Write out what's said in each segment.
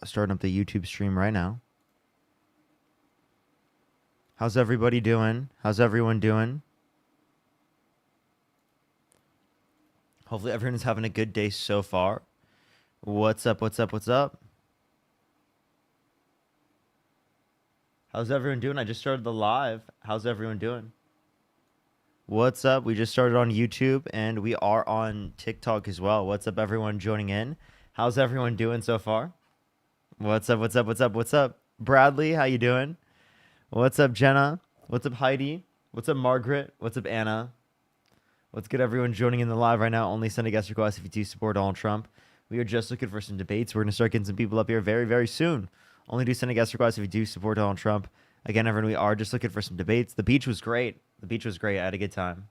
Starting up the YouTube stream right now. How's everybody doing? How's everyone doing? Hopefully everyone is having a good day so far. What's up? What's up? What's up? How's everyone doing? I just started the live. How's everyone doing? What's up? We just started on YouTube and we are on TikTok as well. What's up, everyone joining in? How's everyone doing so far? What's up? What's up? What's up? What's up? Bradley, how you doing? What's up, Jenna? What's up, Heidi? What's up, Margaret? What's up, Anna? What's good, everyone joining in the live right now? Only send a guest request if you do support Donald Trump. We are just looking for some debates. We're going to start getting some people up here very, very soon. Only do send a guest request if you do support Donald Trump. Again, everyone, we are just looking for some debates. The beach was great. The beach was great. I had a good time.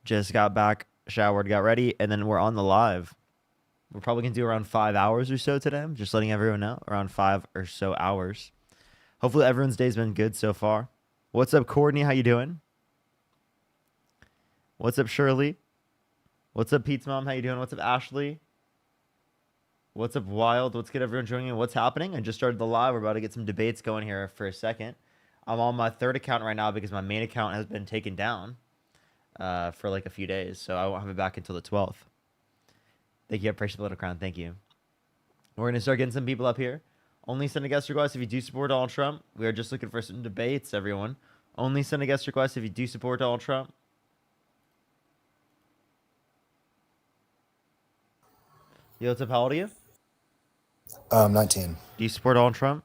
Just got back, showered, got ready, and then we're on the live. We're probably going to do around 5 hours or so today. I'm just letting everyone know. Around 5 or so hours. Hopefully everyone's day's been good so far. What's up, Courtney? How you doing? What's up, Shirley? What's up, Pete's mom? How you doing? What's up, Ashley? What's up, Wild? What's good, everyone joining in? What's happening? I just started the live. We're about to get some debates going here for a second. I'm on my third account right now because my main account has been taken down for like a few days. So I won't have it back until the 12th. Thank you. I appreciate the little crown. Thank you. We're going to start getting some people up here. Only send a guest request if you do support Donald Trump. We are just looking for some debates, everyone. Only send a guest request if you do support Donald Trump. Yo, what's up? How old are you? 19. Do you support Donald Trump?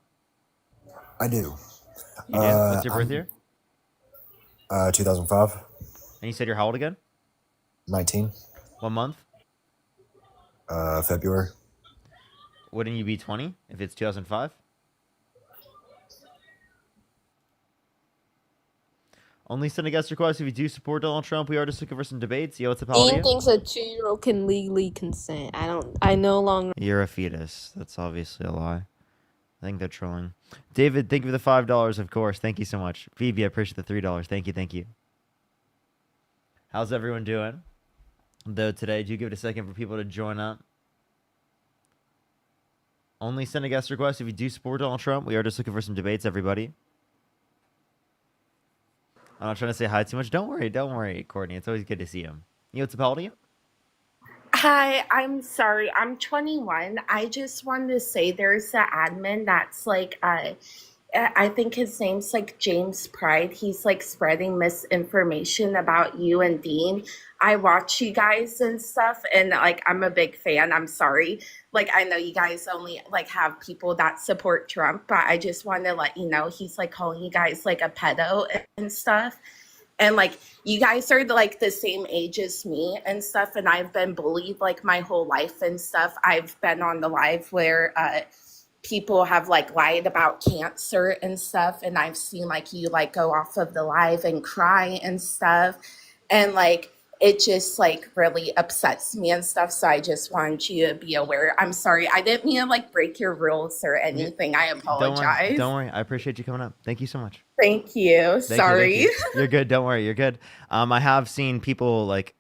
I do. You do? What's your birth year? 2005. And you said you're how old again? 19. What month? February. Wouldn't you be 20 if it's 2005? Only send a guest request if you do support Donald Trump. We are just looking for some debates. Yo, what's up? How old are Ian you? thinks a 2-year-old can legally consent. I no longer. You're a fetus. That's obviously a lie. I think they're trolling. David, thank you for the $5, of course. Thank you so much. Phoebe, I appreciate the $3. Thank you, thank you. How's everyone doing? Though today, do give it a second for people to join up. Only send a guest request if you do support Donald Trump. We are just looking for some debates, everybody. I'm not trying to say hi too much. Don't worry, Courtney. It's always good to see him. You know what's up, how old are you? Hi, I'm sorry. I'm 21. I just wanted to say there's an admin that's like, I think his name's like James Pride. He's like spreading misinformation about you and Dean. I watch you guys and stuff, and like I'm a big fan. I'm sorry. Like I know you guys only like have people that support Trump, but I just wanted to let you know he's like calling you guys like a pedo and stuff. And like you guys are like the same age as me and stuff, and I've been bullied like my whole life and stuff. I've been on the live where people have like lied about cancer and stuff, and I've seen like you like go off of the live and cry and stuff, and like it just like really upsets me and stuff. So I just wanted you to be aware. I'm sorry, I didn't mean to like break your rules or anything. I apologize. Don't worry. I appreciate you coming up. Thank you so much. Thank you. Thank you, Sorry. thank you. You're good. Don't worry. You're good. I have seen people like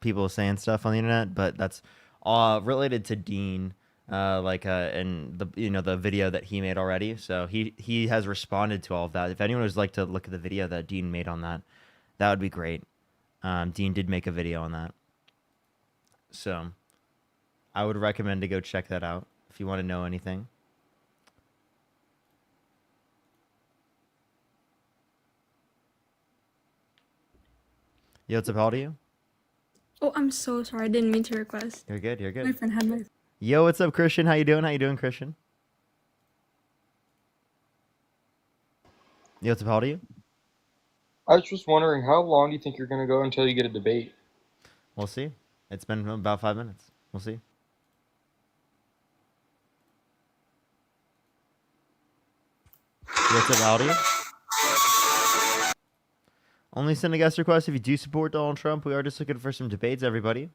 people saying stuff on the internet, but that's related to Dean. And the video that he made already. So he has responded to all of that. If anyone would like to look at the video that Dean made on that, that would be great. Dean did make a video on that. So I would recommend to go check that out if you want to know anything. Yo, what's up? How old are you? Oh, I'm so sorry. I didn't mean to request. You're good. You're good. My friend had my. Yo, what's up, Christian? How you doing? How you doing, Christian? Yo, what's up? How old are you? I was just wondering, how long do you think you're going to go until you get a debate? We'll see. It's been about 5 minutes. We'll see. Yo, what's up? How old are you? Only send a guest request if you do support Donald Trump. We are just looking for some debates, everybody.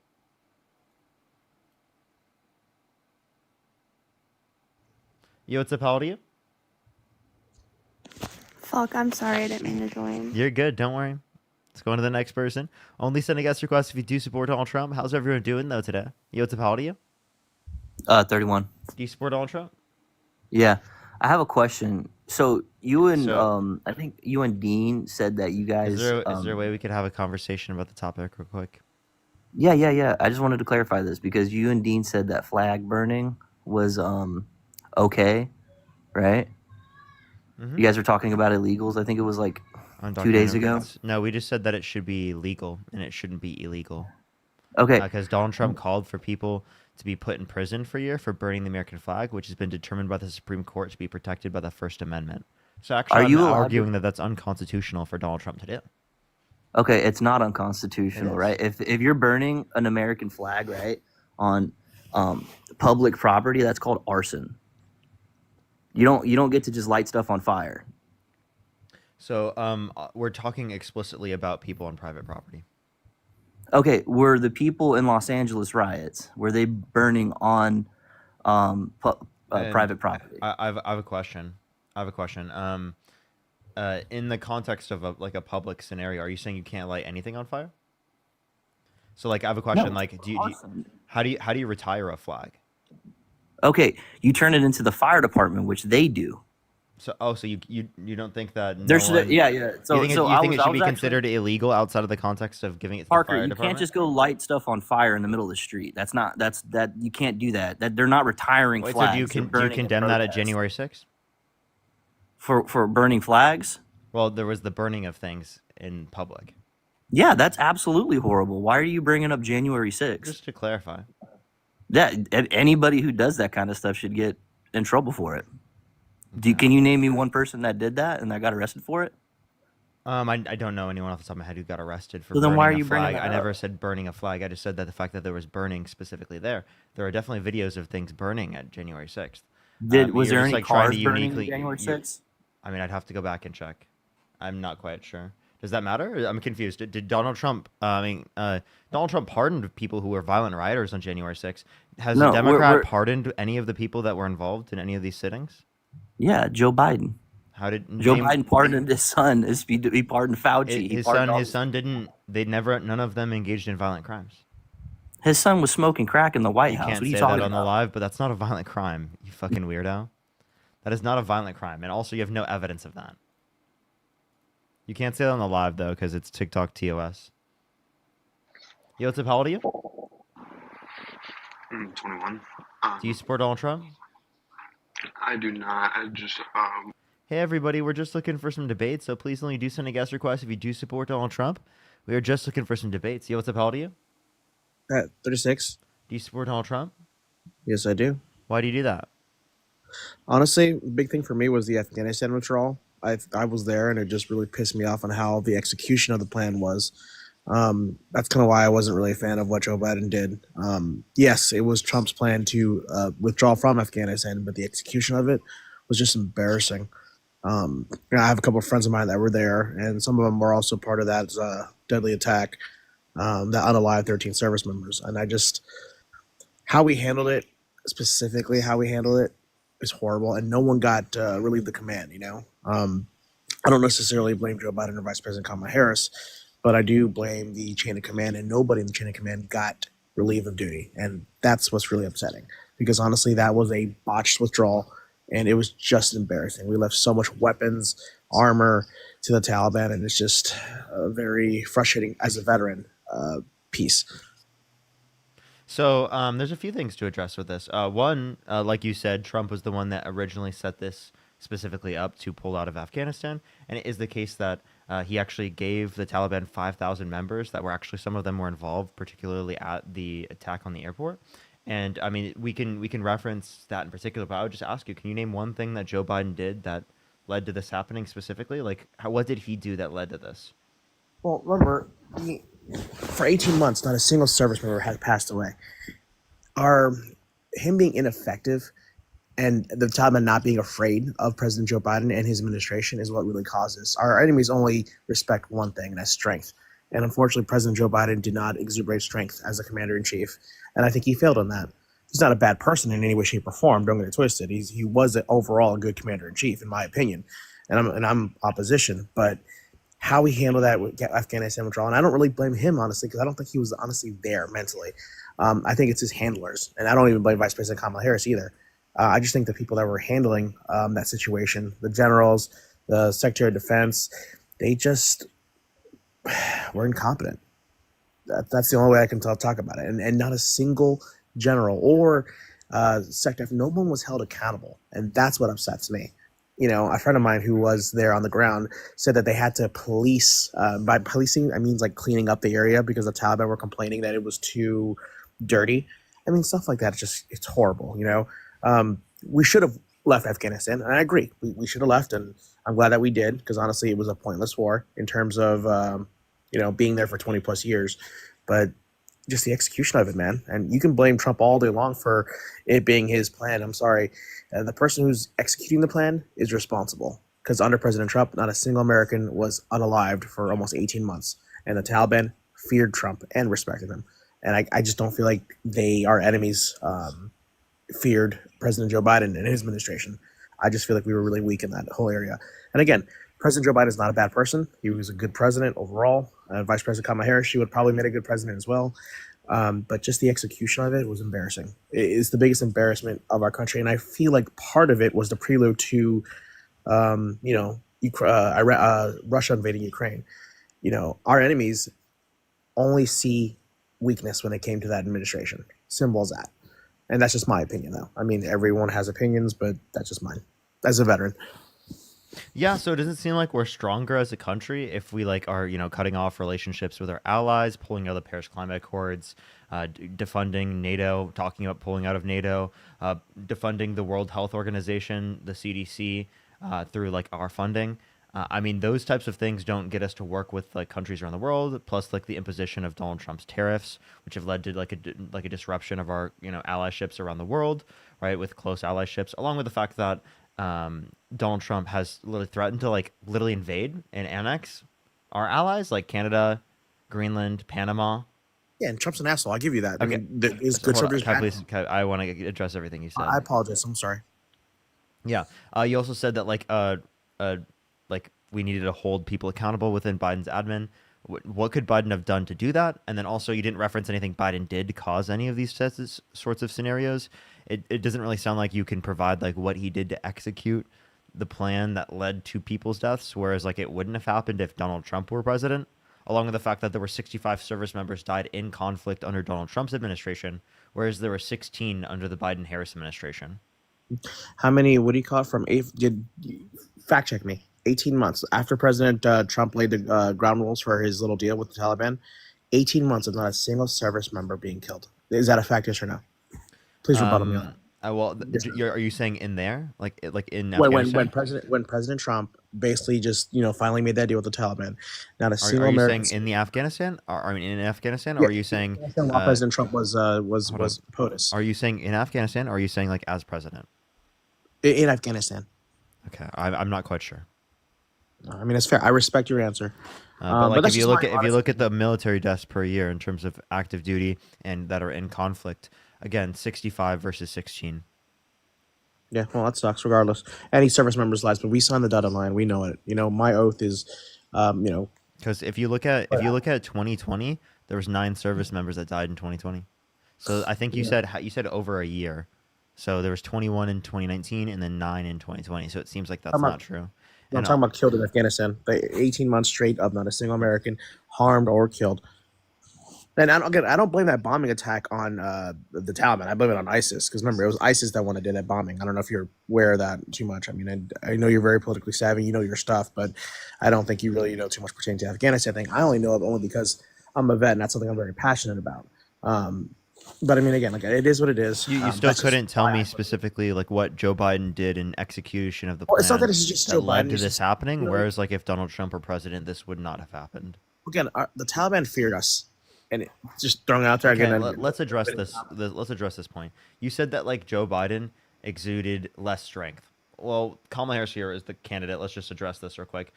Yo, what's up? How old are you? Fuck, I'm sorry. I didn't mean to join. You're good. Don't worry. Let's go on to the next person. Only send a guest request if you do support Donald Trump. How's everyone doing, though, today? Yo, what's up? How old are you? 31. Do you support Donald Trump? Yeah, I have a question. So you and So, I think you and Dean said that you is guys there a way we could have a conversation about the topic real quick? yeah. I just wanted to clarify this because you and Dean said that flag burning was okay, right? Mm-hmm. You guys were talking about illegals. I think it was like 2 days Undocumented ago. immigrants. No, we just said that it should be legal and it shouldn't be illegal. Okay. Because Donald Trump called for people to be put in prison for a year for burning the American flag, which has been determined by the Supreme Court to be protected by the First Amendment. So actually, Are I'm you allowed arguing to? that that's unconstitutional for Donald Trump to do. Okay, it's not It unconstitutional, is. right? If you're burning an American flag, right, on public property, that's called arson. You don't get to just light stuff on fire. So we're talking explicitly about people on private property. Okay, were the people in Los Angeles riots, were they burning on And private property? I have a question. I have a question. In the context of like a public scenario, are you saying you can't light anything on fire? So like I have a question. No, Like, arson. how do you retire a flag? Okay, you turn it into the fire department, which they do. So you don't think that no There's one yeah. you So think so you I think was it I should was be actually considered illegal outside of the context of giving it to the Parker, fire you can't department? just go light stuff on fire in the middle of the street. That you can't do that. That they're not retiring Wait, so flags. They're do you burning in condemn that at protest. January 6th? For burning flags? Well, there was the burning of things in public. Yeah, that's absolutely horrible. Why are you bringing up January 6th? Just to clarify. Anybody who does that kind of stuff should get in trouble for it. Okay. Can you name me one person that did that and that got arrested for it? I don't know anyone off the top of my head who got arrested for So then why are burning a you bringing flag. that I never up? said burning a flag. I just said that the fact that there was burning specifically there. There are definitely videos of things burning at January 6th. Was You're there just any like trying to cars burning uniquely. January 6th? I mean, I'd have to go back and check. I'm not quite sure. Does that matter? I'm confused. Did Donald Trump? Donald Trump pardoned people who were violent rioters on January 6th. Has a No, Democrat we're pardoned any of the people that were involved in any of these sittings? yeah, Joe Biden. How did Joe name Biden pardoned his son. He pardoned Fauci. He his pardoned son? all His son didn't. They never. None of them engaged in violent crimes. his son was smoking crack in the White You House. can't What are you say that talking on the about? live, but that's not a violent crime. You fucking weirdo. That is not a violent crime, and also you have no evidence of that. You can't say that on the live though, because it's TikTok TOS. Yo, what's up? How old are you? 21. Do you support Donald Trump? I do not. I just Hey everybody, we're just looking for some debates, so please only do send a guest request if you do support Donald Trump. We are just looking for some debates. Yo, what's up? How old are you? 36. Do you support Donald Trump? Yes, I do. Why do you do that? Honestly, the big thing for me was the Afghanistan withdrawal. I was there, and it just really pissed me off on how the execution of the plan was. That's kind of why I wasn't really a fan of what Joe Biden did. Yes, it was Trump's plan to withdraw from Afghanistan, but the execution of it was just embarrassing. I have a couple of friends of mine that were there, and some of them were also part of that deadly attack that unalived 13 service members. And how we handled it, specifically how we handled it, is horrible. And no one got relieved the command, I don't necessarily blame Joe Biden or Vice President Kamala Harris, but I do blame the chain of command, and nobody in the chain of command got relief of duty. And that's what's really upsetting, because honestly, that was a botched withdrawal, and it was just embarrassing. We left so much weapons, armor to the Taliban, and it's just very frustrating as a veteran piece. So there's a few things to address with this. One, like you said, Trump was the one that originally set this specifically up to pull out of Afghanistan, and it is the case that he actually gave the Taliban 5,000 members that were actually, some of them were involved, particularly at the attack on the airport. And I mean, we can reference that in particular, but I would just ask you, can you name one thing that Joe Biden did that led to this happening specifically? Like, what did he do that led to this? Well, remember, for 18 months, not a single service member had passed away. Him being ineffective and the Taliban not being afraid of President Joe Biden and his administration is what really causes. Our enemies only respect one thing, and that's strength. And unfortunately, President Joe Biden did not exuberate strength as a commander-in-chief, and I think he failed on that. He's not a bad person in any way, shape, or form. Don't get it twisted. He was overall a good commander-in-chief, in my opinion, and I'm opposition. But how he handled that with Afghanistan withdrawal, and I don't really blame him, honestly, because I don't think he was honestly there mentally. I think it's his handlers, and I don't even blame Vice President Kamala Harris either. I just think the people that were handling that situation, the generals, the Secretary of Defense, they just were incompetent. That's the only way I can talk about it. And not a single general or sector, no one was held accountable. And that's what upsets me. You know, a friend of mine who was there on the ground said that they had to police. By policing, I mean like cleaning up the area because the Taliban were complaining that it was too dirty. I mean, stuff like that, it's horrible, you know. We should have left Afghanistan, and I agree. We should have left, and I'm glad that we did because honestly, it was a pointless war in terms of you know, being there for 20 plus years. But just the execution of it, man. And you can blame Trump all day long for it being his plan. I'm sorry. The person who's executing the plan is responsible because under President Trump, not a single American was unalived for almost 18 months. And the Taliban feared Trump and respected him. And I just don't feel like our enemies feared President Joe Biden and his administration. I just feel like we were really weak in that whole area. And again, President Joe Biden is not a bad person. He was a good president overall. Vice President Kamala Harris, she would probably made a good president as well. But just the execution of it was embarrassing. It is the biggest embarrassment of our country. And I feel like part of it was the prelude to, you know, Russia invading Ukraine. You know, our enemies only see weakness when it came to that administration. Simple as that. And that's just my opinion, though. I mean, everyone has opinions, but that's just mine as a veteran. Yeah, so it doesn't seem like we're stronger as a country if we like are, you know, cutting off relationships with our allies, pulling out of the Paris Climate Accords, defunding NATO, talking about pulling out of NATO, defunding the World Health Organization, the CDC, through like our funding. I mean, those types of things don't get us to work with like countries around the world. Plus, like the imposition of Donald Trump's tariffs, which have led to like a disruption of our, you know, allyships around the world, right? With close allyships, along with the fact that Donald Trump has literally threatened to like literally invade and annex our allies like Canada, Greenland, Panama. Yeah, and Trump's an asshole. I'll give you that. Okay. I mean, there is So good hold on, Trump. There's bad. I want to address everything you said. I apologize. I'm sorry. Yeah. You also said that like we needed to hold people accountable within Biden's admin. What could Biden have done to do that? And then also you didn't reference anything Biden did to cause any of these sorts of scenarios. It doesn't really sound like you can provide like what he did to execute the plan that led to people's deaths, whereas like it wouldn't have happened if Donald Trump were president, along with the fact that there were 65 service members died in conflict under Donald Trump's administration, whereas there were 16 under the Biden-Harris administration. How many? What do you call it? From eight? Fact check me. 18 months after President Trump laid the ground rules for his little deal with the Taliban. 18 months of not a single service member being killed. Is that a fact? Yes or no? Please rebuttal me on that. Well, are you saying in there, like in When Afghanistan? when President Trump basically just finally made that deal with the Taliban, not a single Are you American. saying in the Afghanistan? I mean, in Afghanistan, Yeah, or are you saying while President Trump was hold on. POTUS Are you saying in Afghanistan, or are you saying like as president? in Afghanistan? Okay, I'm not quite sure. I mean, it's fair. I respect your answer. But like that's if you just look my at if you look at the military deaths per year in terms of active duty and that are in conflict, again, 65 versus 16. Yeah, well, that sucks. Regardless, any service members' lives, but we signed the dotted line. We know it. My oath is, Because if you look at 2020, there was 9 service members that died in 2020. So I think you said over a year. So there was 21 in 2019 and then 9 in 2020. So it seems like that's not true. I'm talking about killed in Afghanistan. 18 months straight of not a single American harmed or killed. And I don't blame that bombing attack on the Taliban. I blame it on ISIS because remember it was ISIS that wanted to do that bombing. I don't know if you're aware of that too much. I mean, I know you're very politically savvy. You know your stuff, but I don't think you really know too much pertaining to the Afghanistan thing. I only know it only because I'm a vet and that's something I'm very passionate about. But I mean, again, like it is what it is. You still couldn't tell me specifically like what Joe Biden did in execution of the plan Well, it's not that it's just Joe led Biden. to It's this just, happening. Whereas like if Donald Trump were president, this would not have happened. again, the Taliban feared us, and just throwing it out there Okay, again. let's address this. Let's address this point. You said that like Joe Biden exuded less strength. Well, Kamala Harris here is the candidate. Let's just address this real quick.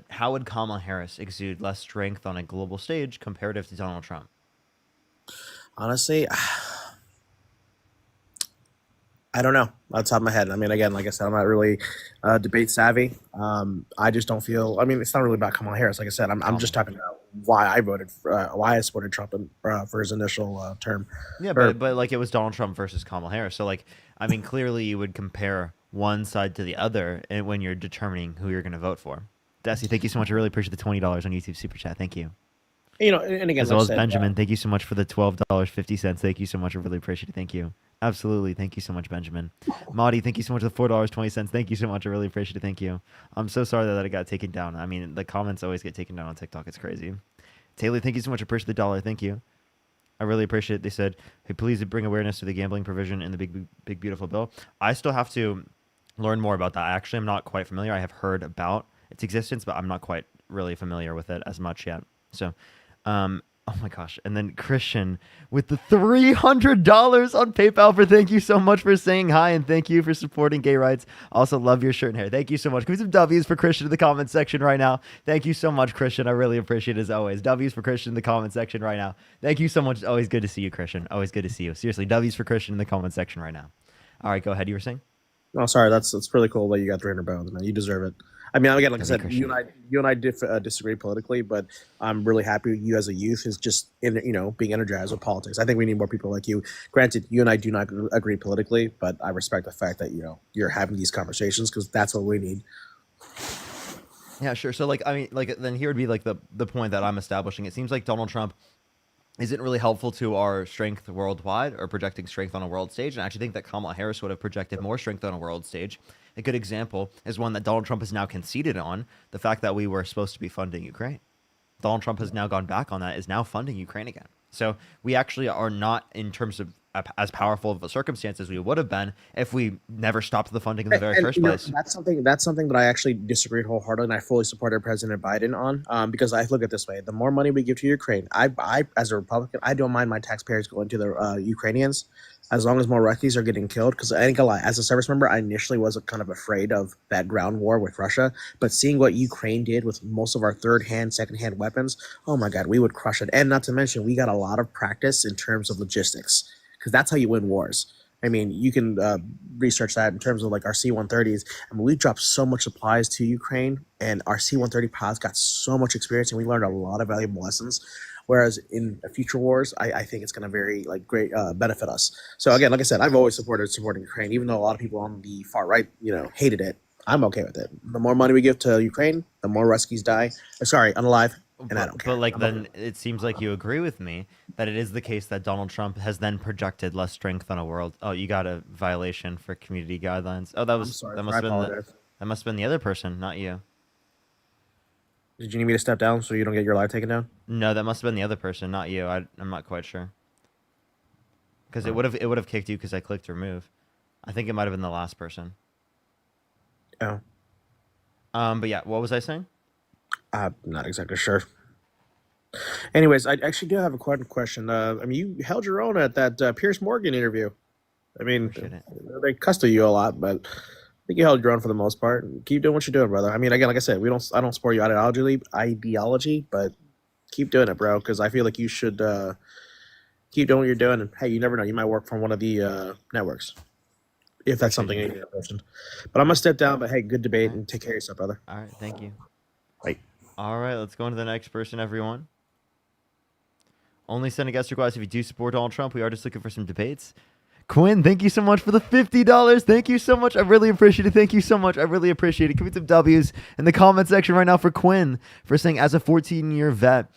How would Kamala Harris exude less strength on a global stage comparative to Donald Trump? Honestly, I don't know. Off the top of my head. I mean, again, like I said, I'm not really debate savvy. I just don't feel. I mean, it's not really about Kamala Harris. Like I said, I'm just talking about why I voted for, why I supported Trump for his initial term. Yeah, Or but like it was Donald Trump versus Kamala Harris. So like, I mean, clearly you would compare one side to the other and when you're determining who you're going to vote for. Desi, thank you so much. I really appreciate the $20 on YouTube Super Chat. Thank you. and again, As like well I as said, Benjamin, thank you so much for the $12.50. Thank you so much. I really appreciate it. Thank you. Absolutely. Thank you so much, Benjamin. Maudie, thank you so much for the $4.20. Thank you so much. I really appreciate it. Thank you. I'm so sorry that it got taken down. I mean, the comments always get taken down on TikTok. It's crazy. Taylor, thank you so much. I appreciate the dollar. Thank you. I really appreciate it. They said, hey, please bring awareness to the gambling provision in the big, beautiful bill. I still have to learn more about that. Actually, I'm not quite familiar. I have heard about its existence, but I'm not quite really familiar with it as much yet. So, oh my gosh. And then Christian with the $300 on PayPal for thank you so much for saying hi and thank you for supporting gay rights. Also love your shirt and hair. Thank you so much. Can we some W's for Christian in the comment section right now? Thank you so much, Christian. I really appreciate it as always. W's for Christian in the comment section right now. Thank you so much. It's always good to see you, Christian. Always good to see you. Seriously, W's for Christian in the comment section right now. All right, go ahead. You were saying? oh, sorry, that's really cool that you got 300 pounds, man. You deserve it. I mean, again, like I Thank said, you, you and I disagree politically, but I'm really happy you as a youth is just being energized with politics. I think we need more people like you. Granted, you and I do not agree politically, but I respect the fact that you're having these conversations because that's what we need. Yeah, sure. So, like, I mean, like, then here would be like the point that I'm establishing. It seems like Donald Trump isn't really helpful to our strength worldwide or projecting strength on a world stage. And I actually think that Kamala Harris would have projected more strength on a world stage. A good example is one that Donald Trump has now conceded on, the fact that we were supposed to be funding Ukraine. Donald Trump has now gone back on that, is now funding Ukraine again. So we actually are not, in terms of as powerful of a circumstance as we would have been if we never stopped the funding in the very first place. That's something that I actually disagreed wholeheartedly, and I fully supported President Biden on because I look at it this way: the more money we give to Ukraine, I as a Republican, I don't mind my taxpayers going to the Ukrainians as long as more Ruskies are getting killed. Because I ain't gonna lie, as a service member, I initially was kind of afraid of that ground war with Russia, but seeing what Ukraine did with most of our third-hand, second-hand weapons, oh my God, we would crush it. And not to mention, we got a lot of practice in terms of logistics. Because that's how you win wars. I mean, you can research that in terms of like our C-130s. I mean, we dropped so much supplies to Ukraine, and our C-130 pilots got so much experience, and we learned a lot of valuable lessons. Whereas in future wars, I think it's going to very great benefit us. So again, like I said, I've always supporting Ukraine, even though a lot of people on the far right, hated it. I'm okay with it. The more money we give to Ukraine, the more Ruskies die. Unalive. And I don't care. But like, then it seems like you agree with me that it is the case that Donald Trump has then projected less strength on a world. Oh, you got a violation for community guidelines. Oh, that was sorry, that must have been the other person, not you. Did you need me to step down so you don't get your live taken down? No, that must have been the other person, not you. I'm not quite sure. Because it would have kicked you because I clicked remove. I think it might have been the last person. Oh. But yeah, what was I saying? I'm not exactly sure. Anyways, I actually do have a question. I mean, you held your own at that Piers Morgan interview. I mean, they cussed at you a lot, but I think you held your own for the most part. Keep doing what you're doing, brother. I mean, again, like I said, I don't support your ideology, but keep doing it, bro. Because I feel like you should keep doing what you're doing. And hey, you never know, you might work from one of the networks if that's something you're interested in. But I'm gonna step down. But hey, good debate and take care of yourself, brother. All right, thank you. Bye. All right, let's go on to the next person, everyone. Only send a guest request if you do support Donald Trump. We are just looking for some debates. Quinn, thank you so much for the $50. Thank you so much. I really appreciate it. Thank you so much. I really appreciate it. Give me some W's in the comment section right now for Quinn for saying, as a 14-year vet,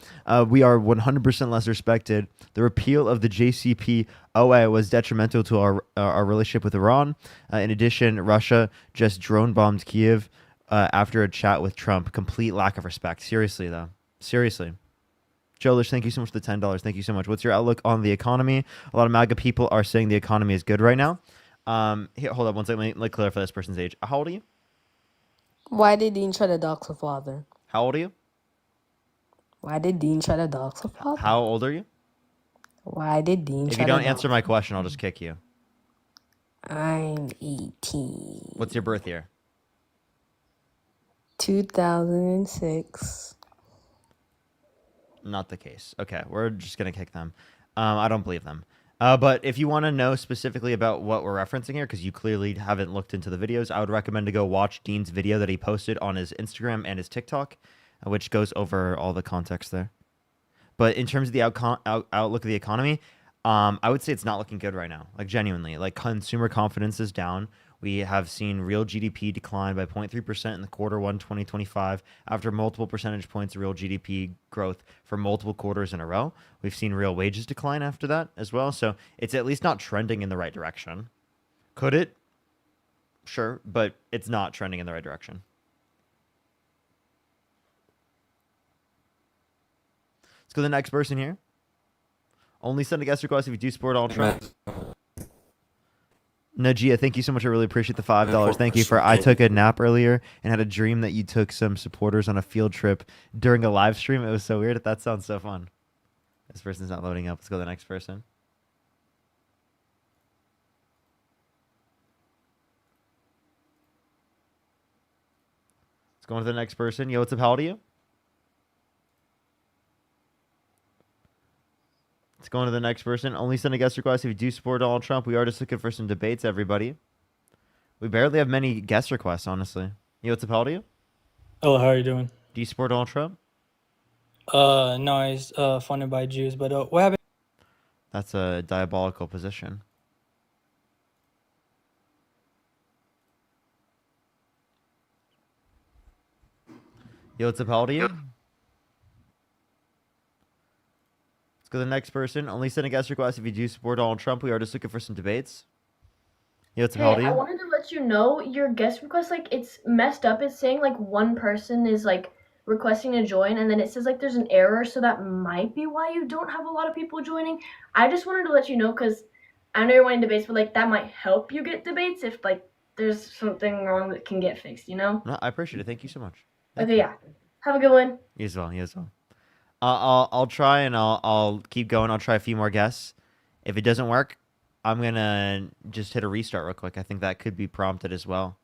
we are 100% less respected. The repeal of the JCPOA was detrimental to our relationship with Iran. In addition, Russia just drone bombed Kiev after a chat with Trump. Complete lack of respect. Seriously, though. Seriously. Jolish, thank you so much for the $10. Thank you so much. What's your outlook on the economy? A lot of MAGA people are saying the economy is good right now. Here, hold up one second. Let me clarify this person's age. How old are you? Why did Dean try to dox her father? How old are you? Why did Dean try to dox her father? How old are you? Why did Dean If try you don't to answer my question, I'll just kick you. I'm 18. What's your birth year? 2006. Not the case. Okay, we're just going to kick them. I don't believe them. But if you want to know specifically about what we're referencing here, because you clearly haven't looked into the videos, I would recommend to go watch Dean's video that he posted on his Instagram and his TikTok, which goes over all the context there. But in terms of the outlook of the economy, I would say it's not looking good right now. Like genuinely, like consumer confidence is down. We have seen real GDP decline by 0.3% in the quarter one 2025 after multiple percentage points of real GDP growth for multiple quarters in a row. We've seen real wages decline after that as well. So it's at least not trending in the right direction. Could it? Sure, but it's not trending in the right direction. Let's go to the next person here. Only send a guest request if you do support all Trump. Najia, thank you so much. I really appreciate the $5. Thank you for. I took a nap earlier and had a dream that you took some supporters on a field trip during a live stream. It was so weird. That sounds so fun. This person's not loading up. Let's go to the next person. Let's go on to the next person. Yo, what's up? How old are you? Let's go on to the next person. Only send a guest request if you do support Donald Trump. We are just looking for some debates, everybody. We barely have many guest requests, honestly. Yo, what's up? How old are you? Oh, how are you doing? Do you support Donald Trump? No, he's funded by Jews, but what happened? That's a diabolical position. Yo, what's up? How old are you? Let's go to the next person. Only send a guest request if you do support Donald Trump. We are just looking for some debates. Yo, what's up? How old are Hey, I you? wanted to let you know your guest request, like, it's messed up. It's saying, like, one person is, like, requesting to join, and then it says, like, there's an error, so that might be why you don't have a lot of people joining. I just wanted to let you know, because I know you're wanting debates, but, like, that might help you get debates if, like, there's something wrong that can get fixed, you know? No, I appreciate it. Thank you so much. Thank Okay, you. yeah. Have a good one. You as well. You as well. I'll try and I'll keep going. I'll try a few more guests. If it doesn't work, I'm gonna just hit a restart real quick. I think that could be prompted as well.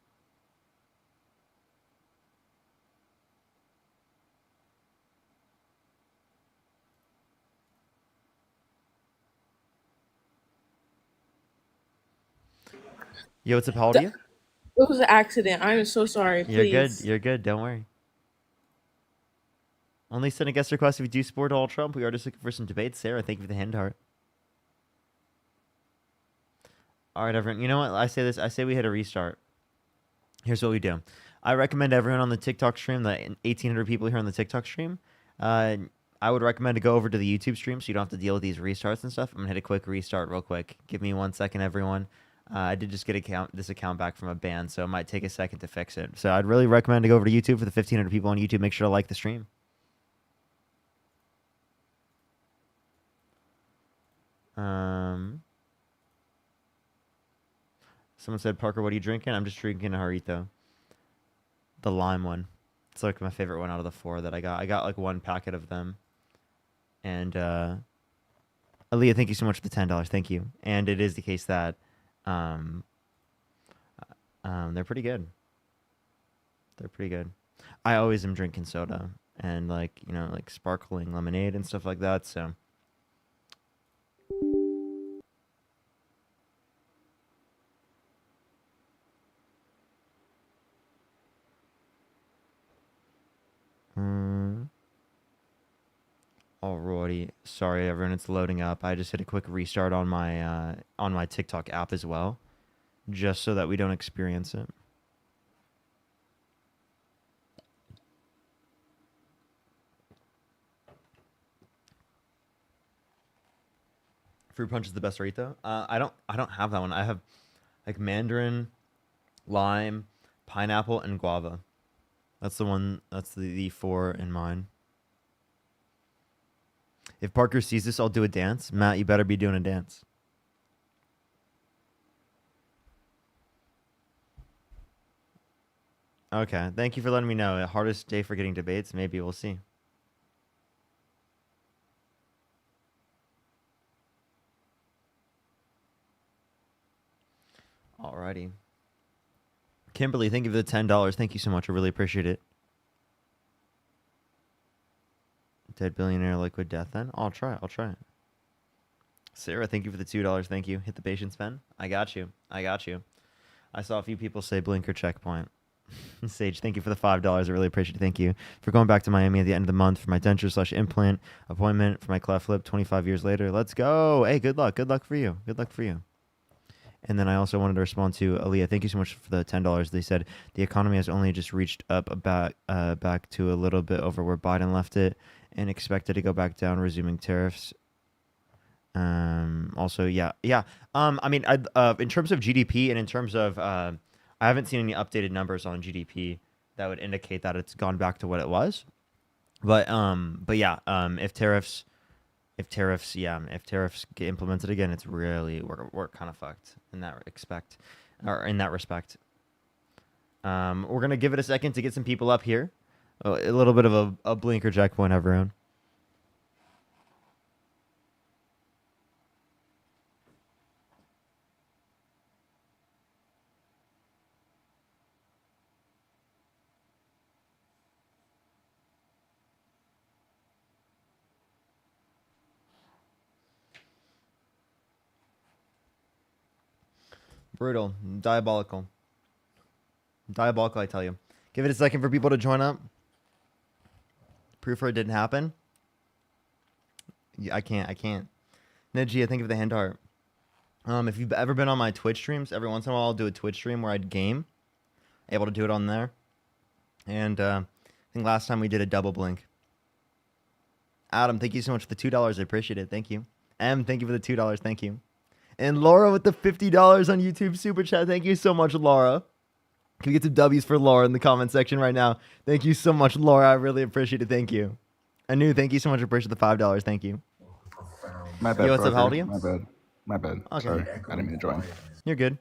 Yo, what's up? How old are you? It was an accident. I am so sorry. You're good. Please. You're good. Don't worry. Only send a guest request if you do support Donald Trump. We are just looking for some debates. Sarah, thank you for the hand heart. All right, everyone. You know what? I say this. I say we hit a restart. Here's what we do. I recommend everyone on the TikTok stream, the 1,800 people here on the TikTok stream, I would recommend to go over to the YouTube stream so you don't have to deal with these restarts and stuff. I'm going to hit a quick restart real quick. Give me 1 second, everyone. I did just get this account back from a ban, so it might take a second to fix it. So I'd really recommend to go over to YouTube for the 1,500 people on YouTube. Make sure to like the stream. Someone said, Parker, what are you drinking? I'm just drinking a Jarrito. The lime one. It's like my favorite one out of the 4 that I got. I got like 1 packet of them. And Aaliyah, thank you so much for the $10. Thank you. And it is the case that they're pretty good. They're pretty good. I always am drinking soda and like, you know, like sparkling lemonade and stuff like that, so alrighty. Sorry, everyone. It's loading up. I just hit a quick restart on my TikTok app as well, just so that we don't experience it. Fruit punch is the best Rito. I don't have that one. I have like mandarin, lime, pineapple, and guava. That's the one. That's the 4 in mine. If Parker sees this, I'll do a dance. Matt, you better be doing a dance. Okay. Thank you for letting me know. Hardest day for getting debates. Maybe we'll see. Alrighty. Kimberly, thank you for the $10. Thank you so much. I really appreciate it. Dead billionaire liquid death then? I'll try it. Sarah, thank you for the $2. Thank you. Hit the patience pen. I got you. I saw a few people say blinker checkpoint. Sage, thank you for the $5. I really appreciate it. Thank you for going back to Miami at the end of the month for my denture/implant appointment for my cleft lip 25 years later. Let's go. Hey, good luck. Good luck for you. Good luck for you. And then I also wanted to respond to Aaliyah. Thank you so much for the $10. They said the economy has only just reached up back to a little bit over where Biden left it and expected to go back down, resuming tariffs. Also, yeah. I mean, in terms of GDP and in terms of, I haven't seen any updated numbers on GDP that would indicate that it's gone back to what it was. But yeah, if tariffs get implemented again, it's really we're kind of fucked in that respect. We're gonna give it a second to get some people up here. A little bit of a blinker checkpoint, everyone. Brutal. Diabolical. Diabolical, I tell you. Give it a second for people to join up. Proof for it didn't happen. Yeah, I can't. Neji, I think of the hand heart. If you've ever been on my Twitch streams, every once in a while I'll do a Twitch stream where I'd game. Able to do it on there. And I think last time we did a double blink. Adam, thank you so much for the $2. I appreciate it. Thank you. M, thank you for the $2. Thank you. And Laura with the $50 on YouTube Super Chat. Thank you so much, Laura. Can we get some W's for Laura in the comment section right now? Thank you so much, Laura. I really appreciate it. Thank you. Anu, thank you so much. I appreciate the $5. Thank you. My bad. Yo, what's up? brother. How old are you? My bad. Okay. Sorry, I didn't mean to join. You're good.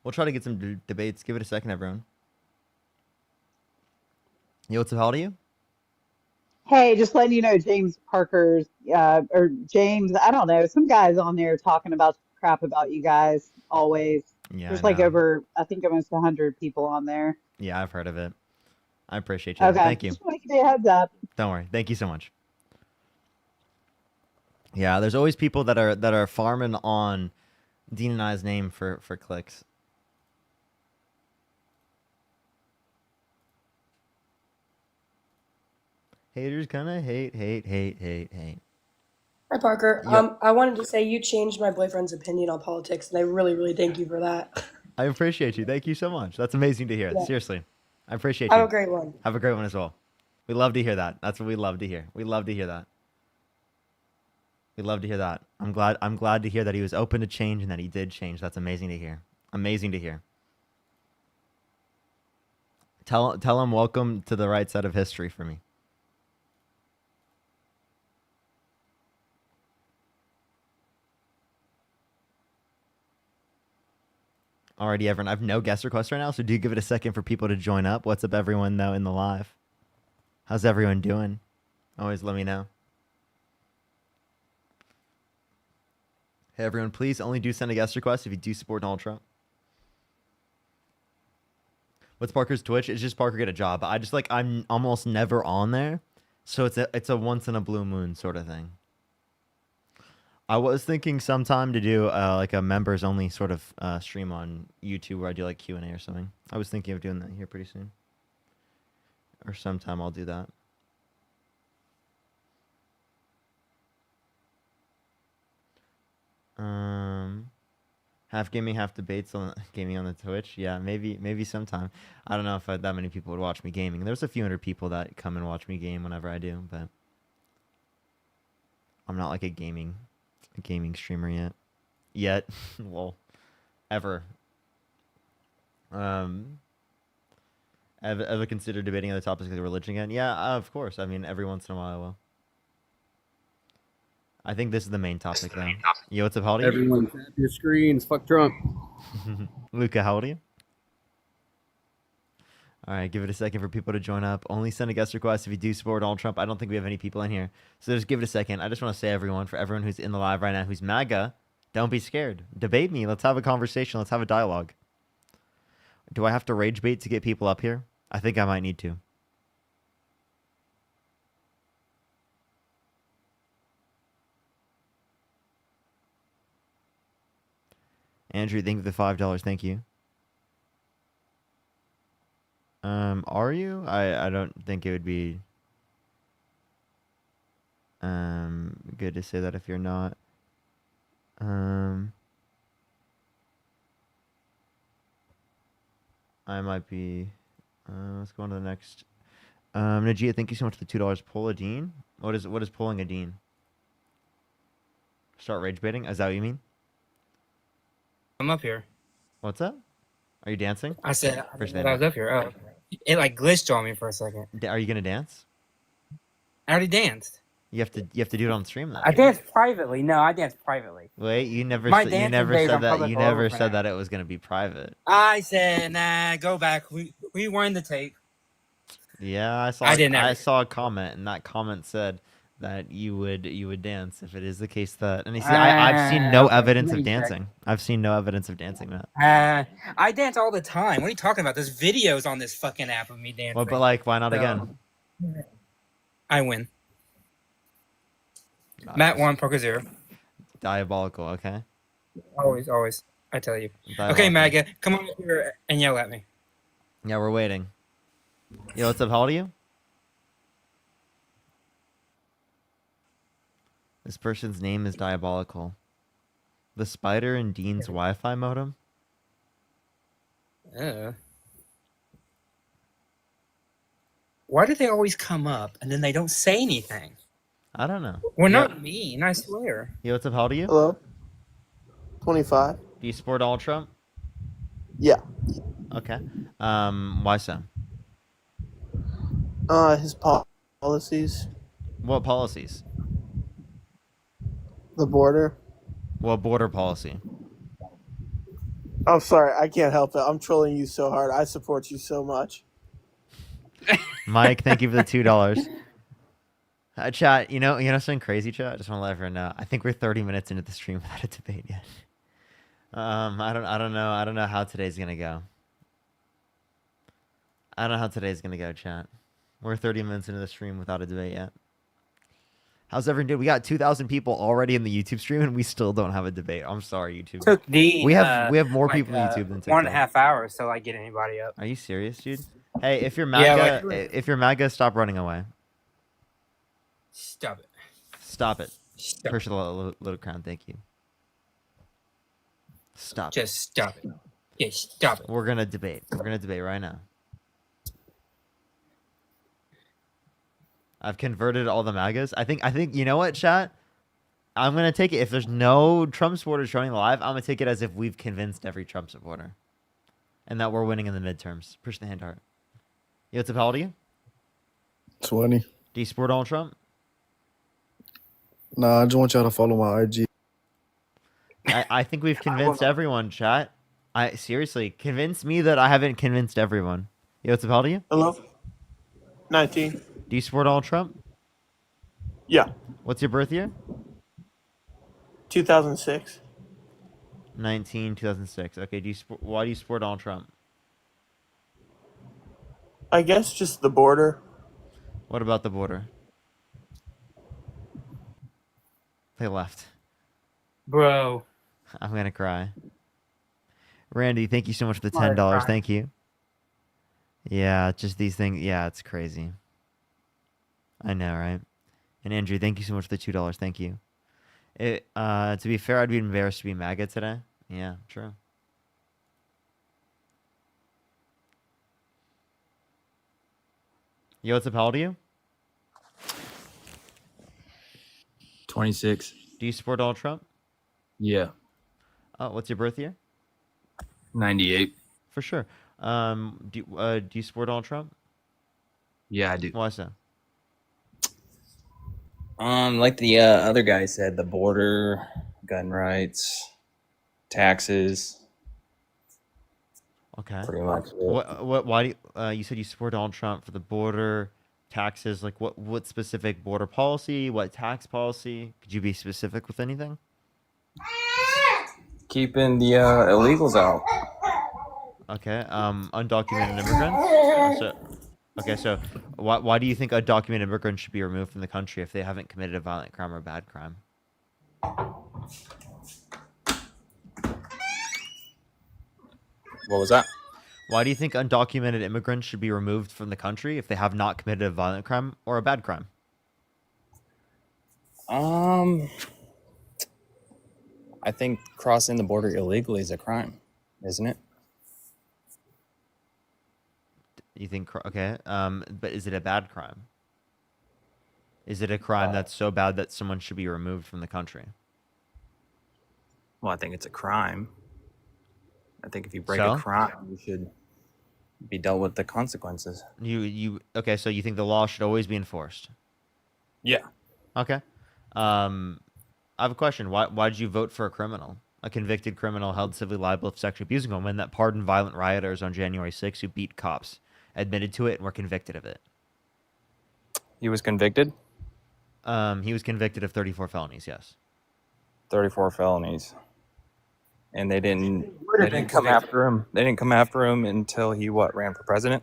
We'll try to get some debates. Give it a second, everyone. Yo, what's up? How old are you? Hey, just letting you know, James Parker's, or James, I don't know, some guys on there talking about crap about you guys always. Yeah, There's I like know. over, I think almost 100 people on there. Yeah, I've heard of it. I appreciate you. Okay, Thank you. just want to give you a heads up. Don't worry. Thank you so much. Yeah, there's always people that are farming on Dean and I's name for clicks. Haters gonna hate. Hi, Parker. Yep. I wanted to say you changed my boyfriend's opinion on politics, and I really, really thank you for that. I appreciate you. Thank you so much. That's amazing to hear. Yeah. Seriously. I appreciate Have you. a great one. Have a great one as well. We love to hear that. That's what we love to hear. We love to hear that. We love to hear that. I'm glad to hear that he was open to change and that he did change. That's amazing to hear. Amazing to hear. Tell him welcome to the right side of history for me. Alrighty, everyone. I have no guest requests right now, so do give it a second for people to join up. What's up, everyone, though, in the live? How's everyone doing? Always let me know. Hey, everyone, please only do send a guest request if you do support Donald Trump. What's Parker's Twitch? It's just Parker get a job. I'm almost never on there, so it's a once in a blue moon sort of thing. I was thinking sometime to do like a members only sort of stream on YouTube where I do like Q&A or something. I was thinking of doing that here pretty soon. Or sometime I'll do that. Half gaming, half debates on gaming on the Twitch. Yeah, maybe sometime. I don't know if that many people would watch me gaming. There's a few hundred people that come and watch me game whenever I do, but I'm not like a gaming streamer yet. Well, ever. Ever consider debating other topics like religion again? Yeah, of course. I mean, every once in a while I will. I think this is the main topic, though. Yo, what's up, how old are you? Everyone tap your screens. Fuck Trump. Luca, how old are you? All right, give it a second for people to join up. Only send a guest request if you do support Donald Trump. I don't think we have any people in here. So just give it a second. I just want to say, for everyone who's in the live right now who's MAGA, don't be scared. Debate me. Let's have a conversation. Let's have a dialogue. Do I have to rage bait to get people up here? I think I might need to. Andrew, thank you for the $5. Thank you. Are you? I don't think it would be good to say that if you're not. I might be. Let's go on to the next. Najia, thank you so much for the $2. Pull a dean. What is pulling a dean? Start rage baiting? Is that what you mean? I'm up here. What's up? Are you dancing? I said First that I was up here. Oh, it like glitched on me for a second. Are you gonna dance? I already danced. You have to do it on stream then. I danced privately. No, I danced privately. Wait, you never My you dancing never days said on that public you are never over said for now. that it was gonna be private. I said, nah, go back. We rewind the tape. Yeah, I saw I didn't I ever- saw a comment, and that comment said that you would dance if it is the case that. And you see, I've seen no Okay, evidence let of me check. dancing. I've seen no evidence of dancing, Matt. I dance all the time. What are you talking about? There's videos on this fucking app of me dancing. Well, but like, why not So, again? I win. Matt 1, poker 0. Diabolical. Okay. Always. I tell you. Okay, Diabolical. Maga, come on up here and yell at me. Yeah, we're waiting. Yo, what's up? How old are you? This person's name is diabolical. The spider in Dean's Wi-Fi modem. Why do they always come up and then they don't say anything? I don't know. We're Yo- not mean, I swear. Yo, what's up? How old are you? Hello. 25. Do you support Donald Trump? Yeah. Okay. Why so? His policies, What policies? the border. What border policy? I'm sorry, I can't help it. I'm trolling you so hard. I support you so much. Mike, thank you for the $2. Chat, you know something crazy, chat? I just want to let everyone know. I think we're 30 minutes into the stream without a debate yet. I don't know how today's gonna go. I don't know how today's gonna go, chat. We're 30 minutes into the stream without a debate yet. How's everyone doing? We got 2,000 people already in the YouTube stream, and we still don't have a debate. I'm sorry, YouTube. Took Dean. We have more people in YouTube than TikTok. 1.5 hours till I get anybody up. Are you serious, dude? Hey, if you're Yeah, MAGA, if you're MAGA, stop running away. Stop it. Stop it. Stop Push the little crown. Thank you. Stop. Just stop it. Yeah, stop it. We're gonna debate. We're gonna debate right now. I've converted all the MAGAs. I think you know what, chat? I'm gonna take it. If there's no Trump supporters joining live, I'm gonna take it as if we've convinced every Trump supporter, and that we're winning in the midterms. Push the hand heart. Yo, what's up? How old are you? 20. Do you support Donald Trump? Nah, I just want y'all to follow my IG. I think we've convinced everyone, chat. Seriously, convince me that I haven't convinced everyone. Yo, what's up? How old are you? Hello. 19. Do you support Donald Trump? Yeah. What's your birth year? 2006. 2006. Okay. Why do you support Donald Trump? I guess just the border. What about the border? They left. Bro. I'm gonna cry. Randy, thank you so much for the I'm gonna $10. cry. Thank you. Yeah, just these things. Yeah, it's crazy. I know, right? And Andrew, thank you so much for the $2. Thank you. To be fair, I'd be embarrassed to be MAGA today. Yeah, true. Yo, what's up? How old are you? 26. Do you support Donald Trump? Yeah. Oh, what's your birth year? 98. For sure. Do you support Donald Trump? Yeah, I do. Why so? Like the other guy said, the border, gun rights, taxes. Okay. Pretty much. Why do you said you support Donald Trump for the border, taxes? Like what specific border policy? What tax policy? Could you be specific with anything? Keeping the illegals out. Okay. Undocumented immigrants. So why do you think undocumented immigrants should be removed from the country if they haven't committed a violent crime or a bad crime? What was that? Why do you think undocumented immigrants should be removed from the country if they have not committed a violent crime or a bad crime? I think crossing the border illegally is a crime, isn't it? You think okay? But is it a bad crime? Is it a crime that's so bad that someone should be removed from the country? Well, I think it's a crime. I think if you break So? a crime, you should be dealt with the consequences. Okay? So you think the law should always be enforced? Yeah. Okay. I have a question. Why did you vote for a criminal? A convicted criminal held civilly liable of sexually abusing a woman that pardoned violent rioters on January 6th who beat cops, admitted to it, and were convicted of it. He was convicted? He was convicted of 34 felonies, yes. 34 felonies. And they didn't come after him. They didn't come after him until he ran for president?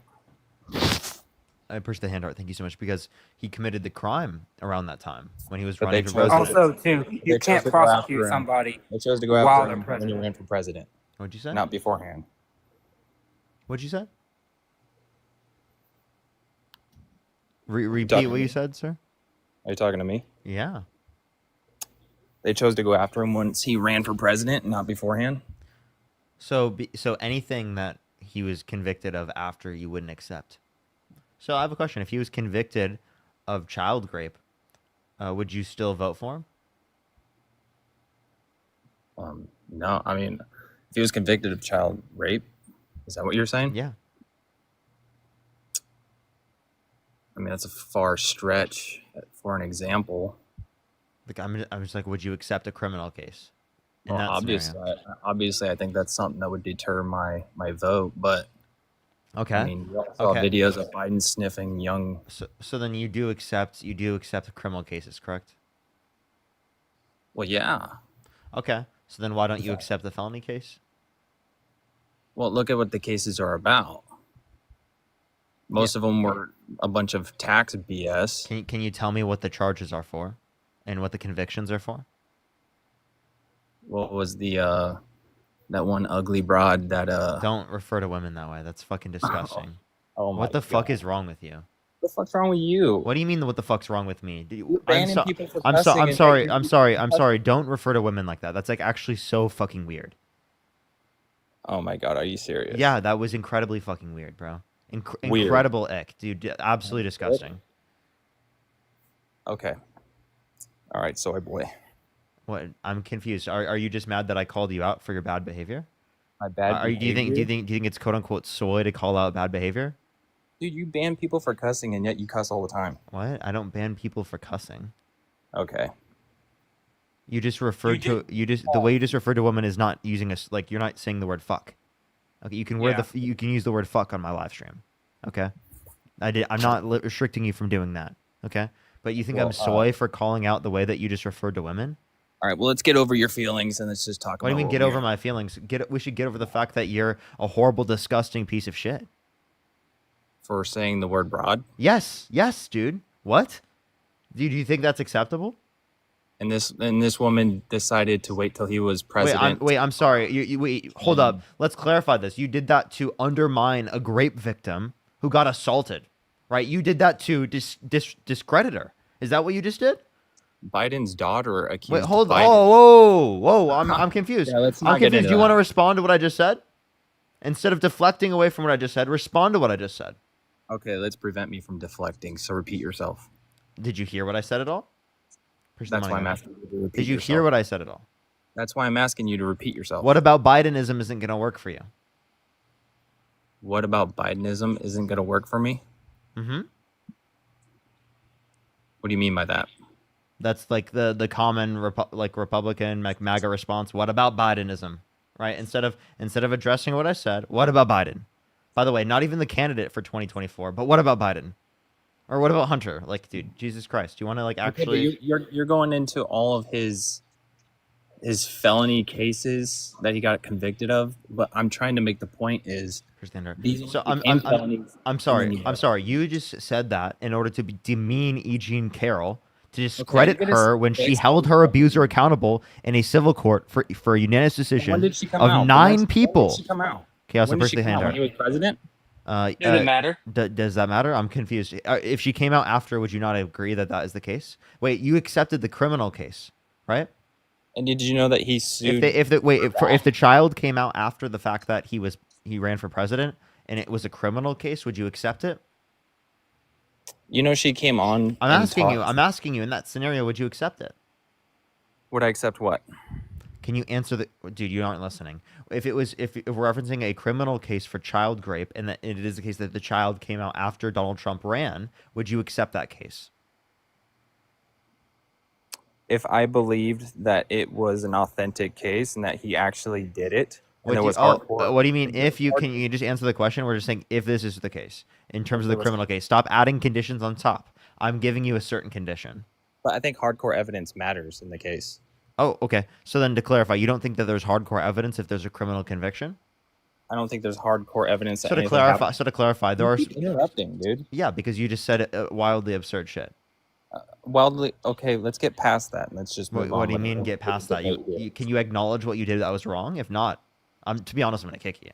I appreciate the hand art. Thank you so much, because he committed the crime around that time when he was But running they for chose president. Also, too, They you chose can't to go after prosecute him. somebody They chose to go while after they're him when he president. ran for president. What'd you say? Not beforehand. What'd you say? Repeat talking what to you me? said, sir? Are you talking to me? Yeah. They chose to go after him once he ran for president, not beforehand? So anything that he was convicted of after, you wouldn't accept. So I have a question. If he was convicted of child rape, would you still vote for him? No, I mean, if he was convicted of child rape, is that what you're saying? Yeah. I mean, that's a far stretch for an example. Like I'm just like, would you accept a criminal case? In Well, that scenario? obviously, I think that's something that would deter my vote. But Okay. I mean, we also saw Okay. videos of Biden sniffing young. So then you do accept criminal cases, correct? Well, yeah. Okay. So then why don't you accept the felony case? Well, look at what the cases are about. Most of them were a bunch of tax BS. Can you tell me what the charges are for, and what the convictions are for? What was the that one ugly broad that Don't refer to women that way. That's fucking disgusting. Oh my What the fuck is wrong with you? What the fuck's wrong with you? What do you mean? What the fuck's wrong with me? You're banning people for I'm cussing and sorry. making I'm people sorry. I'm cuss. sorry. Don't refer to women like that. That's like actually so fucking weird. Oh my god, are you serious? Yeah, that was incredibly fucking weird, bro. Weird. Incredible ick, dude. Absolutely disgusting. Okay. All right, soy boy. What? I'm confused. Are you just mad that I called you out for your bad behavior? My bad Do you think behavior? it's quote unquote soy to call out bad behavior? Dude, you ban people for cussing and yet you cuss all the time. What? I don't ban people for cussing. Okay. You just referred to the way you just referred to women is not using like you're not saying the word fuck. Okay, you can you can use the word fuck on my live stream. Okay, I'm not restricting you from doing that. Okay, but you think I'm soy for calling out the way that you just referred to women? All right, well, let's get over your feelings and let's just talk What do about you mean what get we over are. my feelings? We should get over the fact that you're a horrible, disgusting piece of shit. For saying the word broad? Yes, dude. What? Do you think that's acceptable? And this woman decided to wait till he was president. Wait, I'm sorry. Wait, hold up. Let's clarify this. You did that to undermine a rape victim who got assaulted, right? You did that to discredit her. Is that what you just did? Biden's daughter accused Wait, hold on. Biden. Whoa. I'm confused. Yeah, let's not I'm get confused. into Do you want to that. respond to what I just said? Instead of deflecting away from what I just said, respond to what I just said. Okay, let's prevent me from deflecting. So repeat yourself. Did you hear what I said at all? Push the That's mic why I'm over. asking you to repeat Did you yourself. hear what I said at all? That's why I'm asking you to repeat yourself. What about Bidenism isn't going to work for you? What about Bidenism isn't going to work for me? Mm-hmm. What do you mean by that? That's like the common Republican MAGA response. What about Bidenism? Right? Instead of addressing what I said, what about Biden? By the way, not even the candidate for 2024, but what about Biden? Or what about Hunter? Like, dude, Jesus Christ, do you want to like actually? Okay, but you're going into all of his felony cases that he got convicted of, but I'm trying to make the point is these So became felonies. I'm sorry. I'm sorry. You just said that in order to demean E. Jean Carroll, to discredit you're gonna her say when she this. held her abuser accountable in a civil court for a unanimous decision When did she come of out? 9 When people. did she come out? Chaos, When did she appreciate the come out? When he handout. was president? Does it matter? Does that matter? I'm confused. If she came out after, would you not agree that that is the case? Wait, you accepted the criminal case, right? And did you know that he sued? If the child came out after the fact that he ran for president and it was a criminal case, would you accept it? You know, she came on. I'm and asking you. talked- I'm asking you. In that scenario, would you accept it? Would I accept what? Can you answer the dude? You aren't listening. If we're referencing a criminal case for child rape, and that it is the case that the child came out after Donald Trump ran, would you accept that case? If I believed that it was an authentic case and that he actually did it, and What there do, was you, hardcore. what do you mean? If you can, you just answer the question. We're just saying if this is the case in terms of the There was- criminal case. Stop adding conditions on top. I'm giving you a certain condition. But I think hardcore evidence matters in the case. Oh, okay. So then to clarify, you don't think that there's hardcore evidence if there's a criminal conviction? I don't think there's hardcore evidence. That So to anything clarify, happened. there You are keep interrupting, dude. yeah, because you just said wildly absurd shit. Wildly. Okay, let's get past that. Let's just move on. What do you with mean the- get past with that? the debate here. Can you acknowledge what you did that was wrong? If not, to be honest, I'm gonna kick you.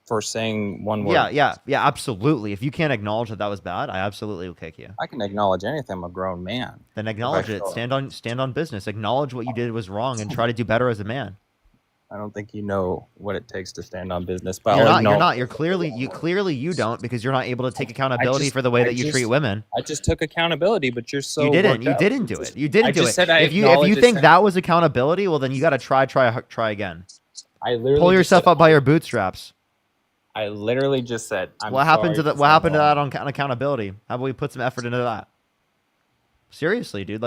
For saying one word. Yeah, absolutely. If you can't acknowledge that that was bad, I absolutely will kick you. I can acknowledge anything. I'm a grown man. Then acknowledge it. Stand on business. Acknowledge what you did was wrong and try to do better as a man. I don't think you know what it takes to stand on business. But You're I'll not. You're acknowledge- not. You're clearly you don't because you're not able to take accountability for the way that you treat women. I just took accountability, but you're so You didn't. worked You out. didn't do it. You didn't I do just it. said I If you acknowledge think it. that was accountability, well then you got to try again. I literally Pull just yourself said- up by your bootstraps. I literally just said. What happened to sorry that? for What happened to saying that on accountability? How about we put some effort into that? Seriously, dude.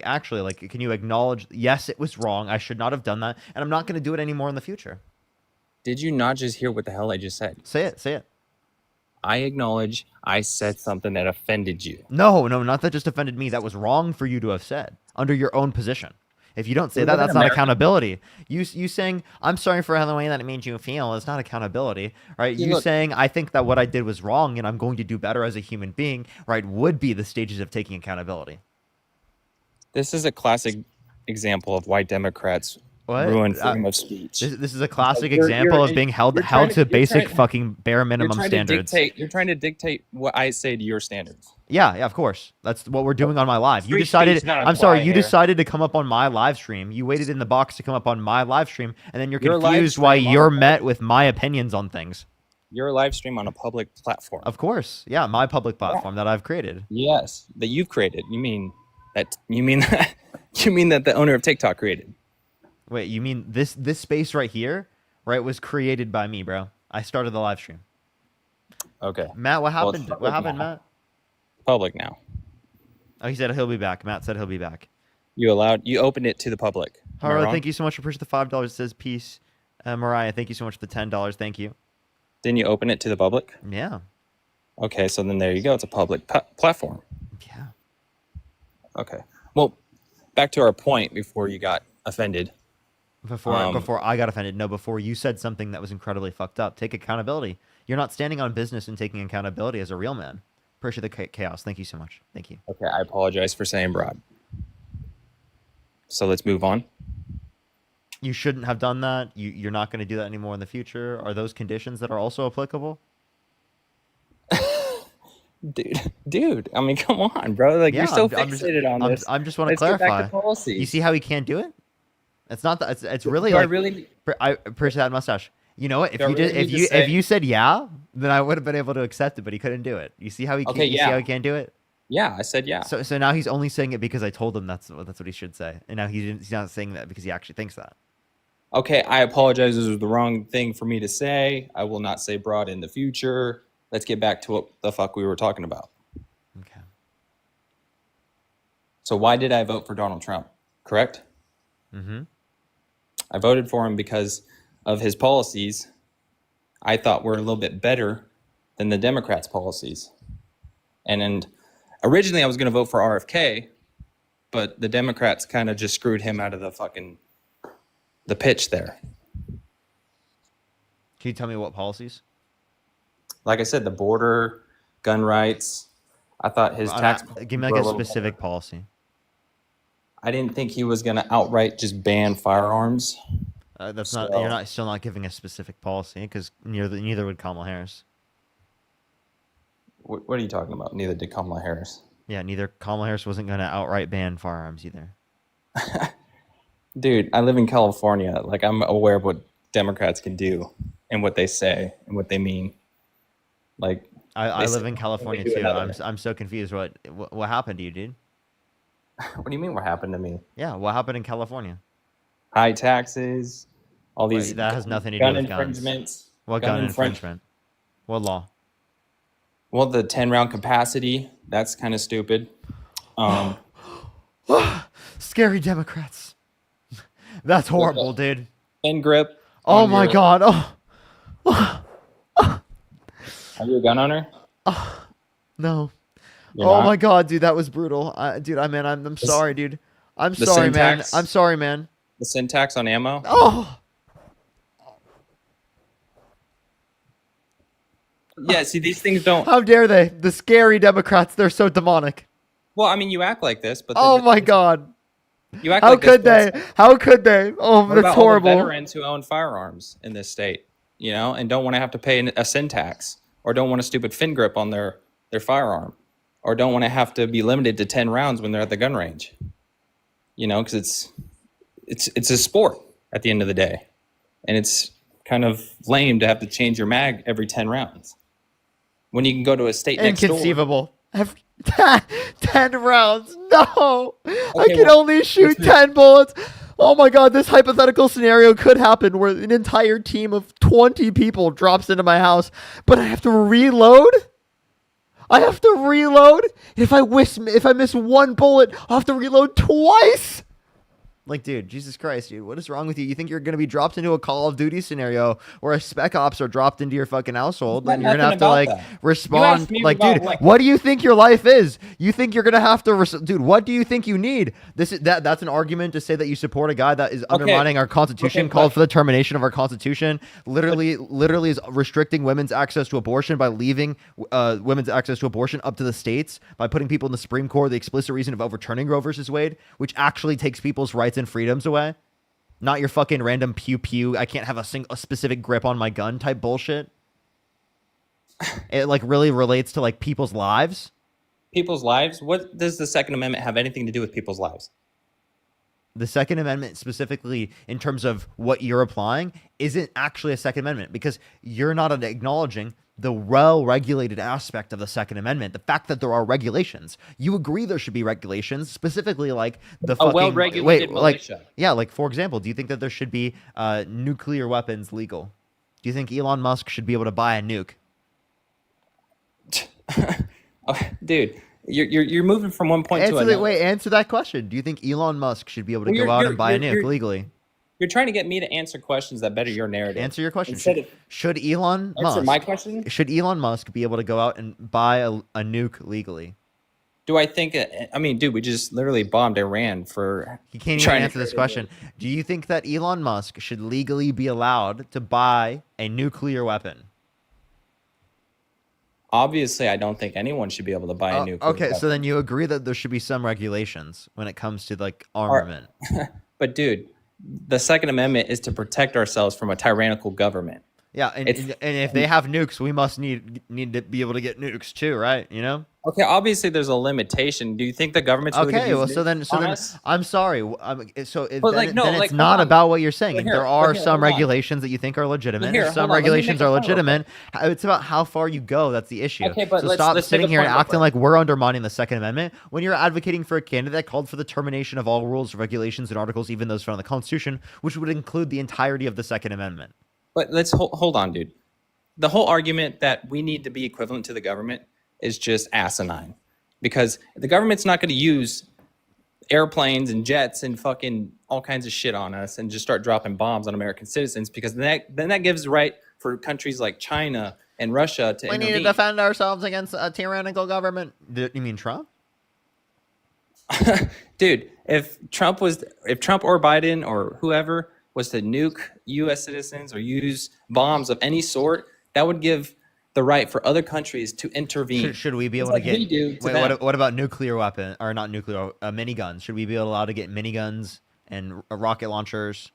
Actually, can you acknowledge? Yes, it was wrong. I should not have done that, and I'm not going to do it anymore in the future. Did you not just hear what the hell I just said? Say it. Say it. I acknowledge I said something that offended you. No, not that just offended me. That was wrong for you to have said under your own position. If you don't say We that, live in that's not America. accountability. You saying I'm sorry for the way that it made you feel is not accountability, right? See, You look- saying I think that what I did was wrong and I'm going to do better as a human being, right? Would be the stages of taking accountability. This is a classic example of why Democrats What? ruin freedom of speech. This is a classic You're- example you're- of being held you're trying to you're basic trying- fucking bare you're minimum trying standards. You're trying to dictate what I say to your standards. Yeah, of course. That's what we're doing on my live. You Free decided. speech not I'm sorry. apply You here. decided to come up on my live stream. You waited in the box to come up on my live stream, and then you're Your live confused why stream on you're a met with my opinions on things. Your live stream on a public platform. Of course, yeah, my public platform that I've created. Yes, that you've created. You mean that the owner of TikTok created? Wait, you mean this space right here, right, was created by me, bro? I started the live stream. Okay. Matt, what Well, it's happened? public What happened, now. Matt? Public now. Oh, he said he'll be back. Matt said he'll be back. You opened it to the public. Am I Harlow, wrong? thank you so much for pushing the $5. It says peace. Mariah, thank you so much for the $10. Thank you. Didn't you open it to the public? Yeah. Okay, so then there you go. It's a public platform. Yeah. Okay. Well, back to our point before you got offended. Before I got offended. No, before you said something that was incredibly fucked up. Take accountability. You're not standing on business and taking accountability as a real man. Appreciate the chaos. Thank you so much. Thank you. Okay, I apologize for saying broad. So let's move on. You shouldn't have done that. You're not going to do that anymore in the future. Are those conditions that are also applicable? Dude, I mean, come on, bro. Like, Yeah, you're so I'm just- fixated on this. I'm just want to Let's get back clarify. to policies. You see how he can't do it? It's not that. It's really Do I like. really- I appreciate that mustache. You know what? If Do I you did, really if need to you say- if you said yeah, then I would have been able to accept it. But he couldn't do it. You see how he Okay, can't, you see yeah. how he can't do it? Yeah, I said yeah. So now he's only saying it because I told him that's what he should say, and now he's not saying that because he actually thinks that. Okay, I apologize. This was the wrong thing for me to say. I will not say broad in the future. Let's get back to what the fuck we were talking about. Okay. So why did I vote for Donald Trump? Correct? Mm-hmm. I voted for him because of his policies I thought were a little bit better than the Democrats' policies. And originally I was going to vote for RFK, but the Democrats kind of just screwed him out of the pitch there. Can you tell me what policies? Like I said, the border, gun rights. I thought his tax. Give me like were a little specific better. policy. I didn't think he was going to outright just ban firearms. That's So, not. You're not still not giving a specific policy because neither would Kamala Harris. what are you talking about? Neither did Kamala Harris. Yeah, neither Kamala Harris wasn't going to outright ban firearms either. Dude, I live in California. Like, I'm aware of what Democrats can do and what they say and what they mean. Like, I they live say in one thing, California they do too. another. I'm so confused. What happened to you, dude? What do you mean? What happened to me? Yeah, what happened in California? High taxes, all these Wait, that has nothing to do gun with guns. infringements. What gun infringement? What law? Well, the 10-round capacity. That's kind of stupid. Scary Democrats. That's horrible, dude. Fin grip. Oh on my your- god. Oh. Are you a gun owner? No. You're Oh not? my god, dude, that was brutal. Dude, I'm sorry, dude. I'm sorry, man. syntax- I'm sorry, man. The syntax on ammo. Oh. Yeah, see, these things don't. How dare they? The scary Democrats, they're so demonic. Well, I mean, you act like this, but Oh my god. you act How like could this, they? How could they? Oh, What that's about all the horrible. veterans who own firearms in this state, and don't want to have to pay a sin tax, or don't want a stupid fin grip on their firearm, or don't want to have to be limited to 10 rounds when they're at the gun range, because it's a sport at the end of the day, and it's kind of lame to have to change your mag every 10 rounds when you can go to a state next door. Inconceivable. 10 rounds. No. I Okay, can well, only shoot let's 10 bullets. Oh my god, this hypothetical scenario could happen where an entire team of 20 people drops into my house, but I have to reload? I have to reload? If I miss one bullet, I'll have to reload twice. Like, dude, Jesus Christ, dude, what is wrong with you? You think you're gonna be dropped into a Call of Duty scenario where a spec ops are dropped into your fucking household, Got and you're gonna nothing have to about like that. You respond? asked me Like, about, dude, like- what do you think your life is? You think you're gonna have to, dude? What do you think you need? That's an argument to say that you support a guy that is undermining our Constitution, Okay, called but- for the termination of our Constitution, literally is restricting women's access to abortion by leaving women's access to abortion up to the states by putting people in the Supreme Court, the explicit reason of overturning Roe versus Wade, which actually takes people's rights and freedoms away. Not your fucking random pew pew. I can't have a specific grip on my gun type bullshit. It like really relates to like people's lives. People's lives? What does the Second Amendment have anything to do with people's lives? The Second Amendment, specifically in terms of what you're applying, isn't actually a Second Amendment because you're not acknowledging the well-regulated aspect of the Second Amendment. The fact that there are regulations. You agree there should be regulations, specifically like the fucking well-regulated militia. Yeah, like for example, do you think that there should be nuclear weapons legal? Do you think Elon Musk should be able to buy a nuke? Oh, dude, you're moving from one point to another. Answer that question. Do you think Elon Musk should be able to Well, go out you're- and buy a you're- nuke legally? You're trying to get me to answer questions that better your narrative. Answer your question. Instead of Should Elon answer Musk my question. Should Elon Musk be able to go out and buy a nuke legally? Do I think? I mean, dude, we just literally bombed Iran for. He can't even trying to answer this create a- question. Do you think that Elon Musk should legally be allowed to buy a nuclear weapon? Obviously, I don't think anyone should be able to buy a nuclear Okay, weapon. so then you agree that there should be some regulations when it comes to like armament. But dude, the Second Amendment is to protect ourselves from a tyrannical government. Yeah, and It's- if they have nukes, we must need to be able to get nukes too, right? You know? Okay, obviously there's a limitation. Do you think the government's really Okay, gonna well, use so nukes then on us? I'm sorry. But, like, no, then like, it's hold not on. about what you're saying. But There here, are hold some on. regulations that you think are legitimate. Here, Some hold on, let me regulations make a are point real legitimate. It's about how far you go. That's the issue. Okay, but so let's stop make sitting a here and point real acting quick. like we're undermining the Second Amendment when you're advocating for a candidate that called for the termination of all rules, regulations, and articles, even those found in the Constitution, which would include the entirety of the Second Amendment. But let's hold on, dude. The whole argument that we need to be equivalent to the government is just asinine, because the government's not going to use airplanes and jets and fucking all kinds of shit on us and just start dropping bombs on American citizens, because then that gives right for countries like China and Russia to We need to intervene. defend ourselves against a tyrannical government. You mean Trump? Dude, if Trump or Biden or whoever was to nuke U.S. citizens or use bombs of any sort, that would give the right for other countries to intervene. Should we be It's able like to get? we do to Wait, them. what about nuclear weapon or not nuclear miniguns? Should we be allowed to get miniguns and rocket launchers?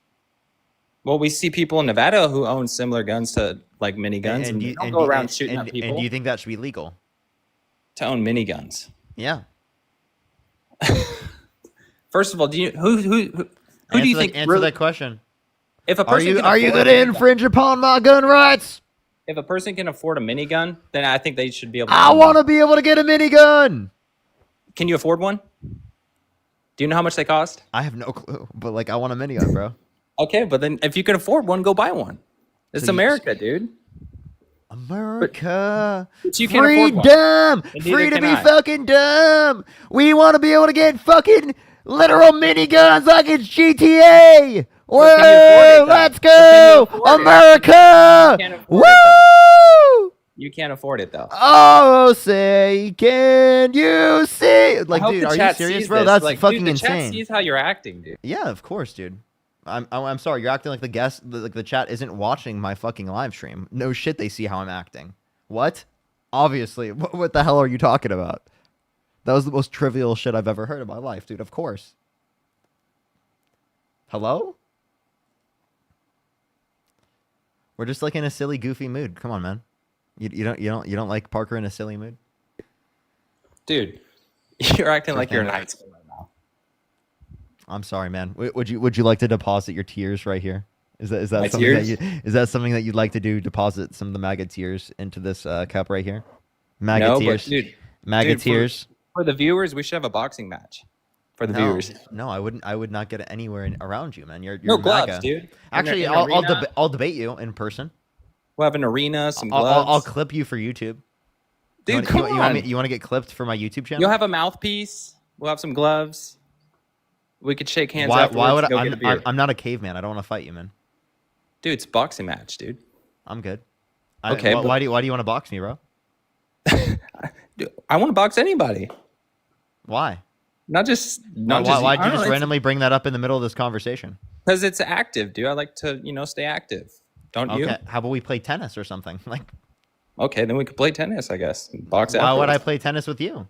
Well, we see people in Nevada who own similar guns to like miniguns, and, do they you, don't and, go do- around and, shooting and, at people and do you think that should be legal? to own miniguns. Yeah. First of all, do you who do you think answer really, that question? if a Are person you can are you afford going a to minigun- infringe upon my gun rights? if a person can afford a minigun, then I think they should be able to I own want one. to be able to get a minigun. Can you afford one? Do you know how much they cost? I have no clue, but like I want a minigun, bro. Okay, but then if you can afford one, go buy one. It's So you- America, dude. America, But you can't afford one. freedom, And free neither to can be I. fucking dumb. We want to be able to get fucking literal miniguns like it's GTA. But can you afford it, Whoa, though? let's But can you go, afford it? America! You can't afford it, Woo! You can't afford it though. Oh, say, can you see? I Like, hope dude, the are you chat serious, sees bro? this. That's Like, fucking dude, the chat insane. sees how you're acting, dude. Yeah, of course, dude. I'm sorry. You're acting like the guest, like the chat isn't watching my fucking live stream. No shit, they see how I'm acting. What? Obviously. What the hell are you talking about? That was the most trivial shit I've ever heard in my life, dude. Of course. Hello? We're just like in a silly, goofy mood. Come on, man. You don't like Parker in a silly mood? Dude, you're acting like you're in Okay. high school right now. I'm sorry, man. Would you like to deposit your tears right here? Is that My something tears? is that something that you'd like to do? Deposit some of the MAGA tears into this cup right here. MAGA No, tears. but dude, MAGA dude, tears. For the viewers, we should have a boxing match. For the No, viewers. no, I wouldn't. I would not get anywhere around you, man. You're No gloves, MAGA. dude. Actually, In an I'll arena. I'll debate you in person. We'll have an arena, some I'll, gloves. I'll clip you for YouTube. Dude, come you want on. you want to get clipped for my YouTube channel? You'll have a mouthpiece. We'll have some gloves. We could shake hands why afterwards. would and go I? get a beer. I'm not a caveman. I don't want to fight you, man. Dude, it's a boxing match, dude. I'm good. Okay, but- why do you want to box me, bro? Dude, I want to box anybody. Why? Not just Why'd you just randomly bring that up in the middle of this conversation? Because it's active, dude. I like to, stay active. Don't you? Okay, how about we play tennis or something? Like, Okay, then we could play tennis, I guess. Box why would I afterwards. play tennis with you?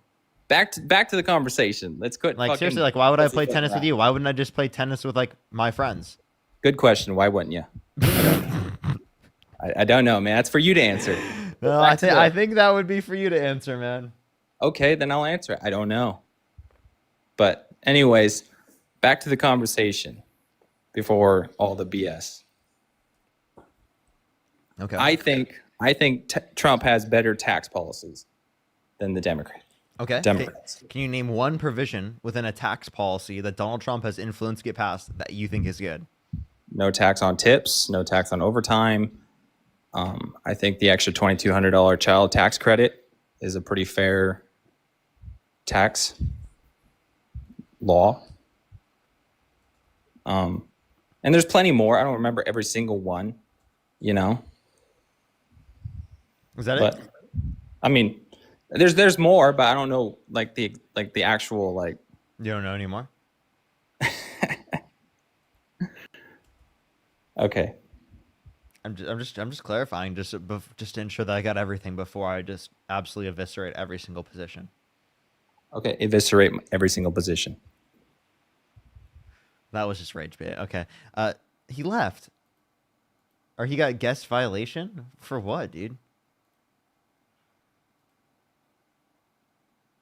Back to the conversation. Let's quit. Like, fucking seriously, like, why would I play pussyfoot tennis with around. you? Why wouldn't I just play tennis with, like, my friends? Good question. Why wouldn't you? I don't know, man. That's for you to answer. No, Back to the- I think that would be for you to answer, man. Okay, then I'll answer it. I don't know. But anyways, back to the conversation before all the BS. Okay. I think Trump has better tax policies than the Democrat. Okay. Democrats. Can you name one provision within a tax policy that Donald Trump has influenced get passed that you think is good? No tax on tips, no tax on overtime. I think the extra $2,200 child tax credit is a pretty fair tax law. And there's plenty more. I don't remember every single one, Is that but it? I mean, there's more, but I don't know like the actual like. You don't know anymore? Okay. I'm just clarifying just to ensure that I got everything before I just absolutely eviscerate every single position. Okay. Eviscerate every single position. That was just rage bait. Okay. He left. Or he got guest violation? For what, dude?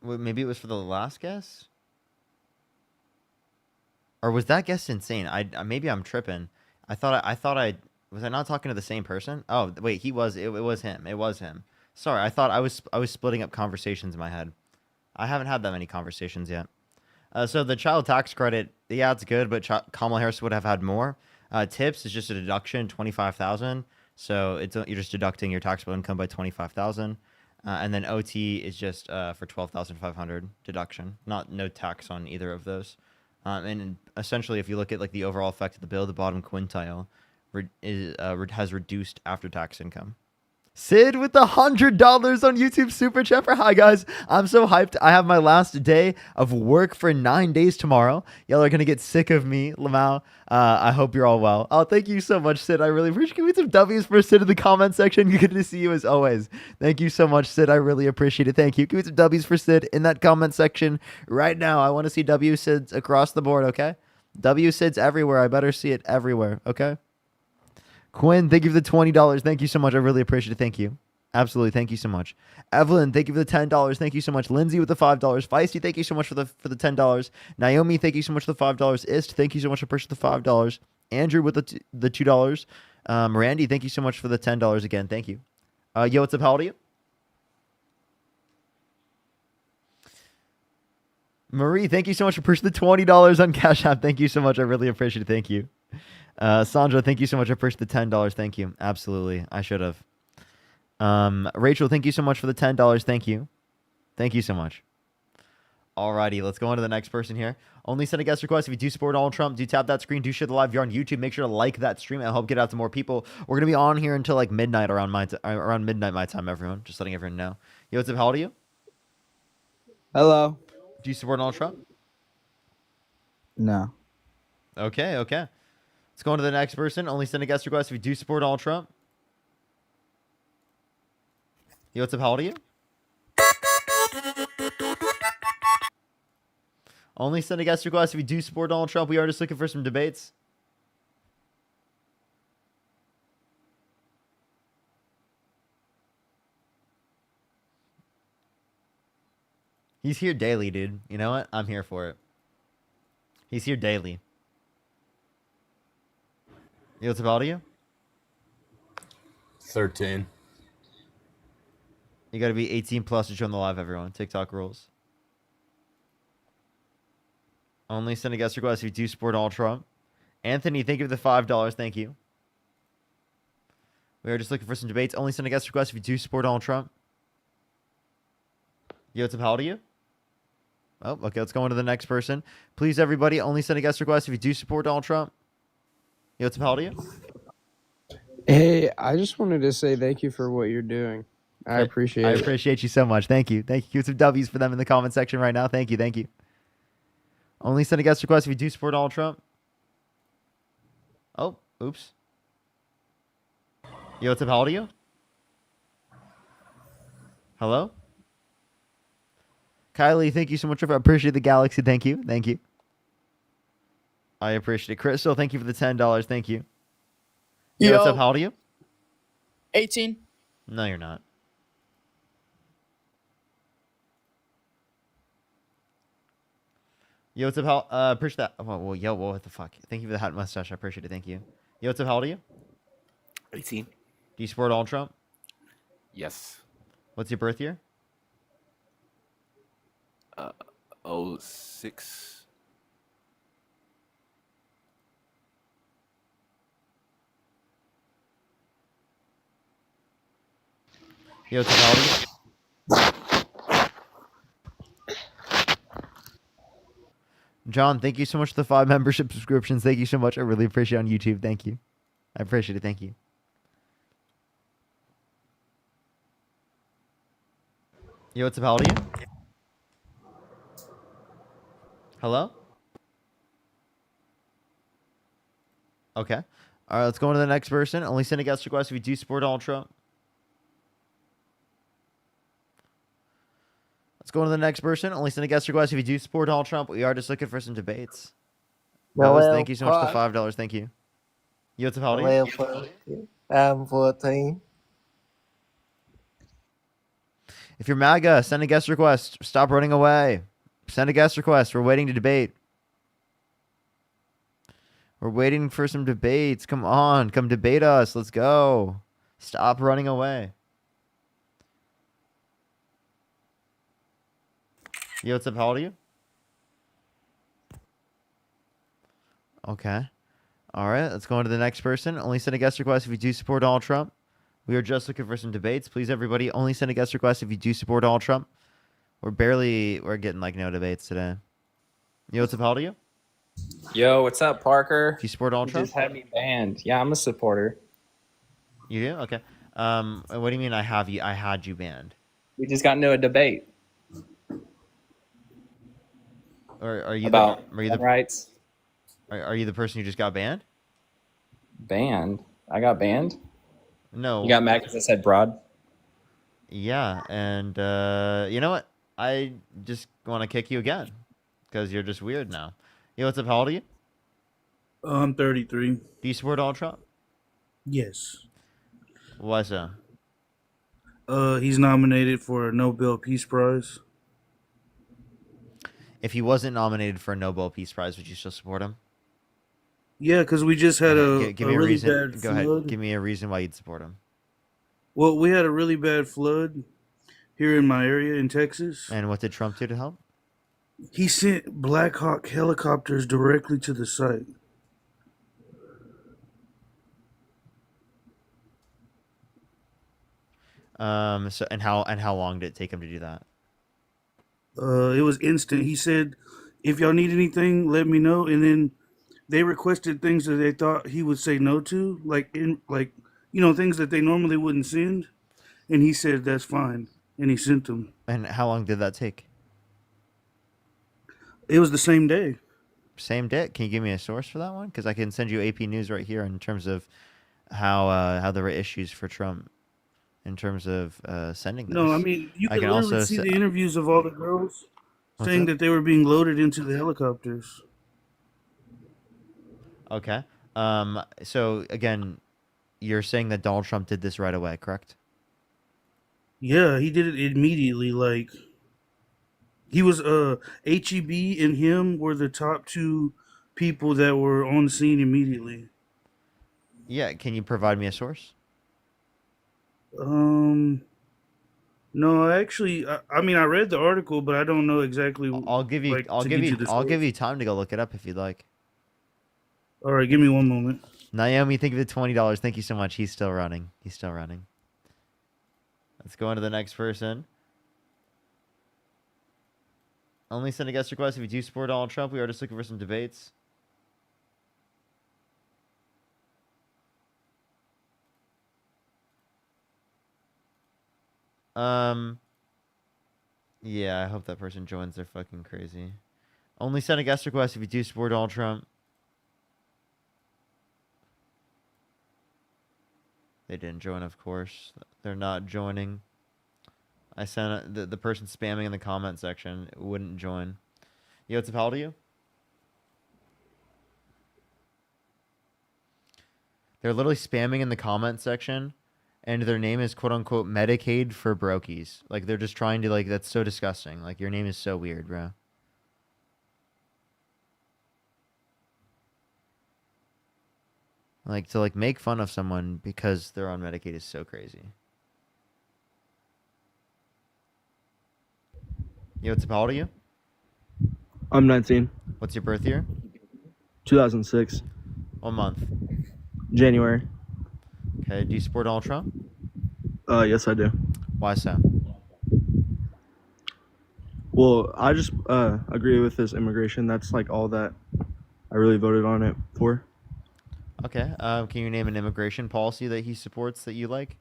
Maybe it was for the last guest? Or was that guest insane? Maybe I'm tripping. I thought I was I not talking to the same person? Oh, wait, it was him. It was him. Sorry, I thought I was splitting up conversations in my head. I haven't had that many conversations yet. So the child tax credit, yeah, it's good, but Kamala Harris would have had more. Tips is just a deduction, $25,000. So you're just deducting your taxable income by $25,000. And then OT is just for $12,500 deduction, no tax on either of those. And essentially, if you look at like the overall effect of the bill, the bottom quintile has reduced after-tax income. Sid with the $100 on YouTube Super Chat for hi guys. I'm so hyped. I have my last day of work for 9 days tomorrow. Y'all are gonna get sick of me, Lamau. I hope you're all well. Oh, thank you so much, Sid. I really appreciate it. Give me some W's for Sid in the comment section. Good to see you as always. Thank you so much, Sid. I really appreciate it. Thank you. Give me some W's for Sid in that comment section right now. I want to see W Sids across the board, okay? W Sids everywhere. I better see it everywhere, okay? Quinn, thank you for the $20. Thank you so much. I really appreciate it. Thank you. Absolutely. Thank you so much. Evelyn, thank you for the $10. Thank you so much. Lindsay with the $5. Feisty, thank you so much for the $10. Naomi, thank you so much for the $5. Ist, thank you so much for pushing the $5. Andrew with the $2. Randy, thank you so much for the $10 again. Thank you. Yo, what's up? How old are you? Marie, thank you so much for pushing the $20 on Cash App. Thank you so much. I really appreciate it. Thank you. Sandra, thank you so much. I pushed the $10. Thank you. Absolutely. I should have. Rachel, thank you so much for the $10. Thank you. Thank you so much. Alrighty, let's go on to the next person here. Only send a guest request if you do support Donald Trump. Do tap that screen. Do share the live. If you're on YouTube, make sure to like that stream. It'll help get out to more people. We're gonna be on here until like midnight around midnight my time. Everyone, just letting everyone know. Yo, what's up? How old are you? Hello. Do you support Donald Trump? No. Okay. Let's go on to the next person. Only send a guest request if you do support Donald Trump. Yo, what's up? How old are you? Only send a guest request if you do support Donald Trump. We are just looking for some debates. He's here daily, dude. You know what? I'm here for it. He's here daily. Yo, what's up? How old are you? 13. You gotta be 18 plus to join the live, everyone. TikTok rules. Only send a guest request if you do support Donald Trump. Anthony, thank you for the $5. Thank you. We are just looking for some debates. Only send a guest request if you do support Donald Trump. Yo, what's up? How old are you? Oh, okay. Let's go on to the next person. Please, everybody, only send a guest request if you do support Donald Trump. Yo, what's up? How old are you? Hey, I just wanted to say thank you for what you're doing. I appreciate it. I appreciate you so much. Thank you. Thank you. Give some W's for them in the comment section right now. Thank you. Thank you. Only send a guest request if you do support Donald Trump. Oh, oops. Yo, what's up? How old are you? Hello? Kylie, thank you so much. I appreciate the galaxy. Thank you. Thank you. I appreciate it. Crystal, thank you for the $10. Thank you. Yo, what's up? How old are you? 18. No, you're not. Yo, what's up? How? Appreciate that. Well, yo, what the fuck? Thank you for the hat mustache. I appreciate it. Thank you. Yo, what's up? How old are you? 18. Do you support Donald Trump? Yes. What's your birth year? 06. Yo, what's up? How old are you? John, thank you so much for the 5 membership subscriptions. Thank you so much. I really appreciate it on YouTube. Thank you. I appreciate it. Thank you. Yo, what's up? How old are you? Hello? Okay. All right, let's go on to the next person. Only send a guest request if you do support Donald Trump. Let's go on to the next person. Only send a guest request if you do support Donald Trump. We are just looking for some debates. Rose, thank you so much for the $5. Thank you. Yo, what's up? How old are you? I'm 14. If you're MAGA, send a guest request. Stop running away. Send a guest request. We're waiting to debate. We're waiting for some debates. Come on. Come debate us. Let's go. Stop running away. Yo, what's up? How old are you? Okay. All right. Let's go on to the next person. Only send a guest request if you do support Donald Trump. We are just looking for some debates. Please, everybody, only send a guest request if you do support Donald Trump. We're getting like no debates today. Yo, what's up? How old are you? Yo, what's up, Parker? Do you support Donald You Trump? just had me banned. Yeah, I'm a supporter. You do? Okay. What do you mean I had you banned? We just got into a debate Or are you about are you gun rights. Are you the person who just got banned? Banned? I got banned? No. You got mad because I said broad? Yeah, and you know what? I just want to kick you again because you're just weird now. Yo, what's up? How old are you? I'm 33. Do you support Donald Trump? Yes. Why so? He's nominated for a Nobel Peace Prize. If he wasn't nominated for a Nobel Peace Prize, would you still support him? Yeah, because we just had Okay, give me a really reason. bad Go ahead. flood. Give me a reason why you'd support him. Well, we had a really bad flood here in my area in Texas. And what did Trump do to help? He sent Black Hawk helicopters directly to the site. So and how long did it take him to do that? It was instant. He said, "If y'all need anything, let me know." And then they requested things that they thought he would say no to, things that they normally wouldn't send. And he said that's fine, and he sent them. And how long did that take? It was the same day. Same day. Can you give me a source for that one? Because I can send you AP News right here in terms of how there were issues for Trump in terms of sending this. No, I mean, you I can can literally also see se- the interviews of all the girls What's saying that? that they were being loaded into the helicopters. Okay. So again, you're saying that Donald Trump did this right away, correct? Yeah, he did it immediately. Like, he was, HEB and him were the top two people that were on the scene immediately. Yeah. Can you provide me a source? No, actually, I mean, I read the article, but I don't know exactly. I'll give you. like, I'll to give get you. the I'll source. give you time to go look it up if you'd like. All right, give me one moment. Naomi, thank you for the $20. Thank you so much. He's still running. He's still running. Let's go on to the next person. Only send a guest request if you do support Donald Trump. We are just looking for some debates. Yeah, I hope that person joins. They're fucking crazy. Only send a guest request if you do support Donald Trump. They didn't join, of course. They're not joining. I sent the person spamming in the comment section wouldn't join. Yo, what's up? How old are you? They're literally spamming in the comment section, and their name is quote unquote Medicaid for Brokies. Like they're just trying to that's so disgusting. Like your name is so weird, bro. Like to make fun of someone because they're on Medicaid is so crazy. Yo, what's up? How old are you? I'm 19. What's your birth year? 2006. What month? January. Okay. Do you support Donald Trump? Yes, I do. Why so? Well, I just agree with this immigration. That's like all that I really voted on it for. Okay. Can you name an immigration policy that he supports that you like?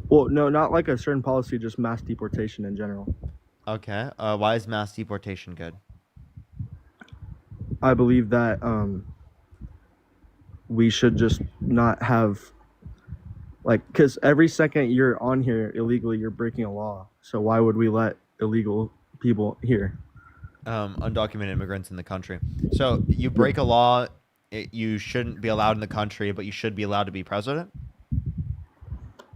Well, no, not like a certain policy, just mass deportation in general. Okay. Why is mass deportation good? I believe that we should just not have because every second you're on here illegally, you're breaking a law. So why would we let illegal people here? Undocumented immigrants in the country. So you break a law, you shouldn't be allowed in the country, but you should be allowed to be president?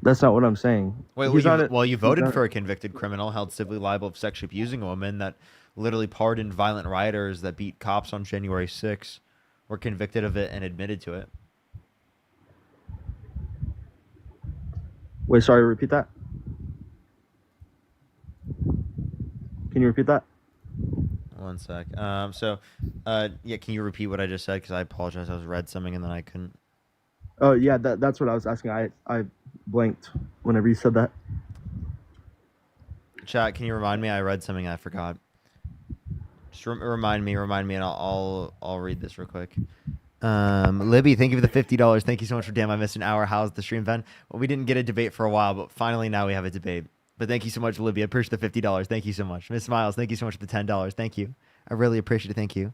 That's not what I'm saying. Wait, He's not you he's voted not- for a convicted criminal held civilly liable of sexually abusing a woman that literally pardoned violent rioters that beat cops on January 6th, were convicted of it and admitted to it. Wait, sorry, repeat that. Can you repeat that? One sec. Yeah, can you repeat what I just said? Because I apologize. I was read something and then I couldn't. Oh yeah, that's what I was asking. I blanked whenever you said that. Chat, can you remind me? I read something I forgot. Just remind me, and I'll read this real quick. Libby, thank you for the $50. Thank you so much for damn. I missed an hour. How's the stream, Ben? Well, we didn't get a debate for a while, but finally now we have a debate. But thank you so much, Libby. I appreciate the $50. Thank you so much. Miss Miles, thank you so much for the $10. Thank you. I really appreciate it. Thank you.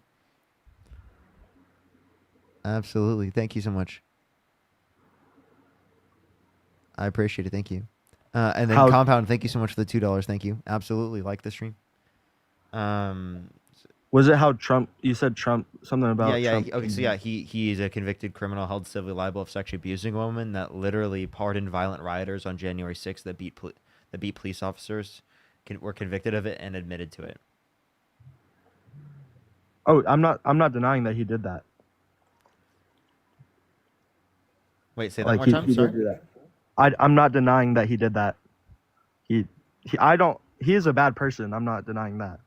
Absolutely. Thank you so much. I appreciate it. Thank you. And then Compound, thank you so much for the $2. Thank you. Absolutely. Like the stream. Was it how Trump? You said Trump something about Yeah. Trump. Okay, so yeah, he is a convicted criminal held civilly liable of sexually abusing a woman that literally pardoned violent rioters on January 6th that beat police officers, were convicted of it and admitted to it. Oh, I'm not denying that he did that. Wait, say that Like one he, more time. he Sorry. did do that. I'm not denying that he did that. I don't. He is a bad person. I'm not denying that.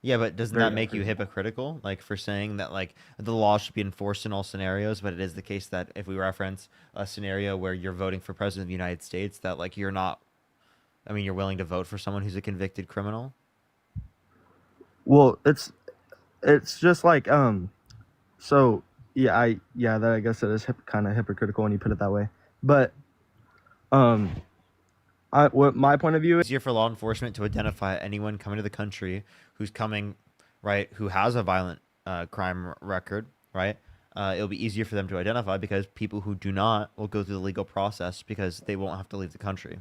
Yeah, but doesn't Very that make you hypocritical? Like for saying that like the law should be enforced in all scenarios, but it is the case that if we reference a scenario where you're voting for president of the United States, that like you're not, I mean, you're willing to vote for someone who's a convicted criminal. Well, it's just like so yeah, I guess it is kind of hypocritical when you put it that way. But what my point of view is, Easier for law enforcement to identify anyone coming to the country who's coming, right, who has a violent crime record, right? It'll be easier for them to identify because people who do not will go through the legal process because they won't have to leave the country.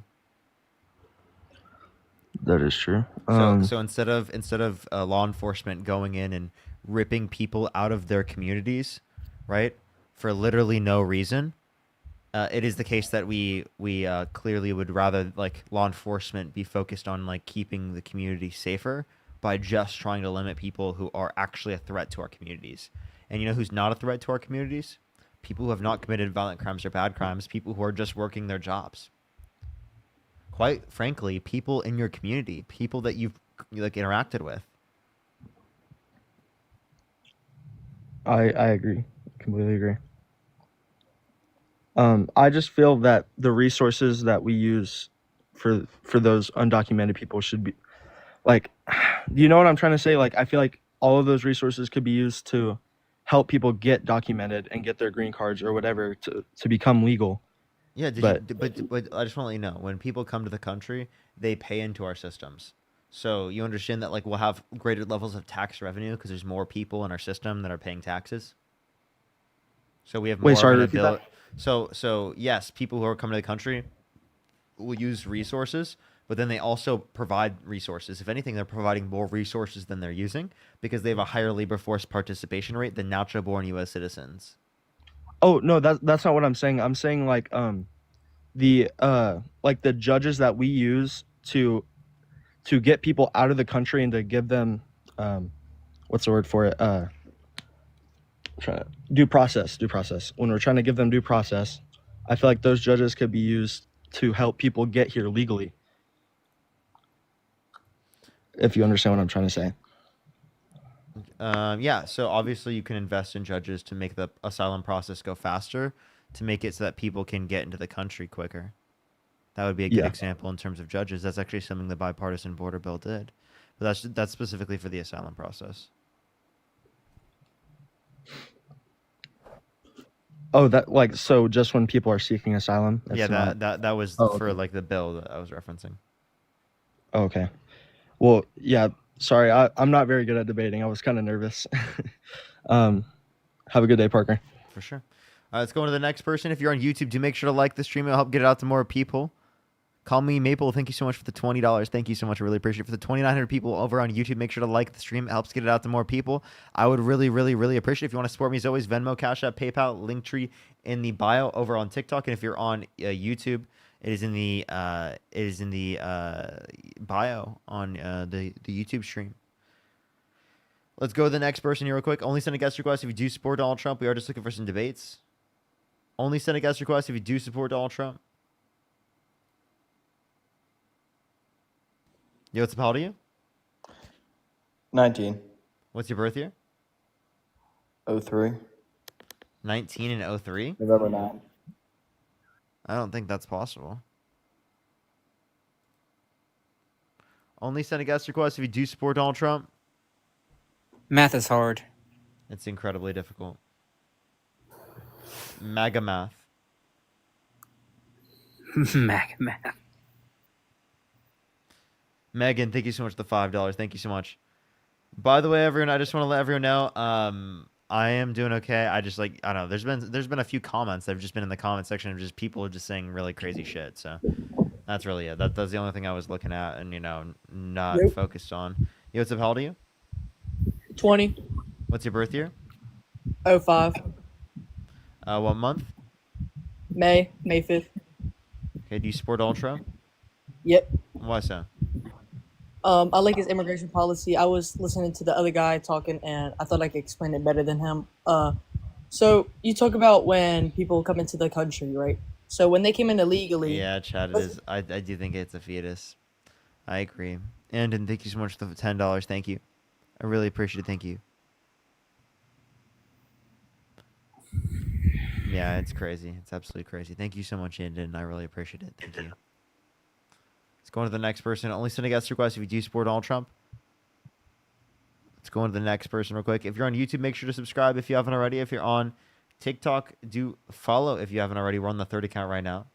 that is true. So instead of law enforcement going in and ripping people out of their communities, right, for literally no reason, it is the case that we clearly would rather like law enforcement be focused on like keeping the community safer by just trying to limit people who are actually a threat to our communities. And you know who's not a threat to our communities? People who have not committed violent crimes or bad crimes, people who are just working their jobs. Quite frankly, people in your community, people that you've like interacted with. I agree, completely agree. I just feel that the resources that we use for those undocumented people should be like, do you know what I'm trying to say? Like, I feel like all of those resources could be used to help people get documented and get their green cards or whatever to become legal. Yeah, But but I just want to let you know, when people come to the country, they pay into our systems. So you understand that like we'll have greater levels of tax revenue because there's more people in our system that are paying taxes. So we have more wait, sorry, of an repeat that. So yes, people who are coming to the country will use resources, but then they also provide resources. If anything, they're providing more resources than they're using because they have a higher labor force participation rate than natural-born U.S. citizens. Oh no, that's not what I'm saying. I'm saying like the judges that we use to get people out of the country and to give them what's the word for it? Due process. When we're trying to give them due process, I feel like those judges could be used to help people get here legally. If you understand what I'm trying to say. Yeah, so obviously you can invest in judges to make the asylum process go faster, to make it so that people can get into the country quicker. That would be a good Yeah. example in terms of judges. That's actually something the bipartisan border bill did. But that's specifically for the asylum process. Oh, that like so just when people are seeking asylum. That's Yeah, not... that was Oh, for okay. like the bill that I was referencing. Oh, okay. Well, yeah. Sorry, I'm not very good at debating. I was kind of nervous. Have a good day, Parker. For sure. Let's go on to the next person. If you're on YouTube, do make sure to like the stream. It'll help get it out to more people. Call me Maple. Thank you so much for the $20. Thank you so much. I really appreciate it. For the 2,900 people over on YouTube, make sure to like the stream. It helps get it out to more people. I would really, really, really appreciate it. If you want to support me, as always, Venmo, Cash App, PayPal, Linktree in the bio over on TikTok. And if you're on YouTube, it is in the bio on the YouTube stream. Let's go to the next person here real quick. Only send a guest request if you do support Donald Trump. We are just looking for some debates. Only send a guest request if you do support Donald Trump. Yo, what's up? How old are you? 19. What's your birth year? 03. 19 and 03? November 9. I don't think that's possible. Only send a guest request if you do support Donald Trump. Math is hard. It's incredibly difficult. MAGA math. Mac math. Megan, thank you so much for the $5. Thank you so much. By the way, everyone, I just want to let everyone know, I am doing okay. I just I don't know. There's been a few comments that have just been in the comment section of just people just saying really crazy shit. So that's really it. That's the only thing I was looking at and not Nope. focused on. Yo, what's up? How old are you? 20. What's your birth year? 05. What month? May 5th. Okay, do you support Donald Trump? Yep. Why so? I like his immigration policy. I was listening to the other guy talking, and I thought I could explain it better than him. So you talk about when people come into the country, right? So when they came in illegally, Yeah, Chad, it is. I do think it's a fetus. I agree. And thank you so much for the $10. Thank you. I really appreciate it. Thank you. Yeah, it's crazy. It's absolutely crazy. Thank you so much, Andon. I really appreciate it. Thank you. Let's go on to the next person. Only send a guest request if you do support Donald Trump. Let's go on to the next person real quick. If you're on YouTube, make sure to subscribe if you haven't already. If you're on TikTok, do follow if you haven't already. We're on the 30 count right now.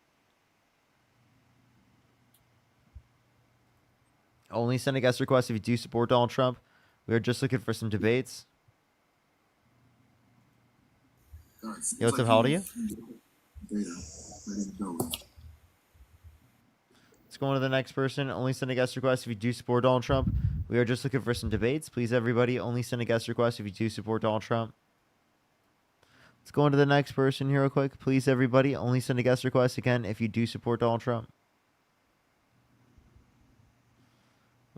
Only send a guest request if you do support Donald Trump. We are just looking for some debates. Yo, what's up? How old are you? Let's go on to the next person. Only send a guest request if you do support Donald Trump. We are just looking for some debates. Please, everybody, only send a guest request if you do support Donald Trump. Let's go on to the next person here real quick. Please, everybody, only send a guest request again if you do support Donald Trump.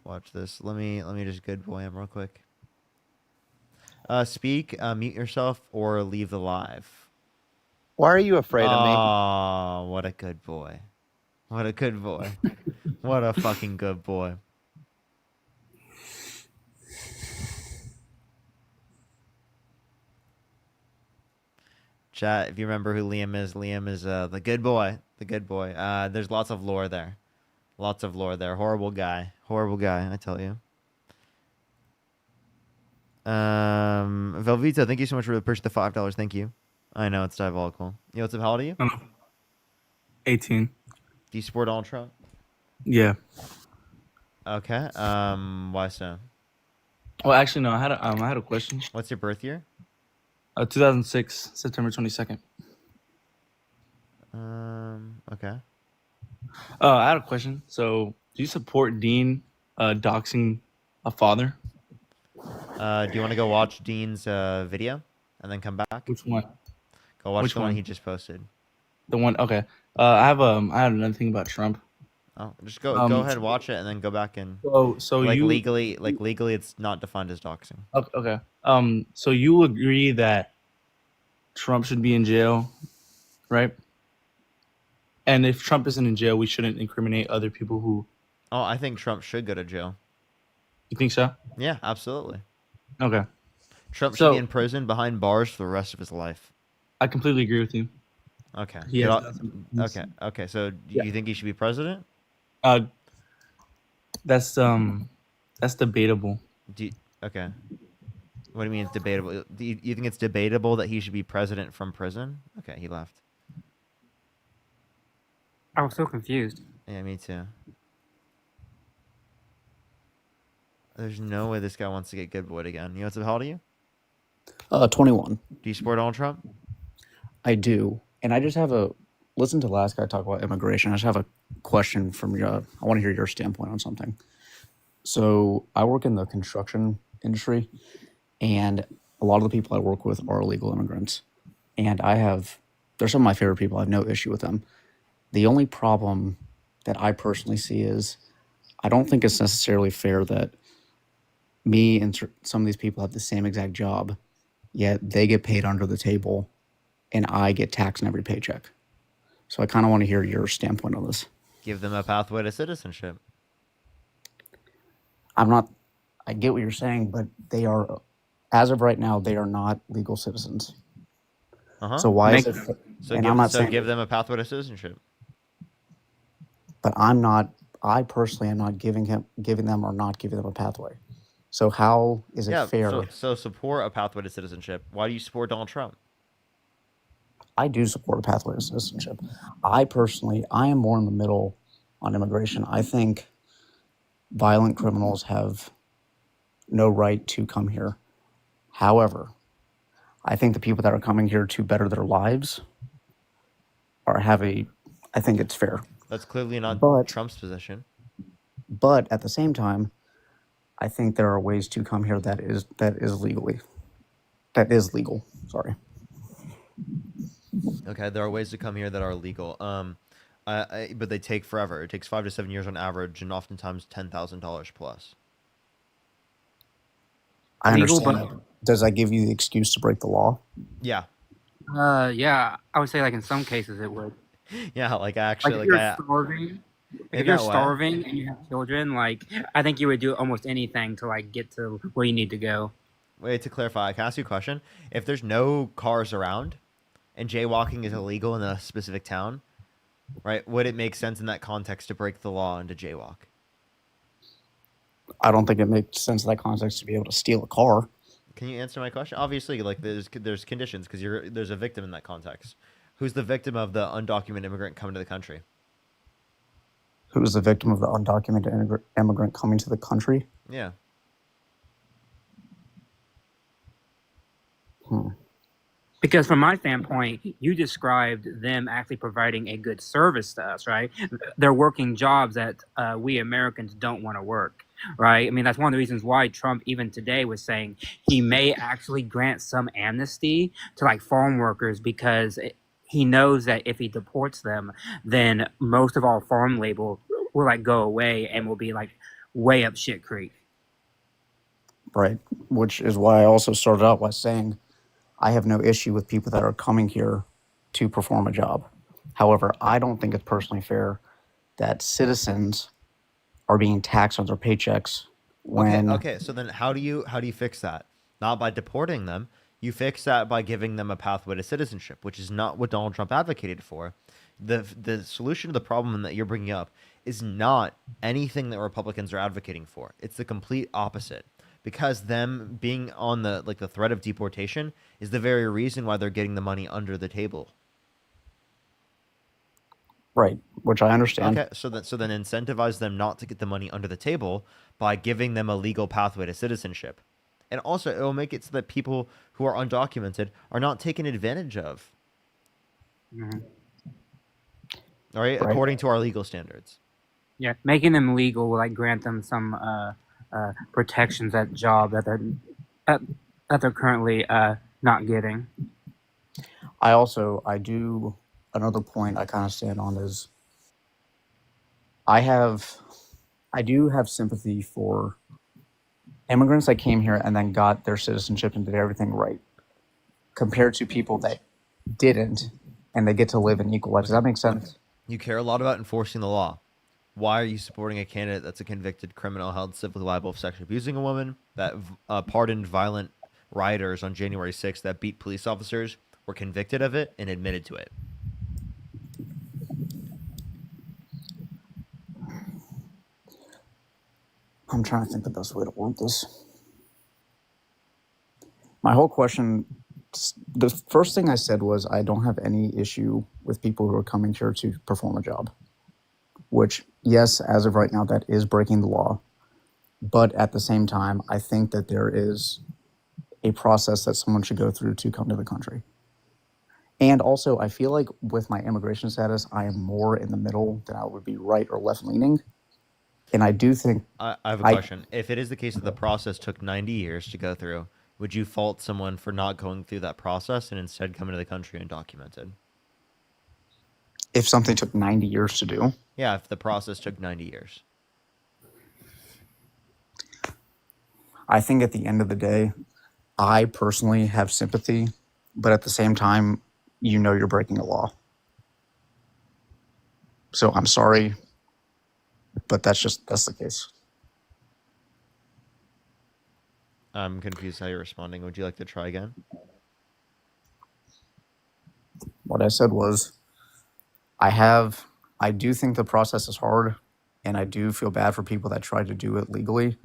Watch this. Let me just good boy him real quick. Speak, mute yourself, or leave the live. Why are you afraid of me? Oh, what a good boy. What a good boy. What a fucking good boy. Chat, if you remember who Liam is the good boy. The good boy. There's lots of lore there. Lots of lore there. Horrible guy. Horrible guy, I tell you. Velveeta, thank you so much for the purchase of the $5. Thank you. I know it's diabolical. Yo, what's up? How old are you? 18. Do you support Donald Trump? Yeah. Okay. Why so? Well, actually, no. I had a question. What's your birth year? 2006, September 22nd. Okay. I had a question. So, do you support Dean doxing a father? Do you want to go watch Dean's video and then come back? Which one? Go watch Which the one one? he just posted. The one. Okay. I had another thing about Trump. Oh, just go ahead, watch it, and then go back and So legally, it's not defined as doxing. Okay. So you agree that Trump should be in jail, right? And if Trump isn't in jail, we shouldn't incriminate other people who. Oh, I think Trump should go to jail. You think so? Yeah, absolutely. Okay. Trump should be in prison behind bars for the rest of his life. I completely agree with you. Okay. He has done some things. Okay. So, do you think he should be president? That's debatable. Okay. What do you mean it's debatable? Do you think it's debatable that he should be president from prison? Okay, he left. I was so confused. Yeah, me too. There's no way this guy wants to get good boyed again. You know what's up? How old are you? 21. Do you support Donald Trump? I do. And I just have listen to the last guy talk about immigration. I just have a question from you. I want to hear your standpoint on something. So I work in the construction industry, and a lot of the people I work with are illegal immigrants. And they're some of my favorite people. I have no issue with them. The only problem that I personally see is I don't think it's necessarily fair that me and some of these people have the same exact job, yet they get paid under the table and I get taxed in every paycheck. So I kind of want to hear your standpoint on this. Give them a pathway to citizenship. I get what you're saying, but they are, as of right now, they are not legal citizens. So why is it? Give them a pathway to citizenship. But I personally am not giving them or not giving them a pathway. So how is it fair? So support a pathway to citizenship. Why do you support Donald Trump? I do support a pathway to citizenship. I am more in the middle on immigration. I think violent criminals have no right to come here. However, I think the people that are coming here to better their lives I think it's fair. That's clearly not Trump's position. But at the same time, I think there are ways to come here that is legal. Sorry. Okay, there are ways to come here that are legal. But they take forever. It takes 5 to 7 years on average, and oftentimes $10,000 plus. I Legal, understand. but Does that give you the excuse to break the law? Yeah, yeah, I would say like in some cases it would. yeah. Like Like actually, if like you're I starving, like in if you're that way. starving and you have children, like I think you would do almost anything to like get to where you need to go. Wait, to clarify, I can ask you a question. If there's no cars around and jaywalking is illegal in a specific town, right? Would it make sense in that context to break the law and to jaywalk? I don't think it makes sense in that context to be able to steal a car. Can you answer my question? Obviously, like there's conditions because there's a victim in that context. Who's the victim of the undocumented immigrant coming to the country? Who is the victim of the undocumented immigrant coming to the country? Yeah. Because from my standpoint, you described them actually providing a good service to us, right? They're working jobs that we Americans don't want to work, right? I mean, that's one of the reasons why Trump even today was saying he may actually grant some amnesty to like farm workers because he knows that if he deports them, then most of our farm labor will like go away and will be like way up shit creek. Right. Which is why I also started out by saying I have no issue with people that are coming here to perform a job. However, I don't think it's personally fair that citizens are being taxed on their paychecks when Okay. So then, how do you fix that? Not by deporting them. You fix that by giving them a pathway to citizenship, which is not what Donald Trump advocated for. The solution to the problem that you're bringing up is not anything that Republicans are advocating for. It's the complete opposite. Because them being on the threat of deportation is the very reason why they're getting the money under the table. right, which I understand. Okay, so then incentivize them not to get the money under the table by giving them a legal pathway to citizenship. And also it will make it so that people who are undocumented are not taken advantage of. Mhm. All right, Right. according to our legal standards. Yeah, making them legal will like grant them some protections at job that they're currently not getting. I do another point I kind of stand on is I do have sympathy for immigrants that came here and then got their citizenship and did everything right compared to people that didn't and they get to live an equal life. Does that make sense? You care a lot about enforcing the law. Why are you supporting a candidate that's a convicted criminal held civilly liable for sexually abusing a woman, that pardoned violent rioters on January 6th that beat police officers, were convicted of it and admitted to it? I'm trying to think the best way to word this. My whole question, the first thing I said was I don't have any issue with people who are coming here to perform a job, which, yes, as of right now, that is breaking the law. But at the same time, I think that there is a process that someone should go through to come to the country. And also, I feel like with my immigration status, I am more in the middle than I would be right or left leaning. And I do think I have a question. If it is the case that the process took 90 years to go through, would you fault someone for not going through that process and instead coming to the country undocumented? if something took 90 years to do, Yeah, if the process took 90 years. I think at the end of the day, I personally have sympathy, but at the same time, you know you're breaking a law. So I'm sorry, but that's the case. I'm confused how you're responding. Would you like to try again? What I said was, I do think the process is hard, and I do feel bad for people that try to do it legally.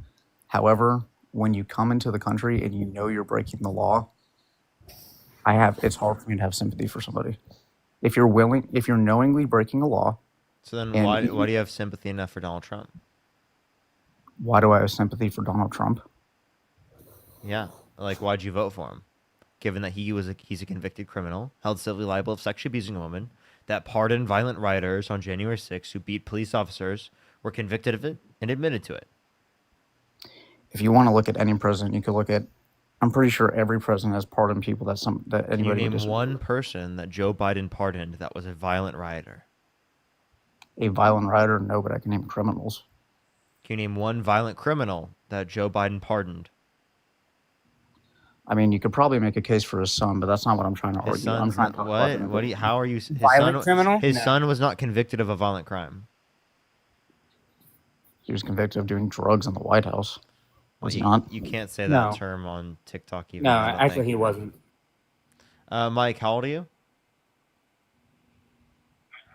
However, when you come into the country and you know you're breaking the law, it's hard for me to have sympathy for somebody. If you're knowingly breaking a law. So then and why do you have sympathy enough for Donald Trump? Why do I have sympathy for Donald Trump? Yeah. Like, why'd you vote for him? Given that he's a convicted criminal, held civilly liable of sexually abusing a woman, that pardoned violent rioters on January 6th who beat police officers, were convicted of it and admitted to it. if you want to look at any president, you could look at. I'm pretty sure every president has pardoned people that Can you anybody would name disagree one with. person that Joe Biden pardoned that was a violent rioter? A violent rioter, no, but I can name criminals. Can you name one violent criminal that Joe Biden pardoned? I mean, you could probably make a case for his son, but that's not what I'm trying to His argue. I'm son's trying to not, talk about what? What do you? immigration. How are you? His Violent son. criminal? His No. son was not convicted of a violent crime. He was convicted of doing drugs in the White House. Well, Was he not? you can't say that No. term on TikTok even. No, I don't actually, think. he wasn't. Mike, how old are you?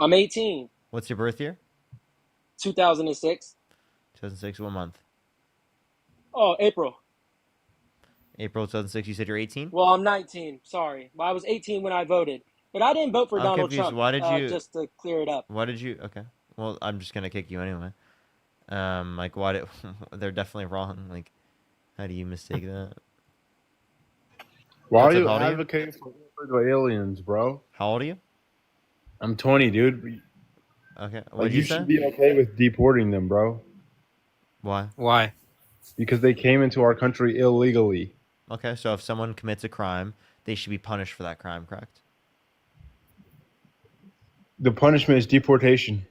I'm 18. What's your birth year? 2006. 2006. What month? Oh, April. April 2006. You said you're 18. Well, I'm 19. Sorry. Well, I was 18 when I voted. But I didn't vote for I'm Donald confused. Trump. Why did you? Just to clear it up. Why did you? Okay. Well, I'm just gonna kick you anyway. Like, why did? They're definitely wrong. Like, how do you mistake that? Why are What's up, you how old are you? advocating for illegal aliens, bro? How old are you? I'm 20, dude. Okay. What Like, did you you say? should be okay with deporting them, bro. Why? Why? Because they came into our country illegally. Okay, so if someone commits a crime, they should be punished for that crime, correct? The punishment is deportation.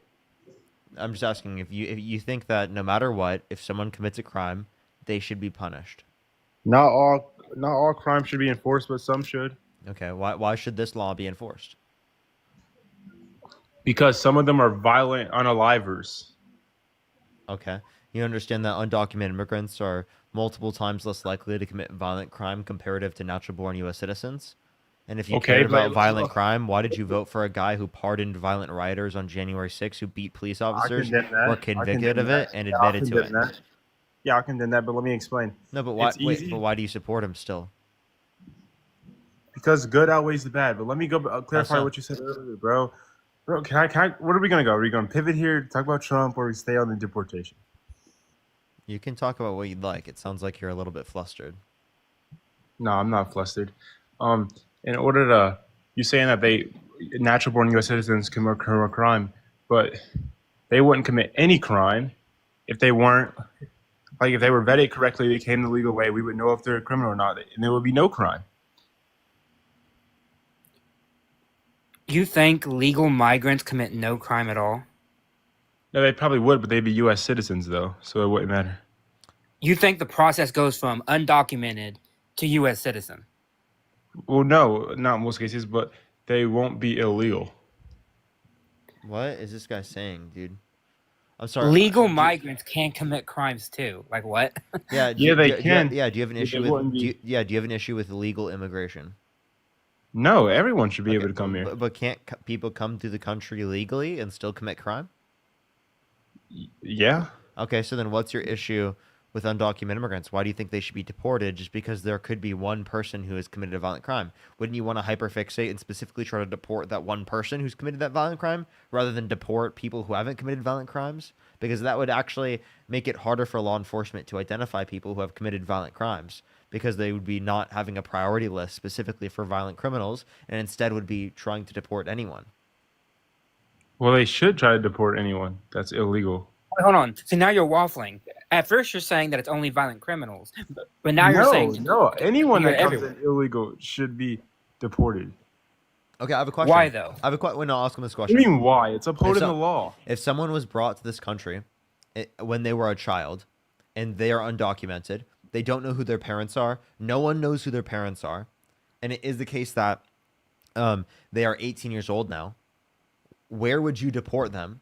I'm just asking if you think that no matter what, if someone commits a crime, they should be punished. Not all crime should be enforced, but some should. Okay, why should this law be enforced? Because some of them are violent unalivers. Okay. You understand that undocumented immigrants are multiple times less likely to commit violent crime comparative to natural-born U.S. citizens? And if you Okay, cared about but- violent crime, why did you vote for a guy who pardoned violent rioters on January 6th who beat police officers, condemn that. were I convicted condemn of it, that. and Yeah, I'll admitted to it? condemn that. Yeah, I condemn that, but let me explain. No, but why? It's Wait, easy. but why do you support him still? Because good outweighs the bad. But let me clarify so? what you said earlier, bro. Bro, can I? Where are we gonna go? Are we gonna pivot here, talk about Trump, or we stay on the deportation? You can talk about what you'd like. It sounds like you're a little bit flustered. No, I'm not flustered. In order to, you saying that natural-born U.S. citizens commit a crime, but they wouldn't commit any crime if they weren't, like if they were vetted correctly, they came the legal way, we would know if they're a criminal or not, and there would be no crime. You think legal migrants commit no crime at all? No, they probably would, but they'd be U.S. citizens though, so it wouldn't matter. You think the process goes from undocumented to U.S. citizen? Well, no, not in most cases, but they won't be illegal. What is this guy saying, dude? I'm sorry. Legal migrants can commit crimes too. Like what? Yeah, Yeah, they can. Do you have an But issue they with? wouldn't be- Do you have an issue with illegal immigration? No, everyone should be able to come here. But can't people come to the country legally and still commit crime? Yeah. Okay, so then what's your issue with undocumented immigrants? Why do you think they should be deported just because there could be one person who has committed a violent crime? Wouldn't you want to hyperfixate and specifically try to deport that one person who's committed that violent crime rather than deport people who haven't committed violent crimes? Because that would actually make it harder for law enforcement to identify people who have committed violent crimes because they would be not having a priority list specifically for violent criminals and instead would be trying to deport anyone. Well, they should try to deport anyone that's illegal. Wait, hold on. So now you're waffling. At first you're saying that it's only violent criminals, but now you're saying No, anyone that comes everywhere. in illegal should be deported. Okay, I have a question. Why though? I have a question. Wait, no, I'll ask him this What question. do you mean why? It's upholding If the law. If someone was brought to this country when they were a child and they are undocumented, they don't know who their parents are, no one knows who their parents are, and it is the case that they are 18 years old now, where would you deport them?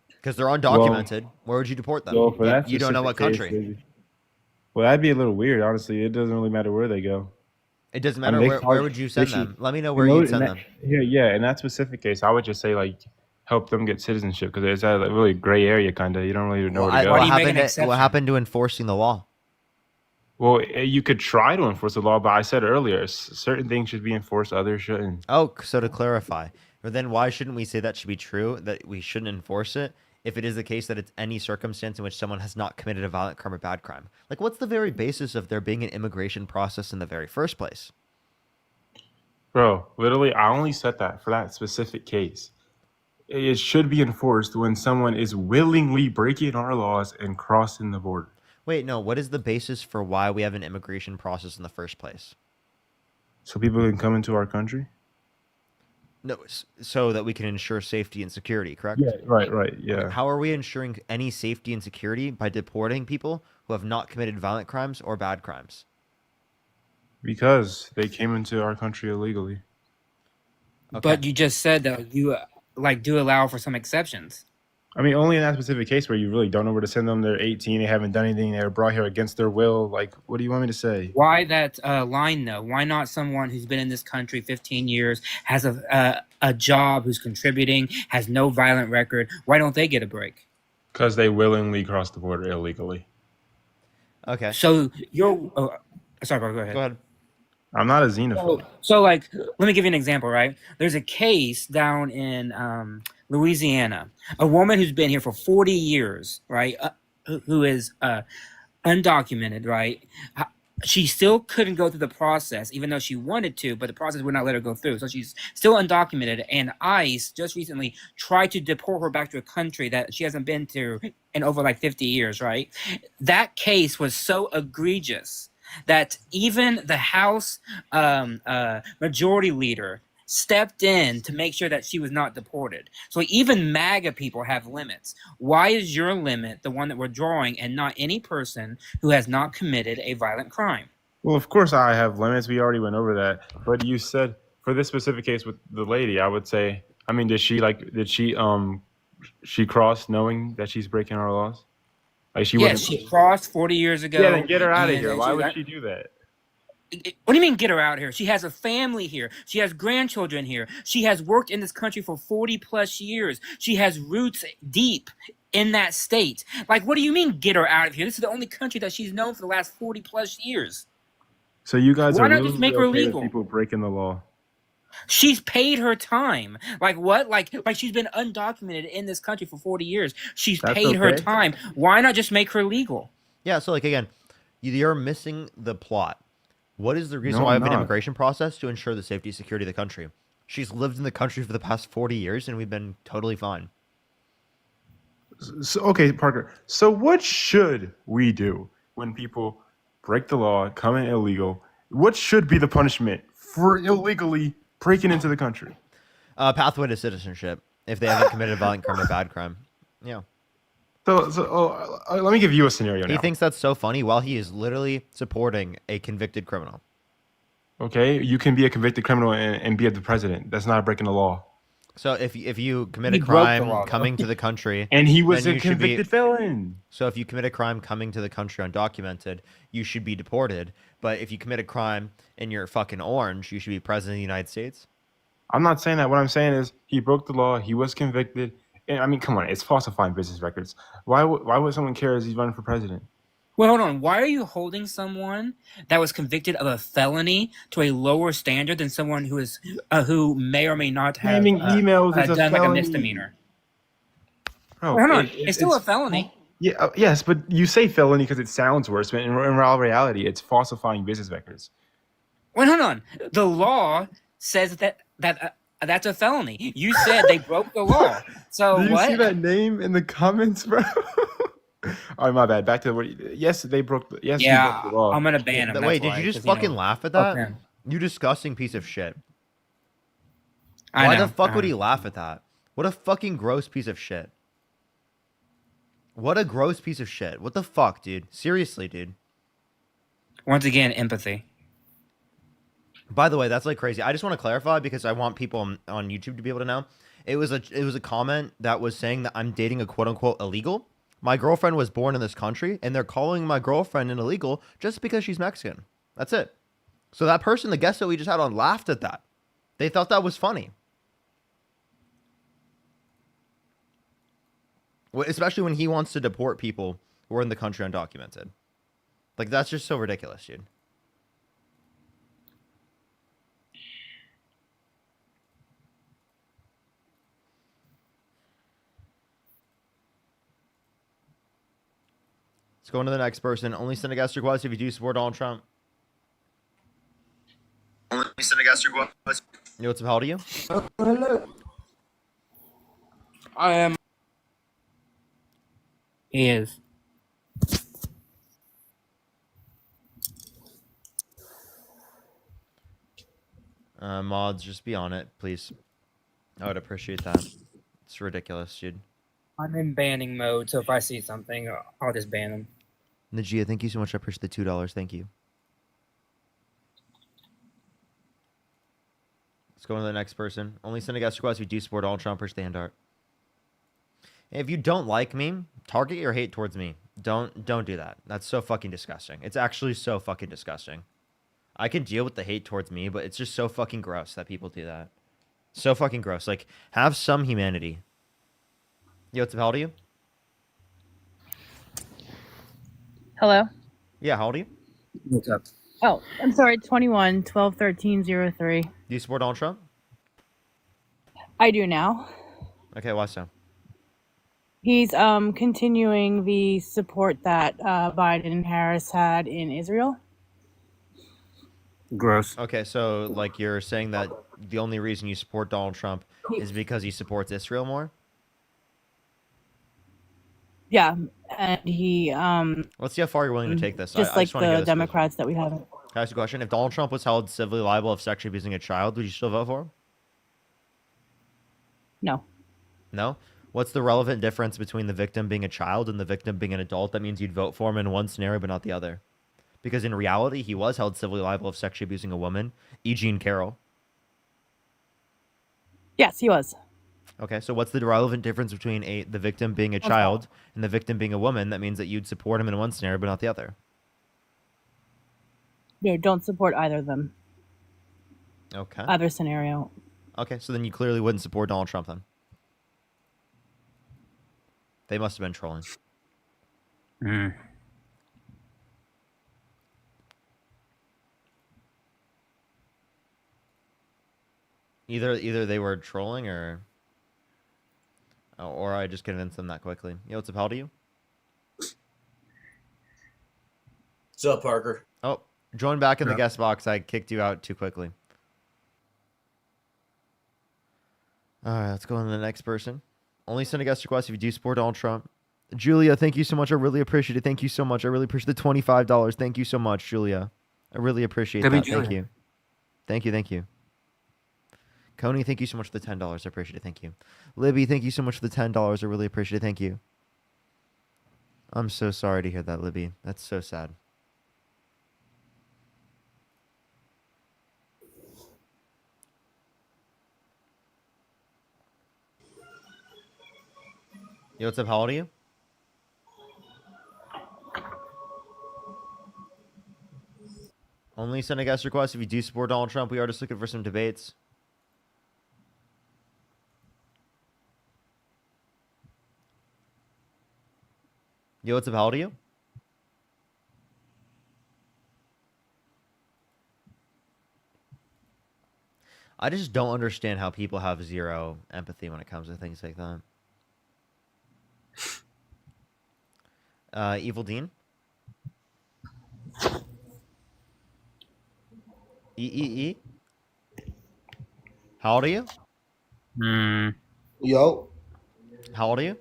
Because they're undocumented. Where would you deport them? Well, for that You don't know what specific country. case, well, that'd be a little weird, honestly. It doesn't really matter where they go. It doesn't I matter mean, where would you send them? Let me know where you know, you'd send in that- them. Yeah, in that specific case, I would just say like help them get citizenship because it's a really gray area kind of. You don't really know where to go. What happened to enforcing the law? Well, you could try to enforce the law, but I said earlier, certain things should be enforced, others shouldn't. Oh, so to clarify, but then why shouldn't we say that should be true, that we shouldn't enforce it, if it is the case that it's any circumstance in which someone has not committed a violent crime or bad crime? Like, what's the very basis of there being an immigration process in the very first place? Bro, literally, I only said that for that specific case. it should be enforced when someone is willingly breaking our laws and crossing the border. Wait, no. What is the basis for why we have an immigration process in the first place? So people can come into our country? No, so that we can ensure safety and security, correct? Yeah, right, yeah. How are we ensuring any safety and security by deporting people who have not committed violent crimes or bad crimes? Because they came into our country illegally. Okay. But you just said that you do allow for some exceptions. I mean, only in that specific case where you really don't know where to send them. They're 18, they haven't done anything, they were brought here against their will. Like, what do you want me to say? Why that line though? Why not someone who's been in this country 15 years, has a job, who's contributing, has no violent record? Why don't they get a break? Because they willingly crossed the border illegally. Okay. So you're sorry, bro, go ahead. Go ahead. I'm not a xenophobe. So like, let me give you an example, right? There's a case down in Louisiana, a woman who's been here for 40 years, right? Who is undocumented, right? She still couldn't go through the process, even though she wanted to, but the process would not let her go through. So she's still undocumented, and ICE just recently tried to deport her back to a country that she hasn't been to in over like 50 years, right? That case was so egregious that even the House majority leader stepped in to make sure that she was not deported. So even MAGA people have limits. Why is your limit the one that we're drawing and not any person who has not committed a violent crime? Well, of course I have limits. We already went over that. But you said for this specific case with the lady, I would say, I mean, did she cross knowing that she's breaking our laws? Like Yes, she crossed 40 years ago. Yeah, then get her out of and here. Why would that- she do that? What do you mean get her out here? She has a family here. She has grandchildren here. She has worked in this country for 40 plus years. She has roots deep in that state. Like, what do you mean get her out of here? This is the only country that she's known for the last 40 plus years. So you guys Why are not really just make her okay with legal? people breaking the law. She's paid her time. Like what? Like she's been undocumented in this country for 40 years. She's That's paid her okay. time. Why not just make her legal? Yeah, so like again, you're missing the plot. What is the reason No, why we I'm have an not. immigration process? To ensure the safety and security of the country. She's lived in the country for the past 40 years and we've been totally fine. So, okay, Parker. So what should we do when people break the law, come in illegal? What should be the punishment for illegally breaking into the country? Pathway to citizenship if they haven't committed a violent crime or bad crime. Yeah. Let me give you a scenario now. He thinks that's so funny while he is literally supporting a convicted criminal. Okay, you can be a convicted criminal and be the president. That's not breaking the law. So if you commit He a broke the crime law, though. coming to the country, And he was then a you should be- convicted felon. So if you commit a crime coming to the country undocumented, you should be deported. But if you commit a crime and you're fucking orange, you should be president of the United States. I'm not saying that. What I'm saying is he broke the law. He was convicted. And I mean, come on, it's falsifying business records. Why would someone care as he's running for president? Well, hold on. Why are you holding someone that was convicted of a felony to a lower standard than someone who is who may or may not have Spamming emails is a done like a felony. misdemeanor? Bro, Well, hold on. It's still a felony. Yeah, yes, but you say felony because it sounds worse, but in all reality, it's falsifying business records. Wait, hold on. The law says that's a felony. You said they broke the law. So Do you what? see that name in the comments, bro? All right, my bad. Back to what? Yes, they broke. Yes, Yeah, he broke the law. I'm gonna ban him. Wait, that's did you why, just 'cause, fucking laugh at fuck that? him. You disgusting piece of shit. I Why know, the fuck I would know. he laugh at that? What a fucking gross piece of shit. What a gross piece of shit. What the fuck, dude? Seriously, dude. Once again, empathy. By the way, that's like crazy. I just want to clarify because I want people on YouTube to be able to know. It was a comment that was saying that I'm dating a quote unquote illegal. My girlfriend was born in this country, and they're calling my girlfriend an illegal just because she's Mexican. That's it. So that person, the guest that we just had on, laughed at that. They thought that was funny. Especially when he wants to deport people who are in the country undocumented. Like, that's just so ridiculous, dude. Let's go on to the next person. Only send a guest request if you do support Donald Trump. Only send a guest request. Yo, what's up? How old are you? Hello. I am. He is. Mods, just be on it, please. I would appreciate that. It's ridiculous, dude. I'm in banning mode, so if I see something, I'll just ban them. Najia, thank you so much. I appreciate the $2. Thank you. Let's go on to the next person. Only send a guest request if you do support Donald Trump. Push the hand art. If you don't like me, target your hate towards me. Don't do that. That's so fucking disgusting. It's actually so fucking disgusting. I can deal with the hate towards me, but it's just so fucking gross that people do that. So fucking gross. Like, have some humanity. Yo, what's up? How old are you? Hello. Yeah, how old are you? What's up? Oh, I'm sorry. 21 12 13 03. Do you support Donald Trump? I do now. Okay, why so? He's continuing the support that Biden and Harris had in Israel. Gross. Okay, so like you're saying that the only reason you support Donald Trump is because he supports Israel more? Yeah, and he Let's see how far you're willing to take this. just I like just wanna hear the this, please. Democrats that we have. Can I ask you a question? If Donald Trump was held civilly liable of sexually abusing a child, would you still vote for him? No. No? What's the relevant difference between the victim being a child and the victim being an adult that means you'd vote for him in one scenario but not the other? Because in reality, he was held civilly liable of sexually abusing a woman, E. Jean Carroll. Yes, he was. Okay, so what's the relevant difference between the victim being a child and the victim being a woman that means that you'd support him in one scenario but not the other? No, don't support either of them. Okay. Either scenario. Okay, so then you clearly wouldn't support Donald Trump then. They must have been trolling. Either they were trolling or I just convinced them that quickly. Yo, what's up? How old are you? What's up, Parker? Oh, join back in the Yeah. guest box. I kicked you out too quickly. All right, let's go on to the next person. Only send a guest request if you do support Donald Trump. Julia, thank you so much. I really appreciate it. Thank you so much. I really appreciate the $25. Thank you so much, Julia. I really appreciate That'd be that. Thank Julia. you. Thank you. Thank you. Coney, thank you so much for the $10. I appreciate it. Thank you. Libby, thank you so much for the $10. I really appreciate it. Thank you. I'm so sorry to hear that, Libby. That's so sad. Yo, what's up? How old are you? Only send a guest request if you do support Donald Trump. We are just looking for some debates. Yo, what's up? How old are you? I just don't understand how people have zero empathy when it comes to things like that. Evil Dean? E. How old are you? Yo, How old are you?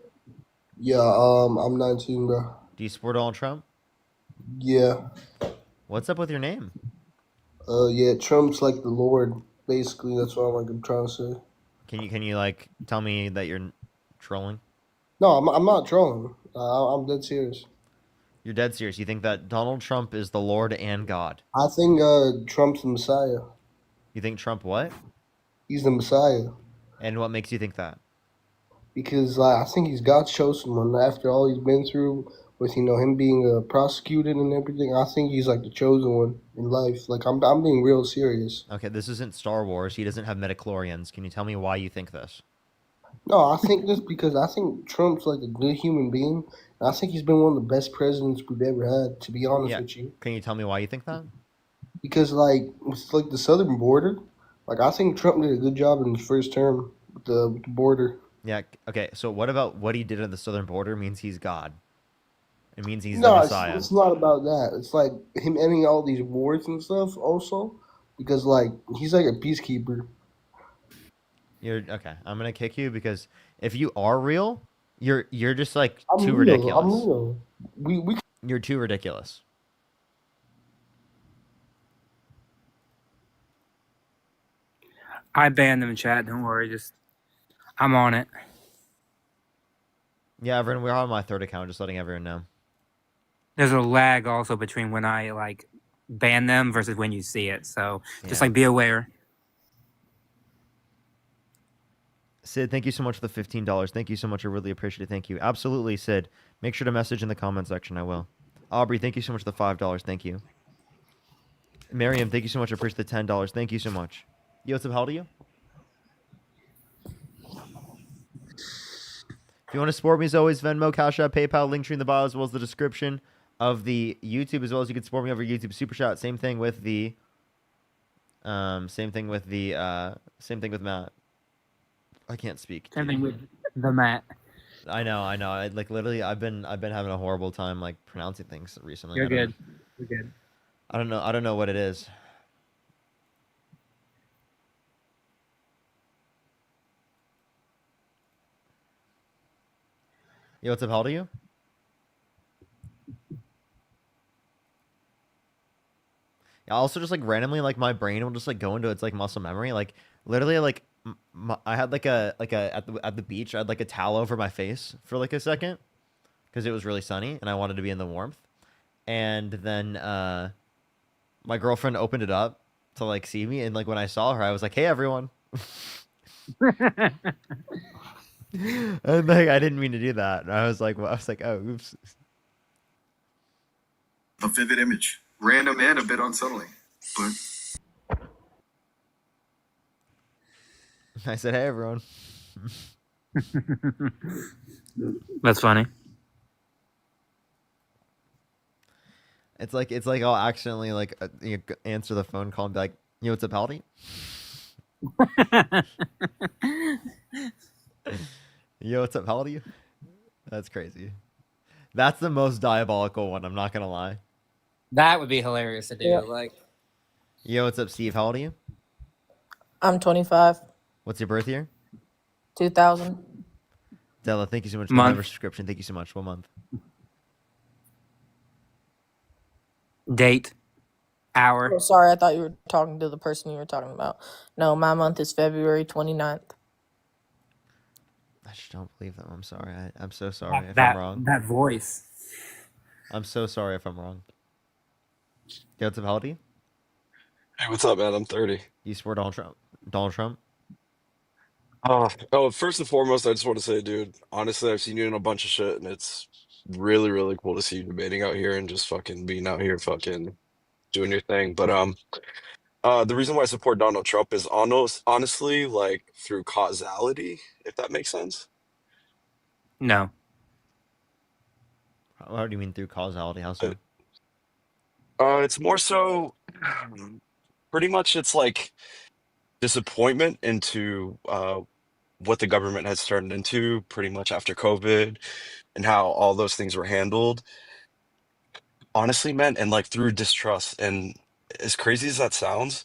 yeah, I'm 19, bro. Do you support Donald Trump? Yeah, What's up with your name? yeah, Trump's like the Lord, basically. That's what I'm trying to say. Can you like tell me that you're trolling? No, I'm not trolling. I'm dead serious. You're dead serious. You think that Donald Trump is the Lord and God? I think Trump's the Messiah. You think Trump what? He's the Messiah And what makes you think that? because I think he's God's chosen one. After all he's been through with him being prosecuted and everything, I think he's like the chosen one in life. Like I'm being real serious. Okay, this isn't Star Wars. He doesn't have midichlorians. Can you tell me why you think this? No, I think this because I think Trump's like a good human being. And I think he's been one of the best presidents we've ever had, to be honest Yeah. with you. Can you tell me why you think that? Because like with like the southern border, like I think Trump did a good job in his first term with the border. Yeah. Okay. So what about what he did at the southern border means he's God? It means he's the No, Messiah. it's not about that. It's like him ending all these wars and stuff also. Because like he's like a peacekeeper. You're okay. I'm gonna kick you because if you are real, you're just like I'm too real. ridiculous. I'm real. We You're too ridiculous. I banned them in chat. Don't worry. Just I'm on it. Yeah, everyone, we're on my third account, just letting everyone know. There's a lag also between when I like ban them versus when you see it. So just Yeah. like be aware. Sid, thank you so much for the $15. Thank you so much. I really appreciate it. Thank you. Absolutely, Sid. Make sure to message in the comment section. I will. Aubrey, thank you so much for the $5. Thank you. Miriam, thank you so much. I appreciate the $10. Thank you so much. Yo, what's up? How old are you? If you want to support me, as always, Venmo, Cash App, PayPal, link tree in the bio, as well as the description of the YouTube, as well as you can support me over YouTube Super Chat. Same thing with the, same thing with Matt. I can't speak. Same thing with the Matt. I know. Like literally, I've been having a horrible time like pronouncing things recently. You're I don't- good. You're good. I don't know what it is. Yo, what's up? How old are you? Yeah, also just like randomly, like my brain will just like go into its like muscle memory. Like literally, like I had like a at the beach, I had like a towel over my face for like a second because it was really sunny and I wanted to be in the warmth. And then my girlfriend opened it up to like see me, and like when I saw her, I was like, "Hey, everyone." And like I didn't mean to do that. And I was like, "Oh, oops." A vivid image, random and a bit unsettling, but I said, "Hey, everyone." That's funny. It's like I'll accidentally like answer the phone call and be like, "Yo, what's up, Paldy?" Yo, what's up, Paldy? That's crazy. That's the most diabolical one. I'm not gonna lie. That would be hilarious to do. Yeah. Like, Yo, what's up, Steve? How old are you? I'm 25, What's your birth year? 2000. Della, thank you so much for the Month. member subscription. Thank you so much. What month? date, hour. Oh, sorry, I thought you were talking to the person you were talking about. No, my month is February 29th. I just don't believe them. I'm sorry. I'm so sorry if That I'm wrong. that voice. I'm so sorry if I'm wrong. Yo, what's up, how old are you? Hey, what's up, man? I'm 30. You support Donald Trump? Donald Trump? Oh, first and foremost, I just want to say, dude, honestly, I've seen you in a bunch of shit, and it's really, really cool to see you debating out here and just fucking being out here, fucking doing your thing. But the reason why I support Donald Trump is honestly, like through causality, if that makes sense. No. What do you mean through causality? How so? It's more so, pretty much, it's like disappointment into what the government has turned into pretty much after COVID and how all those things were handled. Honestly, man, and like through distrust. And as crazy as that sounds,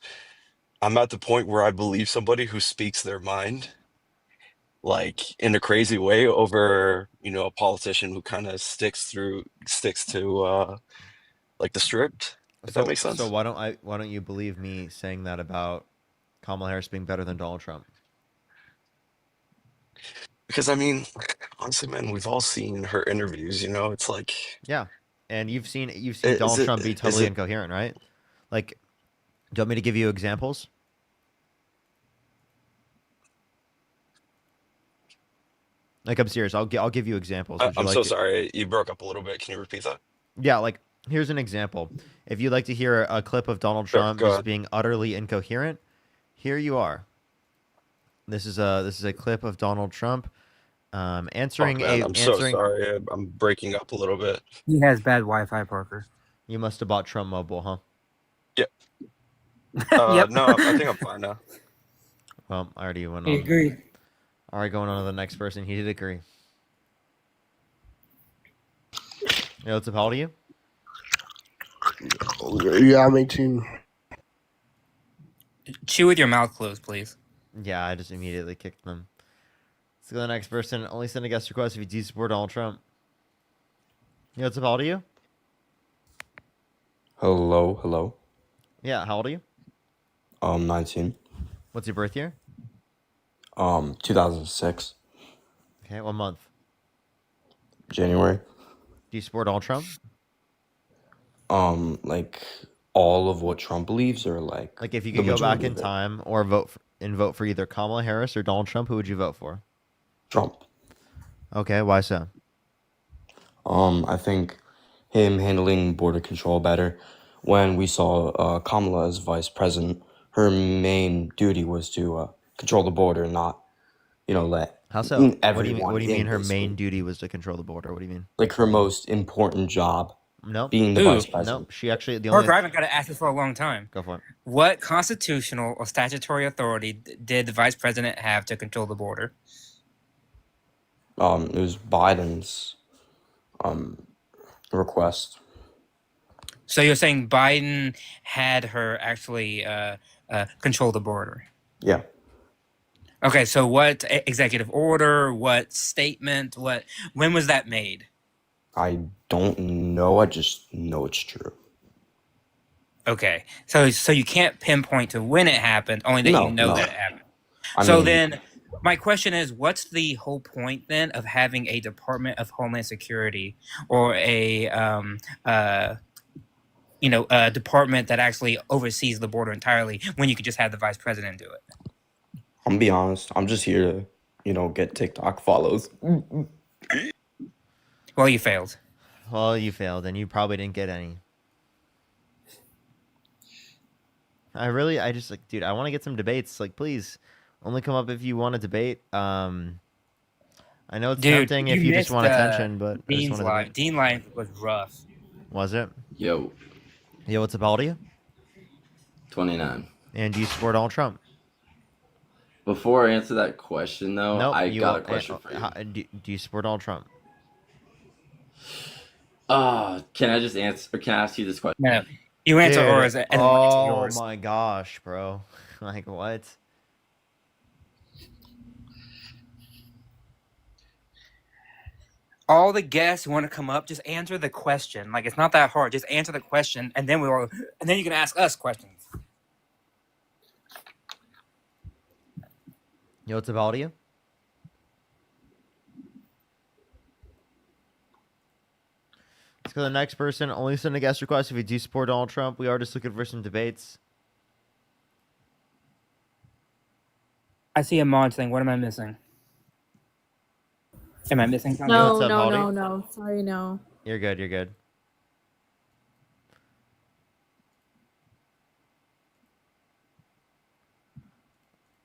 I'm at the point where I believe somebody who speaks their mind, like in a crazy way, over, a politician who kind of sticks to like the script, if that makes sense. So why don't you believe me saying that about Kamala Harris being better than Donald Trump? Because I mean, honestly, man, we've all seen her interviews, it's like, Yeah. And you've seen is Donald it Trump be is totally it incoherent, right? Like, do you want me to give you examples? Like, I'm serious. I'll give you examples. Would you I'm like so to? sorry, you broke up a little bit. Can you repeat that? Yeah, like here's an example. If you'd like to hear a clip of Donald Sure, Trump go just ahead. being utterly incoherent, here you are. This is a clip of Donald Trump Fuck, answering man, I'm so answering. sorry. I'm breaking up a little bit. He has bad Wi-Fi, Parker. You must have bought Trump Mobile, huh? Yeah. Yep. No, I think I'm fine now. Well, I already went He on. agreed. All right, going on to the next person. He did agree. Yeah, what's up? How old are you? Yeah, I'm 18. Chew with your mouth closed, please. Yeah, I just immediately kicked them. Let's go to the next person. Only send a guest request if you do support Donald Trump. Yo, what's up? How old are you? Hello, hello. Yeah, how old are you? 19. What's your birth year? 2006, Okay, what month? January. Do you support Donald Trump? Like all of what Trump believes, or like Like, if you the could go back majority in of it? time or vote for either Kamala Harris or Donald Trump, who would you vote for? Trump. Okay, why so? I think him handling border control better. When we saw Kamala as vice president, her main duty was to control the border, not, let How so? everyone What do you mean in, her basically. main duty was to control the border? What do you mean? Like her most important job, Nope. being the Ooh. vice president. Nope. She actually the only Parker, I haven't got to ask this for a long time. go for it. What constitutional or statutory authority did the vice president have to control the border? It was Biden's request. So you're saying Biden had her actually control the border? Yeah. Okay, so what executive order, what statement, when was that made? I don't know. I just know it's true. Okay, so you can't pinpoint to when it happened, only that you know No. that it happened. I So mean, then, my question is, what's the whole point then of having a Department of Homeland Security or a department that actually oversees the border entirely when you could just have the vice president do it? I'm gonna be honest. I'm just here to, get TikTok follows. Well, you failed. Well, you failed, and you probably didn't get any. I just like, dude, I want to get some debates. Like, please, only come up if you want to debate. I know it's Dude, tempting if you just want attention, but I just Dean's want to line. debate. Dean line was rough. Was it? Yo, Yo, what's up? How old are you? 29. And do you support Donald Trump? Before I answer that question, though, Nope. I got a question for you. Do you support Donald Trump? Can I just answer, or can I ask you this question? No, you answer Dude, or is it? oh yours. my gosh, bro! Like what? All the guests who want to come up, just answer the question. Like, it's not that hard. Just answer the question, and then you can ask us questions. Yo, what's up? How old are you? Let's go to the next person. Only send a guest request if you do support Donald Trump. We are just looking for some debates. I see a mod thing. What am I missing? Am I missing something? Yo, what's up, No, Haldy? no. Sorry, no. You're good. You're good.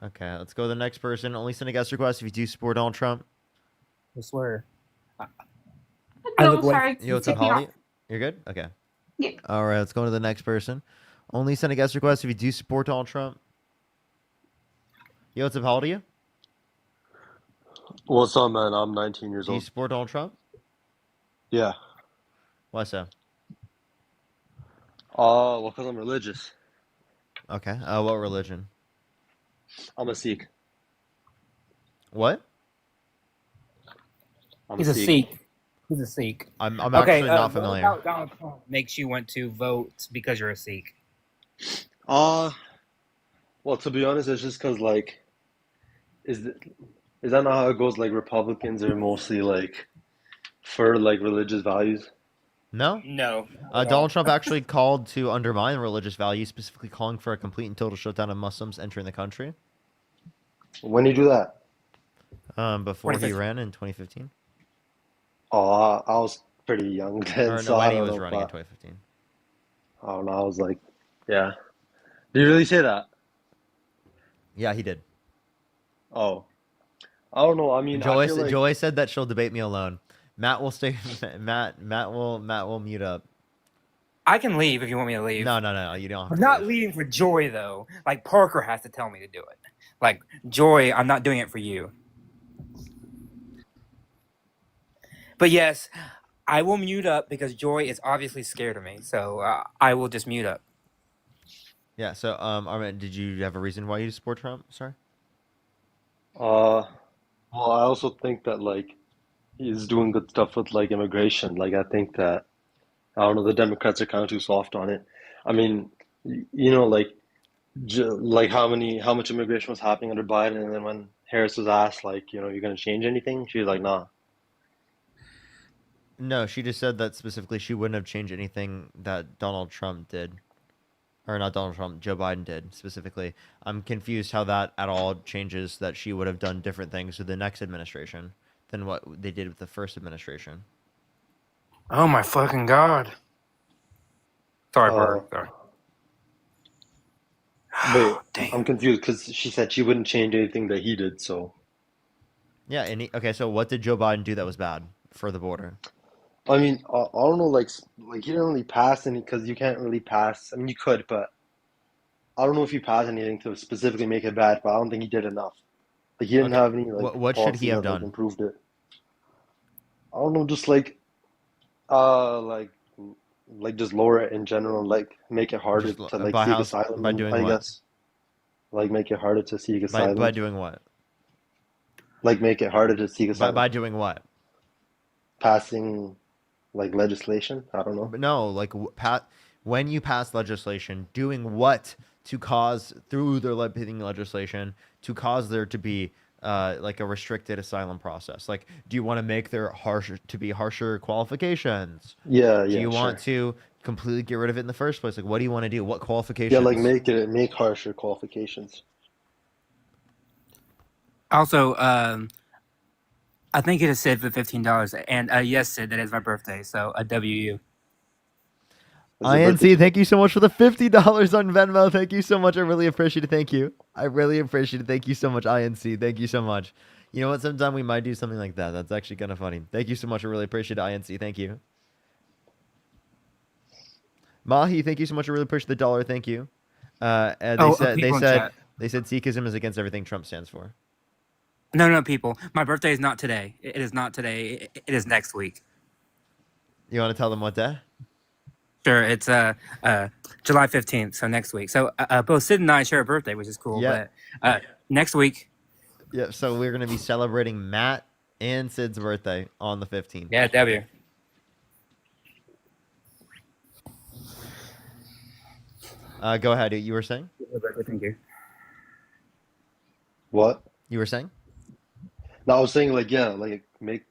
Okay, let's go to the next person. Only send a guest request if you do support Donald Trump. I swear. Yo, what's up, Holly? You're good? Okay. Yeah. All right, let's go to the next person. Only send a guest request if you do support Donald Trump. Yo, what's up, how old are you? What's up, man? I'm 19 years Do you old. support Donald Trump? Yeah. Why so? Well, because I'm religious. Okay. What religion? I'm a Sikh. What? I'm He's a Sikh. He's a Sikh. I'm actually not familiar. What about Donald Trump makes you want to vote because you're a Sikh? Well, to be honest, it's just because, like, is that not how it goes? Like, Republicans are mostly, like, for, like, religious values. No? No. Donald Trump actually called to undermine religious values, specifically calling for a complete and total shutdown of Muslims entering the country. When did he do that? Before he 2015. ran in 2015. Oh, I was pretty young then, Or no, so I when he don't was know. running in But 2015. I don't know. I was like, yeah. Did you really say that? Yeah, he did. Oh, I don't know. I mean, I feel like Joy said that she'll debate me alone. Matt will stay. Matt will mute up. I can leave if you want me to leave. No, you don't. Have I'm to not leave. leaving for Joy though. Like Parker has to tell me to do it. Like Joy, I'm not doing it for you. But yes, I will mute up because Joy is obviously scared of me. So I will just mute up. Yeah. So, Armin, did you have a reason why you support Trump? Sorry. Well, I also think that like he's doing good stuff with like immigration. Like I think that I don't know, the Democrats are kind of too soft on it. I mean, you know, like like how much immigration was happening under Biden, and then when Harris was asked, like, you know, you're gonna change anything, she was like, nah. No, she just said that specifically she wouldn't have changed anything that Donald Trump did. Or not Donald Trump, Joe Biden did specifically. I'm confused how that at all changes that she would have done different things with the next administration than what they did with the first administration. Oh my fucking god. Sorry, Uh, Parker. Sorry. Wait, I'm confused because she said she wouldn't change anything that he did. So Yeah, and okay, so what did Joe Biden do that was bad for the border? I mean, I don't know, like he didn't really pass any because you can't really pass. I mean, you could, but I don't know if he passed anything to specifically make it bad. But I don't think he did enough. Like he didn't Okay, have any like what should he policies have that like done? improved it. I don't know, just uh like like just lower it in general, like make it harder Just to like by seek how? asylum, By and doing I what? guess like make it harder to seek By asylum, doing what? like make it harder to seek asylum, By doing what? passing like legislation. I don't know. But no, like when you pass legislation, doing what to cause through their pending legislation to cause there to be like a restricted asylum process. Like, do you want to make there harsher qualifications? Yeah, Do yeah, you want sure. to completely get rid of it in the first place? Like, what do you want to do? What Yeah, like qualifications? make harsher qualifications. Also, I think it is Sid for $15. And yes, Sid, that is my birthday. So a WU. Is your birthday INC, today? thank you so much for the $50 on Venmo. Thank you so much. I really appreciate it. Thank you. I really appreciate it. Thank you so much, INC. Thank you so much. You know what? Sometime we might do something like that. That's actually kind of funny. Thank you so much. I really appreciate it, INC. Thank you. Mahi, thank you so much. I really appreciate the dollar. Thank you. Oh, people in chat. They said Sikhism is against everything Trump stands for. No, people. My birthday is not today. It is not today. It is next week. You want to tell them what day? Sure, it's July 15th, so next week. So both Sid and I share a birthday, which is cool. Yeah. But next week, Yeah. So we're gonna be celebrating Matt and Sid's birthday on the 15th. yeah, W. Go ahead. You were saying? Thank you. What? You were saying? No, I was saying like yeah, like make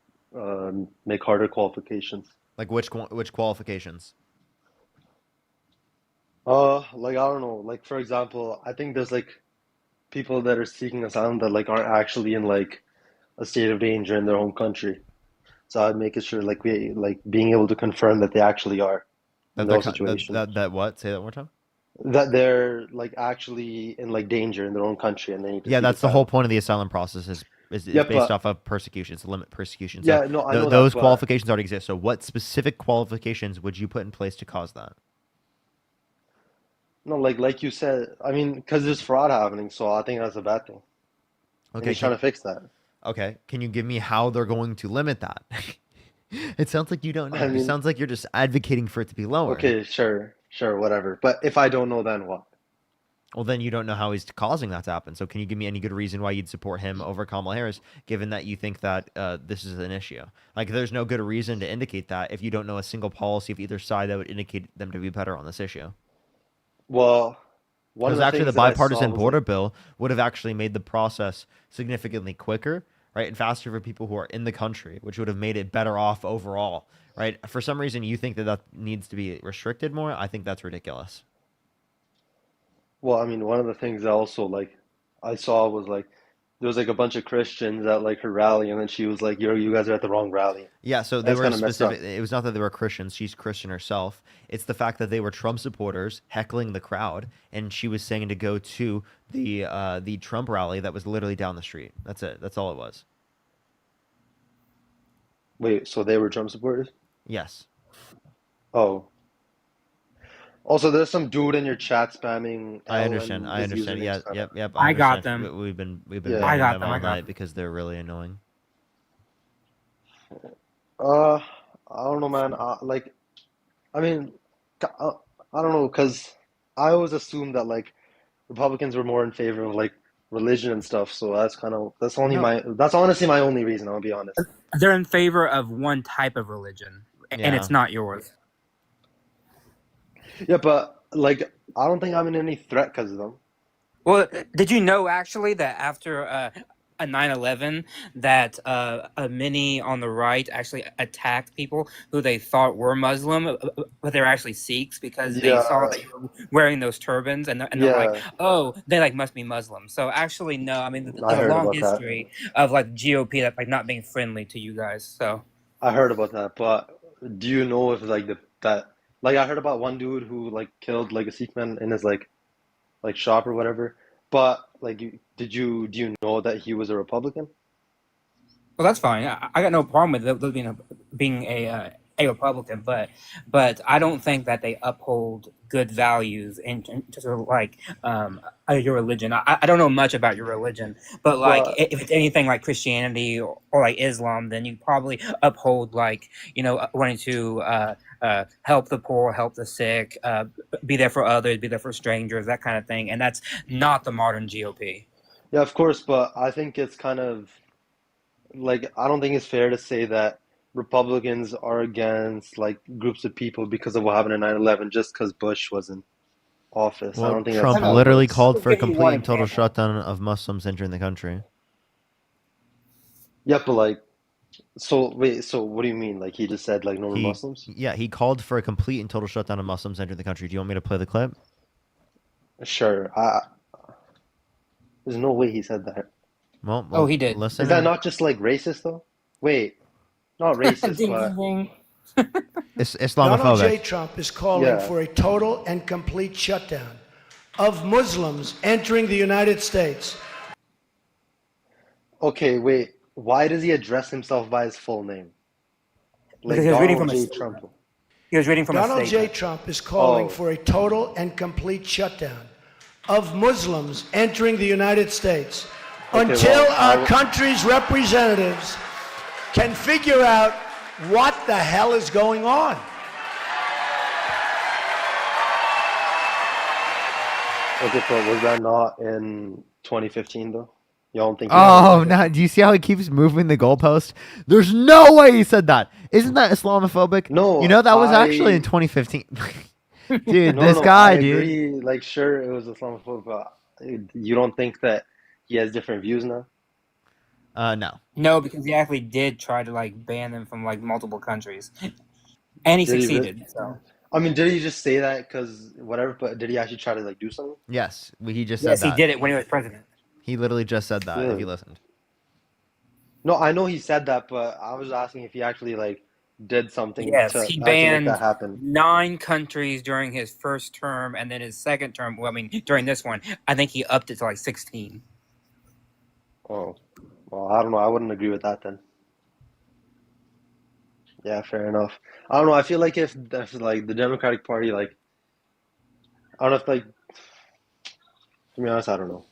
harder qualifications. Like which qualifications? Like I don't know. Like for example, I think there's like people that are seeking asylum that like aren't actually in like a state of danger in their home country. So I'd make it sure like we like being able to confirm that they actually are in those situations. That what? Say that one more time. That they're like actually in like danger in their own country and they need to Yeah, seek that's the whole asylum. point of the asylum process is Yeah, based but off of persecution. It's to limit persecution. So yeah, no, I know that, those but qualifications already exist. So what specific qualifications would you put in place to cause that? no, like you said, I mean, because there's fraud happening, so I think that's a bad thing. And Okay, he's trying to fix that. okay. Can you give me how they're going to limit that? It sounds like you don't know. I It just mean, sounds like you're just advocating for it to be lower. okay, sure, whatever. But if I don't know, then what? Well, then you don't know how he's causing that to happen. So can you give me any good reason why you'd support him over Kamala Harris, given that you think that this is an issue? Like, there's no good reason to indicate that if you don't know a single policy of either side that would indicate them to be better on this issue. Well, one of Because the actually, the things that I saw bipartisan was border like, bill would have actually made the process significantly quicker, right, and faster for people who are in the country, which would have made it better off overall, right? For some reason, you think that that needs to be restricted more. I think that's ridiculous. well, I mean, one of the things that also like I saw was like there was like a bunch of Christians at like her rally, and then she was like, you guys are at the wrong rally." Yeah, so they That's were kind of messed specific. up. It was not that they were Christians. She's Christian herself. It's the fact that they were Trump supporters heckling the crowd, and she was saying to go to the Trump rally that was literally down the street. That's it. That's all it was. Wait, so they were Trump supporters? Yes. Oh. Also, there's some dude in your chat spamming I L understand. and I his understand. username's Yeah, kind of yep. I I got understand. them. We've been yeah. I banning got them them. all I got night them. because they're really annoying. Uh, I don't know, man. Like, I mean, I don't know, because I always assumed that like Republicans were more in favor of like religion and stuff. So that's only No. that's honestly my only reason. I'll be honest. They're in favor of one type of religion, and Yeah. it's not yours. Yeah, but like I don't think I'm in any threat because of them. Well, did you know actually that after a 9/11 that many on the right actually attacked people who they thought were Muslim, but they're actually Sikhs because they saw Yeah, that you were wearing those turbans, and they're like, yeah, oh, they like must be Muslim. So actually, no. I mean, I there's a heard long about that. history of like GOP that like not being friendly to you guys. So I heard about that. But do you know if like that like I heard about one dude who like killed like a Sikh man in his like shop or whatever. But like, do you know that he was a Republican? well, that's fine. I got no problem with it being a Republican, but I don't think that they uphold good values in terms of like your religion. I don't know much about your religion, but like But if it's anything like Christianity or like Islam, then you probably uphold like wanting to help the poor, help the sick, be there for others, be there for strangers, that kind of thing, and that's not the modern GOP. yeah, of course. But I think it's kind of like I don't think it's fair to say that Republicans are against like groups of people because of what happened in 9/11 just because Bush was in office. I Well, don't think that's Trump how it literally works. called for a I'll give you complete one and total example. shutdown of Muslims entering the country. Yeah, but like, so wait, so what do you mean? Like he just said like no more Muslims? He called for a complete and total shutdown of Muslims entering the country. Do you want me to play the clip? Sure. There's no way he said that. Oh, he did. Listen. Is that not just like racist though? Wait, not racist, Ding, but ding, ding. It's Donald J. Islamophobic. Trump is calling yeah. for a total and complete shutdown of Muslims entering the United States. Okay, wait. Why does he address himself by his full name? Like Because he was reading Donald from a J. Trump. he was reading from a Donald J. statement. Trump is calling Oh, for a total and complete shutdown of Muslims entering the United States okay. until Well, our country's representatives can figure out what the hell is going on. okay, but was that not in 2015 though? Y'all don't think? Oh, no. Do you see how he keeps moving the goalpost? There's no way he said that. Isn't that Islamophobic? No, You know, that was actually in I 2015. Dude, no, this no. guy, I dude. agree. Like, sure, it was Islamophobic, but you don't think that he has different views now? No. No, because he actually did try to like ban them from like multiple countries, and he Did he? succeeded. So I mean, did he just say that because whatever? But did he actually try to like do something? Yes, he just said yes, he that. did it when he was president. He literally just said that, if Really? you listened. No, I know he said that, but I was asking if he actually like did something Yes, to he actually make banned that happen. 9 countries during his first term, and then his second term. Well, I mean, during this one, I think he upped it to like 16. Oh, well, I don't know. I wouldn't agree with that then. Yeah, fair enough. I don't know. I feel like if like the Democratic Party, like, I don't know if like, to be honest, I don't know.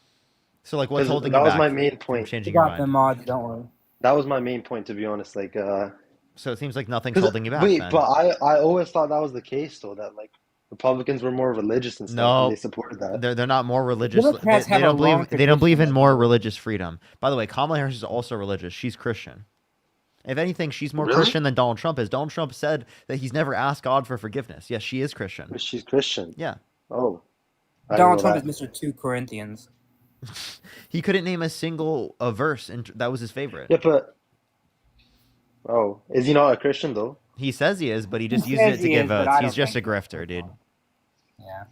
So, like, what's 'Cause holding that you was back my main from point. changing You your got them mind? mods, don't worry. That was my main point, to be honest. Like, So it seems like nothing's 'cause holding you back wait, then. but I always thought that was the case though, that like Republicans were more religious and stuff, and they No, supported that. they're not more religious. They, Democrats they have a don't long believe they don't believe in tradition. more religious freedom. By the way, Kamala Harris is also religious. She's Christian. If anything, she's more Really? Christian than Donald Trump is. Donald Trump said that he's never asked God for forgiveness. Yes, she is Christian. But she's Christian. Yeah. Oh, I didn't Donald know Trump that. is Mr. 2 Corinthians. He couldn't name a single verse, and that was his favorite. Yeah, but oh, is he not a Christian though? He says he is, but he He just uses it says to he get is, but votes. I He's don't just a think so. grifter, dude. Yeah.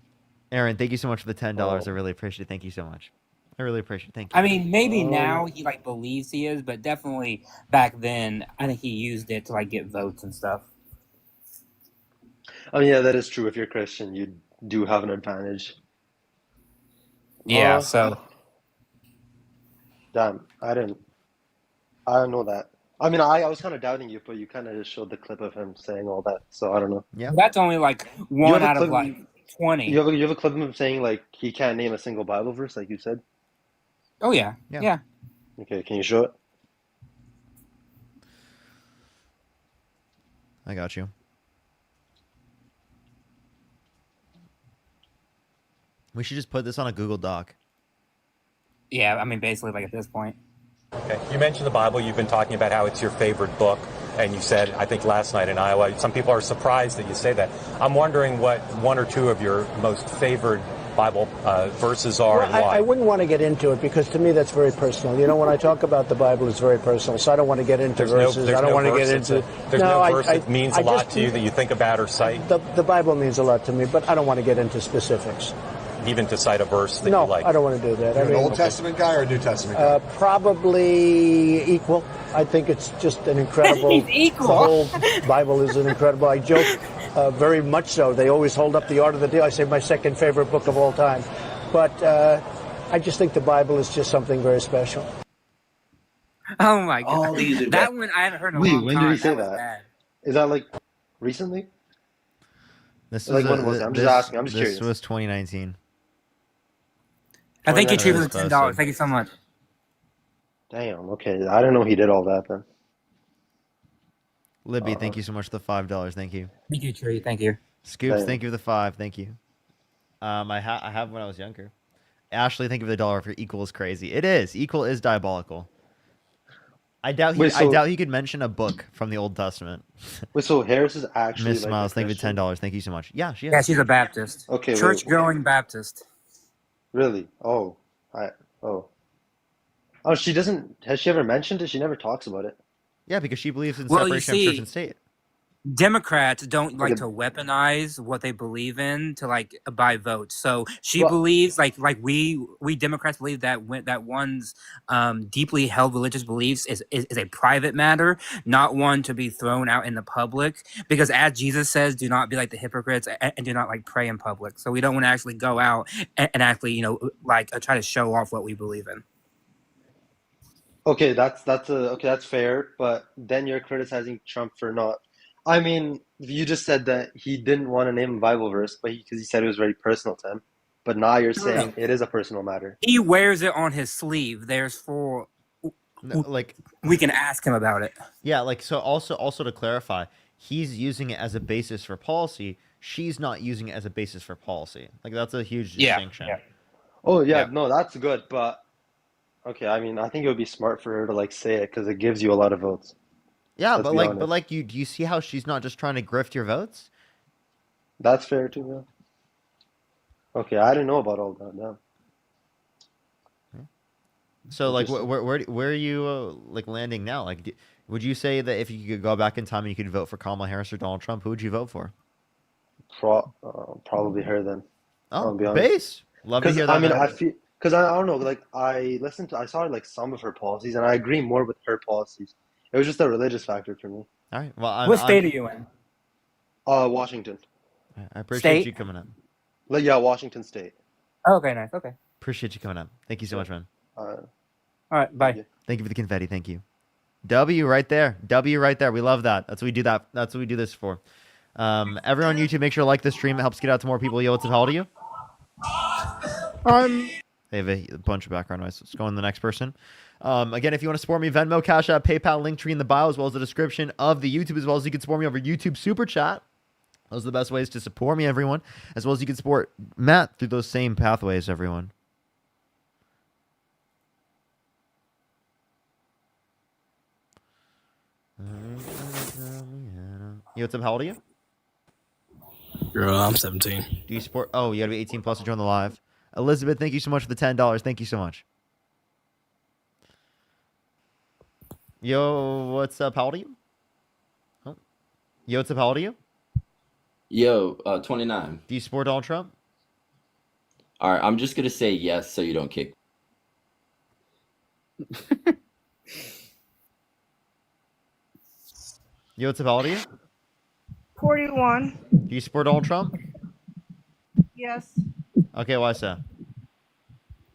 Aaron, thank you so much for the $10. Oh, I really appreciate it. Thank you so much. I really appreciate it. Thank you. I mean, maybe now oh, he like believes he is, but definitely back then, I think he used it to like get votes and stuff. I mean, yeah, that is true. If you're Christian, you do have an advantage. Yeah. Uh, So damn, I didn't know that. I mean, I was kind of doubting you, but you kind of just showed the clip of him saying all that, so I don't know. Yeah. that's only like You one have a out of clip. like You 20. have a clip of him saying like he can't name a single Bible verse, like you said. Oh yeah. Yeah. Yeah. Okay, can you show it? I got you. We should just put this on a Google Doc. Yeah, I mean, basically, like at this point. Okay. You mentioned the Bible. You've been talking about how it's your favorite book. And you said, I think last night in Iowa, some people are surprised that you say that. I'm wondering what one or two of your most favorite Bible verses are and why. I wouldn't want to get into it because to me that's very personal. You know, when I talk about the Bible, it's very personal. So I don't want to get into verses. I don't want to get into. There's no verse that means a lot to you that you think about or cite? The Bible means a lot to me, but I don't want to get into specifics. Even to cite a verse that no, you like? I don't want to do that. You're an Old Testament guy or a New Testament guy? Probably equal. I think it's just an incredible. He's equal. The whole Bible is an incredible. I joke very much so. They always hold up the Art of the Deal. I say my second favorite book of all time. But I just think the Bible is just something very special. Oh my god! All these are that bad. one I haven't heard in a Wait, long when time. did he say was that? bad. Is that like recently? This Like, was when was it? I'm just asking. I'm just this curious. was 2019. I think you $29 treated with $10. Thank you so much. Damn. Okay, I didn't know he did all that then. Libby, thank you so much for the $5. Thank you. Thank you, Tree. Thank you. Scoops, Damn. thank you for the 5. Thank you. I have when I was younger. Ashley, thank you for the $1 for equal is crazy. It is. Equal is diabolical. I doubt he could mention a book from the Old Testament. Wait, so Harris is actually Miss like Smiles, a thank you for Christian? $10. Thank you so much. Yeah, she is. Yeah, she's a Baptist. Okay, Church-going Baptist. Really? Oh, oh. She doesn't. Has she ever mentioned it? She never talks about it. Yeah, because she believes in Well, you separation of see, church and state. Democrats don't like Okay. to weaponize what they believe in to like buy votes. So she Well- believes like we Democrats believe that that one's deeply held religious beliefs is a private matter, not one to be thrown out in the public. Because as Jesus says, do not be like the hypocrites and do not like pray in public. So we don't want to actually go out and actually like try to show off what we believe in. Okay, that's fair. But then you're criticizing Trump for not. I mean, you just said that he didn't want to name a Bible verse, but because he said it was very personal to him. But now you're saying it is a personal matter. He wears it on his sleeve. Therefore, Like we can ask him about it. Yeah, like so also to clarify, he's using it as a basis for policy. She's not using it as a basis for policy. Like that's a huge distinction. Oh yeah, no, that's good. But okay, I mean, I think it would be smart for her to like say it because it gives you a lot of votes. Yeah, Let's but be like honest. do you see how she's not just trying to grift your votes? That's fair too. Yeah. Okay, I didn't know about all that. No. So like Interesting. where are you like landing now? Like would you say that if you could go back in time and you could vote for Kamala Harris or Donald Trump, who would you vote for? Probably her then. Oh, I'll be honest. base. Love to hear that. I mean, man. I feel because I don't know. Like I saw like some of her policies, and I agree more with her policies. It was just a religious factor for me. All right. Well, What state are you in? Washington. I appreciate State? you coming up. Like yeah, Washington State. Oh, okay, nice. Okay. Appreciate you coming up. Thank you so much, man. All right. Bye. Thank you for the confetti. Thank you. W right there. W right there. We love that. That's what we do that. That's what we do this for. Everyone on YouTube, make sure to like the stream. It helps get out to more people. Yo, what's up? How old are you? They have a bunch of background noise. Let's go on to the next person. Again, if you want to support me, Venmo, Cash App, PayPal, Linktree in the bio, as well as the description of the YouTube, as well as you can support me over YouTube Super Chat. Those are the best ways to support me, everyone. As well as you can support Matt through those same pathways, everyone. Yo, what's up? How old are you? Girl, I'm 17. Do you support? Oh, you gotta be 18 plus to join the live. Elizabeth, thank you so much for the $10. Thank you so much. Yo, what's up? How old are you? Oh. Yo, what's up? How old are you? Yo, 29. Do you support Donald Trump? All right, I'm just gonna say yes so you don't kick. Yo, what's up? How old are you? 41. Do you support Donald Trump? Yes, Okay, why so?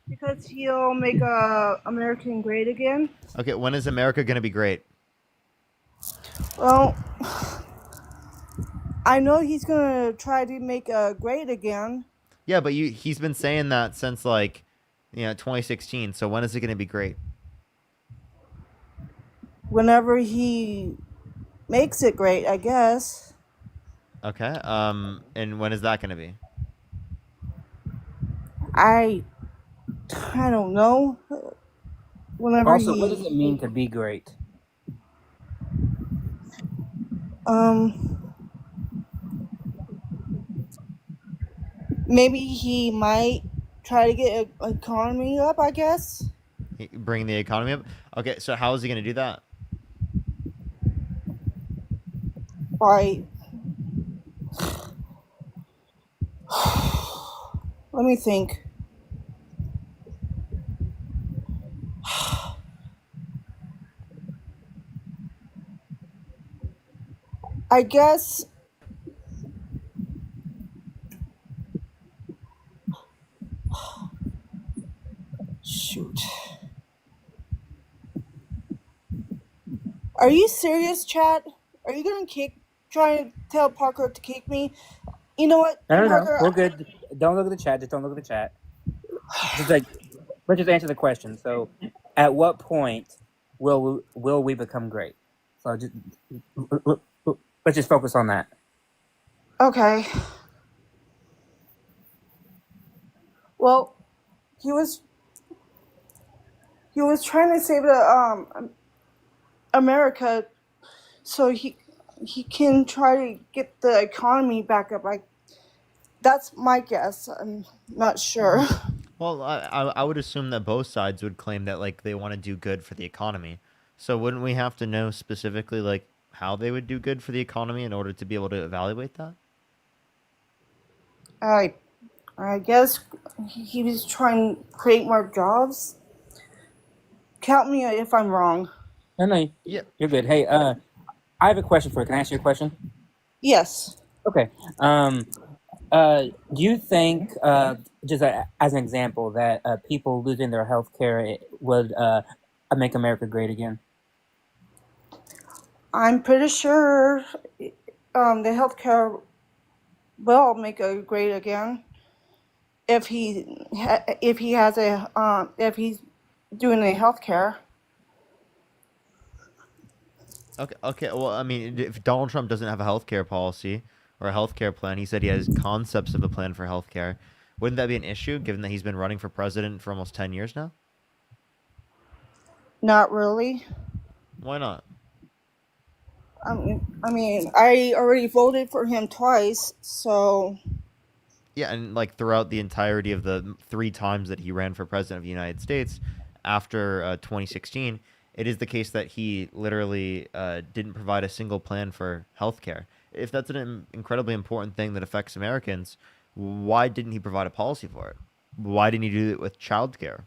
because he'll make American great again. Okay, when is America gonna be great? Well, I know he's gonna try to make great again. Yeah, but he's been saying that since like, 2016. So when is it gonna be great? Whenever he makes it great, I guess. Okay. And when is that gonna be? I I don't know. Whenever Also, what does he, it mean to be great? maybe he might try to get a economy up, I guess. Bring the economy up. Okay, so how is he going to do that? By let me think. I guess shoot. Are you serious, Chad? Are you gonna try to tell Parker to kick me? You know what, No. Parker? We're good. Don't look at the chat. Just don't look at the chat. Just like, let's just answer the question. So, at what point will we become great? So just let's just focus on that. Okay. Well, he was trying to save the America, so he can try to get the economy back up. Like, that's my guess. I'm not sure. Well, I would assume that both sides would claim that like they want to do good for the economy. So wouldn't we have to know specifically like how they would do good for the economy in order to be able to evaluate that? I guess he was trying to create more jobs. Count me if I'm wrong. No, yeah, you're good. Hey, I have a question for you. Can I ask you a question? Yes. Okay. Do you think, just as an example, that people losing their health care would make America great again? I'm pretty sure the healthcare will make it great again if he's doing the healthcare. Okay. Well, I mean, if Donald Trump doesn't have a healthcare policy or a healthcare plan, he said he has concepts of a plan for healthcare. Wouldn't that be an issue, given that he's been running for president for almost 10 years now? Not really. Why not? I mean, I already voted for him twice, so. Yeah, and like throughout the entirety of the 3 times that he ran for president of the United States after 2016, it is the case that he literally didn't provide a single plan for healthcare. If that's an incredibly important thing that affects Americans, why didn't he provide a policy for it? Why didn't he do it with childcare?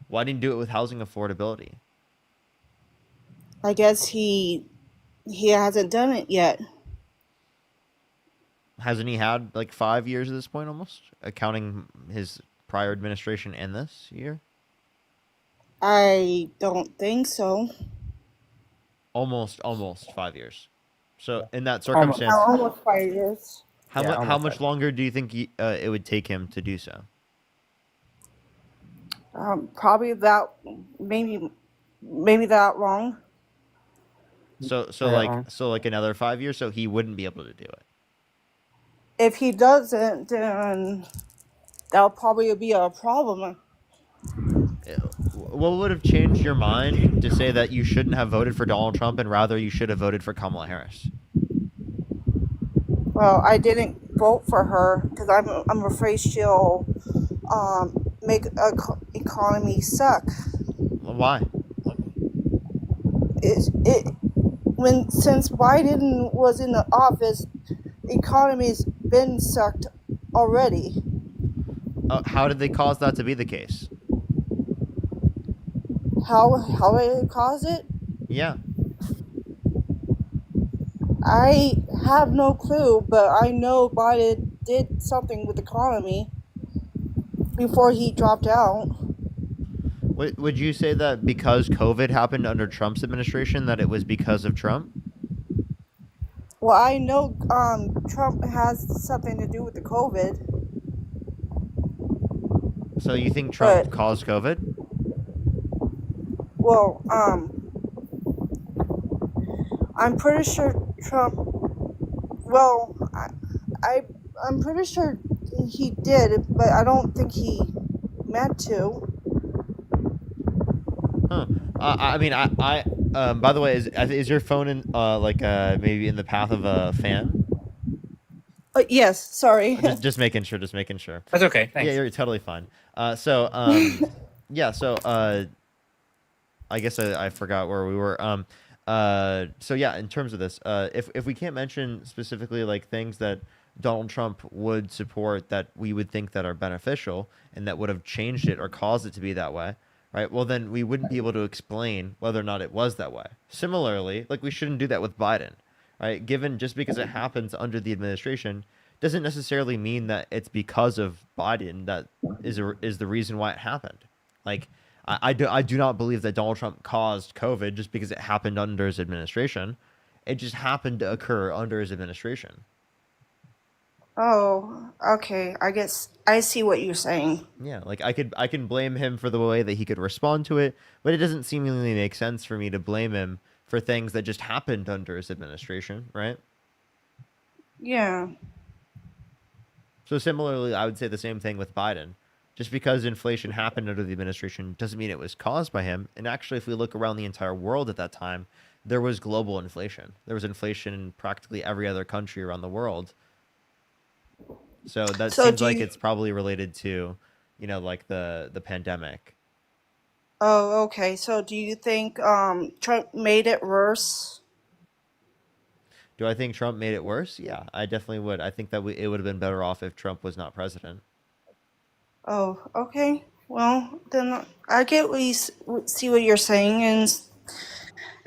Why didn't he do it with housing affordability? I guess he hasn't done it yet. Hasn't he had like 5 years at this point almost, counting his prior administration and this year? I don't think so. Almost 5 years. So in that circumstance, almost 5 years. How much longer do you think it would take him to do so? Probably that, maybe that long. So like another 5 years, so he wouldn't be able to do it. If he doesn't, then that'll probably be a problem. What would have changed your mind to say that you shouldn't have voted for Donald Trump and rather you should have voted for Kamala Harris? Well, I didn't vote for her because I'm afraid she'll make economy suck. Well, why? Since Biden was in the office, economy's been sucked already. How did they cause that to be the case? How did it cause it? Yeah. I have no clue, but I know Biden did something with the economy before he dropped out. Would you say that because COVID happened under Trump's administration, that it was because of Trump? Well, I know Trump has something to do with the COVID. So you think Trump caused COVID? Well, I'm pretty sure Trump. Well, I'm pretty sure he did, but I don't think he meant to. Huh. I mean, by the way, is your phone in maybe in the path of a fan? Yes, sorry. Just making sure. Just making sure. That's okay. Yeah, Thanks. you're totally fine. Yeah. So I guess I forgot where we were. So yeah, in terms of this, if we can't mention specifically like things that Donald Trump would support that we would think that are beneficial and that would have changed it or caused it to be that way, right? Well, then we wouldn't be able to explain whether or not it was that way. Similarly, like we shouldn't do that with Biden, right? Given just because it happens under the administration doesn't necessarily mean that it's because of Biden that is the reason why it happened. Like I do not believe that Donald Trump caused COVID just because it happened under his administration. It just happened to occur under his administration. Oh, okay. I guess I see what you're saying. Yeah, like I can blame him for the way that he could respond to it, but it doesn't seemingly make sense for me to blame him for things that just happened under his administration, right? Yeah. So similarly, I would say the same thing with Biden. Just because inflation happened under the administration doesn't mean it was caused by him. And actually, if we look around the entire world at that time, there was global inflation. There was inflation in practically every other country around the world. So that So seems do like you? it's probably related to, like the pandemic. Oh, okay. So do you think Trump made it worse? Do I think Trump made it worse? Yeah, I definitely would. I think that it would have been better off if Trump was not president. Oh, okay. Well, then I get what see what you're saying,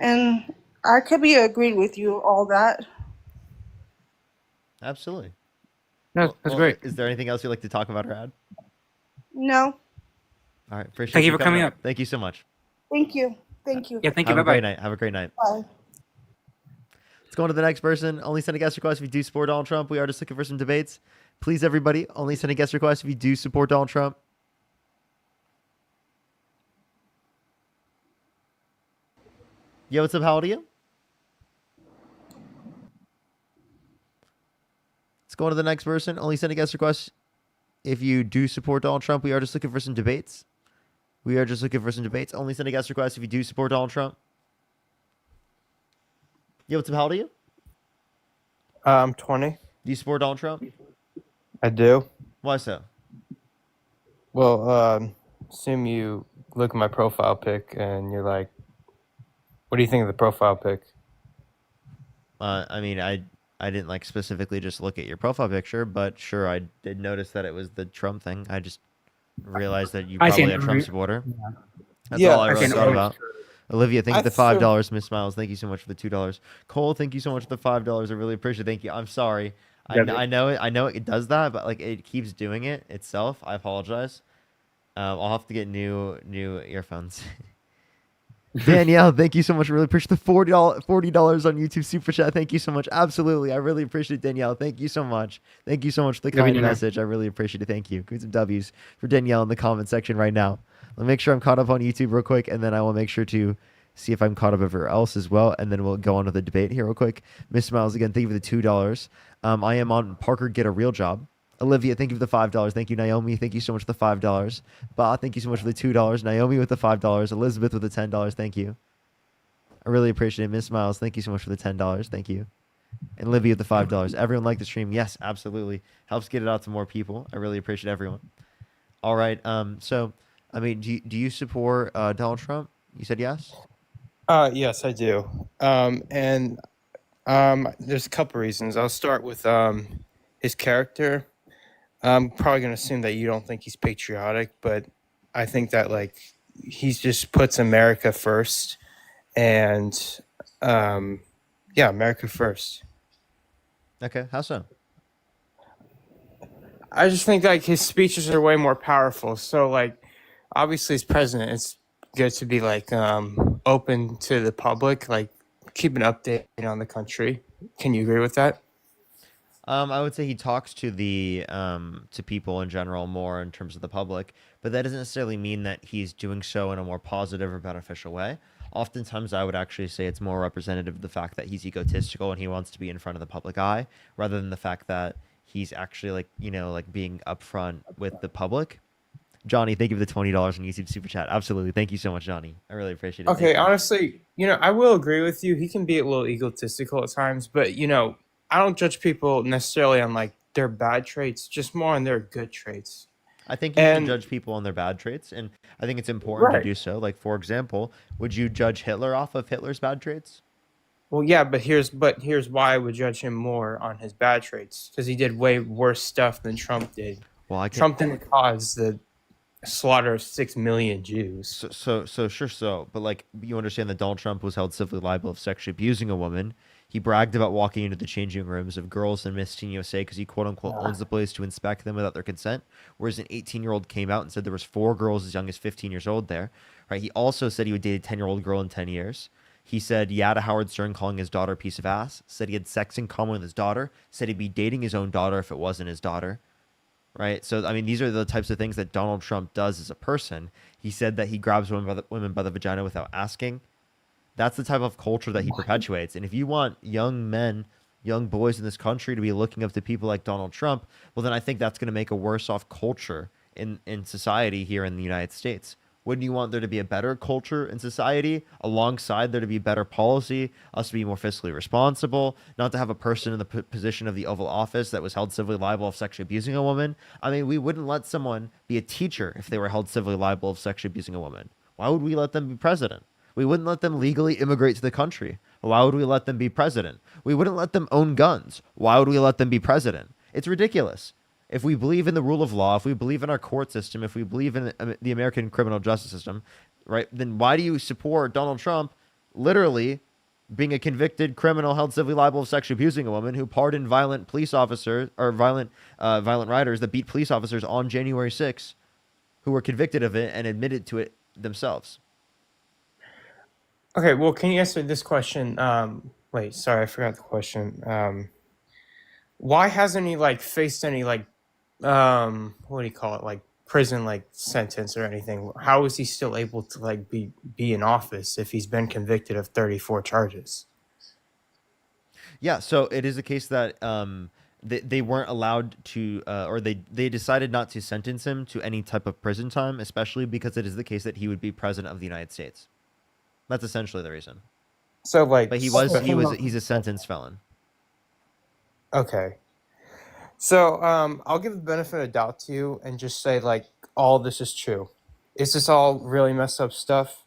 and I could be agreed with you all that. Absolutely. No, Well, that's great. is there anything else you'd like to talk about or add? No, All right, appreciate Thank you for coming up. Thank you so much. thank you. Thank you. Yeah, thank you. Have Bye a great bye. night. Have a great night. Bye. Let's go on to the next person. Only send a guest request if you do support Donald Trump. We are just looking for some debates. Please, everybody, only send a guest request if you do support Donald Trump. Yeah, what's up? How old are you? Let's go on to the next person. Only send a guest request if you do support Donald Trump. We are just looking for some debates. We are just looking for some debates. Only send a guest request if you do support Donald Trump. Yeah, what's up? How old are you? I'm 20. Do you support Donald Trump? I do. Why so? Well, assume you look at my profile pic and you're like, what do you think of the profile pic? I mean, I didn't like specifically just look at your profile picture, but sure, I did notice that it was the Trump thing. I just realized that you I see. probably a Trump supporter. That's Yeah, all I I really see. thought about. Olivia, thank you for the I $5. Miss Miles, thank you so much for the $2. Cole, thank you so much for the $5. I really appreciate it. Thank you. I'm sorry. I know it does that, but like it keeps doing it itself. I apologize. I'll have to get new earphones. Danielle, thank you so much. I really appreciate the $40 on YouTube Super Chat. Thank you so much. Absolutely. I really appreciate it, Danielle. Thank you so much. Thank you so much for the W kind dinner. message. I really appreciate it. Thank you. Give me some W's for Danielle in the comment section right now. Let me make sure I'm caught up on YouTube real quick, and then I will make sure to see if I'm caught up everywhere else as well, and then we'll go on to the debate here real quick. Miss Miles, again, thank you for the $2. I am on Parker Get a Real Job. Olivia, thank you for the $5. Thank you, Naomi. Thank you so much for the $5. Ba, thank you so much for the $2. Naomi with the $5. Elizabeth with the $10. Thank you. I really appreciate it. Miss Miles, thank you so much for the $10. Thank you. And Livy with the $5. Everyone like the stream? Yes, absolutely. Helps get it out to more people. I really appreciate everyone. All right. So, I mean, do you support Donald Trump? You said yes? Yes, I do. And there's a couple reasons. I'll start with his character. I'm probably going to assume that you don't think he's patriotic, but I think that like he just puts America first, and yeah, America first. Okay. How so? I just think like his speeches are way more powerful. So like, obviously, as president, it's good to be like open to the public, like keep an update on the country. Can you agree with that? I would say he talks to the to people in general more in terms of the public, but that doesn't necessarily mean that he's doing so in a more positive or beneficial way. Oftentimes, I would actually say it's more representative of the fact that he's egotistical and he wants to be in front of the public eye, rather than the fact that he's actually like like being upfront with the public. Johnny, thank you for the $20 on YouTube Super Chat. Absolutely. Thank you so much, Johnny. I really appreciate it. Thank Okay, you. honestly, I will agree with you. He can be a little egotistical at times, but I don't judge people necessarily on like their bad traits, just more on their good traits. I think you should And judge people on their bad traits, and I think it's important to right. do so. Like, for example, would you judge Hitler off of Hitler's bad traits? Well, yeah, but here's why I would judge him more on his bad traits, because he did way worse stuff than Trump did. Well, Trump didn't cause the slaughter of 6 million Jews. So, but like you understand that Donald Trump was held civilly liable of sexually abusing a woman. He bragged about walking into the changing rooms of girls in Miss Teen USA because he quote unquote owns the place to inspect them without their consent. Whereas an 18-year-old came out and said there was 4 girls as young as 15 years old there. Right? He also said he would date a 10-year-old girl in 10 years. He said yeah to Howard Stern calling his daughter a piece of ass. Said he had sex in common with his daughter. Said he'd be dating his own daughter if it wasn't his daughter. Right? So, I mean, these are the types of things that Donald Trump does as a person. He said that he grabs women by the vagina without asking. That's the type of culture that he perpetuates. And if you want young men, young boys in this country to be looking up to people like Donald Trump, well, then I think that's going to make a worse off culture in society here in the United States. Wouldn't you want there to be a better culture in society alongside there to be better policy, us to be more fiscally responsible, not to have a person in the position of the Oval Office that was held civilly liable of sexually abusing a woman? I mean, we wouldn't let someone be a teacher if they were held civilly liable of sexually abusing a woman. Why would we let them be president? We wouldn't let them legally immigrate to the country. Why would we let them be president? We wouldn't let them own guns. Why would we let them be president? It's ridiculous. If we believe in the rule of law, if we believe in our court system, if we believe in the American criminal justice system, right, then why do you support Donald Trump literally being a convicted criminal held civilly liable of sexually abusing a woman who pardoned violent police officers or violent riders that beat police officers on January 6th who were convicted of it and admitted to it themselves? Okay, well, can you answer this question? Wait, sorry, I forgot the question. Why hasn't he like faced any like what do you call it, like prison like sentence or anything? How is he still able to like be in office if he's been convicted of 34 charges? Yeah, so it is a case that they weren't allowed to, or they decided not to sentence him to any type of prison time, especially because it is the case that he would be president of the United States. That's essentially the reason. So like, But he's a sentenced felon. Okay. So I'll give the benefit of doubt to you and just say like all this is true. Is this all really messed up stuff?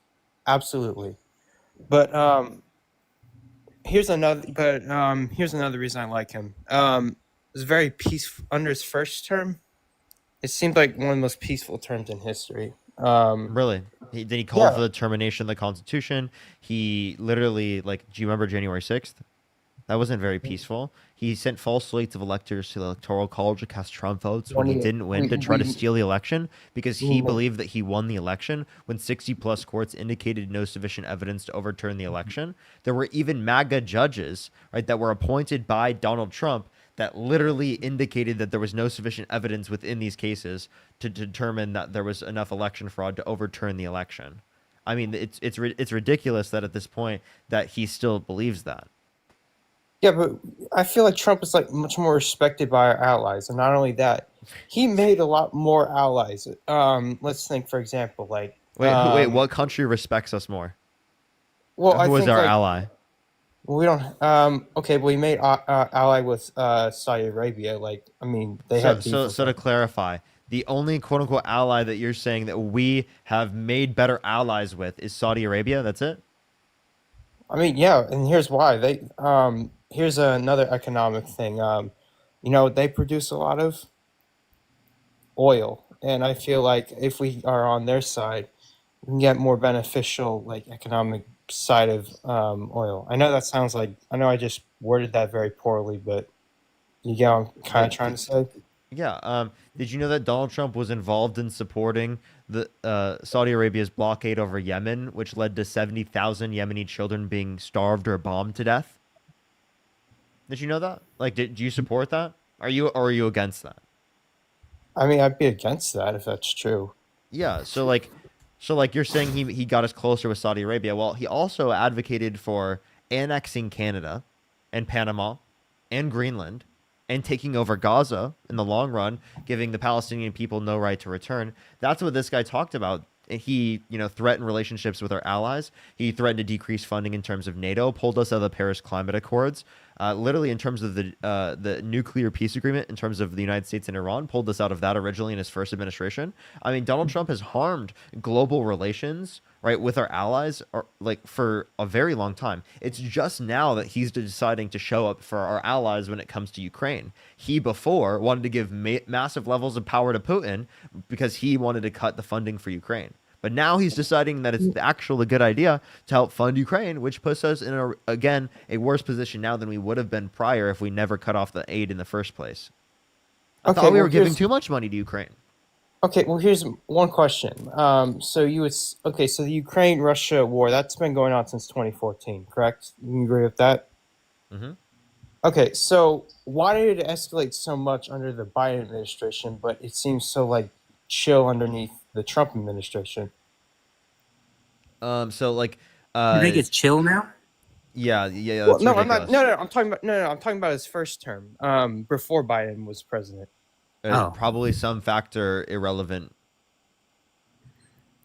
Absolutely. But here's another reason I like him. It was very peaceful under his first term. It seemed like one of the most peaceful terms in history. Really? He called for the termination of the Constitution. He literally, like, do you remember January 6th? That wasn't very peaceful. He sent false slates of electors to the Electoral College to cast Trump votes when he didn't win to try to steal the election because he believed that he won the election when 60-plus courts indicated no sufficient evidence to overturn the election. There were even MAGA judges, right, that were appointed by Donald Trump that literally indicated that there was no sufficient evidence within these cases to determine that there was enough election fraud to overturn the election. I mean, it's ridiculous that at this point that he still believes that. Yeah, but I feel like Trump is like much more respected by our allies, and not only that, he made a lot more allies. Let's think, for example, like wait, what country respects us more? Well, Who I was think, our like, ally? we don't. Okay, well, he made ally with Saudi Arabia. Like, I mean, they had beef with So to clarify, the only quote unquote ally that you're saying that we have made better allies with is Saudi Arabia. That's it. I mean, yeah, and here's why. Here's another economic thing. They produce a lot of oil, and I feel like if we are on their side, we can get more beneficial, like, economic side of oil. I know I just worded that very poorly, but you get what I'm kind of trying to say? Yeah. Did you know that Donald Trump was involved in supporting the Saudi Arabia's blockade over Yemen, which led to 70,000 Yemeni children being starved or bombed to death? Did you know that? Like, do you support that? Are you against that? I mean, I'd be against that if that's true. Yeah. So like you're saying he got us closer with Saudi Arabia. Well, he also advocated for annexing Canada and Panama and Greenland and taking over Gaza in the long run, giving the Palestinian people no right to return. That's what this guy talked about. He, threatened relationships with our allies. He threatened to decrease funding in terms of NATO, pulled us out of the Paris Climate Accords. Literally, in terms of the nuclear peace agreement, in terms of the United States and Iran, pulled us out of that originally in his first administration. I mean, Donald Trump has harmed global relations, right, with our allies, for a very long time. It's just now that he's deciding to show up for our allies when it comes to Ukraine. He before wanted to give massive levels of power to Putin because he wanted to cut the funding for Ukraine. But now he's deciding that it's actually a good idea to help fund Ukraine, which puts us in, a worse position now than we would have been prior if we never cut off the aid in the first place. I thought we were giving too much money to Ukraine. Okay, well, here's one question. So the Ukraine-Russia war, that's been going on since 2014, correct? You agree with that? Mm-hmm. Okay, so why did it escalate so much under the Biden administration, but it seems so chill underneath the Trump administration? You think it's chill now? Yeah. Well, That's no, ridiculous. I'm talking about I'm talking about his first term, before Biden was president. Probably some factor irrelevant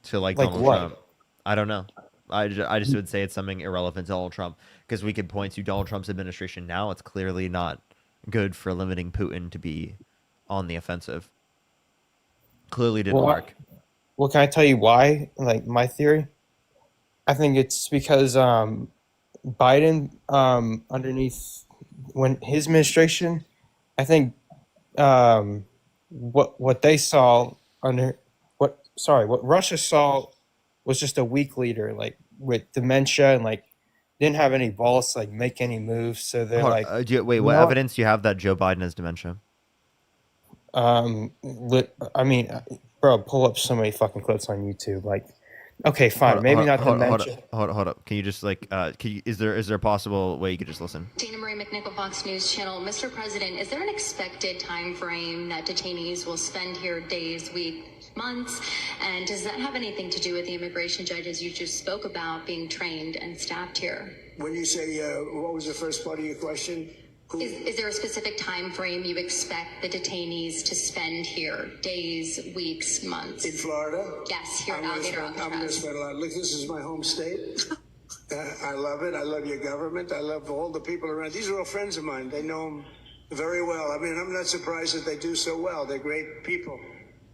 to Like Donald what? Trump. I don't know. I just would say it's something irrelevant to Donald Trump because we could point to Donald Trump's administration now. It's clearly not good for limiting Putin to be on the offensive. Clearly didn't work. Well, can I tell you why? My theory? I think it's because Biden, underneath when his administration, I think what they saw what Russia saw was just a weak leader, with dementia and didn't have any balls to make any moves. So they're What evidence do you have that Joe Biden has dementia? Bro, pull up so many fucking clips on YouTube. Okay, fine, maybe not dementia. Hold up. Can you just is there a possible way you could just listen? Dana Marie McNichol, Fox News Channel. Mr. President, is there an expected time frame that detainees will spend here, days, weeks, months? And does that have anything to do with the immigration judges you just spoke about being trained and staffed here? When you say, what was the first part of your question? Is there a specific time frame you expect the detainees to spend here? Days, weeks, months? In Florida? Yes, here at Alligator I'm going to spend a lot. Look, this is my home state. I love it. I love your government. I love all the people around. These are all friends of mine. They know them very well. I mean, I'm not surprised that they do so well. They're great people.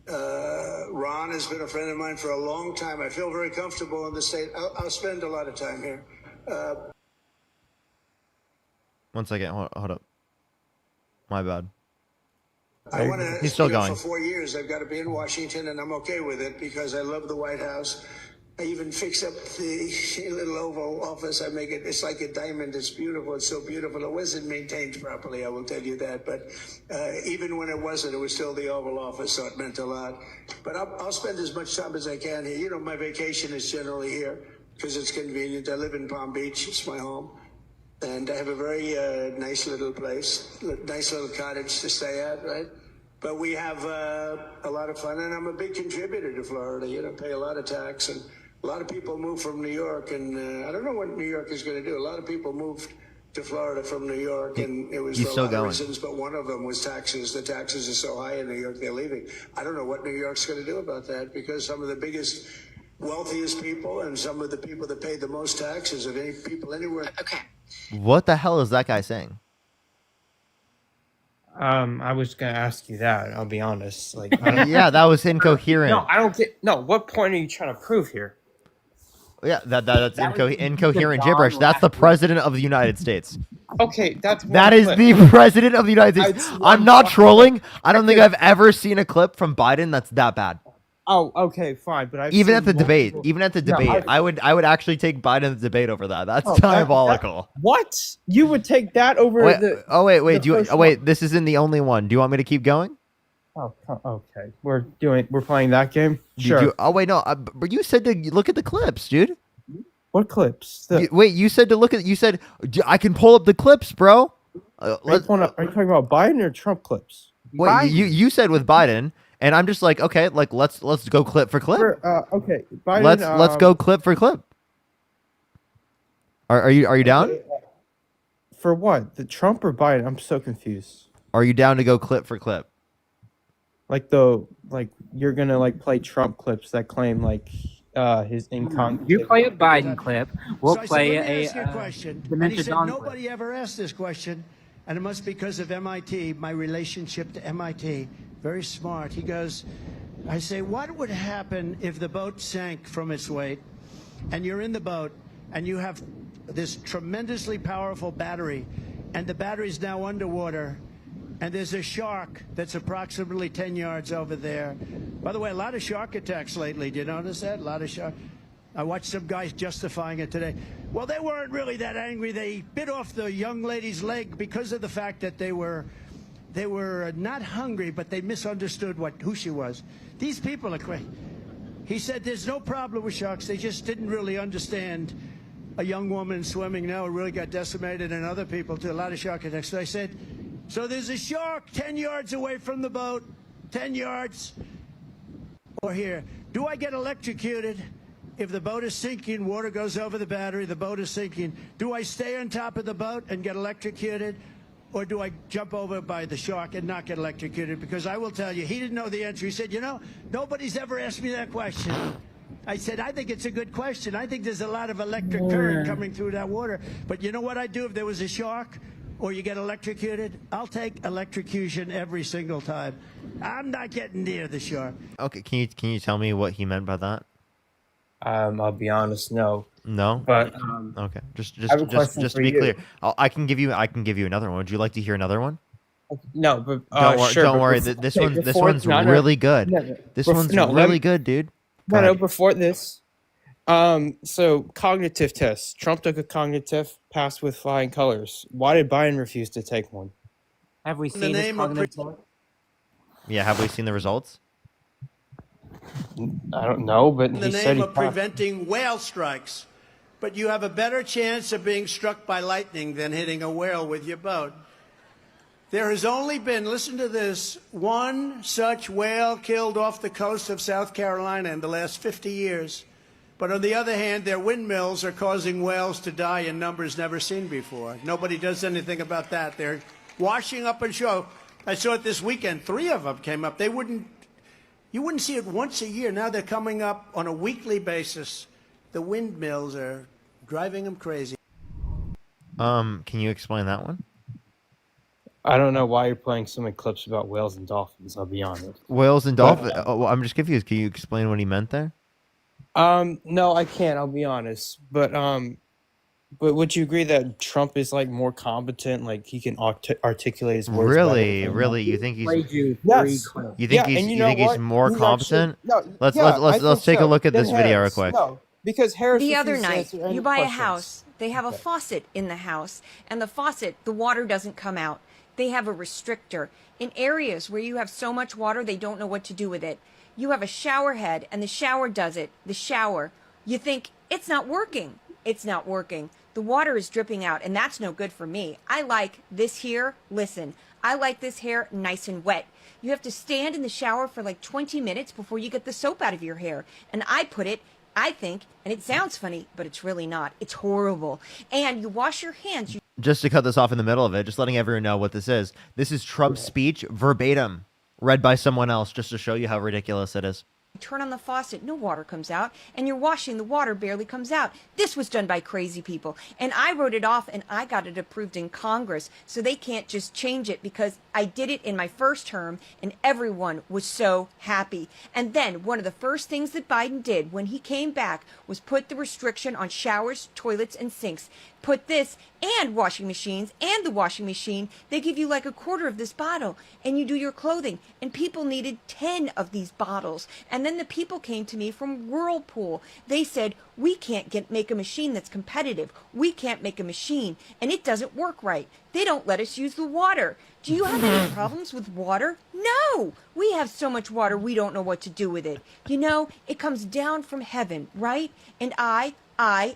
Ron has been a friend of mine for a long time. I feel very comfortable in the state. I'll spend a lot of time here. 1 second. Hold up. My bad. I want to. He's still going. For 4 years, I've got to be in Washington, and I'm okay with it because I love the White House. I even fix up the little Oval Office. I make it. It's like a diamond. It's beautiful. It's so beautiful. It wasn't maintained properly. I will tell you that. But even when it wasn't, it was still the Oval Office, so it meant a lot. But I'll spend as much time as I can here. You know, my vacation is generally here because it's convenient. I live in Palm Beach. It's my home. And I have a very nice little place, nice little cottage to stay at, right? But we have a lot of fun, and I'm a big contributor to Florida. Pay a lot of tax, and a lot of people move from New York, and I don't know what New York is going to do. A lot of people moved to Florida from New York, and it was for a lot of reasons, but one of them was taxes. The taxes are so high in New York, they're leaving. I don't know what New York's going to do about that, because some of the biggest, wealthiest people and some of the people that pay the most taxes of any people anywhere. Okay. What the hell is that guy saying? I was gonna ask you that. I'll be honest. Yeah, that was incoherent. No, I don't get. No, what point are you trying to prove here? Yeah, that's incoherent gibberish. That's the president of the United States. Okay, that is the president of the United States. I'm not trolling. I don't think I've ever seen a clip from Biden that's that bad. Oh, okay, fine, but even at the debate, I would actually take Biden in the debate over that. That's diabolical. What? You would take that over the? Oh wait, this isn't the only one. Do you want me to keep going? Oh, okay. We're playing that game. Sure. But you said to look at the clips, dude. What clips? You said to look at. You said I can pull up the clips, bro. Are you talking about Biden or Trump clips? Wait, you said with Biden. And I'm just like, okay, let's go clip for clip. Okay, Biden, let's go clip for clip. Are you down? For what? The Trump or Biden? I'm so confused. Are you down to go clip for clip? Like you're gonna like play Trump clips that claim like his income. You play a Biden clip. We'll So I said, play let me a ask you a question. And he dementia said, Don clip. nobody ever asked this question, and it must be because of MIT, my relationship to MIT. Very smart. He goes, I say, what would happen if the boat sank from its weight, and you're in the boat, and you have this tremendously powerful battery, and the battery's now underwater, and there's a shark that's approximately 10 yards over there. By the way, a lot of shark attacks lately. Do you notice that? A lot of shark. I watched some guys justifying it today. Well, they weren't really that angry. They bit off the young lady's leg because of the fact that they were not hungry, but they misunderstood who she was. These people are crazy. He said there's no problem with sharks. They just didn't really understand a young woman swimming now really got decimated, and other people too. A lot of shark attacks. So I said, so there's a shark 10 yards away from the boat, 10 yards, or here. Do I get electrocuted if the boat is sinking, water goes over the battery, the boat is sinking? Do I stay on top of the boat and get electrocuted? Or do I jump over by the shark and not get electrocuted? Because I will tell you, he didn't know the answer. He said, you know, nobody's ever asked me that question. I said, I think it's a good question. I think there's a lot of electric current coming through that water. But you know what I'd do if there was a shark or you get electrocuted? I'll take electrocution every single time. I'm not getting near the shark. Okay, can you tell me what he meant by that? I'll be honest, no. No. But okay, I have a question just for to be you. clear, I can give you another one. Would you like to hear another one? No, but Don't but worry. before- This okay, one, this before- one's no, no, really good. no, no. This Bef- one's no, let really me- good, dude. Go No, ahead. before this, so cognitive tests. Trump took a cognitive, passed with flying colors. Why did Biden refuse to take one? Have we In the seen his name of cognitive? Yeah, have we seen the results? I don't know, but In the he said name he of preventing whale strikes. But you have a better chance of being struck by lightning than hitting a whale with your boat. There has only been, listen to this, one such whale killed off the coast of South Carolina in the last 50 years. But on the other hand, their windmills are causing whales to die in numbers never seen before. Nobody does anything about that. They're washing up on shore. I saw it this weekend. 3 of them came up. You wouldn't see it once a year. Now they're coming up on a weekly basis. The windmills are driving them crazy. Can you explain that one? I don't know why you're playing so many clips about whales and dolphins. I'll be honest. Whales and But, dolphins. Oh, well, I'm just confused. Can you explain what he meant there? No, I can't. I'll be honest. But would you agree that Trump is like more competent? Like he can articulate his words. Really, you think he's Played you Yes. 3 clips. you think Yeah, he's and you you know think he's what? more He's competent? actually- no, Let's yeah, I let's think take a so. look at Then this video real Harris. quick. No, because Harris The other refused to night, answer any you buy a questions. house, they have a faucet in the house, and the faucet, the water doesn't come out. They have a restrictor. In areas where you have so much water, they don't know what to do with it. You have a shower head, and the shower does it. The shower. You think, it's not working. It's not working. The water is dripping out, and that's no good for me. I like this here, listen, I like this hair nice and wet. You have to stand in the shower for like 20 minutes before you get the soap out of your hair. And I put it, I think, and it sounds funny, but it's really not. It's horrible. And you wash your hands. Just to cut this off in the middle of it, just letting everyone know what this is. This is Trump's speech verbatim, read by someone else, just to show you how ridiculous it is. Turn on the faucet, no water comes out, and you're washing, the water barely comes out. This was done by crazy people, and I wrote it off, and I got it approved in Congress, so they can't just change it because I did it in my first term, and everyone was so happy. And then one of the first things that Biden did when he came back was put the restriction on showers, toilets, and sinks. Put this and washing machines and the washing machine. They give you like a quarter of this bottle and you do your clothing. And people needed 10 of these bottles. And then the people came to me from Whirlpool. They said, we can't make a machine that's competitive. We can't make a machine and it doesn't work right. They don't let us use the water. Do you have any problems with water? No! We have so much water we don't know what to do with it. You know, it comes down from heaven, right? And I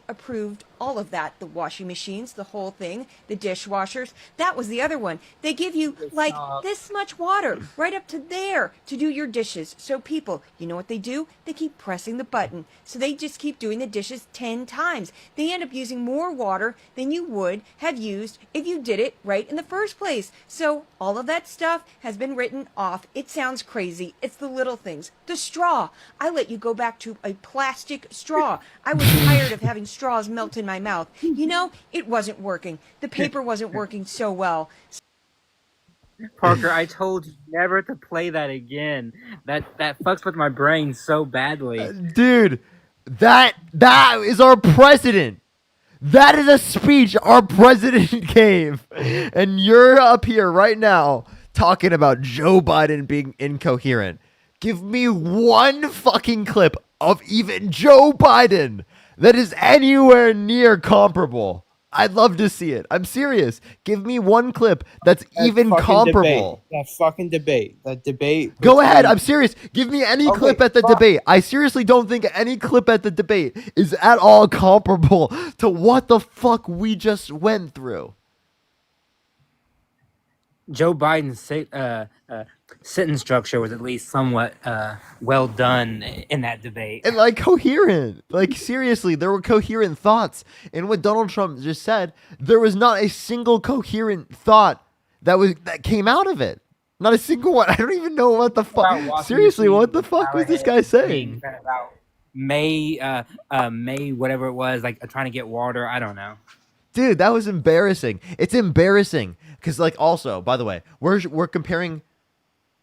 approved all of that, the washing machines, the whole thing, the dishwashers. That was the other one. They give you like this much water right up to there to do your dishes. So people, you know what they do? They keep pressing the button. So they just keep doing the dishes 10 times. They end up using more water than you would have used if you did it right in the first place. So all of that stuff has been written off. It sounds crazy. It's the little things. The straw. I let you go back to a plastic straw. I was tired of having straws melt in my mouth. You know, it wasn't working. The paper wasn't working so well. Parker, I told you never to play that again. That fucks with my brain so badly. Dude, that is our president. That is a speech our president gave. And you're up here right now talking about Joe Biden being incoherent. Give me one fucking clip of even Joe Biden that is anywhere near comparable. I'd love to see it. I'm serious. Give me one clip that's even comparable. That fucking debate. That debate. Go ahead. I'm serious. Give me any clip at the debate. I seriously don't think any clip at the debate is at all comparable to what the fuck we just went through. Joe Biden's sentence structure was at least somewhat well done in that debate. And like coherent. Like seriously, there were coherent thoughts. And what Donald Trump just said, there was not a single coherent thought that came out of it. Not a single one. I don't even know what the fuck. Seriously, what the fuck was this guy saying? About May, whatever it was, like trying to get water. I don't know. Dude, that was embarrassing. It's embarrassing because, like, also, by the way, we're comparing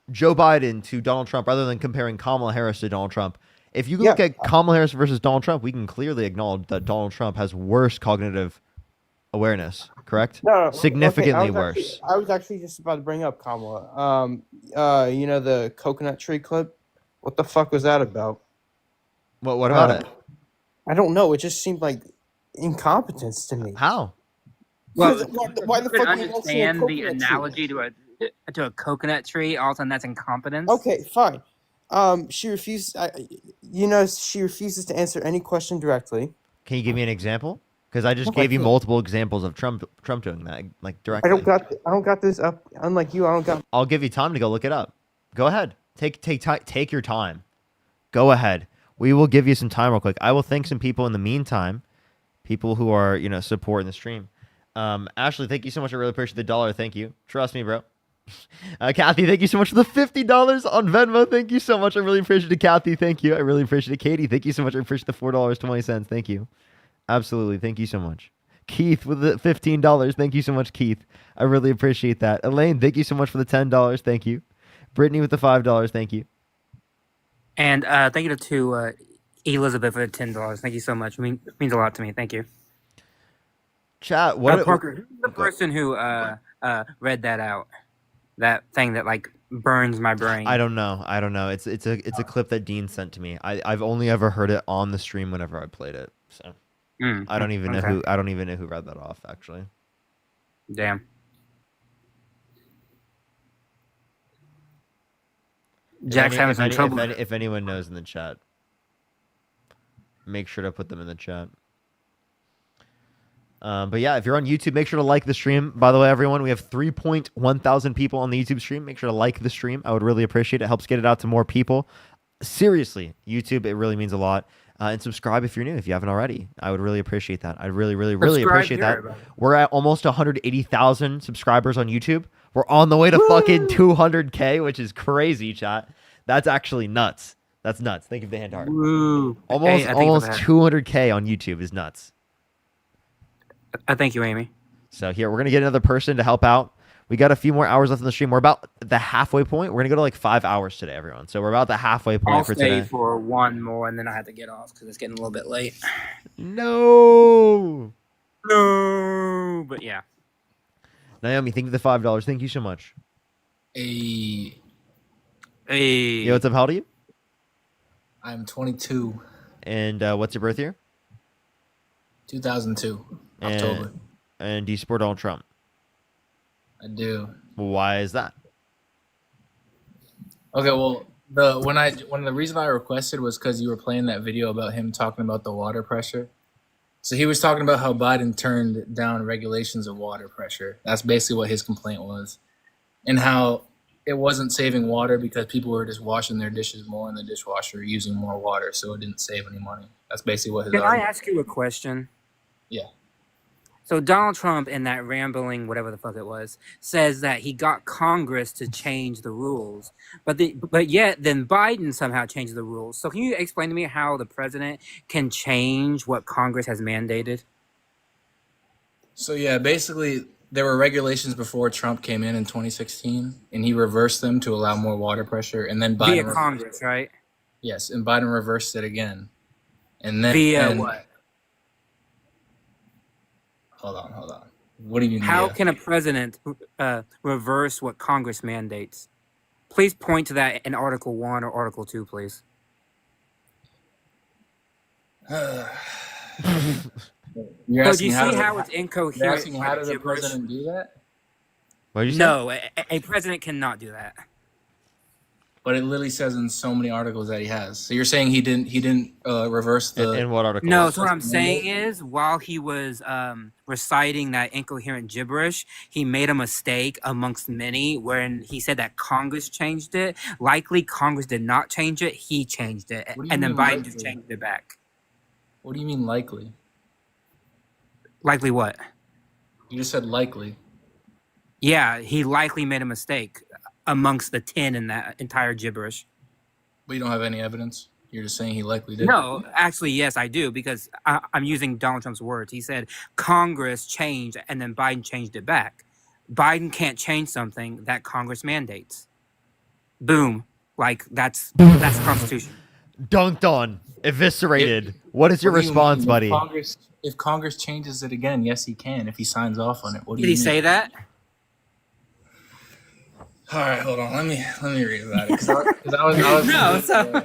Joe Biden to Donald Trump rather than comparing Kamala Harris to Donald Trump. If you look at Kamala Harris versus Donald Trump, we can clearly acknowledge that Donald Trump has worse cognitive awareness. Correct? No, significantly okay, worse. I was actually just about to bring up Kamala. You know the coconut tree clip? What the fuck was that about? What about it? I don't know. It just seemed like incompetence to me. How? Well, why the you fuck could do you not see a understand the coconut tree? analogy to a coconut tree. All of a sudden, that's incompetence. Okay, fine. She refused. She refuses to answer any question directly. Can you give me an example? Because I just gave you multiple examples of Trump doing that, like directly. I don't got this up. Unlike you, I don't got. I'll give you time to go look it up. Go ahead. Take your time. Go ahead. We will give you some time real quick. I will thank some people in the meantime. People who are, supporting the stream. Ashley, thank you so much. I really appreciate the $1. Thank you. Trust me, bro. Kathy, thank you so much for the $50 on Venmo. Thank you so much. I really appreciate it, Kathy. Thank you. I really appreciate it, Katie. Thank you so much. I appreciate the $4.20. Thank you. Absolutely. Thank you so much. Keith with the $15. Thank you so much, Keith. I really appreciate that. Elaine, thank you so much for the $10. Thank you. Brittany with the $5. Thank you. And thank you to Elizabeth for the $10. Thank you so much. It means a lot to me. Thank you. Chat. What? Parker, who's the person who read that out? That thing that like burns my brain. I don't know. It's a clip that Dean sent to me. I've only ever heard it on the stream whenever I played it. So I don't even know who read that off actually. Damn. Jack's having some trouble. If anyone knows in the chat, make sure to put them in the chat. But yeah, if you're on YouTube, make sure to like the stream. By the way, everyone, we have 3,100 people on the YouTube stream. Make sure to like the stream. I would really appreciate it. It helps get it out to more people. Seriously, YouTube, it really means a lot. And subscribe if you're new, if you haven't already. I would really appreciate that. I really appreciate that. We're at almost 180,000 subscribers on YouTube. We're on the way to fucking 200K, which is crazy, chat. That's actually nuts. That's nuts. Thank you for the hand heart. Woo. Almost 200K on YouTube is nuts. Thank you, Amy. So here, we're going to get another person to help out. We got a few more hours left in the stream. We're about the halfway point. We're going to go to like 5 hours today, everyone. So we're about the halfway point for today. I'll stay for one more, and then I have to get off because it's getting a little bit late. No. But yeah. Naomi, thank you for the $5. Thank you so much. Hey. Yo, what's up? How old are you? I'm 22. And what's your birth year? 2002. October. And do you support Donald Trump? I do. Why is that? Okay, well, the reason I requested was because you were playing that video about him talking about the water pressure. So he was talking about how Biden turned down regulations of water pressure. That's basically what his complaint was, and how it wasn't saving water because people were just washing their dishes more in the dishwasher using more water, so it didn't save any money. That's basically what his Can I argument. ask you a question? Yeah. So Donald Trump, in that rambling, whatever the fuck it was, says that he got Congress to change the rules, but yet then Biden somehow changed the rules. So can you explain to me how the president can change what Congress has mandated? So yeah, basically there were regulations before Trump came in 2016, and he reversed them to allow more water pressure, and then Via Biden. Congress, right? Yes, and Biden reversed it again, and then Via what? Hold on. What do you mean? How via? can a president reverse what Congress mandates? Please point to that in Article 1 or Article 2, please. You're So do asking you see how it's you're incoherent? asking how does a president do that? What did you say? No, a president cannot do that. But it literally says in so many articles that he has. So you're saying he didn't reverse the. In what article? No, so what I'm saying is, while he was reciting that incoherent gibberish, he made a mistake amongst many when he said that Congress changed it. Likely, Congress did not change it. He changed it. What do you And then mean Biden just likely? changed it back. What do you mean likely? Likely what? You just said likely. Yeah, he likely made a mistake amongst the 10 in that entire gibberish. But you don't have any evidence. You're just saying he likely did. No, actually, yes, I do, because I'm using Donald Trump's words. He said Congress changed, and then Biden changed it back. Biden can't change something that Congress mandates. Boom. Like, that's the Constitution. Dunked on. Eviscerated. What is your What do you response, mean? buddy? If Congress changes it again, yes, he can. If he signs off on it, what do Did you he mean? say that? All right, hold on. Let me read about it because I was No, so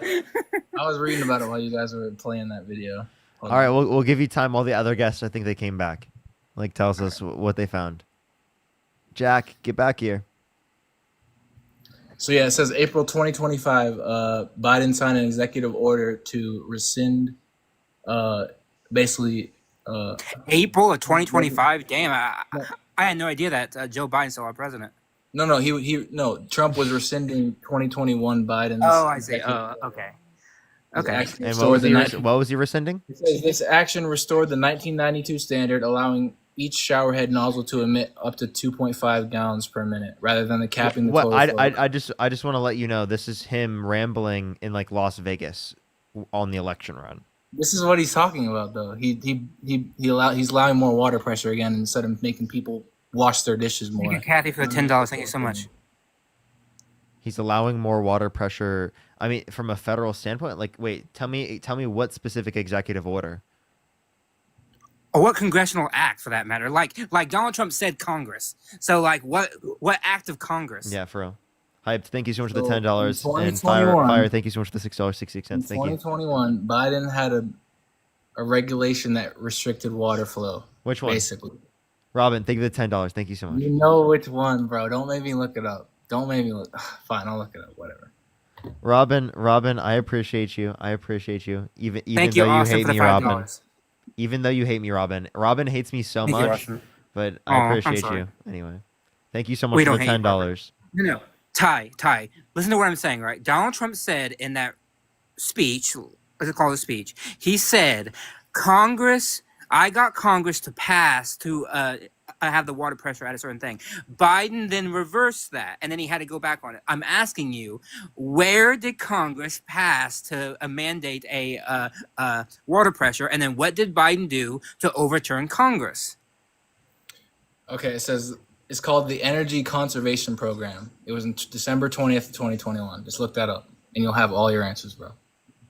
I was reading about it while you guys were playing that video. Hold All right, on. we'll give you time. All the other guests, I think they came back. Like, tells us what they found. Jack, get back here. So yeah, it says April 2025. Biden signed an executive order to rescind, basically. April of 2025? Damn, I had no idea that Joe Biden's still our president. No, no. Trump was rescinding 2021 Biden's. Oh, I see. executive Oh, okay. This Okay. action And restored the what was he rescinding? It says this action restored the 1992 standard, allowing each showerhead nozzle to emit up to 2.5 gallons per minute, rather than the capping the What total flow. I just want to let you know this is him rambling in like Las Vegas on the election run. This is what he's talking about, though. He's allowing more water pressure again instead of making people wash their dishes more. Thank you, Kathy, for the $10. Thank you so much. He's allowing more water pressure. I mean, from a federal standpoint, like, wait, tell me what specific executive order? Or what congressional act, for that matter? Like Donald Trump said, Congress. So, like, what act of Congress? Yeah, for real. Hyped. Thank you so much for the So, $10 in and 2021 fire. Thank you so much for the $6.66. In Thank you. 2021, Biden had a regulation that restricted water flow. Which one? Basically. Robin, thank you for the $10. Thank you so much. You know which one, bro. Don't make me look it up. Don't make me look. Fine, I'll look it up. Whatever. Robin, I appreciate you. Even Thank you, though Austin, you for hate the me, $5. Robin. Even though you hate me, Robin. Robin hates me so Thank you, much, Austin. but Aw, I I'm appreciate sorry. you anyway. Thank you so much We for don't the hate you, Robin. $10. No. Ty, listen to what I'm saying, right? Donald Trump said in that speech, let's call it a speech, he said, I got Congress to pass to have the water pressure at a certain thing. Biden then reversed that, and then he had to go back on it. I'm asking you, where did Congress pass to mandate a water pressure, and then what did Biden do to overturn Congress? Okay, it says it's called the Energy Conservation Program. It was in December 20th, 2021. Just look that up, and you'll have all your answers, bro.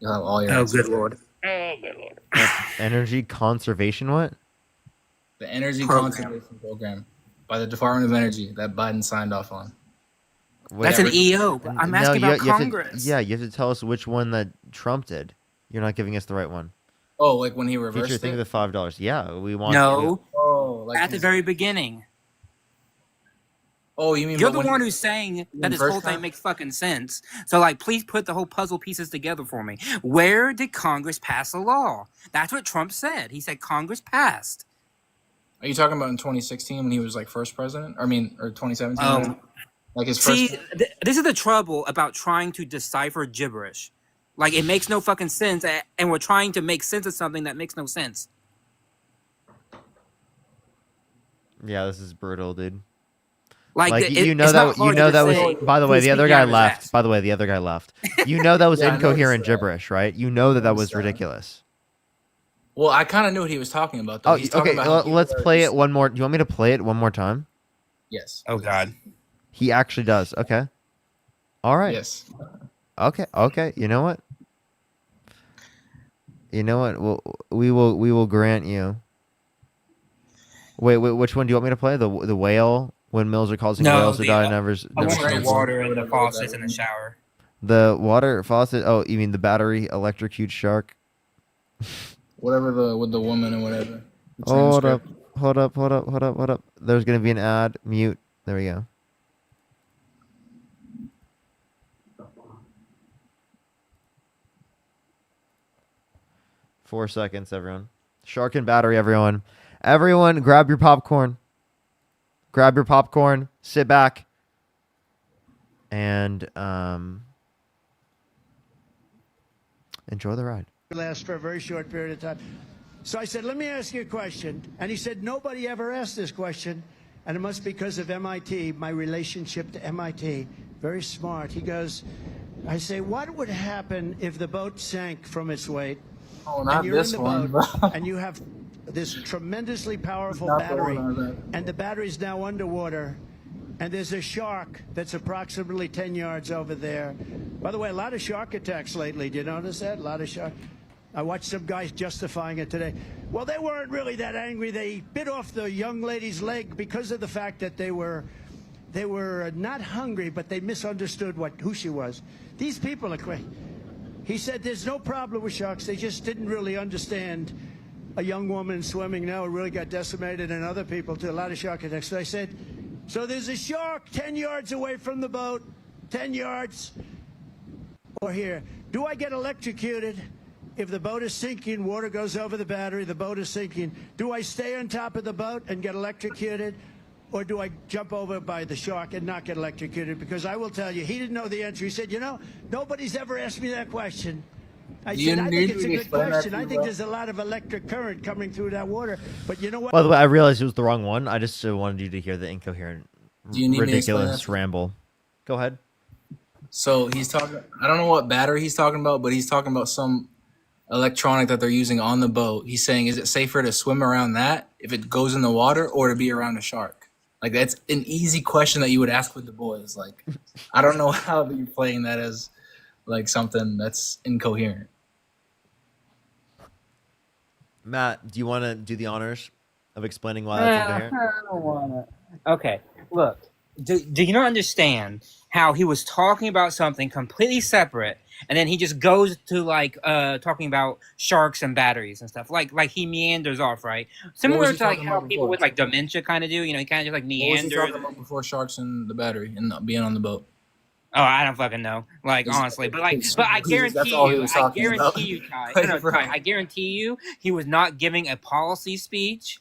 You'll have all your Oh, answers. good Lord. Energy conservation, what? The Energy Program. Conservation Program by the Department of Energy that Biden signed off on. That's an EO. But I'm asking about you have to- Congress. you have to tell us which one that Trump did. You're not giving us the right one. Oh, like when he reversed Teacher, it? think of the $5. Yeah, we want. No, Oh, like at the very beginning. Oh, you mean You're but the when one he, who's saying when that this first whole thing time? makes fucking sense. So, like, please put the whole puzzle pieces together for me. Where did Congress pass a law? That's what Trump said. He said Congress passed. Are you talking about in 2016 when he was like first president? Or 2017? Um, Like his See, first. this is the trouble about trying to decipher gibberish. Like, it makes no fucking sense, and we're trying to make sense of something that makes no sense. Yeah, this is brutal, dude. Like, you know it's not that hard to was. say. By the way, He's the other speaking guy out of his left. ass. By the way, the other guy left. You know that was Yeah, I noticed incoherent that. gibberish, right? You know that was Noticed that. ridiculous. Well, I kind of knew what he was talking about, though. Oh, He's talking okay. about how Let's people are play just- it one more. Do you want me to play it one more time? Yes. Oh, God. He actually does. Okay. All right. Yes. Okay. Okay. You know what? You know what? We will grant you. Wait. Which one do you want me to play? The whale. When mills are causing No, whales to the, die. I Never. want Never. the Translate. water and the faucets in the shower. The water faucet. Oh, you mean the battery electrocute shark? Whatever with the woman and whatever. The Hold up. transcript. Hold up. There's gonna be an ad. Mute. There we go. Four seconds, everyone. Shark and battery, everyone. Everyone, grab your popcorn. Grab your popcorn. Sit back. And enjoy the ride. Last for a very short period of time. So I said, let me ask you a question. And he said, nobody ever asked this question. And it must be because of MIT, my relationship to MIT. Very smart. He goes, I say, what would happen if the boat sank from its weight? Oh, not and you're this in the one, boat, bro. and you have this tremendously powerful Not the battery, one I read. and the battery's now underwater, and there's a shark that's approximately 10 yards over there. By the way, a lot of shark attacks lately. Do you notice that? A lot of shark. I watched some guys justifying it today. Well, they weren't really that angry. They bit off the young lady's leg because of the fact that they were not hungry, but they misunderstood who she was. These people are crazy. He said there's no problem with sharks. They just didn't really understand a young woman swimming now really got decimated, and other people too. A lot of shark attacks. So I said, so there's a shark 10 yards away from the boat, 10 yards, or here. Do I get electrocuted if the boat is sinking, water goes over the battery, the boat is sinking? Do I stay on top of the boat and get electrocuted? Or do I jump over by the shark and not get electrocuted? Because I will tell you, he didn't know the answer. He said, you know, nobody's ever asked me that question. I You said, I need think it's me a to good explain that question. to I you, think bro? there's a lot of electric current coming through that water. But you know what? By the way, I realized it was the wrong one. I just wanted you to hear the incoherent, Do you need me to explain ridiculous that? ramble. Go ahead. So he's talking. I don't know what battery he's talking about, but he's talking about some electronic that they're using on the boat. He's saying, is it safer to swim around that if it goes in the water, or to be around a shark? Like, that's an easy question that you would ask with the boys. Like, I don't know how you're playing that as like something that's incoherent. Matt, do you want to do the honors of explaining why that's incoherent? I don't wanna. Okay, look. Do you not understand how he was talking about something completely separate, and then he just goes to like talking about sharks and batteries and stuff? Like he meanders off, right? What Similar was he to like talking how about people before? with like dementia kind of do. You know, he kind of just like What was he meanders. talking about before sharks and the battery and not being on the boat? Oh, I don't fucking know. Like honestly, but I That's guarantee all he you, was talking about. Ty. Like, No, bro. Ty, I guarantee you, he was not giving a policy speech,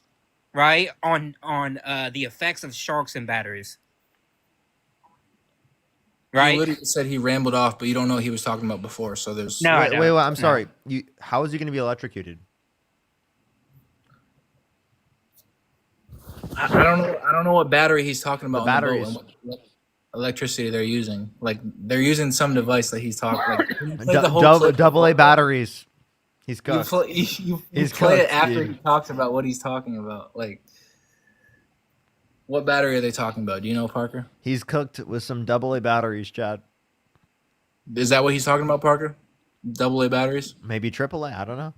right? On the effects of sharks and batteries, You right? literally said he rambled off, but you don't know what he was talking about before. So there's No, I Wait, don't. I'm No. sorry. How is he going to be electrocuted? I don't know. I don't know what battery he's talking about. The on the boat batteries. and what electricity they're using. Like they're using some device that he's talking. Like you play Du- the whole double, clip double A before. batteries. He's You cooked. play, you He's play it cooked, after dude. he talks about what he's talking about. Like, what battery are they talking about? Do you know, Parker? He's cooked with some double A batteries, Chad. Is that what he's talking about, Parker? Double A batteries? Maybe triple A. I don't know.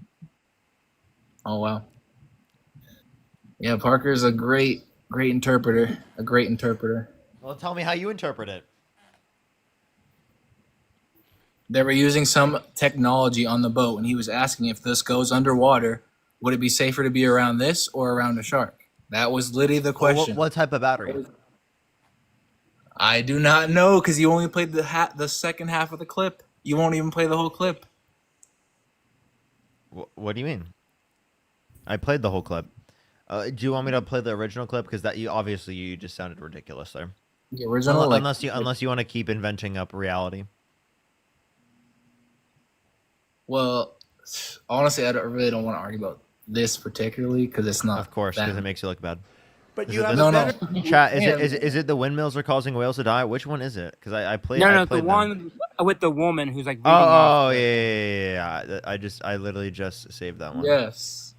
Oh wow. Yeah, Parker is a great interpreter. A great interpreter. Well, tell me how you interpret it. They were using some technology on the boat, and he was asking if this goes underwater, would it be safer to be around this or around a shark? That was literally the Well, question. what type of battery? I do not know because you only played the second half of the clip. You won't even play the whole clip. What do you mean? I played the whole clip. Do you want me to play the original clip? Because that you just sounded ridiculous there. The original, Unless you want to keep inventing up reality. Well, honestly, really don't want to argue about this particularly because it's not. Of course, because it makes you look bad. But Is you it have this a one? better. Chat, is it the windmills are causing whales to die? Which one is it? Because I played. No, I no, the played them. one with the woman who's like. Reading off Yeah. I literally just saved that one. Yes.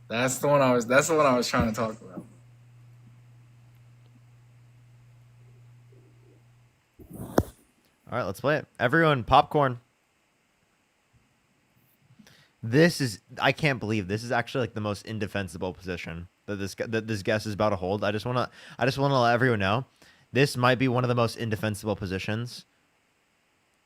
That's the one I was trying to talk about. All right, let's play it. Everyone, popcorn. I can't believe this is actually like the most indefensible position that this guest is about to hold. I just want to let everyone know this might be one of the most indefensible positions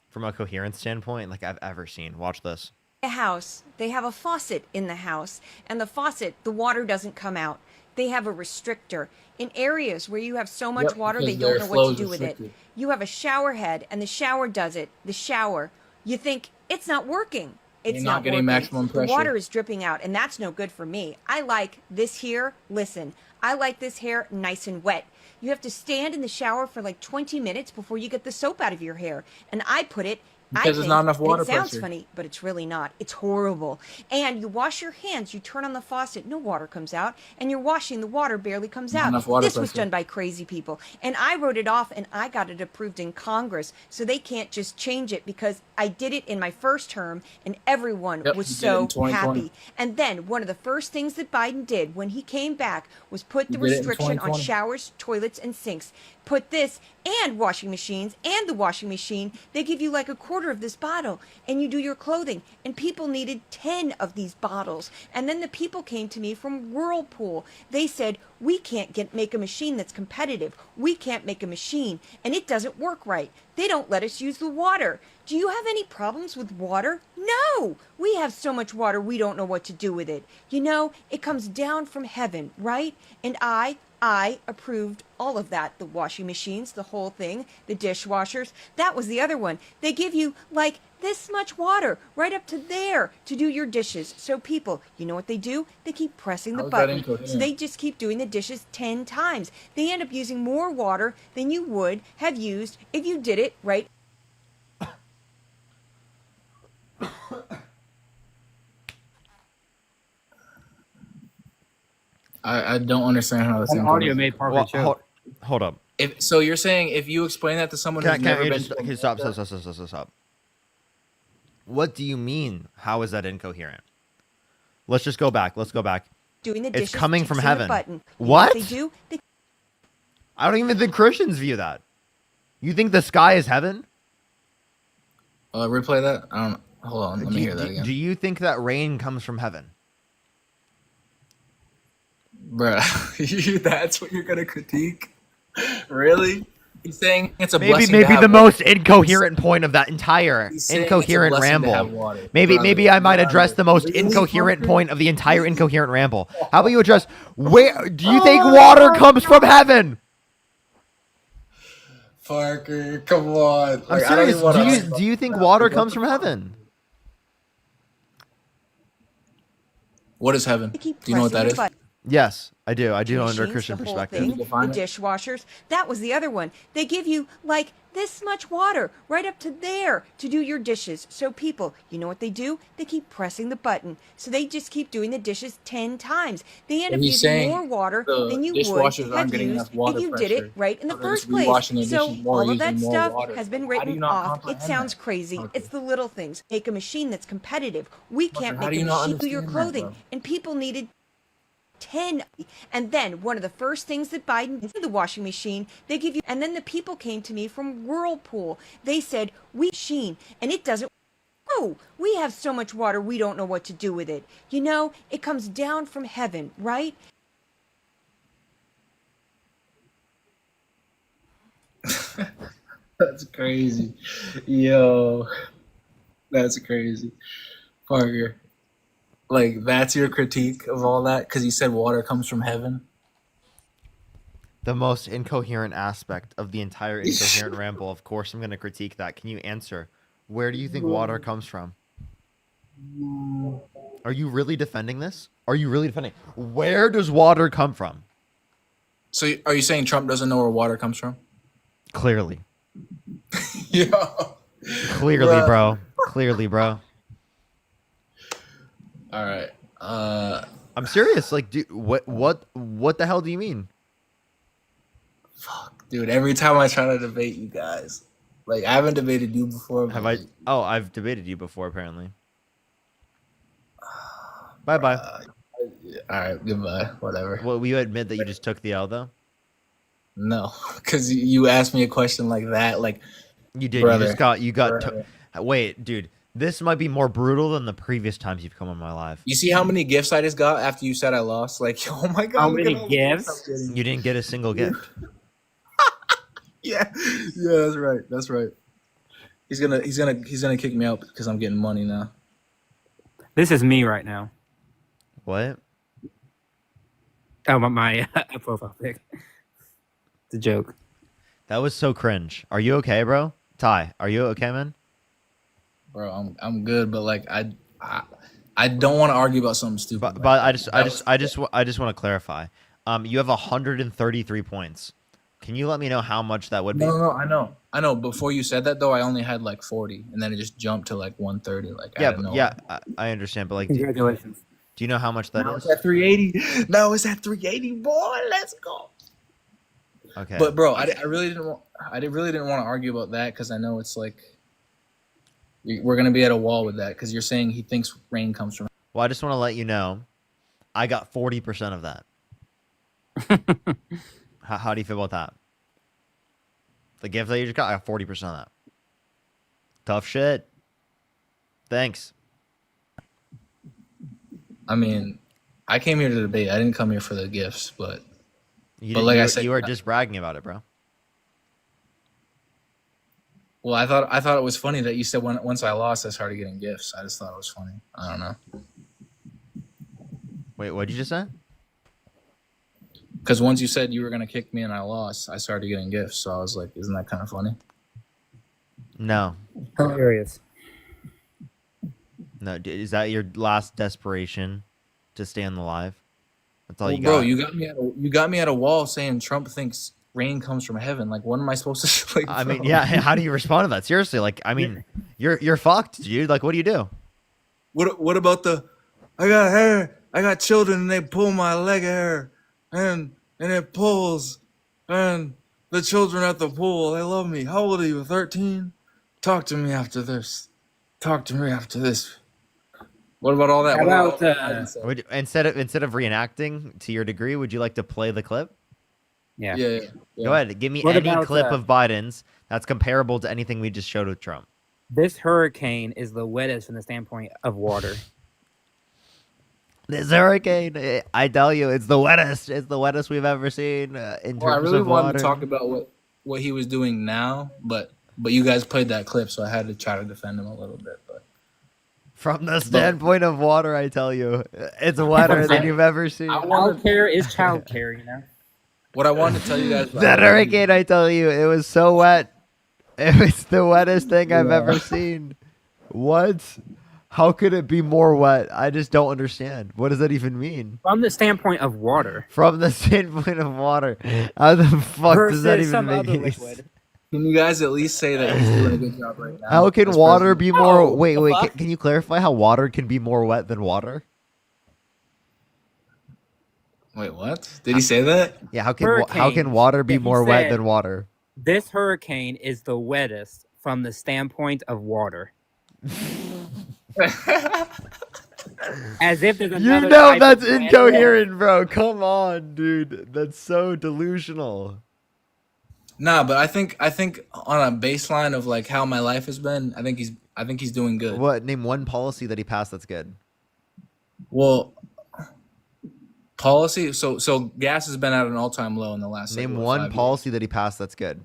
from a coherence standpoint like I've ever seen. Watch this. A house, they have a faucet in the house, and the faucet, the water doesn't come out. They have a restrictor. In areas where you have so much water, they don't know what to do with it. You have a shower head, and the shower does it. The shower. You think, it's not working. It's You're not getting working. maximum pressure. The water is dripping out, and that's no good for me. I like this here, listen, I like this hair nice and wet. You have to stand in the shower for like 20 minutes before you get the soap out of your hair. And I put it Because there's not enough water it sounds pressure. funny, but it's really not. It's horrible. And you wash your hands, you turn on the faucet, no water comes out, and you're washing, the water barely comes Not out. enough water This was pressure. done by crazy people. And I wrote it off and I got it approved in Congress, so they can't just change it because I did it in my first term and everyone Yep, was you did it in so 2020. happy. And then one of the first things that Biden did when he came back was put the You did it in restriction on 2020. showers, toilets, and sinks. Put this and washing machines and the washing machine. They give you like a quarter of this bottle and you do your clothing. And people needed 10 of these bottles. And then the people came to me from Whirlpool. They said, we can't make a machine that's competitive. We can't make a machine and it doesn't work right. They don't let us use the water. Do you have any problems with water? No! We have so much water we don't know what to do with it. You know, it comes down from heaven, right? And I approved all of that. The washing machines, the whole thing, the dishwashers. That was the other one. They give you like this much water right up to there to do your dishes. So people, you know what they do? They keep pressing the How is that button. incoherent? So they just keep doing the dishes 10 times. They end up using more water than you would have used if you did it right. I don't understand how this That audio made Parker Well, choke. hold up. So you're saying if you explain that to someone who's Can never you been just to okay, stop. What do you mean? How is that incoherent? Let's just go back. Let's go back. Doing the It's dishes, coming from pressing the heaven. button. You know What? they do? They I don't even think Christians view that. You think the sky is heaven? replay that? I don't. Hold on. Let me hear that again. Do you think that rain comes from heaven? Bruh, that's what you're gonna critique? Really? He's saying it's a Maybe blessing to maybe have the water. most incoherent point of that entire He's saying it's a incoherent blessing to have ramble. water. Maybe I might address the most Really, incoherent Parker? point of the entire incoherent ramble. How about you address where do you think water comes from heaven? Parker, come on. I'm Like, I don't serious. even wanna- Do you think water comes from heaven? What is heaven? Do you know what that is? Yes, I do. I do under a machines, Christian the whole perspective. thing, Define the it. dishwashers. That was the other one. They give you like this much water right up to there to do your dishes. So people, you know what they do? They keep pressing the button. So they just keep doing the dishes 10 times. They end But up he's using saying more water the than you would dishwashers aren't have getting used enough water if you did it pressure. right in the So they're just first place. rewashing their So dishes more, all of that using more stuff water. has been How do written you not off. It comprehend sounds that? crazy. Okay. It's the little things. Make a machine that's competitive. We can't how make do a you not machine do your understand that, clothing. bro? And people needed 10. And then one of the first things that Biden did, the washing machine, they give you, and then the people came to me from Whirlpool. They said, we machine, and it doesn't. Oh, we have so much water we don't know what to do with it. You know, it comes down from heaven, right? That's crazy. Yo, that's crazy. Parker, like, that's your critique of all that? Because you said water comes from heaven? The most incoherent aspect of the entire incoherent ramble. Of course, I'm going to critique that. Can you answer? Where do you think water comes from? Are you really defending this? Are you really defending? Where does water come from? So are you saying Trump doesn't know where water comes from? Clearly. Yeah. Clearly, bro. Clearly, bro. All right. I'm serious. Like, dude, what the hell do you mean? Dude, every time I try to debate you guys, like I haven't debated you before. Have I? Oh, I've debated you before, apparently. Bye bye. All right, goodbye. Whatever. Well, will you admit that you just took the L though? No, because you asked me a question like that, like You did. brother, You just got. You got. brother. Wait, dude. This might be more brutal than the previous times you've come on my live. You see how many gifts I just got after you said I lost? Like, oh my god, How look at many all the gifts? I'm getting. You didn't get a single gift. Yeah, yeah, that's right. That's right. He's gonna kick me out because I'm getting money now. This is me right now. What? Oh, my profile pic. It's a joke. That was so cringe. Are you okay, bro? Ty, are you okay, man? Bro, I'm good, but like I don't want to argue about something stupid. But I just want to clarify. You have 133 points. Can you let me know how much that would be? No, I know. Before you said that though, I only had like 40, and then it just jumped to like 130. Like Yeah, out of nowhere. yeah, I understand, but like, Congratulations. do you know how much that Now is? it's at 380. Now it's at 380, boy. Let's go. Okay. But bro, I really didn't want to argue about that because I know it's like we're gonna be at a wall with that because you're saying he thinks rain comes from. Well, I just want to let you know, I got 40% of that. How do you feel about that? The gift that you just got, I got 40% of that. Tough shit. Thanks. I mean, I came here to debate. I didn't come here for the gifts, but Like I said, you were just bragging about it, bro. well, I thought it was funny that you said once I lost, I started getting gifts. I just thought it was funny. I don't know. Wait, what did you just say? Because once you said you were gonna kick me and I lost, I started getting gifts. So I was like, isn't that kind of funny? No. Hilarious. No, is that your last desperation to stay on the live? That's all Well, you got. bro, you got me at a wall saying Trump thinks rain comes from heaven. Like, what am I supposed to like? I mean, bro? yeah. How do you respond to that? Seriously, like, I mean, you're fucked, dude. Like, what do you do? What about the? I got hair. I got children, and they pull my leg hair, and it pulls, and the children at the pool, they love me. How old are you? 13? Talk to me after this. Talk to me after this. What about all that? How What about Instead of reenacting to your degree, would you like to play the clip? yeah. Yeah. Go ahead. Give me What any about, clip of Biden's that's comparable to anything we just showed with Trump. This hurricane is the wettest from the standpoint of water. This hurricane, I tell you, it's the wettest. It's the wettest we've ever seen in Well, I terms really of wanted water. to talk about what he was doing now, but you guys played that clip, so I had to try to defend him a little bit. But From the standpoint of water, I tell you, it's wetter than you've ever seen. Child care is child care, you know. what I wanted to tell you guys, That hurricane, I tell you, it was so wet. It was the wettest thing I've ever seen. What? How could it be more wet? I just don't understand. What does that even mean? From the standpoint of water. From the standpoint of water, how the fuck does that Versus even some make other any liquid. sense? Can you guys at least say that he's doing a good job right now? How can as water president? be more? Oh, Wait, the wait. fuck? Can you clarify how water can be more wet than water? Wait, what? Did he say that? Yeah. How can Hurricanes water be that he more wet said- than water? This hurricane is the wettest from the standpoint of water. As if there's You another know type that's of wet incoherent, bro. Come on, dude. That's so delusional. Nah, but I think on a baseline of like how my life has been, I think he's doing good. What? Name one policy that he passed that's good. Well, policy. So gas has been at an all-time low in the last. Name like, one 5 years. policy that he passed that's good.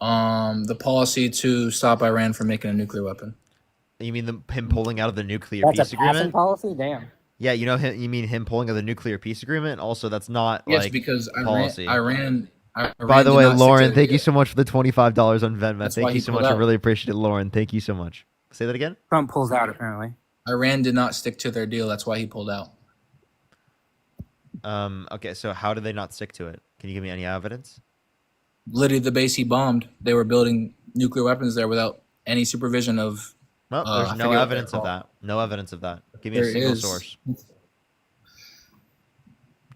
The policy to stop Iran from making a nuclear weapon. You mean him pulling out of the nuclear That's peace a passing agreement? policy? Damn. Yeah, you know him. You mean him pulling of the nuclear peace agreement? Also, that's not Yes, like because policy. Iran By the did way, not stick to Lauren, their thank you deal. so much for the $25 on Venmo. That's Thank why you he so pulled much. I out. really appreciate it, Lauren. Thank you so much. Say that again. Trump pulls out apparently. Iran did not stick to their deal. That's why he pulled out. Okay, so how did they not stick to it? Can you give me any evidence? Literally, the base he bombed, they were building nuclear weapons there without any supervision of. Well, I there's no forget what they're evidence of called. that. No evidence of that. Give me a There single is. source.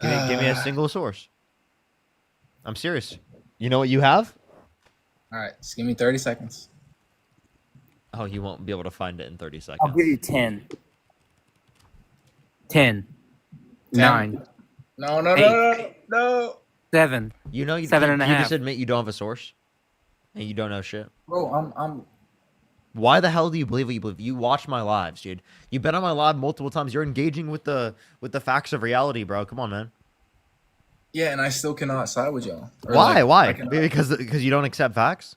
Give me a single source. I'm serious. You know what you have? All right, just give me 30 seconds. Oh, you won't be able to find it in 30 seconds. I'll give you 10. 10. 10. 9. No. 7. You know, you 7 and a you half. just admit you don't have a source, and you don't know shit. Bro, I'm. Why the hell do you believe what you believe? You watch my lives, dude. You've been on my live multiple times. You're engaging with the facts of reality, bro. Come on, man. Yeah, and I still cannot side with y'all. Or, Why? like, I Why? cannot- Because you don't accept facts.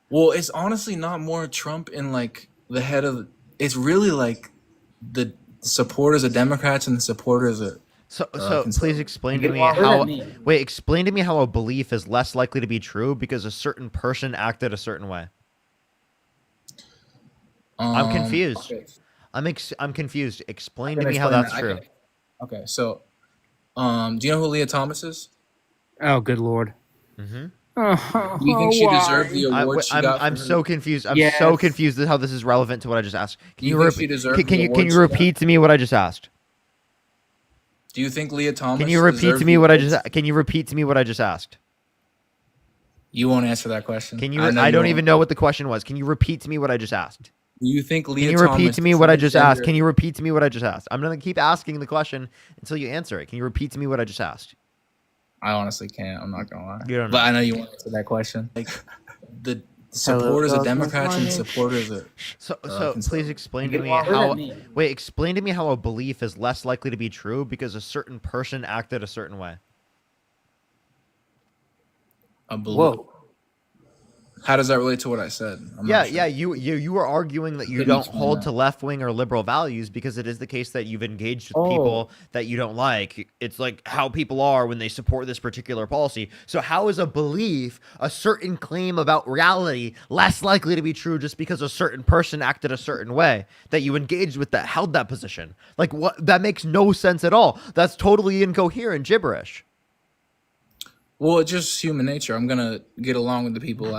Well, it's honestly not more Trump in like the head of. It's really like the supporters of Democrats and the supporters of. So conservatives. please explain to You me get what I how. mean? Wait, explain to me how a belief is less likely to be true because a certain person acted a certain way. I'm confused. Okay. I'm confused. Explain I to can me how explain that's that. true. Okay, so, do you know who Leah Thomas is? Oh, good lord. Mm-hmm. Do you think she deserved the award she got? I'm for so her? confused. I'm so Yes. confused with how this is relevant to what I just asked. Can Do you you think she repeat? deserved Can the you award she got? repeat to me what I just asked? Do you think Leah Thomas? Can you repeat deserved to the me what I award? just? Can you repeat to me what I just asked? You won't answer that question. Can you? I know I you don't won't. even know what the question was. Can you repeat to me what I just asked? Do you think Leah Can you Thomas? repeat to me what I just asked? transgender- Can you repeat to me what I just asked? I'm gonna keep asking the question until you answer it. Can you repeat to me what I just asked? I honestly can't. I'm not gonna lie. You don't But know. I know you won't answer that question. Like the supporters of Democrats and supporters of. So conservatives. please explain to You me get what how. I mean? Wait, explain to me how a belief is less likely to be true because a certain person acted a certain way. A belief. Whoa. How does that relate to what I said? I'm Yeah, not sure. yeah. You were arguing that you Couldn't don't explain hold that. to left wing or liberal values because it is the case that you've engaged with Oh. people that you don't like. It's like how people are when they support this particular policy. So how is a belief, a certain claim about reality, less likely to be true just because a certain person acted a certain way that you engaged with that held that position? Like what? That makes no sense at all. That's totally incoherent gibberish. Well, it's just human nature. I'm gonna get along with the people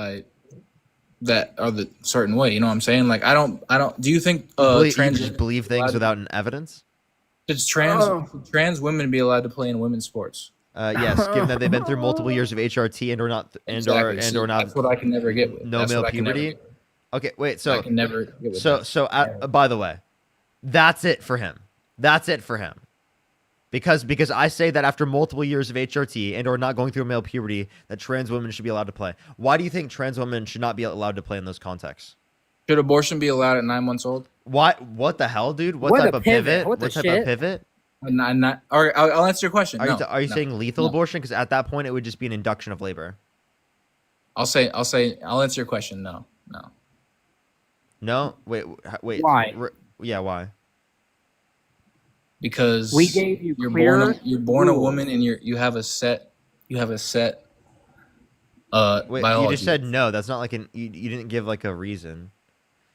that are the certain way. You know what I'm saying? Like I don't. Do you think You trans just believe things without an evidence? should trans women be allowed to play in women's sports? Yes, given that they've been through multiple years of HRT and or not Exactly. and See, or not That's what I can never get with. no That's male what I can never puberty. get with. Okay, wait. I So can never get with so that. so by the way, that's it for him. That's it for him. Because I say that after multiple years of HRT and or not going through male puberty, that trans women should be allowed to play. Why do you think trans women should not be allowed to play in those contexts? Should abortion be allowed at 9 months old? Why? What the hell, dude? What What a type of pivot. pivot? What the type shit? of pivot? Not. All right, I'll answer your question. Are No, you no, saying lethal no. abortion? Because at that point, it would just be an induction of labor. I'll answer your question. No. No, wait. Why? Yeah, why? Because We gave you you're clear you're born a rules. woman and you have a set Wait, biology. you just said no. That's not like you didn't give like a reason.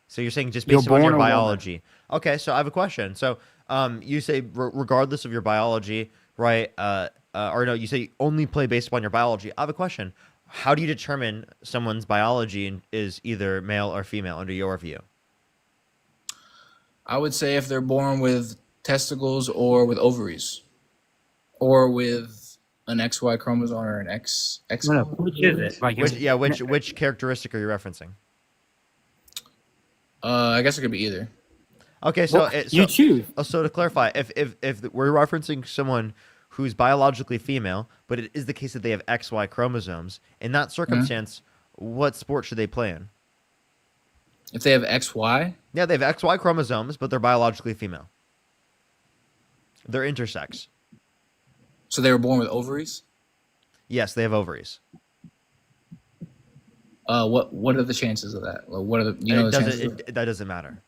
So you're saying just You're based on your born a woman. biology. Okay, so I have a question. So you say regardless of your biology, right? Or no, you say you only play based upon your biology. I have a question. How do you determine someone's biology is either male or female under your view? I would say if they're born with testicles or with ovaries, or with an XY chromosome or an X. No, which is it? Like, Which characteristic are you referencing? I guess it could be either. Okay, so, Well, you choose. So to clarify, if we're referencing someone who's biologically female, but it is the case that they have XY chromosomes, in that circumstance, what sport should they play in? If they have XY, Yeah, they have XY chromosomes, but they're biologically female. They're intersex. so they were born with ovaries. Yes, they have ovaries. What are the chances of that? Like, what are the It chances? that doesn't matter.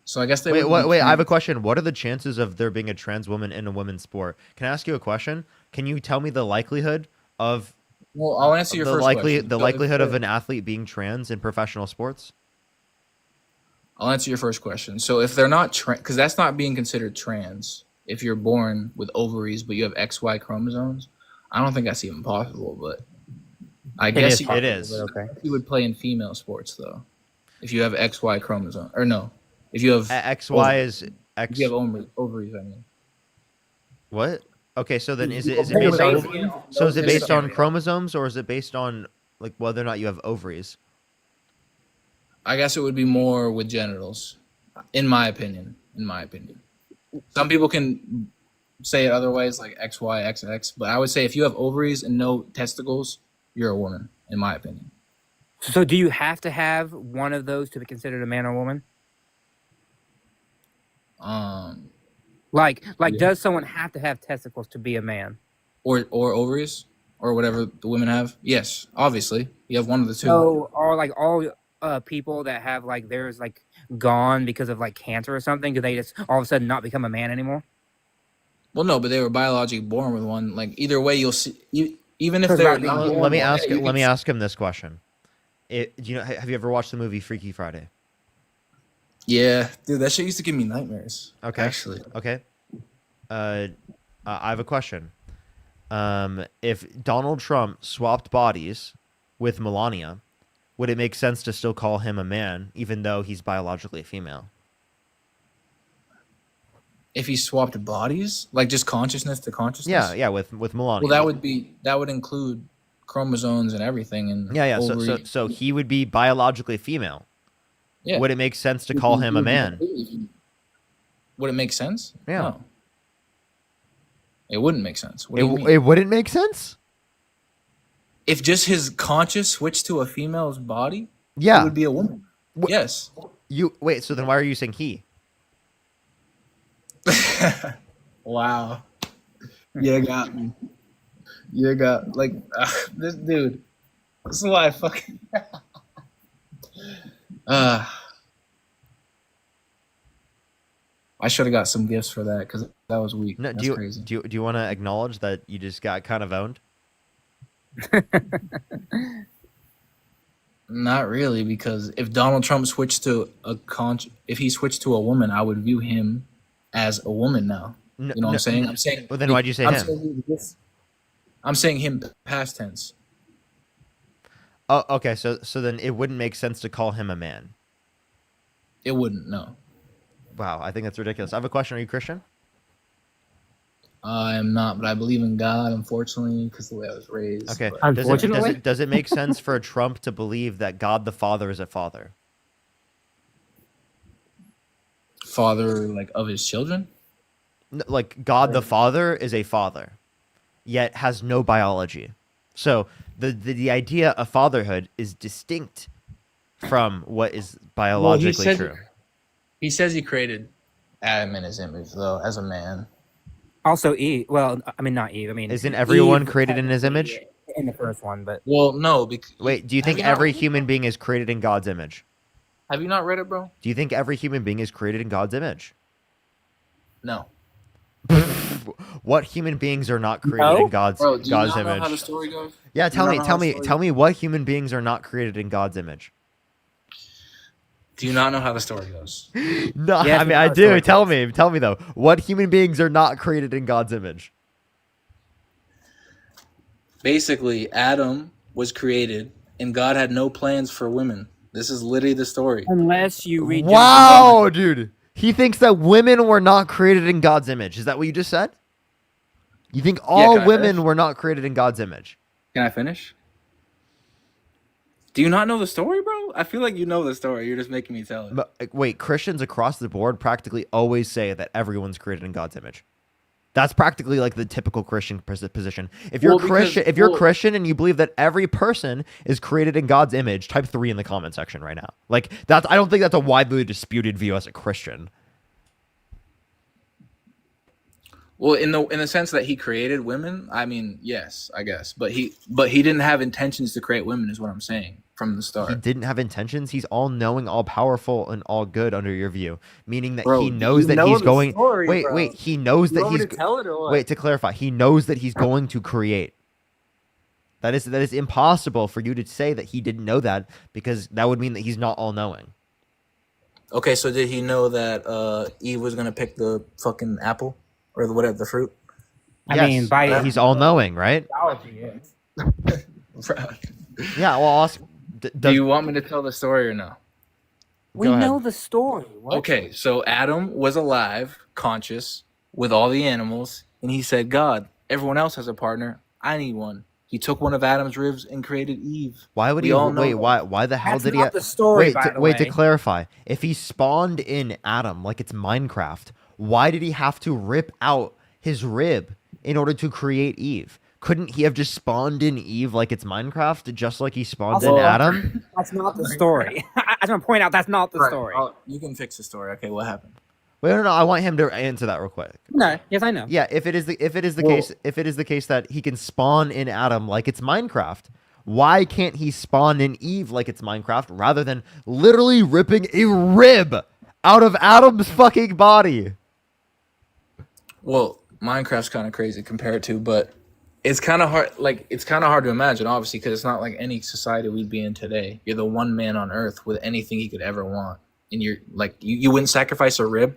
So I guess they Wait, would be wait. I have a trans. question. What are the chances of there being a trans woman in a women's sport? Can I ask you a question? Can you tell me the likelihood of Well, I'll answer your first question. the So if likelihood of the, an athlete being trans in professional sports? I'll answer your first question. So if they're not because that's not being considered trans. If you're born with ovaries but you have XY chromosomes, I don't think that's even possible. But I guess It is. Okay. you would play in female sports though, if you have XY chromosome or no, if you have XY is if X. you have ovaries. I mean, What? Okay, so then You- is you it have based on ovaries, so is it those based on are- chromosomes or is it based on like whether or not you have ovaries? I guess it would be more with genitals, in my opinion. In my opinion, some people can say it other ways, like XY, XX, but I would say if you have ovaries and no testicles, you're a woman, in my opinion. So do you have to have one of those to be considered a man or woman? Like Yeah. does someone have to have testicles to be a man? Or ovaries, or whatever the women have. Yes, obviously, you have one of the two. So are like all people that have like theirs like gone because of like cancer or something, do they just all of a sudden not become a man anymore? Well, no, but they were biologically born with one. Like either way, you'll see. Even if Because they're like, not Let born me with ask it, you let can me ask him this question. Do you know have you ever watched the movie Freaky Friday? Yeah, dude, that shit used to give me nightmares. Okay. Actually, Okay. I have a question. If Donald Trump swapped bodies with Melania, would it make sense to still call him a man, even though he's biologically female? if he swapped bodies, like just consciousness to consciousness. Yeah, with Melania. Well, that would include chromosomes and everything, and Yeah. ovaries. So he would be biologically female. Yeah. Would it make sense to call him a man? Would it make sense? Yeah. No. It wouldn't make sense. What do you mean? It wouldn't make sense? If just his conscious switched to a female's body, Yeah. it would be a woman. Yes. Wait, so then why are you saying he? Wow. You got me. You got like this dude. This is why I fucking. I should have got some gifts for that because that was weak. No, That's crazy. do you want to acknowledge that you just got kind of owned? Not really, because if Donald Trump switched to if he switched to a woman, I would view him as a woman now. No, You know what I'm saying? I'm saying. Well, then why'd you say I'm him? saying I'm saying him past tense. Oh, okay. So then it wouldn't make sense to call him a man. It wouldn't. No. Wow, I think that's ridiculous. I have a question. Are you Christian? I am not, but I believe in God, unfortunately, because the way I was raised. Okay. but- Does it make sense for Trump to believe that God the Father is a father? Father, like, of his children? Like God the Father is a father, yet has no biology. So the idea of fatherhood is distinct from what is biologically true. He says he created Adam in his image, though, as a man. Also Eve. Well, I mean not Eve. I mean Isn't everyone Eve created in his image? in the first one? But Well, no. Wait, do you think every human being is created in God's image? Have you not read it, bro? Do you think every human being is created in God's image? No. What human beings are not created in God's Bro, do you God's not know image? how the story goes? Yeah, Do you not know how the story tell me what human beings are not created in God's image. Do you not know how the story goes? No, Yes, I mean we know I how the do. story Tell me though. What human beings are not created in God's image? Basically, Adam was created, and God had no plans for women. This is literally the story. unless you read Wow, dude. He thinks that women were not created in God's image. Is that what you just said? You think all can I women finish? were not created in God's image? Can I finish? Do you not know the story, bro? I feel like you know the story. You're just making me tell it. But wait, Christians across the board practically always say that everyone's created in God's image. That's practically like the typical Christian position. If you're Well, because- Christian and you believe that every person is created in God's image, type 3 in the comment section right now. Like I don't think that's a widely disputed view as a Christian. Well, in the sense that he created women, I mean, yes, I guess, but he didn't have intentions to create women, is what I'm saying. from the He start. didn't have intentions. He's all knowing, all powerful, and all good under your view, meaning that Bro, he knows you that know he's the going. story, Wait, bro. wait. He knows You that want me he's. to tell it or what? Wait, to clarify, he knows that he's going to create. That is impossible for you to say that he didn't know that, because that would mean that he's not all knowing. Okay, so did he know that Eve was gonna pick the fucking apple or the whatever the fruit? I mean, Yes, by he's all knowing, right? biology, yeah. Yeah. Well, I'll ask. Do you want me to tell the story or no? We Go ahead. know the story. What? Okay, so Adam was alive, conscious, with all the animals, and he said, God, everyone else has a partner. I need one. He took one of Adam's ribs and created Eve. Why would We he all know wait? that. Why the hell That's did he? not the story, by the Wait to way. clarify. If he spawned in Adam like it's Minecraft, why did he have to rip out his rib in order to create Eve? Couldn't he have just spawned in Eve like it's Minecraft, just like he spawned in Well, Adam? That's not the story. I just want to point out that's not the Right, story. you can fix the story. Okay, what happened? Wait, no. I want him to answer that real quick. No, yes, I know. Yeah, if it is the case that he can spawn in Adam like it's Minecraft, why can't he spawn in Eve like it's Minecraft rather than literally ripping a rib out of Adam's fucking body? Well, Minecraft's kind of crazy compared to, but it's kind of hard. Like it's kind of hard to imagine, obviously, because it's not like any society we'd be in today. You're the one man on Earth with anything he could ever want, and you're like, you wouldn't sacrifice a rib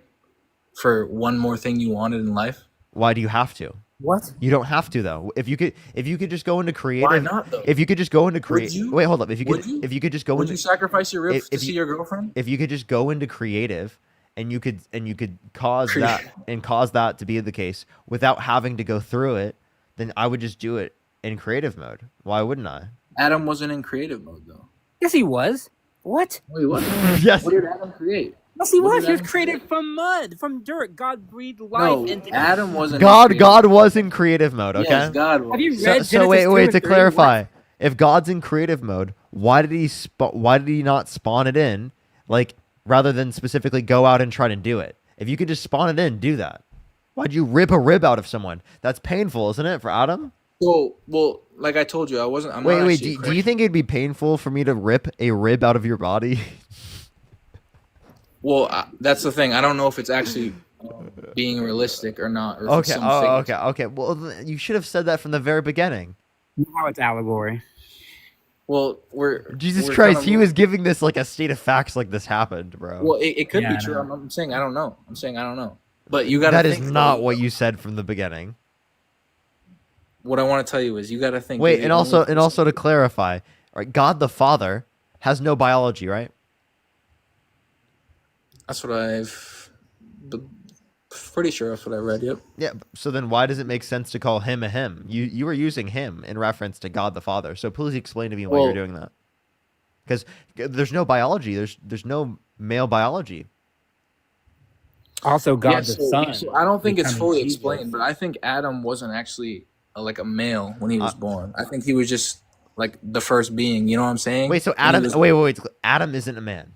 for one more thing you wanted in life. Why do you have to? What? You don't have to though. If you could just go into creative. Why not, though? If you could just go into Would create. you? Wait, hold up. If you Would could, you? if you could just go Would into. you sacrifice your ribs to if see you- your girlfriend? If you could just go into creative, and you could cause that to be the case without having to go through it, then I would just do it in creative mode. Why wouldn't I? Adam wasn't in creative mode though. Yes, he was. What? Wait, what? Yes. What did Adam create? Yes, he What was. did He was Adam created from mud, from dirt. God breathed life No, into Adam wasn't. in God creative mode. was in creative mode. Okay. Yes, God was. Have you So, read so Genesis wait, 2 wait and to 3? clarify. If God's in creative mode, why did he not spawn it in, like rather than specifically go out and try to do it? If you could just spawn it in, do that. Why'd you rip a rib out of someone? That's painful, isn't it, for Adam? Well, like I told you, I'm Wait, not wait. actually Do you think it'd be painful for me to rip a rib out of your body? Well, that's the thing. I don't know if it's actually being realistic or not. Or if it's Okay. some Oh, fake. okay. Okay. Well, you should have said that from the very beginning. Now it's allegory. Well, Jesus we're Christ, kinda he was giving this like a state of facts, like this happened, bro. Well, it could Yeah, be I true. know. I'm saying I don't know. I'm saying I don't know. But you got to That is think, not though, what you said from the beginning. What I want to tell you is you got to think. Wait, that and the also only to clarify, right? God the Father has no biology, right? That's what pretty sure that's what I read. Yep. Yeah. So then, why does it make sense to call him a him? You were using him in reference to God the Father. So please explain to me why you're Well- doing that. Because there's no biology. There's no male biology. Also, God Yeah, the Son. so I don't think it's becoming fully Jesus. explained, but I think Adam wasn't actually like a male when he was born. I think he was just like the first being. You know what I'm saying? Wait. So And he Adam. was- Wait. Adam isn't a man.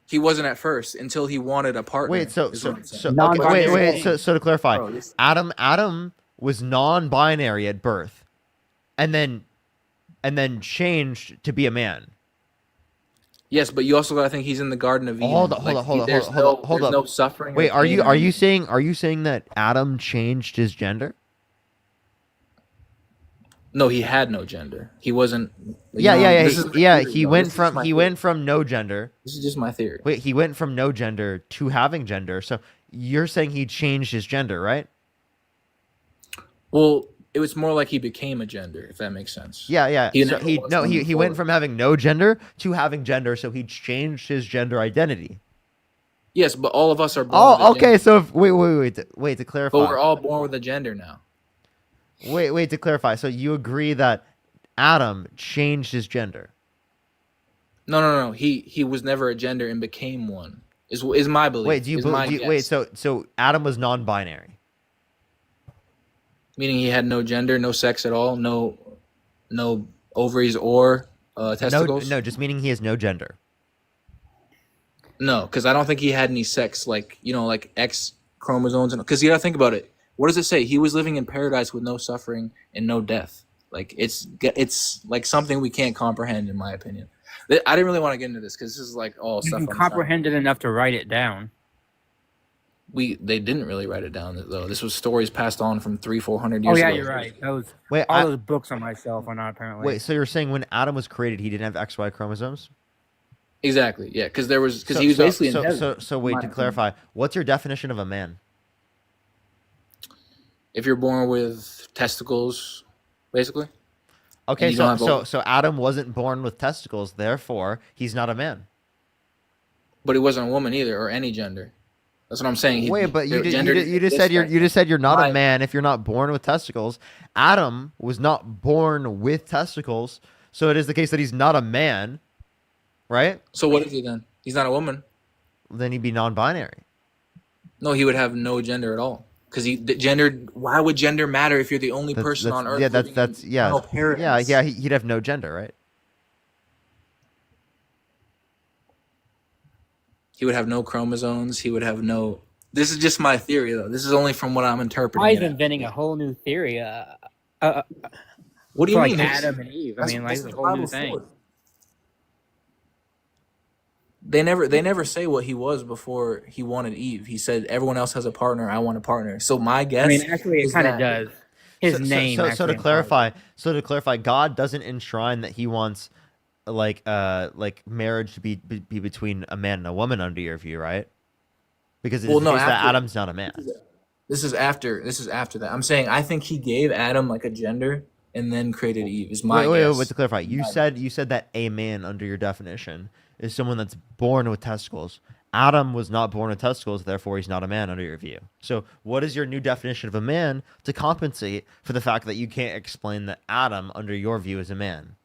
He wasn't at first until he wanted a partner. Wait. So is so what I'm saying. so okay, Non-binary wait. being. So to clarify, Bro, this- Adam was non-binary at birth, and then changed to be a man. Yes, but you also got to think he's in the Garden of Eden. Hold up. There's Hold no up. suffering. Wait, or are pain you or are you saying that Adam changed his gender? No, he had no gender. He wasn't. Yeah. this is my theory, He bro. went This is from my he theory. went from no gender. This is just my theory. Wait, he went from no gender to having gender. So you're saying he changed his gender, right? Well, it was more like he became a gender, if that makes sense. Yeah. He So never was one he went before. from having no gender to having gender. So he changed his gender identity. Yes, but all of us are born. with a Oh, okay. gender. So if, wait to clarify. But we're all born with a gender now. Wait to clarify. So you agree that Adam changed his gender? No. He was never a gender and became one. Is my belief. Wait, do you, is bel- my do you guess. wait? So Adam was non-binary. Meaning he had no gender, no sex at all, no ovaries or testicles. No, just meaning he has no gender. No, because I don't think he had any sex, like like X chromosomes, and because you gotta think about it. What does it say? He was living in paradise with no suffering and no death. Like it's like something we can't comprehend, in my opinion. I didn't really want to get into this because this is like all You stuff can I'm trying. comprehend it enough to write it down. They didn't really write it down though. This was stories passed on from 300-400 Oh years yeah, ago. you're right. Those Wait, all those books on my shelf are not apparently. wait. So you're saying when Adam was created, he didn't have XY chromosomes? Exactly. Yeah, because So, he was so, basically so, in heaven. so in wait, my to opinion. clarify, what's your definition of a man? If you're born with testicles, basically. Okay, and you don't so have so Adam wasn't born with testicles, therefore he's not a man. But he wasn't a woman either, or any gender. That's what I'm saying. Wait, but you gender just said exists you just said you're not my- a man if you're not born with testicles. Adam was not born with testicles, so it is the case that he's not a man, right? So what is he then? He's not a woman. Then he'd be non-binary. No, he would have no gender at all. Because gender. Why would gender matter if you're the only person on Earth? Yeah, living that's in yeah, eternal paradise? yeah. He'd have no gender, right? He would have no chromosomes. He would have no. This is just my theory, though. This is only from what I'm interpreting. Why is it as. inventing a whole new theory? What do you for, mean? like It's- Adam and Eve. I that's- mean, like that's it's a the whole new Bible thing. for. They never say what he was before he wanted Eve. He said everyone else has a partner. I want a partner. So my guess. I mean, actually, it is kind of that- does. His So name. to actually clarify, God doesn't enshrine that He wants like marriage to be between a man and a woman under your view, right? Because it's Well, the no, case that after- Adam's not a man. This is after that. I'm saying I think he gave Adam like a gender and then created Eve. Is my Wait, guess. to clarify, you said that a man under your definition is someone that's born with testicles. Adam was not born with testicles, therefore he's not a man under your view. So, what is your new definition of a man to compensate for the fact that you can't explain that Adam, under your view, is a man?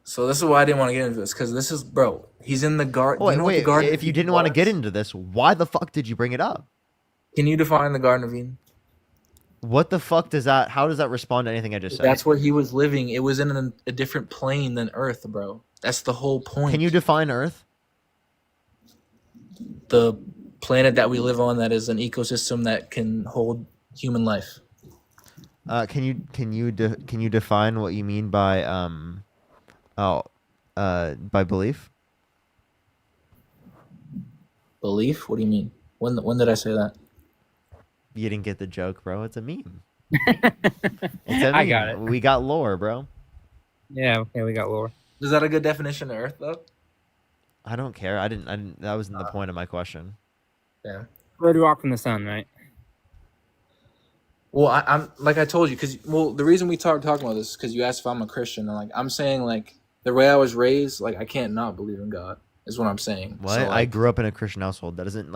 So this is why I didn't want to get into this because this is, bro. He's in the garden. Oh, you know what the wait, garden if you of didn't Eden want to was? get into this, why the fuck did you bring it up? Can you define the Garden of Eden? What the fuck does that? How does that respond to anything I just said? That's where he was living. It was in a different plane than Earth, bro. That's the whole point. Can you define Earth? The planet that we live on that is an ecosystem that can hold human life. Can you define what you mean by by belief? Belief? What do you mean? When did I say that? You didn't get the joke, bro. It's a meme. It's a meme. I got it. We got lore, bro. Yeah, we got lore. Is that a good definition of Earth, though? I don't care. I didn't. That wasn't the point of my question. Yeah. Red rock from the sun, right? Well, I'm like I told you, because the reason we started talking about this is because you asked if I'm a Christian, and like I'm saying, like the way I was raised, like I can't not believe in God. Is what I'm saying. What? So, I like, grew up in a Christian household. That doesn't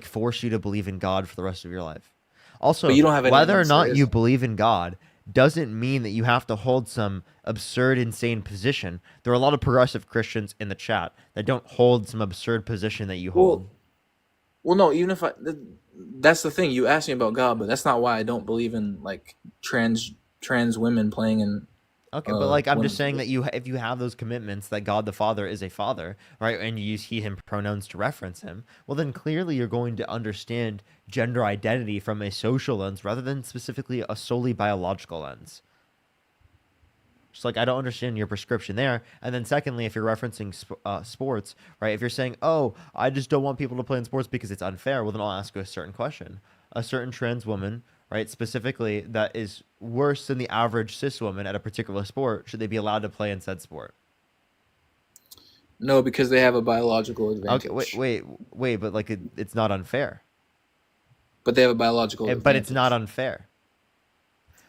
force you to believe in God for the rest of your life. Also, But you don't have whether or evidence not there you is. believe in God doesn't mean that you have to hold some absurd, insane position. There are a lot of progressive Christians in the chat that don't hold some absurd position that you hold. Well, no, even if that's the thing. You asked me about God, but that's not why I don't believe in like trans women playing in. Okay, but like I'm just women's saying that if you have those commitments that God the Father is a father, right, and you use he him pronouns to reference him, well then clearly you're going to understand gender identity from a social lens rather than specifically a solely biological lens. Just like I don't understand your prescription there. And then secondly, if you're referencing sports, right, if you're saying, oh, I just don't want people to play in sports because it's unfair, well then I'll ask you a certain question. A certain trans woman, right, specifically that is worse than the average cis woman at a particular sport, should they be allowed to play in said sport? No, because they have a biological advantage. Okay, wait, but like it's not unfair. But they have a biological advantage. But it's not unfair.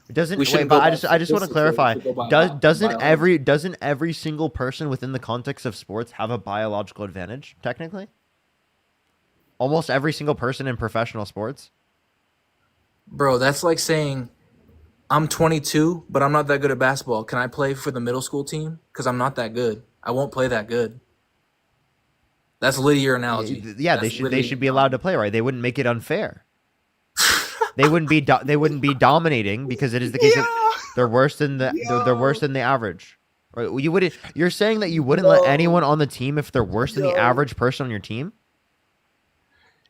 It doesn't. We Wait, shouldn't but go I by just want to statistics, clarify. we should go by Doesn't biology. every single person within the context of sports have a biological advantage? Technically, almost every single person in professional sports. Bro, that's like saying I'm 22, but I'm not that good at basketball. Can I play for the middle school team? Because I'm not that good. I won't play that good. That's literally your analogy. Yeah, That's they literally- should be allowed to play, right? They wouldn't make it unfair. they wouldn't be dominating because it is the case that they're worse than they're worse than the average. Right? You're saying that you wouldn't let anyone on the team if they're worse than the average person on your team?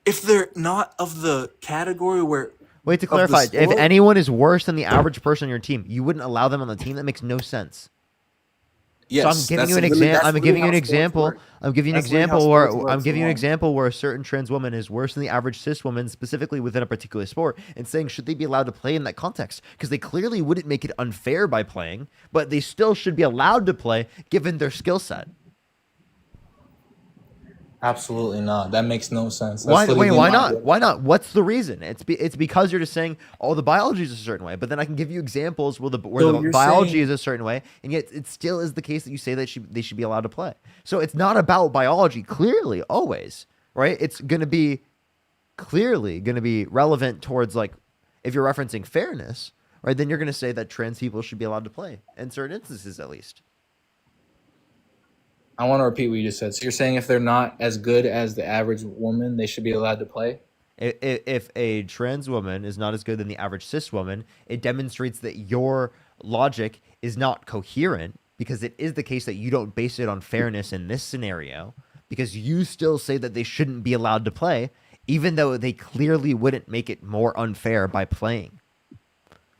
If they're not of the category where Wait, to of the clarify, if sport. anyone is worse than the average person on your team, you wouldn't allow them on the team? That makes no sense. So I'm Yes, giving that's you an literally example. I'm that's giving you literally an how sports example. work. I'm giving you an That's literally how example where sports I'm works. giving you an Alon. example where a certain trans woman is worse than the average cis woman, specifically within a particular sport, and saying should they be allowed to play in that context? Because they clearly wouldn't make it unfair by playing, but they still should be allowed to play given their skill set. Absolutely not. That makes no sense. That's Why? literally Wait, why my not? Why not? What's the reason? It's because you're just saying, oh, the biology is a certain way, but then I can give you examples where So the you're biology saying is a certain way, and yet it still is the case that you say that they should be allowed to play. So it's not about biology, clearly, always, right? It's gonna be clearly gonna be relevant towards like if you're referencing fairness, right? Then you're gonna say that trans people should be allowed to play in certain instances, at least. I want to repeat what you just said. So you're saying if they're not as good as the average woman, they should be allowed to play? If a trans woman is not as good than the average cis woman, it demonstrates that your logic is not coherent because it is the case that you don't base it on fairness in this scenario because you still say that they shouldn't be allowed to play, even though they clearly wouldn't make it more unfair by playing.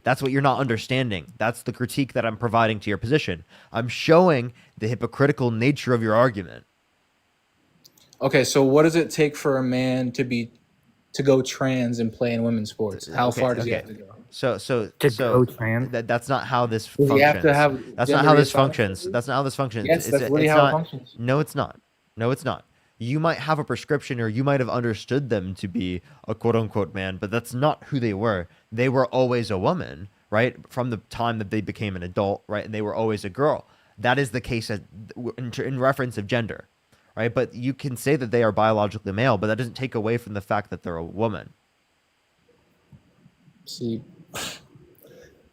That's what you're not understanding. That's the critique that I'm providing to your position. I'm showing the hypocritical nature of your argument. Okay, so what does it take for a man to go trans and play in women's sports? How far does he have to go? So go trans? that's not how this Does he have functions. to have That's not gender how this reassignment functions. surgery? That's not how this functions. Yes, that's literally how it not, functions. No, it's not. No, it's not. You might have a prescription or you might have understood them to be a quote unquote man, but that's not who they were. They were always a woman, right? From the time that they became an adult, right? And they were always a girl. That is the case in reference of gender, right? But you can say that they are biologically male, but that doesn't take away from the fact that they're a woman. See,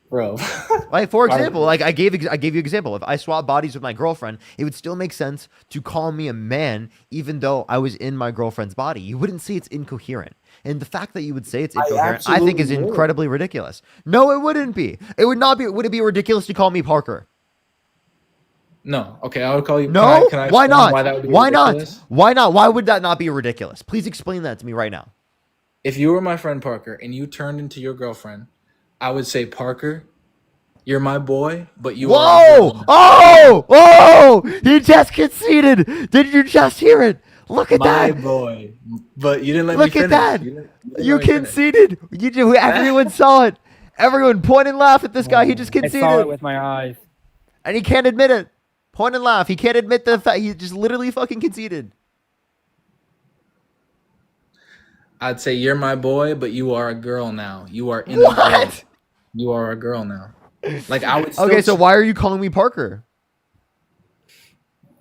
bro. Like for example, like I gave you an example. If I swap bodies with my girlfriend, it would still make sense to call me a man, even though I was in my girlfriend's body. You wouldn't say it's incoherent, and the fact that you would say it's incoherent, I think, is absolutely would. incredibly ridiculous. No, it wouldn't be. It would not be. Would it be ridiculous to call me Parker? No. Okay, I would call you. No. Can I Why explain not? Why that would be Why not? ridiculous? Why not? Why would that not be ridiculous? Please explain that to me right now. If you were my friend Parker and you turned into your girlfriend, I would say, Parker, you're my boy, but you are. Whoa! Oh! Oh! He just conceded. Did you just hear it? Look at My that. boy. But you didn't let Look me at finish. that. You didn't You let me finish. conceded. Everyone saw it. Everyone point and laugh at this guy. He just I saw it conceded. with my eyes. And he can't admit it. Point and laugh. He can't admit the fact he just literally fucking conceded. I'd say you're my boy, but you are a girl now. You are in What? the world. You are a girl now. Like I would. Okay, so why are you calling me Parker?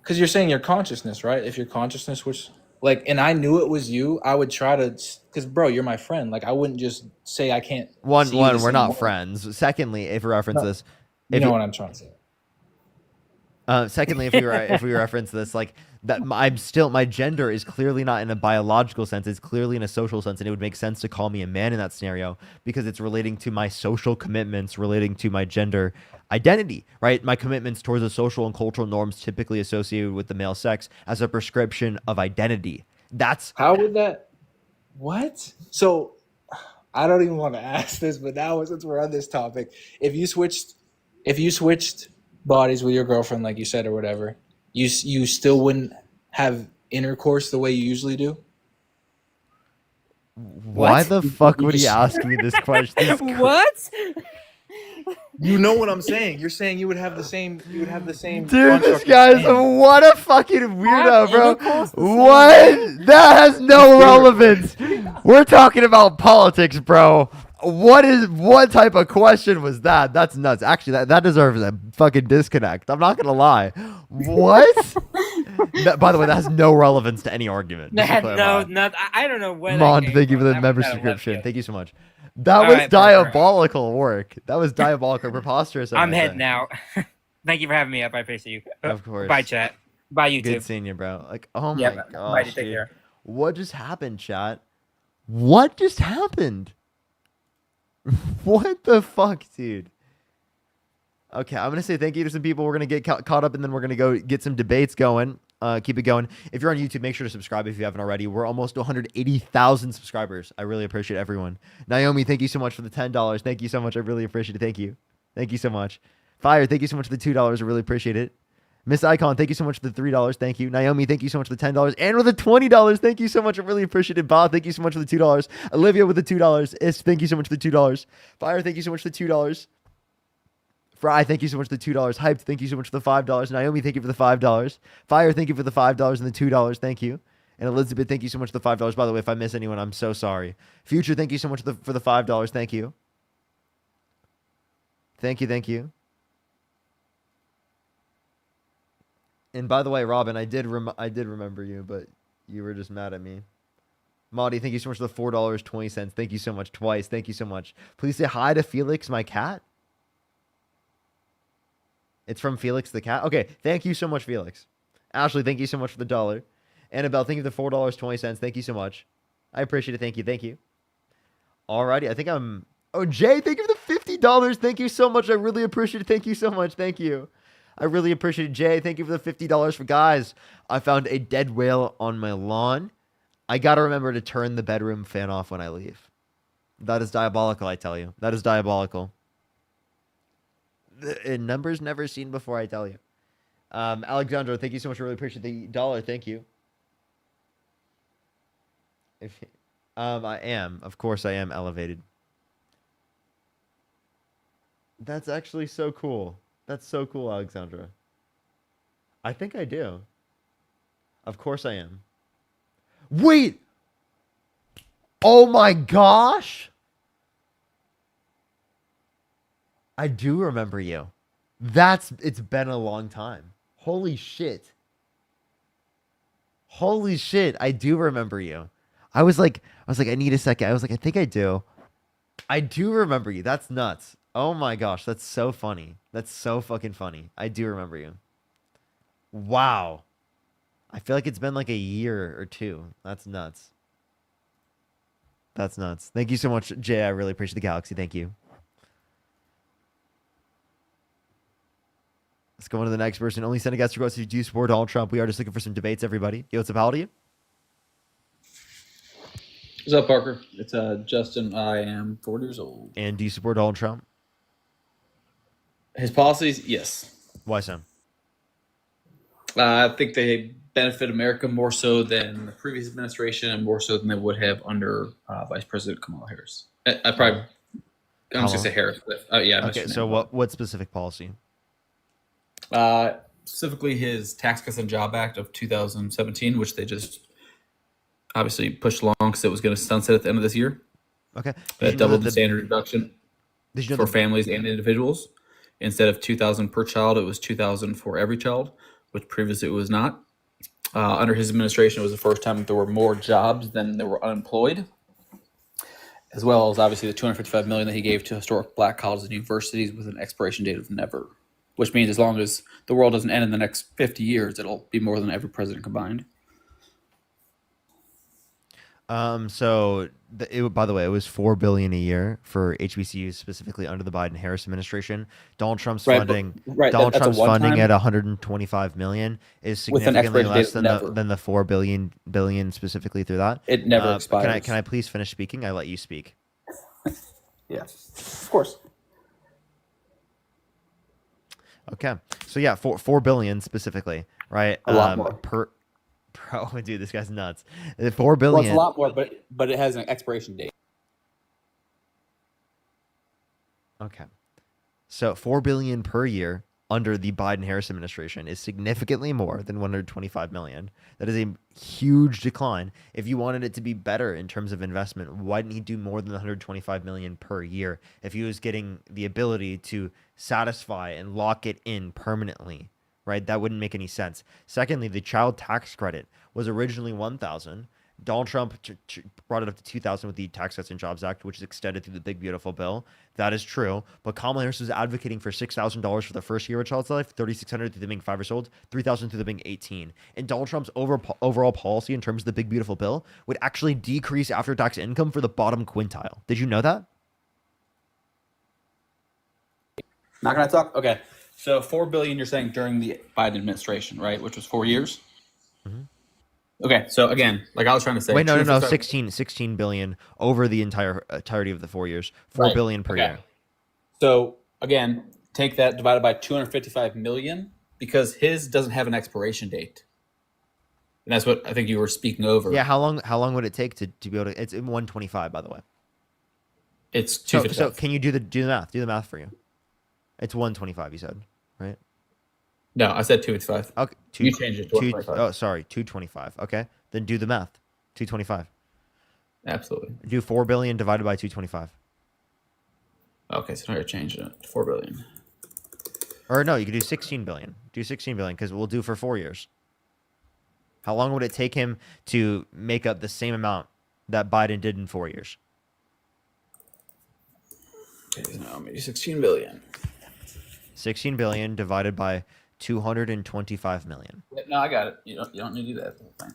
Because you're saying your consciousness, right? If your consciousness was like, and I knew it was you, I would try to. Because bro, you're my friend. Like I wouldn't just say I can't. One, see you the we're same not way. friends. Secondly, if we reference No, this, You if know you- what I'm trying to say. Secondly, if we reference this, like that, my gender is clearly not in a biological sense. It's clearly in a social sense, and it would make sense to call me a man in that scenario because it's relating to my social commitments, relating to my gender identity, right? My commitments towards the social and cultural norms typically associated with the male sex as a prescription of identity. That's How would that? What? So I don't even want to ask this, but now since we're on this topic, if you switched bodies with your girlfriend, like you said, or whatever, you still wouldn't have intercourse the way you usually do. why the fuck would he ask me this question? What? You know what I'm saying? You're saying you would have the same. You would have the same. Dude, this construct guy's as men. what a fucking weirdo, bro. intercourse the same What? That has no relevance. We're talking about politics, bro. What type of question was that? That's nuts. Actually, that deserves a fucking disconnect. I'm not gonna lie. What? By the way, that has no relevance to any argument. just to clarify. I don't know where. Mond, that thank you came for the from. That member was out of left subscription. field. Thank you so much. That All was right, Parker. diabolical work. That was diabolical, preposterous. I I'm might heading say. out. Thank you for having me up. I appreciate you. Of course. Bye, chat. Bye, YouTube. Good seeing you, bro. Like, oh Yeah, my bye. gosh, Bye, take dude. care. What just happened, chat? What just happened? What the fuck, dude? Okay, I'm gonna say thank you to some people. We're gonna get caught up, and then we're gonna go get some debates going. Keep it going. If you're on YouTube, make sure to subscribe if you haven't already. We're almost to 180,000 subscribers. I really appreciate everyone. Naomi, thank you so much for the $10. Thank you so much. I really appreciate it. Thank you. Thank you so much. Fire, thank you so much for the $2. I really appreciate it. Miss Icon, thank you so much for the $3. Thank you. Naomi, thank you so much for the $10. And with the $20, thank you so much. I really appreciate it. Bob, thank you so much for the $2. Olivia with the $2. Is, thank you so much for the $2. Fire, thank you so much for the $2. Fry, thank you so much for the $2. Hyped, thank you so much for the $5. Naomi, thank you for the $5. Fire, thank you for the $5 and the $2. Thank you. And Elizabeth, thank you so much for the $5. By the way, if I miss anyone, I'm so sorry. Future, thank you so much for the $5. Thank you. Thank you, thank you. And by the way, Robin, I did remember you, but you were just mad at me. Maudie, thank you so much for the $4.20. Thank you so much. Twice. Thank you so much. Please say hi to Felix, my cat. It's from Felix the cat. Okay, thank you so much, Felix. Ashley, thank you so much for the $1. Annabelle, thank you for the $4.20. Thank you so much. I appreciate it. Thank you. Thank you. Alrighty, I think I'm... Oh, Jay, thank you for the $50. Thank you so much. I really appreciate it. Thank you so much. Thank you. I really appreciate it, Jay. Thank you for the $50 for guys. I found a dead whale on my lawn. I gotta remember to turn the bedroom fan off when I leave. That is diabolical, I tell you. That is diabolical. Numbers never seen before, I tell you. Alexandra, thank you so much. I really appreciate the $1. Thank you. I am. Of course I am elevated. That's actually so cool. That's so cool, Alexandra. I think I do. Of course I am. Wait! Oh my gosh! I do remember you. It's been a long time. Holy shit. Holy shit, I do remember you. I was like, I need a second. I was like, I think I do. I do remember you. That's nuts. Oh my gosh, that's so funny. That's so fucking funny. I do remember you. Wow. I feel like it's been like a year or two. That's nuts. That's nuts. Thank you so much, Jay. I really appreciate the galaxy. Thank you. Let's go on to the next person. Only send a guest request if you do support Donald Trump. We are just looking for some debates, everybody. Yo, what's up? How old are you? What's up, Parker? It's Justin. I am 40 years old. And do you support Donald Trump? His policies, yes. Why so? I think they benefit America more so than the previous administration and more so than they would have under Vice President Kamala Harris. I'm just going to say Harris. But, yeah. Okay, so what specific policy? Specifically his Tax Cuts and Job Act of 2017, which they just obviously pushed along because it was going to sunset at the end of this year. Okay. That doubled the standard deduction for families and individuals. Instead of $2,000 per child, it was $2,000 for every child, which previously it was not. Under his administration, it was the first time that there were more jobs than there were unemployed, as well as obviously the $255 million that he gave to historic black colleges and universities with an expiration date of never, which means as long as the world doesn't end in the next 50 years, it'll be more than every president combined. So by the way, it was $4 billion a year for HBCUs specifically under the Biden-Harris administration. Donald Trump's funding at $125 million is significantly less than the $4 billion specifically through that. It never expires. Can I please finish speaking? I let you speak. Yeah, of course. Okay, so yeah, $4 billion specifically, right? A lot more Bro, dude, this guy's nuts. $4 billion. Well, it's a lot more, but it has an expiration date. Okay, so $4 billion per year under the Biden-Harris administration is significantly more than $125 million. That is a huge decline. If you wanted it to be better in terms of investment, why didn't he do more than $125 million per year? If he was getting the ability to satisfy and lock it in permanently, right? That wouldn't make any sense. Secondly, the child tax credit was originally $1,000. Donald Trump brought it up to $2,000 with the Tax Cuts and Jobs Act, which is extended through the big, beautiful bill. That is true. But Kamala Harris was advocating for $6,000 for the first year of a child's life, $3,600 through them being 5 years old, $3,000 through them being 18. And Donald Trump's overall policy in terms of the big, beautiful bill would actually decrease after-tax income for the bottom quintile. Did you know that? Not going to talk? Okay. So $4 billion you're saying during the Biden administration, right? Which was 4 years? Okay, so again, like I was trying to say, Wait, no, 255 16 billion over the entirety of the 4 years. 4 billion per okay. year. So again, take that divided by 255 million because his doesn't have an expiration date. And that's what I think you were speaking over. Yeah, how long would it take to be able to? It's in 125, by the way. It's So 255. can you do the math? Do the math for you. It's 125. You said, right? No, I said 255. Okay, You changed it to 125. Oh, sorry, 225. Okay, then do the math. 225. Absolutely. Do 4 billion divided by 225. Okay, so now you're changing it to 4 billion. Or no, you could do 16 billion. Do 16 billion because we'll do for 4 years. How long would it take him to make up the same amount that Biden did in 4 years? Okay, so now maybe 16 billion. 16 billion divided by 225 million. No, I got it. You don't need to do that the whole thing.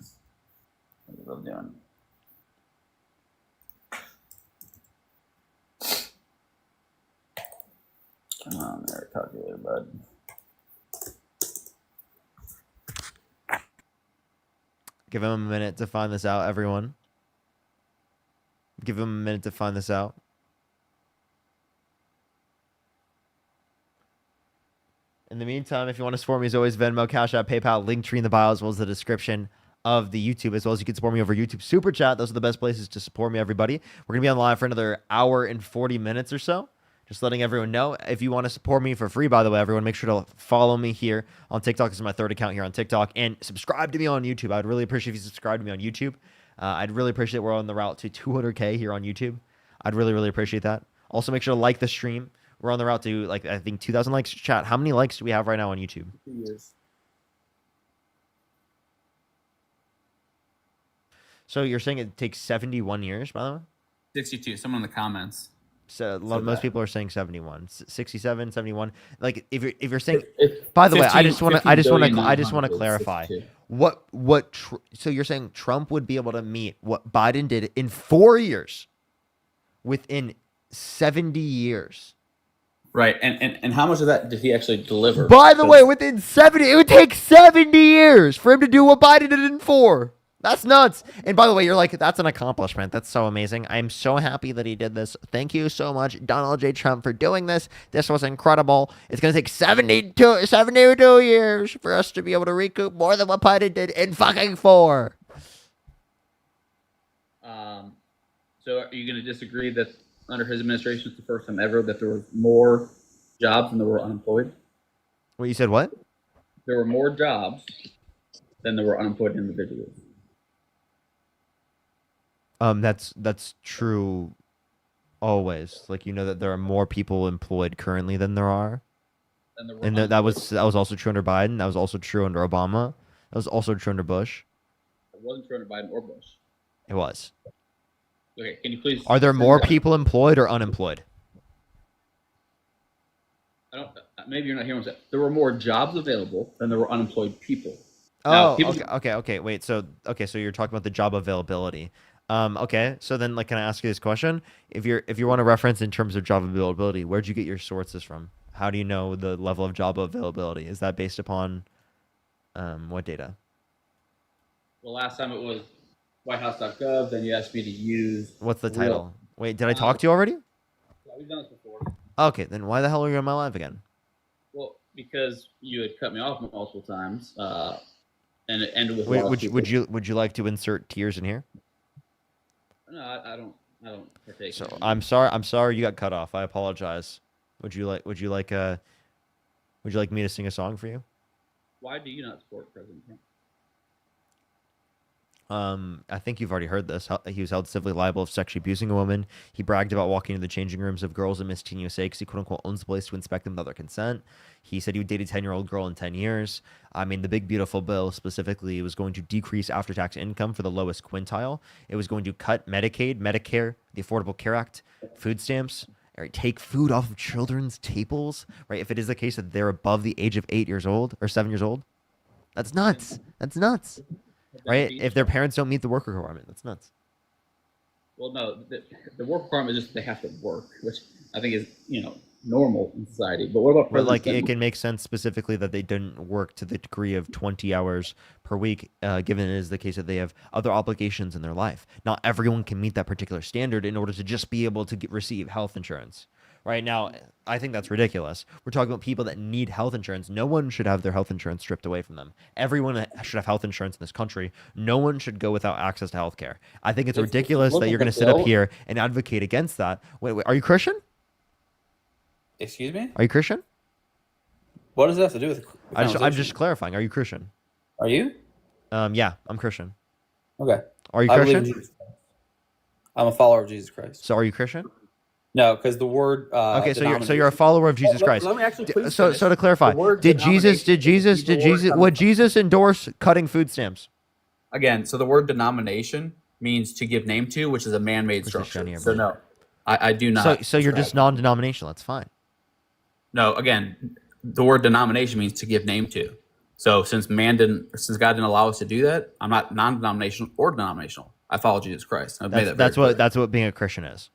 What I'm doing. Come on there, calculator, bud. Give him a minute to find this out, everyone. Give him a minute to find this out. In the meantime, if you want to support me, as always, Venmo, Cash App, PayPal, Linktree in the bio, as well as the description of the YouTube, as well as you can support me over YouTube Super Chat. Those are the best places to support me, everybody. We're going to be on live for another hour and 40 minutes or so. Just letting everyone know. If you want to support me for free, by the way, everyone, make sure to follow me here on TikTok. This is my third account here on TikTok. And subscribe to me on YouTube. I'd really appreciate if you subscribe to me on YouTube. I'd really appreciate we're on the route to 200K here on YouTube. I'd really, really appreciate that. Also, make sure to like the stream. We're on the route to, like, I think 2,000 likes. Chat, how many likes do we have right now on YouTube? 2 years. So you're saying it takes 71 years, by the way? 62. Someone in the comments. So said most that. people are saying 71, 67, 71. Like if you're saying, If by the way, I 15 just want to 15 billion, I just want to 900, clarify 62. so you're saying Trump would be able to meet what Biden did in 4 years within 70 years. Right, and how much of that did he actually deliver? By the way, within 70, it would take 70 years for him to do what Biden did in 4. That's nuts. And by the way, you're like, that's an accomplishment. That's so amazing. I'm so happy that he did this. Thank you so much, Donald J. Trump, for doing this. This was incredible. It's going to take 72 years for us to be able to recoup more than what Biden did in fucking 4. So are you going to disagree that under his administration it's the first time ever that there were more jobs than there were unemployed? Well, you said what? There were more jobs than there were unemployed individuals. That's true always. Like, you know that there are more people employed currently than there are. And that was also true under Biden. That was also true under Obama. That was also true under Bush. It wasn't true under Biden or Bush. It was. Okay, can you please? Are there more people employed or unemployed? I don't. Maybe you're not hearing what I'm saying. There were more jobs available than there were unemployed people. Oh, okay. Wait, so you're talking about the job availability. Okay. So then, like, can I ask you this question? If you want to reference in terms of job availability, where'd you get your sources from? How do you know the level of job availability? Is that based upon what data? Well, last time it was WhiteHouse.gov. Then you asked me to use. What's the title? Wait, did I talk to you already? Yeah, we've done this before. Okay, then why the hell are you on my live again? Well, because you had cut me off multiple times, and it ended with. Wait, would you like to insert tears in here? No, I don't partake. So I'm sorry you got cut off. I apologize. Would you like me to sing a song for you? Why do you not support President Trump? I think you've already heard this. He was held civilly liable of sexually abusing a woman. He bragged about walking into the changing rooms of girls at Miss Teen USA because he quote unquote owns the place to inspect them without their consent. He said he would date a 10-year-old girl in 10 years. I mean, the big beautiful bill specifically was going to decrease after-tax income for the lowest quintile. It was going to cut Medicaid, Medicare, the Affordable Care Act, food stamps, right, take food off of children's tables, right? If it is the case that they're above the age of 8 years old or 7 years old, that's nuts. That's nuts. Right? If their parents don't meet the work requirement, that's nuts. Well, no, the work requirement is just they have to work, which I think is, normal in society. But what about Well, President like it Clinton? can make sense specifically that they didn't work to the degree of 20 hours per week, given it is the case that they have other obligations in their life. Not everyone can meet that particular standard in order to just be able to receive health insurance. Right now, I think that's ridiculous. We're talking about people that need health insurance. No one should have their health insurance stripped away from them. Everyone should have health insurance in this country. No one should go without access to health care. I think it's If you ridiculous look that at you're the going to sit up bill, here and advocate against that. Wait, are you Christian? Excuse me? Are you Christian? What does that have to do with the I'm conversation? just clarifying. Are you Christian? Are you? Yeah, I'm Christian. Okay. Are you I believe in Christian? Jesus Christ. I'm a follower of Jesus Christ. So are you Christian? No, because the word Okay, so you're a follower of Jesus Christ. Let me actually please So finish. to clarify, The word did Jesus denomination would Jesus endorse cutting food stamps? Again, so the word denomination means to give name to, which is a man-made This is structure. shiny, So no, I do not. So you're just non-denominational. That's fine. No, again, the word denomination means to give name to. So since God didn't allow us to do that, I'm not non-denominational or denominational. I follow Jesus Christ. I've made that very clear. That's what being a Christian is.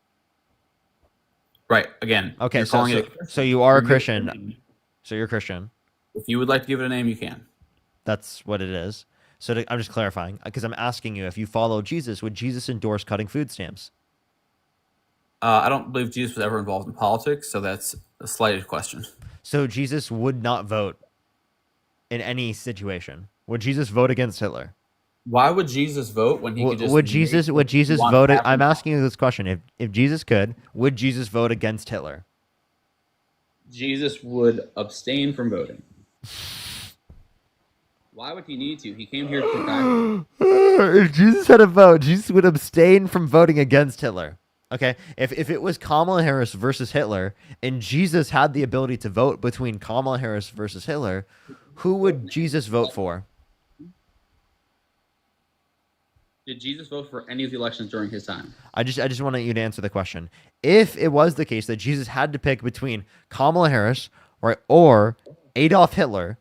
Right. Again. Okay, you're calling it a so you are a you're Christian. giving- So you're a Christian. If you would like to give it a name, you can. That's what it is. So I'm just clarifying because I'm asking you if you follow Jesus, would Jesus endorse cutting food stamps? I don't believe Jesus was ever involved in politics, so that's a slight question. So Jesus would not vote in any situation. Would Jesus vote against Hitler? Why would Jesus vote when he could just Would Jesus make what he wants vote? to happen? I'm asking you this question: if Jesus could, would Jesus vote against Hitler? Jesus would abstain from voting. Why would he need to? He came here to die. If Jesus had a vote, Jesus would abstain from voting against Hitler. Okay, if it was Kamala Harris versus Hitler, and Jesus had the ability to vote between Kamala Harris versus Hitler, who would Jesus vote for? Did Jesus vote for any of the elections during his time? I just want you to answer the question. If it was the case that Jesus had to pick between Kamala Harris, right, or Adolf Hitler,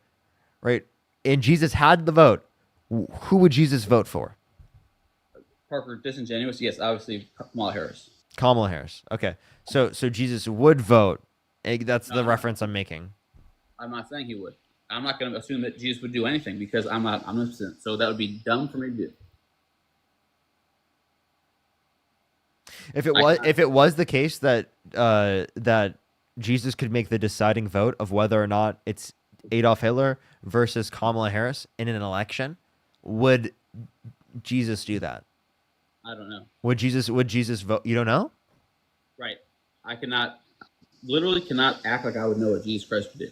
right, and Jesus had the vote, who would Jesus vote for? Parker, disingenuous? Yes, obviously Kamala Harris. Kamala Harris. Okay, so Jesus would vote. That's the reference I'm making. I'm not saying he would. I'm not going to assume that Jesus would do anything because I'm not omniscient. So that would be dumb for me to do. If it was the case that that Jesus could make the deciding vote of whether or not it's Adolf Hitler versus Kamala Harris in an election, would Jesus do that? I don't know. Would Jesus vote? You don't know? Right. I literally cannot act like I would know what Jesus Christ would do.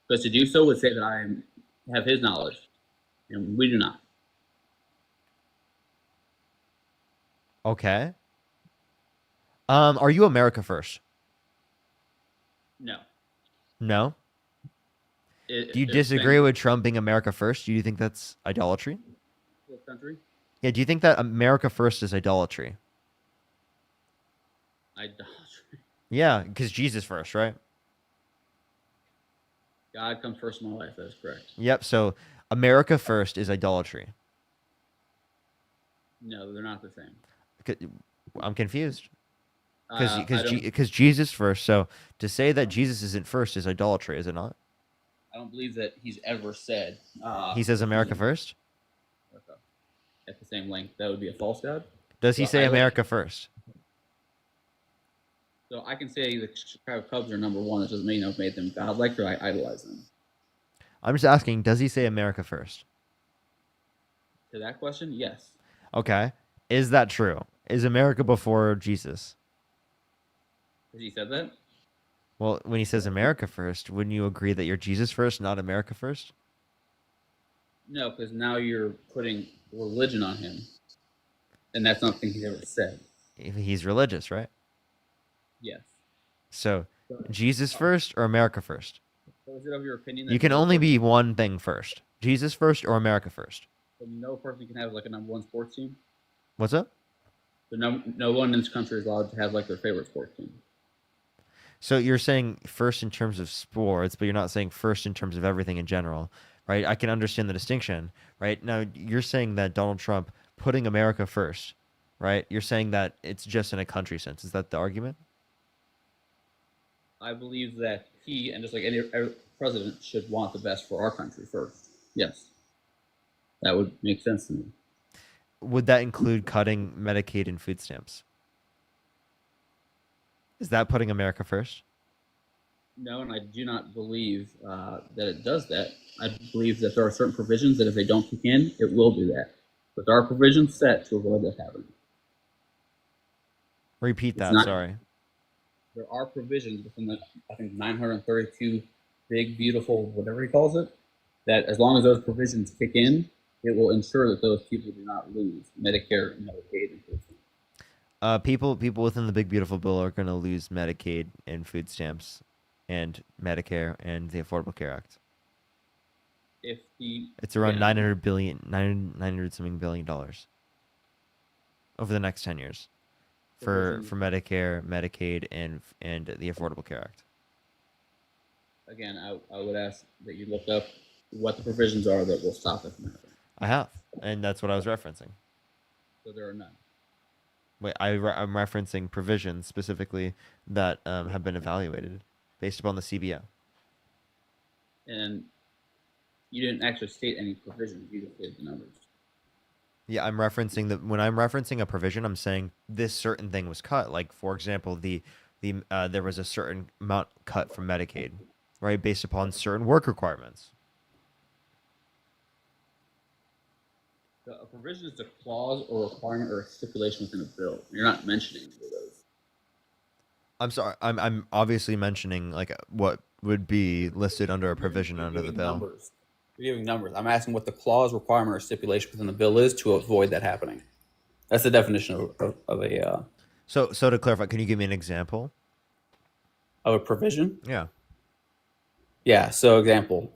Because to do so would say that I have his knowledge, and we do not. Okay. Are you America first? No. No. Do you disagree with Trump being America first? Do you think that's idolatry? What country? Yeah. Do you think that America first is idolatry? Idolatry. Yeah, because Jesus first, right? God comes first in my life. That is correct. Yep. So America first is idolatry. No, they're not the same. I'm confused. I don't- Because Jesus first. So to say that Jesus isn't first is idolatry, is it not? I don't believe that he's ever said. He says America first. At the same length, that would be a false god. Does he So say I- America first? So I can say the Chicago Cubs are number one. That doesn't mean I've made them godlike or I idolize them. I'm just asking. Does he say America first? To that question, yes. Okay. Is that true? Is America before Jesus? Has he said that? Well, when he says America first, wouldn't you agree that you're Jesus first, not America first? No, because now you're putting religion on him, and that's not something he's ever said. He's religious, right? Yes. So, Jesus first or America first? So is it of your opinion that You can only be one thing first. Jesus first or America first? no person can have like a number one sports team? What's up? So no one in this country is allowed to have like their favorite sports team. So you're saying first in terms of sports, but you're not saying first in terms of everything in general, right? I can understand the distinction, right? Now, you're saying that Donald Trump putting America first, right? You're saying that it's just in a country sense. Is that the argument? I believe that he, and just like any president, should want the best for our country first. Yes, that would make sense to me. Would that include cutting Medicaid and food stamps? Is that putting America first? No, and I do not believe that it does that. I believe that there are certain provisions that if they don't kick in, it will do that. But there are provisions set to avoid that happening. Repeat that, not- sorry. There are provisions within the, I think, 932 big, beautiful, whatever he calls it, that as long as those provisions kick in, it will ensure that those people do not lose Medicare and Medicaid and food stamps. People within the big beautiful bill are going to lose Medicaid and food stamps and Medicare and the Affordable Care Act. If the It's around yeah, $900 something billion over the next 10 years for Medicare, Medicaid, and the Affordable Care Act. again, I would ask that you look up what the provisions are that will stop it from happening. I have, and that's what I was referencing. So there are none. Wait, I'm referencing provisions specifically that have been evaluated based upon the CBO. And you didn't actually state any provisions. You just gave the numbers. Yeah, I'm referencing when I'm referencing a provision, I'm saying this certain thing was cut. Like, for example, there was a certain amount cut from Medicaid, right, based upon certain work requirements. A provision is a clause or requirement or a stipulation within a bill. You're not mentioning any of those. I'm sorry. I'm obviously mentioning like what would be listed under a provision under the bill. Numbers. You're giving numbers. I'm asking what the clause, requirement, or stipulation within the bill is to avoid that happening. That's the definition of a So to clarify, can you give me an example of a provision? Yeah. Yeah. So example,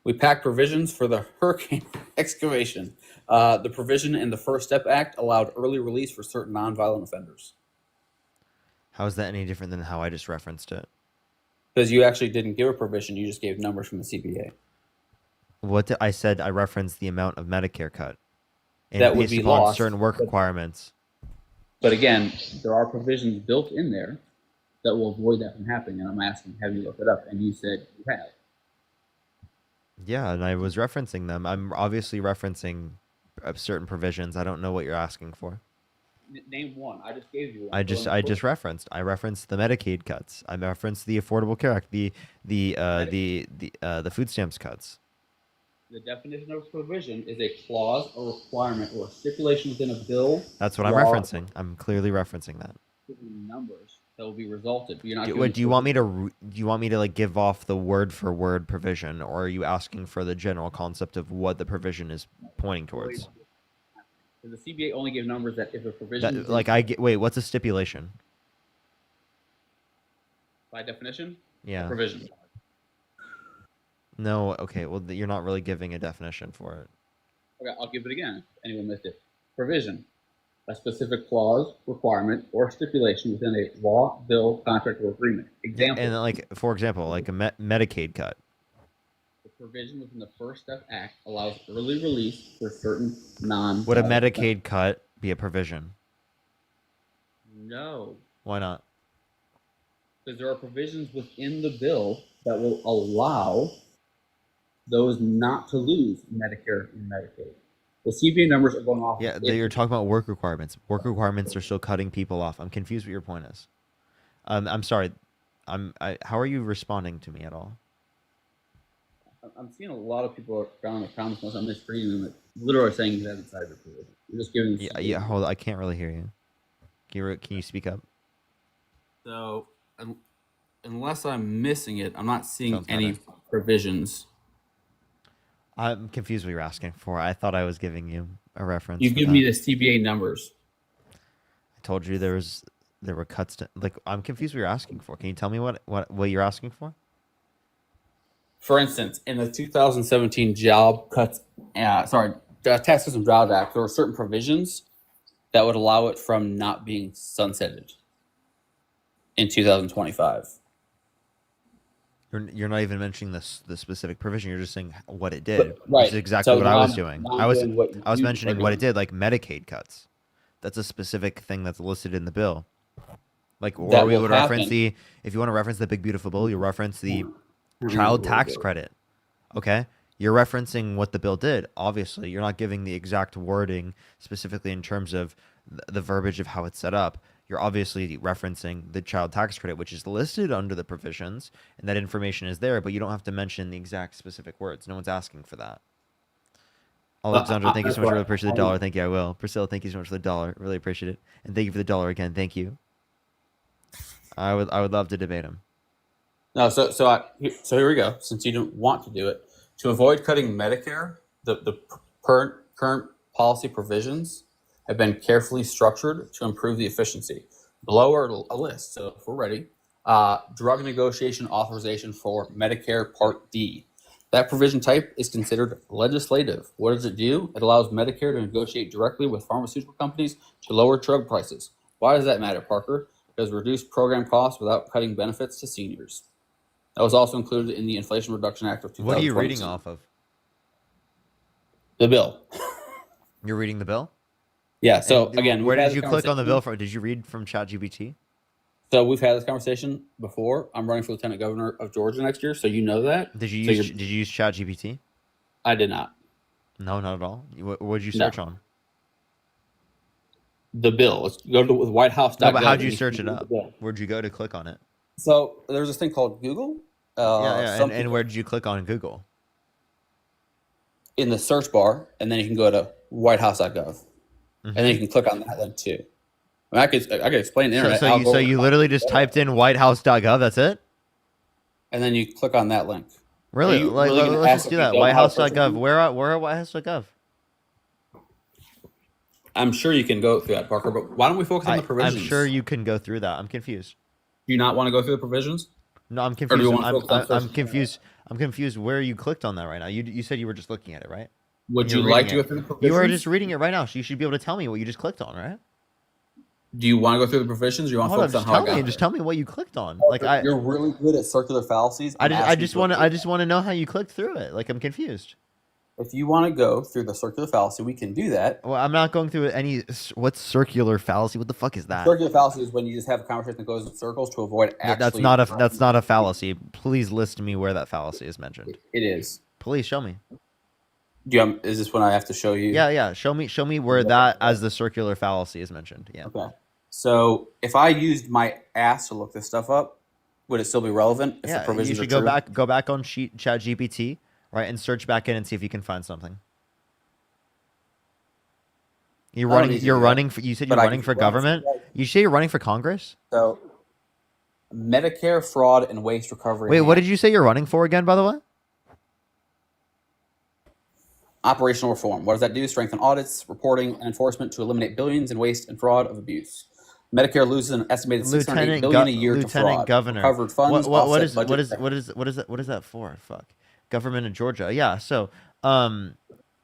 we packed provisions for the hurricane excavation. The provision in the First Step Act allowed early release for certain nonviolent offenders. How is that any different than how I just referenced it? Because you actually didn't give a provision, you just gave numbers from the CBA. I said I referenced the amount of Medicare cut. And That would based be upon lost, certain work but- requirements. But again, there are provisions built in there that will avoid that from happening. And I'm asking, have you looked it up? And you said you have. Yeah, and I was referencing them. I'm obviously referencing certain provisions. I don't know what you're asking for. Name one. I just gave you one. I just referenced. I referenced the Medicaid cuts. I referenced the Affordable Care Act, the food stamps cuts. The definition of provision is a clause, a requirement, or a stipulation within a bill. That's what I'm law, referencing. I'm clearly referencing that. Numbers that will be resulted. But you're not. Do you want me to like give off the word for word provision, or are you asking for the general concept of what the provision is pointing towards? The CBA only gives numbers that if a provision. Wait, what's a stipulation? By definition. Yeah. Provision. No, okay. Well, you're not really giving a definition for it. Okay, I'll give it again. If anyone missed it. Provision. A specific clause, requirement, or stipulation within a law, bill, contract, or agreement. Example. And like, for example, like a Medicaid cut. The provision within the First Step Act allows early release for certain non. Would a Medicaid cut be a provision? No, Why not? because there are provisions within the bill that will allow those not to lose Medicare and Medicaid. The CBA numbers are going off. Yeah, you're talking about work requirements. Work requirements are still cutting people off. I'm confused what your point is. I'm sorry. How are you responding to me at all? I'm seeing a lot of people around the comments unless I'm misreading them that literally saying you haven't cited it. You're just giving. Yeah. Hold on. I can't really hear you. Can you speak up? So, unless I'm missing it, I'm not seeing Sounds any better. provisions. I'm confused what you're asking for. I thought I was giving you a reference. You for give that. me the CBA numbers. I told you there were cuts to, like, I'm confused what you're asking for. Can you tell me what you're asking for? For instance, in the 2017 Tax System Jobs Act, there were certain provisions that would allow it from not being sunsetted in 2025. You're not even mentioning the specific provision. You're just saying what it did. Right. Which is exactly So what I now was I'm doing. not I was doing what you mentioning are what it doing. did, like Medicaid cuts. That's a specific thing that's listed in the bill. Like, or That we will would reference happen. if you want to reference the big beautiful bill, you reference the Read child a little tax bit. credit. Okay, you're referencing what the bill did. Obviously, you're not giving the exact wording specifically in terms of the verbiage of how it's set up. You're obviously referencing the child tax credit, which is listed under the provisions, and that information is there, but you don't have to mention the exact specific words. No one's asking for that. Alexandra, thank you That's so much. why Really appreciate the dollar. Thank you. I will. Priscilla, thank you so much for the dollar. Really appreciate it. And thank you for the dollar again. Thank you. I would love to debate him. No, so here we go. Since you don't want to do it, to avoid cutting Medicare, the current policy provisions have been carefully structured to improve the efficiency. Below are a list. So if we're ready, drug negotiation authorization for Medicare Part D. That provision type is considered legislative. What does it do? It allows Medicare to negotiate directly with pharmaceutical companies to lower drug prices. Why does that matter, Parker? Because reduce program costs without cutting benefits to seniors. That was also included in the Inflation Reduction Act of 2020. What are you reading off of? The bill. You're reading the bill? Yeah. So And again, where we've had did you this click on the bill conversation- from? Did you read from ChatGPT? So we've had this conversation before. I'm running for lieutenant governor of Georgia next year, so you know that. Did you So use you're- Did you use ChatGPT? I did not. No, not at all. What did you No. search on? The bill. Let's go to whitehouse.gov. No, but how'd you and search can it read the up? bill. Where'd you go to click on it? So there's this thing called Google. Yeah. Some And people- where did you click on Google? in the search bar, and then you can go to whitehouse.gov, and then you can click on that link too. I mean, I could explain the internet. So you literally just typed in whitehouse.gov. That's it? and then you click on that link. Really? Are you Like, really gonna let's ask just if do you that. don't know how to search Whitehouse.gov. it? Where at whitehouse.gov? I'm sure you can go through that, Parker. But why don't we focus on the I'm provisions? sure you can go through that. I'm confused. Do you not want to go through the provisions? No, I'm Or do you confused. want to focus on I'm search? confused. I'm confused where you clicked on that right now. You said you were just looking at it, right? Would You're you like reading to go it. through the You are provisions? just reading it right now, so you should be able to tell me what you just clicked on, right? Do you want to go through the provisions, or you want to Hold on, focus on just how I tell got me. there? Just tell me what you clicked on. Like You're really good at circular fallacies. I I'm just asking for I just want to know how you clicked through it. Like I'm confused. If you want to go through the circular fallacy, we can do that. Well, I'm not going through any. What's circular fallacy? What the fuck is that? Circular fallacy is when you just have a conversation that goes in circles to avoid actually. That's not a fallacy. Please list me where that fallacy is mentioned. It is. Please show me. Is this when I have to show you? Yeah. Show me where that as the circular fallacy is mentioned. Yeah. Okay. So if I used my ass to look this stuff up, would it still be relevant if the Yeah. You provisions should are go true? back on ChatGPT, right, and search back in and see if you can find something. You're I don't running. need to You're do that, running for. You said but you're I running can for run for government. that. You say you're running for Congress. So Medicare fraud and waste recovery. Wait, what did you say you're running for again? By the way. Operational reform. What does that do? Strengthen audits, reporting, and enforcement to eliminate billions in waste and fraud of abuse. Medicare loses an estimated $608 billion a year to Lieutenant fraud. Governor. Recovered funds. What is offset what is that for? Fuck. Government of Georgia. Yeah. So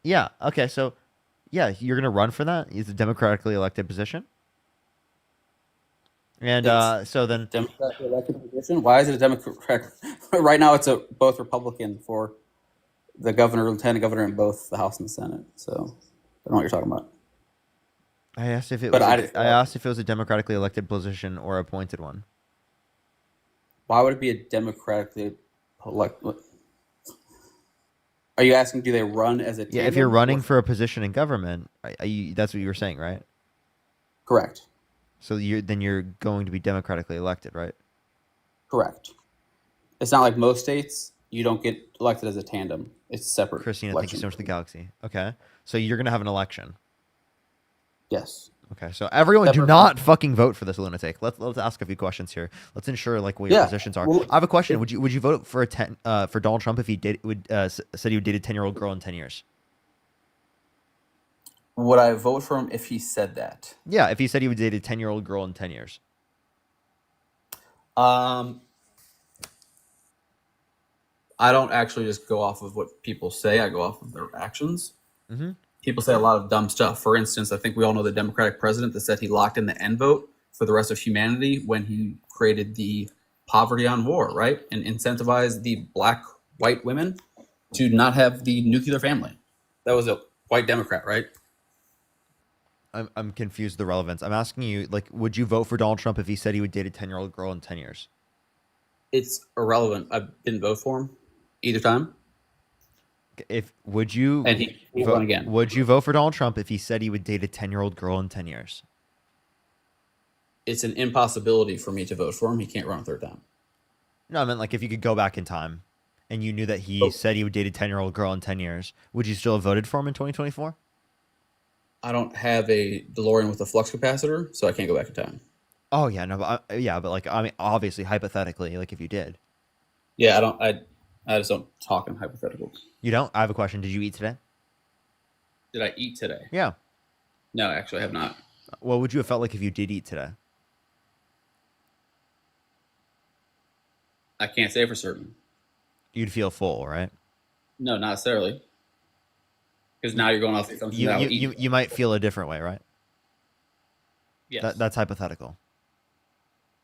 yeah. Okay. So yeah, you're gonna run for that. It's a democratically elected position. And so then Democratically elected position. Why is it a Democrat? Right now, it's both Republican for the governor, lieutenant governor, in both the House and the Senate. So I don't know what you're talking about. I asked if it But was I asked if it was a democratically elected position or appointed one. Why would it be a democratically elected? Are you asking, do they run as a Yeah, if tandem, you're running or- for a position in government, that's what you were saying, right? Correct. So you're going to be democratically elected, right? Correct. It's not like most states. You don't get elected as a tandem. It's separate. Christina, election. thank you so much for the galaxy. Okay, so you're gonna have an election. Yes. Okay, so everyone, do Separate. not fucking vote for this lunatic. Let's ask a few questions here. Let's ensure like what your Yeah, positions are. well, I have a question. Would you vote for for Donald Trump if he said he would date a 10-year-old girl in 10 years? Would I vote for him if he said that? Yeah, if he said he would date a 10-year-old girl in 10 years. I don't actually just go off of what people say. I go off of their actions. Mm-hmm. People say a lot of dumb stuff. For instance, I think we all know the Democratic president that said he locked in the end vote for the rest of humanity when he created the poverty on war, right? And incentivized the black white women to not have the nuclear family. That was a white Democrat, right? I'm confused the relevance. I'm asking you, like, would you vote for Donald Trump if he said he would date a 10-year-old girl in 10 years? It's irrelevant. I didn't vote for him either time. If would you And he won again. Would you vote for Donald Trump if he said he would date a 10-year-old girl in 10 years? It's an impossibility for me to vote for him. He can't run a third time. No, I meant like if you could go back in time and you knew that he said he would date a 10-year-old girl in 10 years, would you still have voted for him in 2024? I don't have a DeLorean with a flux capacitor, so I can't go back in time. Oh yeah, no, but but like I mean, obviously, hypothetically, like if you did, Yeah, I just don't talk in hypotheticals. you don't. I have a question. Did you eat today? Did I eat today? Yeah. No, actually, I have not. What would you have felt like if you did eat today? I can't say for certain. You'd feel full, right? No, not necessarily. Because now you're going off the assumption that I would eat. You might feel a different way, right? Yes. That's hypothetical.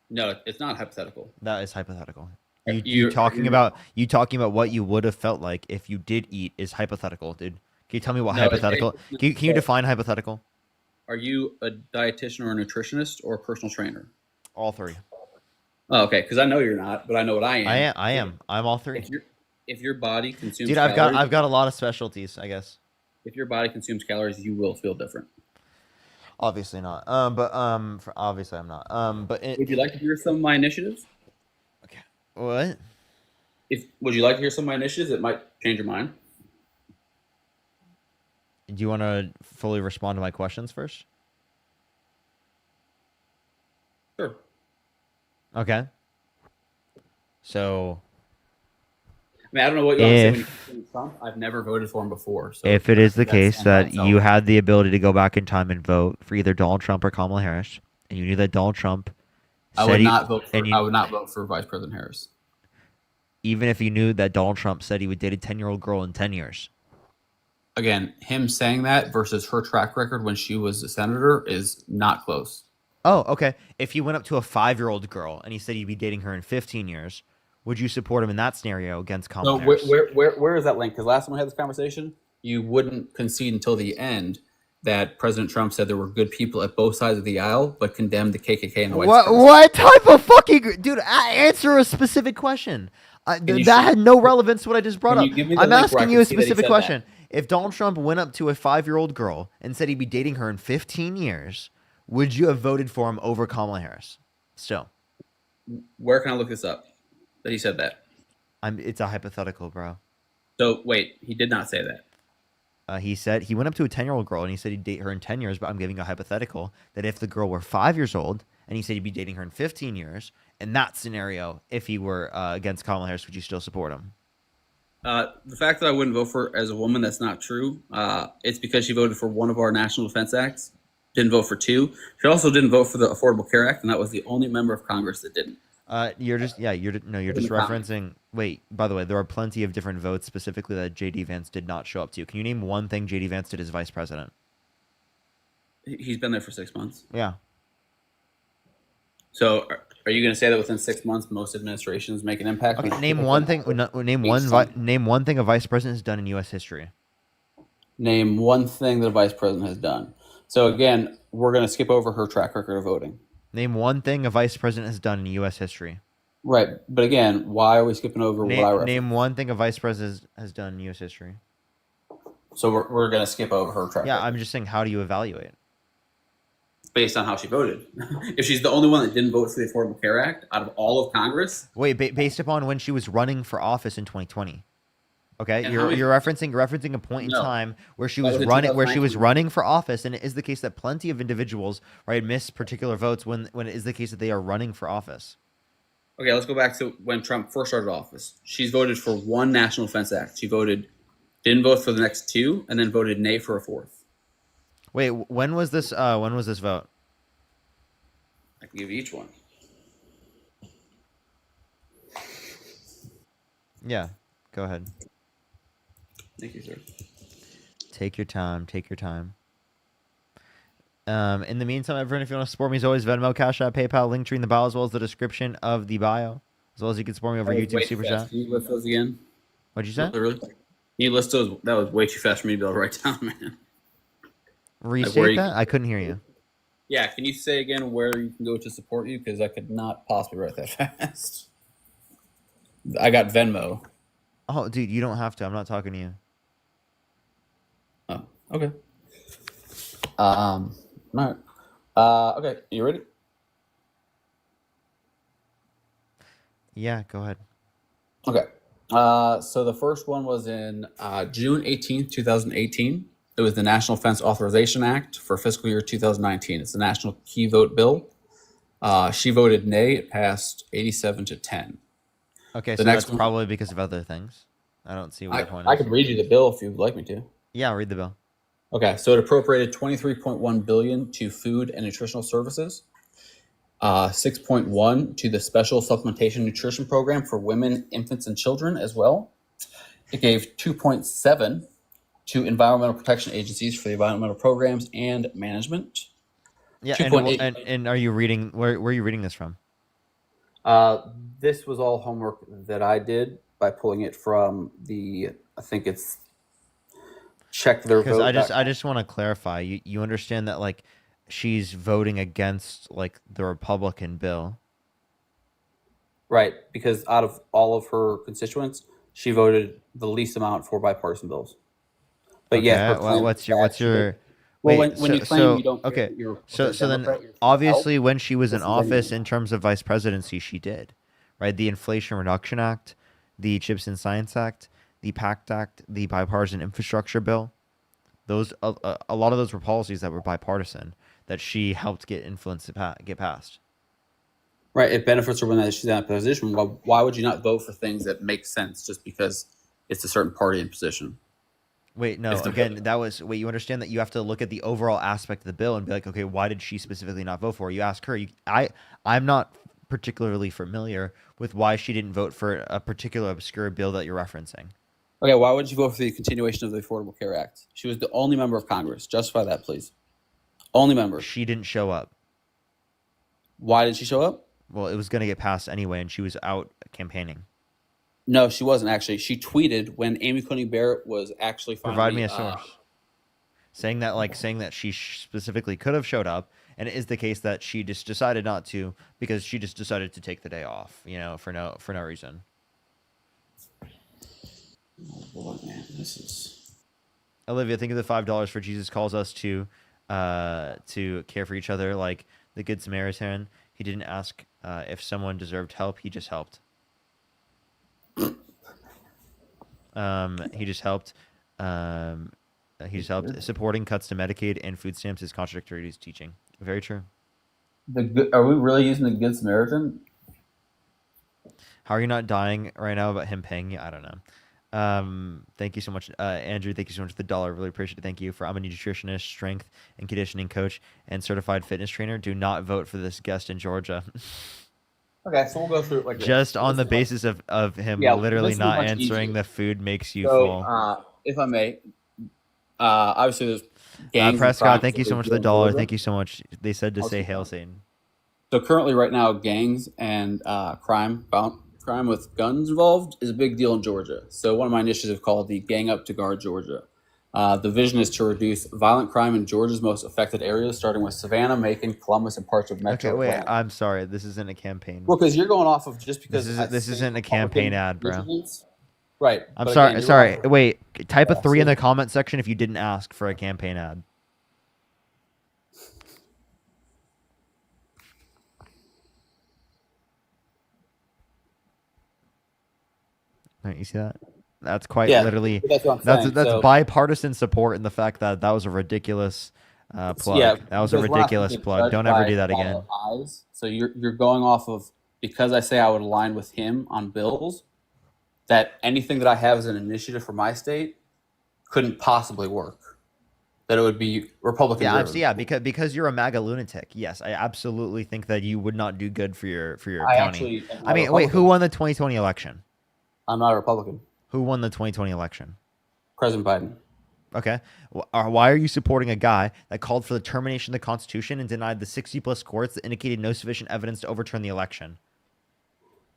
No, it's not hypothetical. That is hypothetical. Are You you- talking about what you would have felt like if you did eat is hypothetical, dude. Can you tell me what No, hypothetical? Can you define hypothetical? Are you a dietitian or a nutritionist or a personal trainer? All three. Oh, okay, because I know you're not, but I know what I am. I am. I'm all three. If your body consumes Dude, calories, I've got a lot of specialties, I guess. if your body consumes calories, you will feel different. Obviously not. Obviously I'm not. Would you like to hear some of my initiatives? What? Would you like to hear some of my initiatives? It might change your mind. Do you want to fully respond to my questions first? Sure. Okay. So, I mean, I don't know what you want to say when you consider Trump. I've never voted for him before. So if it is the that's case on that myself. you had the ability to go back in time and vote for either Donald Trump or Kamala Harris, and you knew that Donald Trump I said would he- not vote for. and you- I would not vote for Vice President Harris. even if you knew that Donald Trump said he would date a 10-year-old girl in 10 years. Again, him saying that versus her track record when she was a senator is not close. Oh, okay. If he went up to a 5-year-old girl and he said he'd be dating her in 15 years, would you support him in that scenario against Kamala So Harris? where is that link? Because last time we had this conversation, you wouldn't concede until the end that President Trump said there were good people at both sides of the aisle, but condemned the KKK and white supremacy. What type of fucking dude? Answer a specific question. That had no relevance to what I just brought can up. you give me the I'm link where I asking can you a see that he specific said question. If Donald Trump went up to a 5-year-old girl and said he'd be dating her in 15 years, would you have voted for him over Kamala Harris? Still, Where can I look this up? That he said that. it's a hypothetical, bro. So wait, he did not say that. He said he went up to a 10-year-old girl and he said he'd date her in 10 years, but I'm giving a hypothetical that if the girl were 5 years old and he said he'd be dating her in 15 years, in that scenario, if he were against Kamala Harris, would you still support him? The fact that I wouldn't vote for her as a woman, that's not true. It's because she voted for one of our National Defense Acts, didn't vote for two. She also didn't vote for the Affordable Care Act, and that was the only member of Congress that didn't. You're just referencing. Wait, by the way, there are plenty of different votes specifically that JD Vance did not show up to. Can you name one thing JD Vance did as vice president? He's been there for 6 months. Yeah. So are you going to say that within 6 months, most administrations make an impact? Okay, name one thing. Name one thing a vice president has done in U.S. history. Name one thing that a vice president has done. So again, we're going to skip over her track record of voting. Name one thing a vice president has done in U.S. history. Right, but again, why are we skipping over what I referenced? Name one thing a vice president has done in U.S. history. So we're going to skip over her track Yeah, record. I'm just saying, how do you evaluate? Based on how she voted. If she's the only one that didn't vote for the Affordable Care Act out of all of Congress. Wait, based upon when she was running for office in 2020. Okay, And you're how many- you're referencing a point in No. time where she That was was in running 2019. for office, and it is the case that plenty of individuals miss particular votes when it is the case that they are running for office. Okay, let's go back to when Trump first started office. She's voted for one National Defense Act. She didn't vote for the next two, and then voted nay for a fourth. Wait, when was this? When was this vote? I can give you each one. Yeah, go ahead. Thank you, sir. Take your time. Take your time. In the meantime, everyone, if you want to support me, as always, Venmo, Cash App, PayPal, link tree in the bio, as well as the description of the bio, as well as you can support me over That was YouTube way Super too fast. Chat. Can you list those again? What'd you say? Literally. Can you list those? That was way too fast for me to be able to write down, man. Restate that? I couldn't hear you. Yeah, can you say again where you can go to support you? Because I could not possibly write that fast. I got Venmo. Oh, dude, you don't have to. I'm not talking to you. Oh, okay. All right. Okay, you ready? Yeah, go ahead. Okay. So the first one was in June 18th, 2018. It was the National Defense Authorization Act for fiscal year 2019. It's the National Key Vote Bill. She voted nay. It passed 87-10. Okay, The so next that's one, probably because of other things. I don't see what the point is. I could read you the bill if you'd like me to. Yeah, read the bill. Okay, so it appropriated $23.1 billion to food and nutritional services, 6.1 to the Special Supplementation Nutrition Program for women, infants, and children as well. It gave 2.7 to environmental protection agencies for the environmental programs and management. Yeah, 2.8. and are you reading? Where are you reading this from? This was all homework that I did by pulling it from I think it's check their Because vote. I just want to clarify. You understand that like she's voting against like the Republican bill. Right, because out of all of her constituents, she voted the least amount for bipartisan bills. But Okay, yes, what's your well, wait? when you claim you don't okay, you're so then Democrat, you're obviously when she was in this is office anything. in terms of vice presidency, she did, right? The Inflation Reduction Act, the Chips and Science Act, the PACT Act, the Bipartisan Infrastructure Bill. Those a lot of those were policies that were bipartisan that she helped get influence to get passed. Right, it benefits her when she's in that position. Why would you not vote for things that make sense just because it's a certain party in position? Wait, no. Again, that was wait. You understand that you have to look at the overall aspect of the bill and be like, okay, why did she specifically not vote for it? You ask her. I'm not particularly familiar with why she didn't vote for a particular obscure bill that you're referencing. Okay, why would you vote for the continuation of the Affordable Care Act? She was the only member of Congress. Justify that, please. Only member. She didn't show up. Why didn't she show up? Well, it was going to get passed anyway, and she was out campaigning. No, she wasn't actually. She tweeted when Amy Coney Barrett was actually finally... Provide me a source. Saying that she specifically could have showed up, and it is the case that she just decided not to because she just decided to take the day off, for no reason. Oh boy, man, this is... Olivia, think of the $5 for Jesus calls us to care for each other like the Good Samaritan. He didn't ask if someone deserved help. He just helped. He just helped. Supporting cuts to Medicaid and food stamps is contradictory to his teaching. Very true. Are we really using the Good Samaritan? How are you not dying right now about him paying you? I don't know. Thank you so much, Andrew. Thank you so much for the $1. Really appreciate it. Thank you for I'm a nutritionist, strength and conditioning coach, and certified fitness trainer. Do not vote for this guest in Georgia. Okay, so we'll go through it like this. Just on the basis of him literally not answering the food makes you full. If I may, obviously there's gangs. Prescott, thank you so much for the $1. Thank you so much. They said to say Hail Satan. So currently, right now, gangs and crime with guns involved is a big deal in Georgia. So one of my initiatives called the Gang Up to Guard Georgia. The vision is to reduce violent crime in Georgia's most affected areas, starting with Savannah, Macon, Columbus, and parts of Metro. Okay, wait. Atlanta. I'm sorry. This isn't a campaign. Well, because you're going off of just because this isn't a campaign ad, bro. Right. I'm but sorry. again, Sorry. Wait. Type a 3 in the comment section if you didn't ask for a campaign ad. All right, you see that? That's quite literally. That's what I'm saying. That's bipartisan support in the fact that that was a ridiculous plug. Yeah, that was a because we're not ridiculous being plug. judged Don't ever by do that our again. eyes. So you're going off of because I say I would align with him on bills, that anything that I have as an initiative for my state couldn't possibly work. That it would be Republican. Yeah, because you're a MAGA lunatic. Yes, I absolutely think that you would not do good for your I county. actually am I mean, not wait, Republican. who won the 2020 election? I'm not a Republican. Who won the 2020 election? President Biden. Okay. Why are you supporting a guy that called for the termination of the Constitution and denied the 60-plus courts that indicated no sufficient evidence to overturn the election?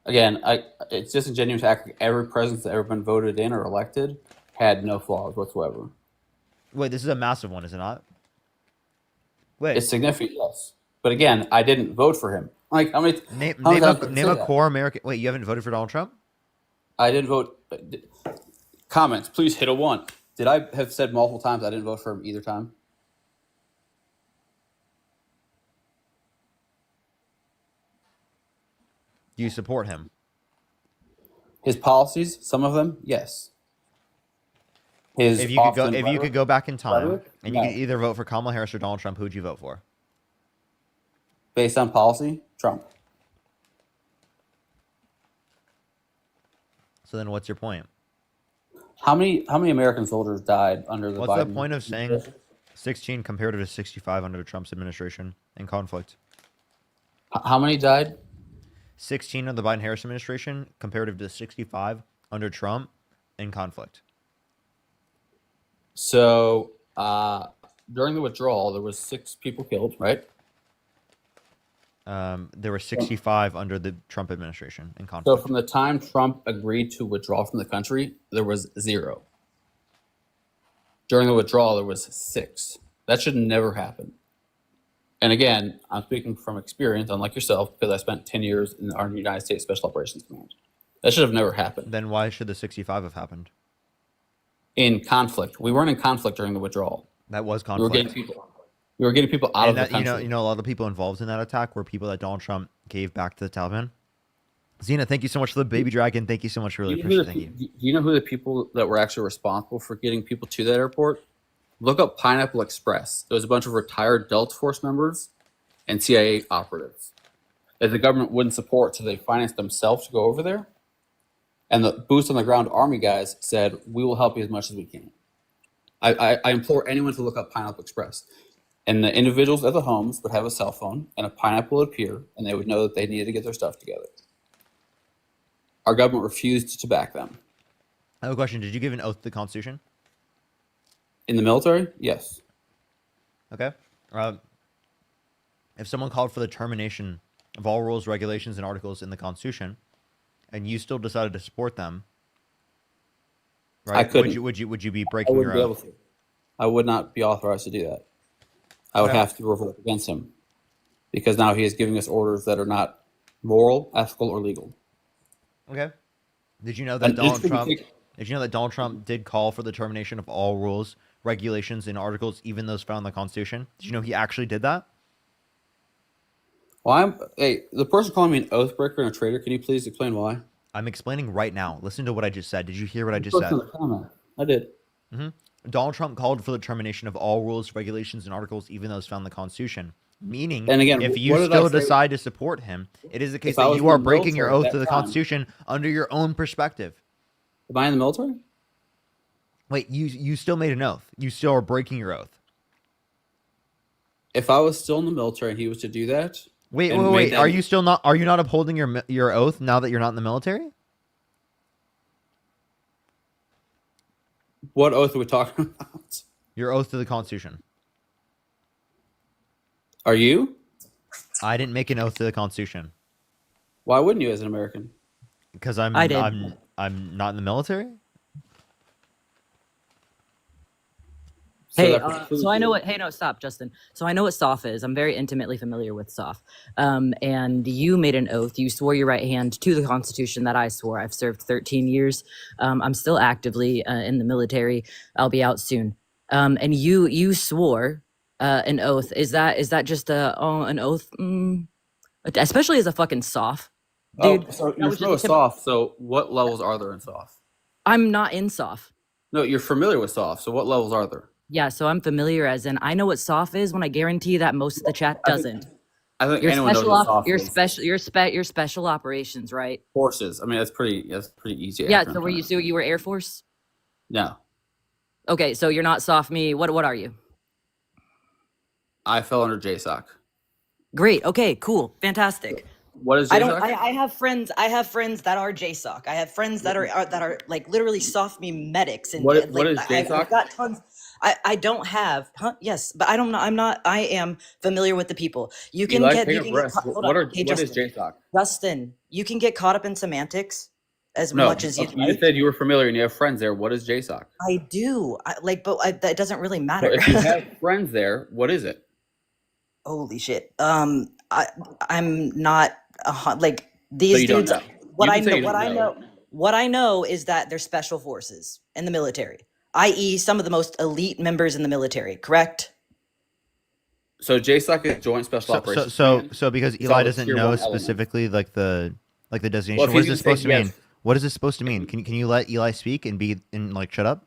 Again, it's disingenuous to act like every president that's ever been voted in or elected had no flaws whatsoever. Wait, this is a massive one, is it not? Wait, It's significant, yes. But again, I didn't vote for him. Like, how many name how many name a times can I name say a that? core American. Wait, you haven't voted for Donald Trump? I didn't vote. Comments, please hit a 1. Did I have said multiple times I didn't vote for him either time? Do you support him? His policies, some of them, yes. His If you could go, often if you could go back in time rhetoric, and you no. could either vote for Kamala Harris or Donald Trump, who'd you vote for? Based on policy, Trump. So then, what's your point? How many American soldiers died under the What's Biden? the point of saying 16 comparative to 65 under Trump's administration in conflict? How many died? 16 under the Biden-Harris administration comparative to 65 under Trump in conflict. So during the withdrawal, there was 6 people killed, right? There were 65 under the Trump administration in So conflict. from the time Trump agreed to withdraw from the country, there was 0. During the withdrawal, there was 6. That should never happen. And again, I'm speaking from experience, unlike yourself, because I spent 10 years in our United States Special Operations Command. That should have never happened. Then why should the 65 have happened? In conflict. We weren't in conflict during the withdrawal. That was We were conflict. getting people out of And the that, country. you know, a lot of people involved in that attack were people that Donald Trump gave back to the Taliban. Zena, thank you so much for the baby dragon. Thank you so much. Really Do you know appreciate it. Thank you. Do you know who the people that were actually responsible for getting people to that airport? Look up Pineapple Express. There was a bunch of retired Delta Force members and CIA operatives that the government wouldn't support, so they financed themselves to go over there. And the boots on the ground Army guys said, "We will help you as much as we can." I implore anyone to look up Pineapple Express. And the individuals at the homes would have a cell phone, and a pineapple would appear, and they would know that they needed to get their stuff together. Our government refused to back them. I have a question. Did you give an oath to the Constitution? In the military, yes. Okay. If someone called for the termination of all rules, regulations, and articles in the Constitution, and you still decided to support them, right? I couldn't. Would you be I breaking wouldn't your be oath? able to. I would not be authorized to do that. I would Okay. have to revolt against him because now he is giving us orders that are not moral, ethical, or legal. Okay. Did you know that And Donald this could Trump? take- Did you know that Donald Trump did call for the termination of all rules, regulations, and articles, even those found in the Constitution? Did you know he actually did that? Well, the person calling me an oath breaker and a traitor, can you please explain why? I'm explaining right now. Listen to what I just said. Did you hear what I just Look said? in the comment. I did. Donald Trump called for the termination of all rules, regulations, and articles, even those found in the Constitution. Meaning, And again, if you what did I still say? decide to support him, it is the case I that was you in are the breaking your military oath at to the that time. Constitution under your own perspective. Am I in the military? Wait, you still made an oath. You still are breaking your oath. If I was still in the military and he was to do that, Wait, and wait, made wait. that- Are you still not? Are you not upholding your oath now that you're not in the military? What oath are we talking about? Your oath to the Constitution. Are you? I didn't make an oath to the Constitution Why wouldn't you as an American? because I'm I did. I'm not in the military. Hey, that so precludes I know you. what. Hey, no, stop, Justin. So I know what SOF is. I'm very intimately familiar with SOF. And you made an oath. You swore your right hand to the Constitution that I swore. I've served 13 years. I'm still actively in the military. I'll be out soon. And you swore an oath. Is that just an oath? Especially as a fucking SOF, dude. Oh, so that you're was familiar with just a SOF. So what levels are there in SOF? I'm not in SOF. No, you're familiar with SOF. So what levels are there? Yeah, so I'm familiar as in I know what SOF is when I guarantee that most of the chat doesn't. I think Your anyone knows special what SOF your is. your special operations, right? Forces. I mean, that's pretty easy. Yeah, acronym so were for you that. so you were Air Force? No, Okay, so you're not SOF me. What are you? I fell under JSOC. Great. Okay, cool. Fantastic. What is JSOC? I have friends that are JSOC. I have friends that are like literally SOF me medics and What like, is I've JSOC? got tons. I don't have yes, but I am familiar with the people. You can Eli, get take you a can breath. get hold What on. Hey, is Justin. JSOC? Justin, you can get caught up in semantics as No, much as you'd you like. said you were familiar and you have friends there. What is JSOC? I do. That doesn't really So matter. if you have friends there, what is it? Holy shit. I'm not like So these you don't dudes. know. What You I can say know, you don't know. what I know is that they're special forces in the military, i.e., some of the most elite members in the military. Correct? So JSOC is Joint Special Operations Command. So because It's all Eli the doesn't tier know 1 elements. specifically like the Well, designation. if What he's is this gonna say supposed to he has, mean? What is this supposed to mean? Can you let Eli speak and shut up,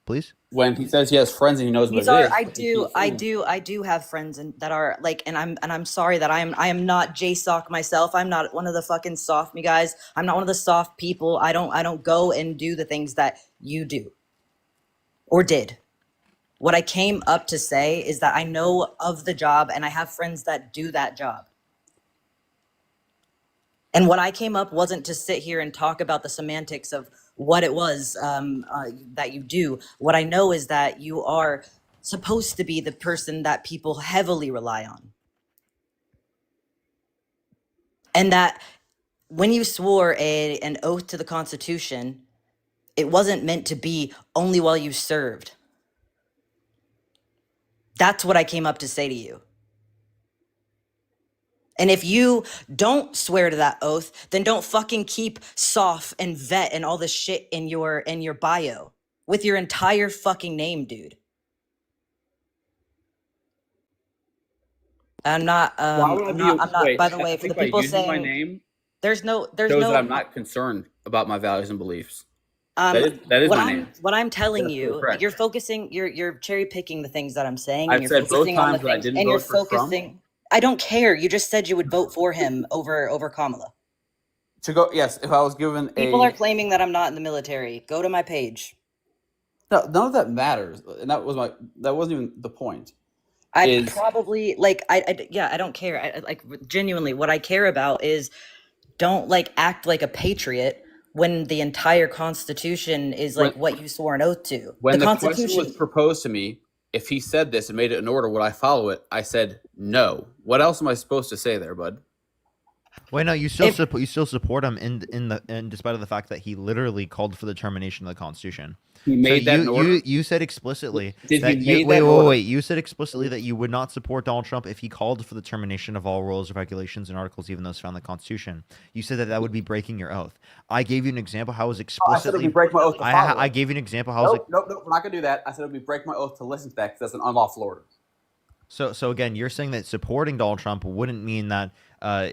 please? when he says he has friends and he knows what These it are is, I but he do keeps I saying, do I do have friends that are like, and I'm sorry that I am not JSOC myself. I'm not one of the fucking soft me guys. I'm not one of the soft people. I don't go and do the things that you do or did. What I came up to say is that I know of the job and I have friends that do that job. And what I came up wasn't to sit here and talk about the semantics of what it was that you do. What I know is that you are supposed to be the person that people heavily rely on. And that when you swore an oath to the Constitution, it wasn't meant to be only while you served. That's what I came up to say to you. And if you don't swear to that oath, then don't fucking keep SOF and vet and all this shit in your bio with your entire fucking name, dude. I'm not. why would I I'm be? not. I'm not. Wait, By the I way, for think the by people using my saying name there's no. shows that I'm not concerned about my values and beliefs. That is what my I'm name. what I'm telling That's you, correct. you're focusing. You're cherry picking the things that I'm saying, and I've you're said both focusing on the times that I things, didn't and you're vote for Trump. focusing. I don't care. You just said you would vote for him over Kamala. To go, yes, if I was given People are a claiming that I'm not in the military. Go to my page. no, none of that matters, and that wasn't even the point. I Is probably like yeah, I don't care. I like genuinely what I care about is don't like act like a patriot when the entire Constitution is when like what you swore an oath to. when The the question was Constitution. proposed to me, if he said this and made it an order, would I follow it? I said no. What else am I supposed to say there, bud? Wait, no, you still If you still support him in despite of the fact that he literally called for the termination of the Constitution. He So made that an order. you said explicitly Did that he you made wait that wait order? wait you said explicitly that you would not support Donald Trump if he called for the termination of all rules, regulations, and articles, even those found in the Constitution. You said that that would be breaking your oath. I gave you an example how it was I said it would explicitly. be break my oath to follow I it. gave you an example how it was Nope. We're not gonna do that. I said it would be break my oath to listen to that because that's an unlawful order. so again, you're saying that supporting Donald Trump wouldn't mean that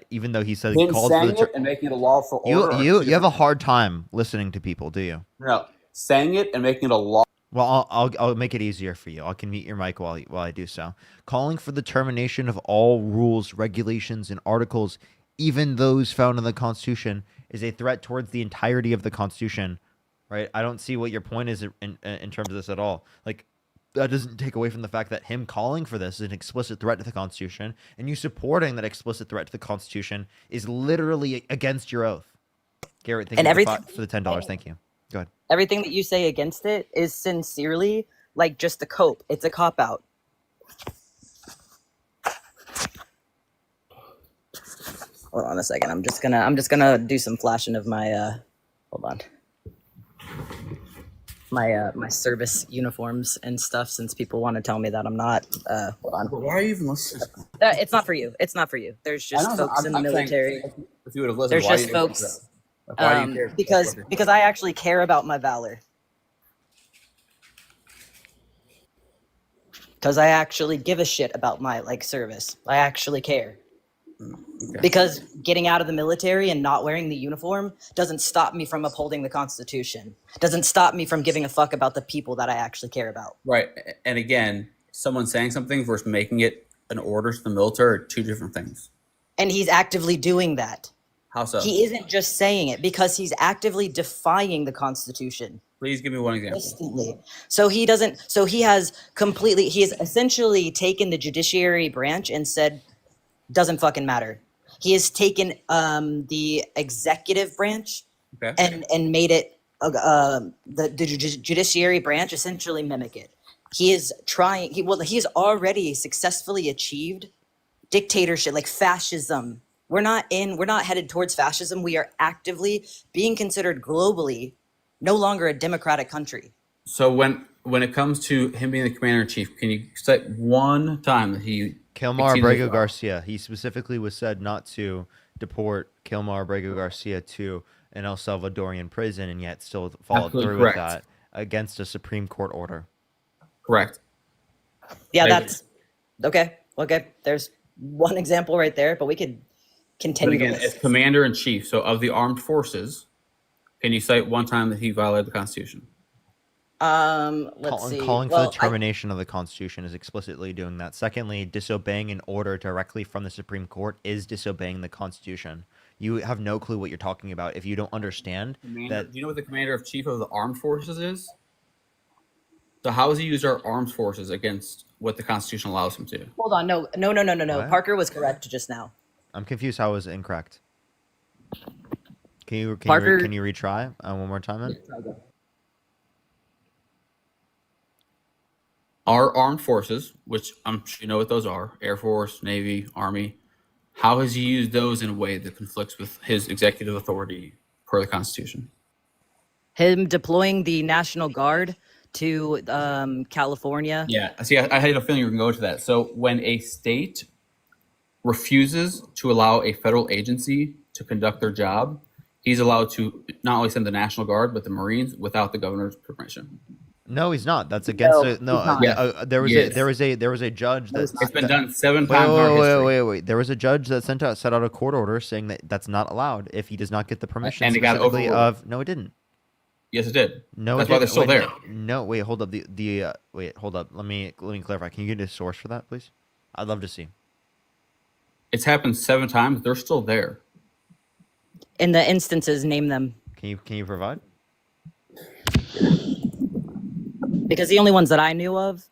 even though he said he Him called for the saying it and making it a lawful order. you are two you have a different hard time listening to people, do you? No, saying it and making it a law. Well, I'll make it easier for you. I can mute your mic while I do so. Calling for the termination of all rules, regulations, and articles, even those found in the Constitution, is a threat towards the entirety of the Constitution, right? I don't see what your point is in terms of this at all. Like, that doesn't take away from the fact that him calling for this is an explicit threat to the Constitution, and you supporting that explicit threat to the Constitution is literally against your oath. Garrett, thank and you everything for the $10. Thank you. Go ahead. everything that you say against it is sincerely like just a cope. It's a cop out. Hold on a second. I'm just gonna do some flashing of my hold on. My service uniforms and stuff, since people want to tell me that I'm not. Hold on. Why are you even listening? It's not for you. It's not for you. There's I just know, folks in the I'm saying military. if you would have listened, There's why just you didn't folks listen? Like, why do you care? because I actually care about my valor. Because I actually give a shit about my like service. I actually care. Okay. Because getting out of the military and not wearing the uniform doesn't stop me from upholding the Constitution. Doesn't stop me from giving a fuck about the people that I actually care about. Right. And again, someone saying something versus making it an order to the military are two different things. And he's actively doing that. How so? He isn't just saying it because he's actively defying the Constitution. Please give me one example. Instantly. So he doesn't, so he has essentially taken the judiciary branch and said, doesn't fucking matter. He has taken the executive branch Okay. and made it the judiciary branch essentially mimic it. He is trying. He has already successfully achieved dictatorship, like fascism. We're not headed towards fascism. We are actively being considered globally no longer a democratic country. So when it comes to him being the commander in chief, can you cite one time that he Kilmar Excuse me, Abrego Garcia. He specifically was said not to deport Kilmar Abrego Garcia to an El Salvadorian prison, and yet still followed Absolutely through correct. with that against a Supreme Court order. Correct. Yeah, I- that's okay. Okay, there's one example right there, but we could But continue. again, to as list. commander in chief, so of the armed forces, can you cite one time that he violated the Constitution? Let's see. Calling for Well, the termination of the Constitution is explicitly doing that. Secondly, disobeying an order directly from the Supreme Court is disobeying the Constitution. You have no clue what you're talking about if you don't understand Commander, that. do you know what the commander of chief of the armed forces is? So how has he used our armed forces against what the Constitution allows him to? hold on. No. What? Parker was correct just now. I'm confused how it was incorrect. Can Parker- you retry one more time then? Our armed forces, which I'm sure you know what those are, Air Force, Navy, Army, how has he used those in a way that conflicts with his executive authority per the Constitution? Him deploying the National Guard to California. Yeah, see, I had a feeling you were going to go to that. So when a state refuses to allow a federal agency to conduct their job, he's allowed to not only send the National Guard, but the Marines without the governor's permission. No, he's not. That's against No, it. No, he's not. there was Yes. there was a judge that It's been done 7 Wait, times in our history. wait. There was a judge that set out a court order saying that that's not allowed if he does not get the permission. And it got specifically overruled. No, it didn't. Yes, it did. No, That's it why they're didn't. still there. No, wait, hold up. Wait, hold up. Let me clarify. Can you get a source for that, please? I'd love to see. It's happened 7 times. They're still there. In the instances, name them. Can you provide? Because the only ones that I knew of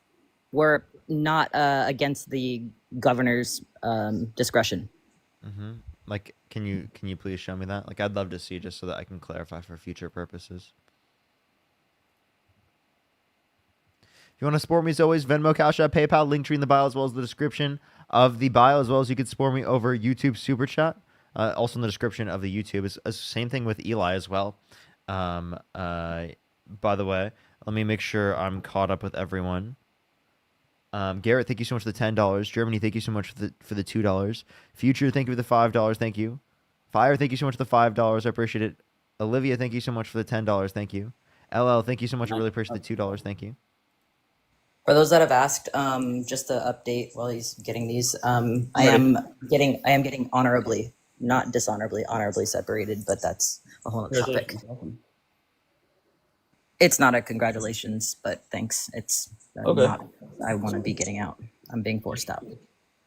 were not against the governor's discretion. Mm-hmm. Like, can you please show me that? Like, I'd love to see just so that I can clarify for future purposes. If you want to support me, as always, Venmo, Cash App, PayPal, link tree in the bio, as well as the description of the bio, as well as you can support me over YouTube Super Chat. Also in the description of the YouTube. It's the same thing with Eli as well. By the way, let me make sure I'm caught up with everyone. Garrett, thank you so much for the $10. Germany, thank you so much for the $2. Future, thank you for the $5. Thank you. Fire, thank you so much for the $5. I appreciate it. Olivia, thank you so much for the $10. Thank you. LL, thank you so much. I really appreciate the $2. Thank you. For those that have asked, just to update while he's getting these, I am getting honorably, not dishonorably, honorably separated, but that's a whole other topic. It's not a congratulations, but thanks. It's Okay. not. I want to be getting out. I'm being forced out.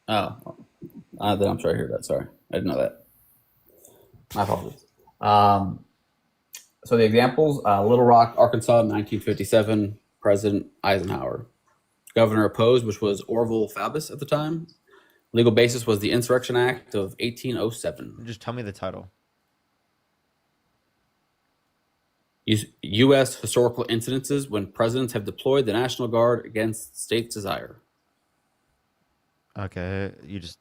Oh, then I'm sorry to hear that. Sorry, I didn't know that. My apologies. So the examples: Little Rock, Arkansas, 1957, President Eisenhower. Governor opposed, which was Orville Faubus at the time. Legal basis was the Insurrection Act of 1807. Just tell me the title. U.S. historical incidences when presidents have deployed the National Guard against state's desire. Okay, you just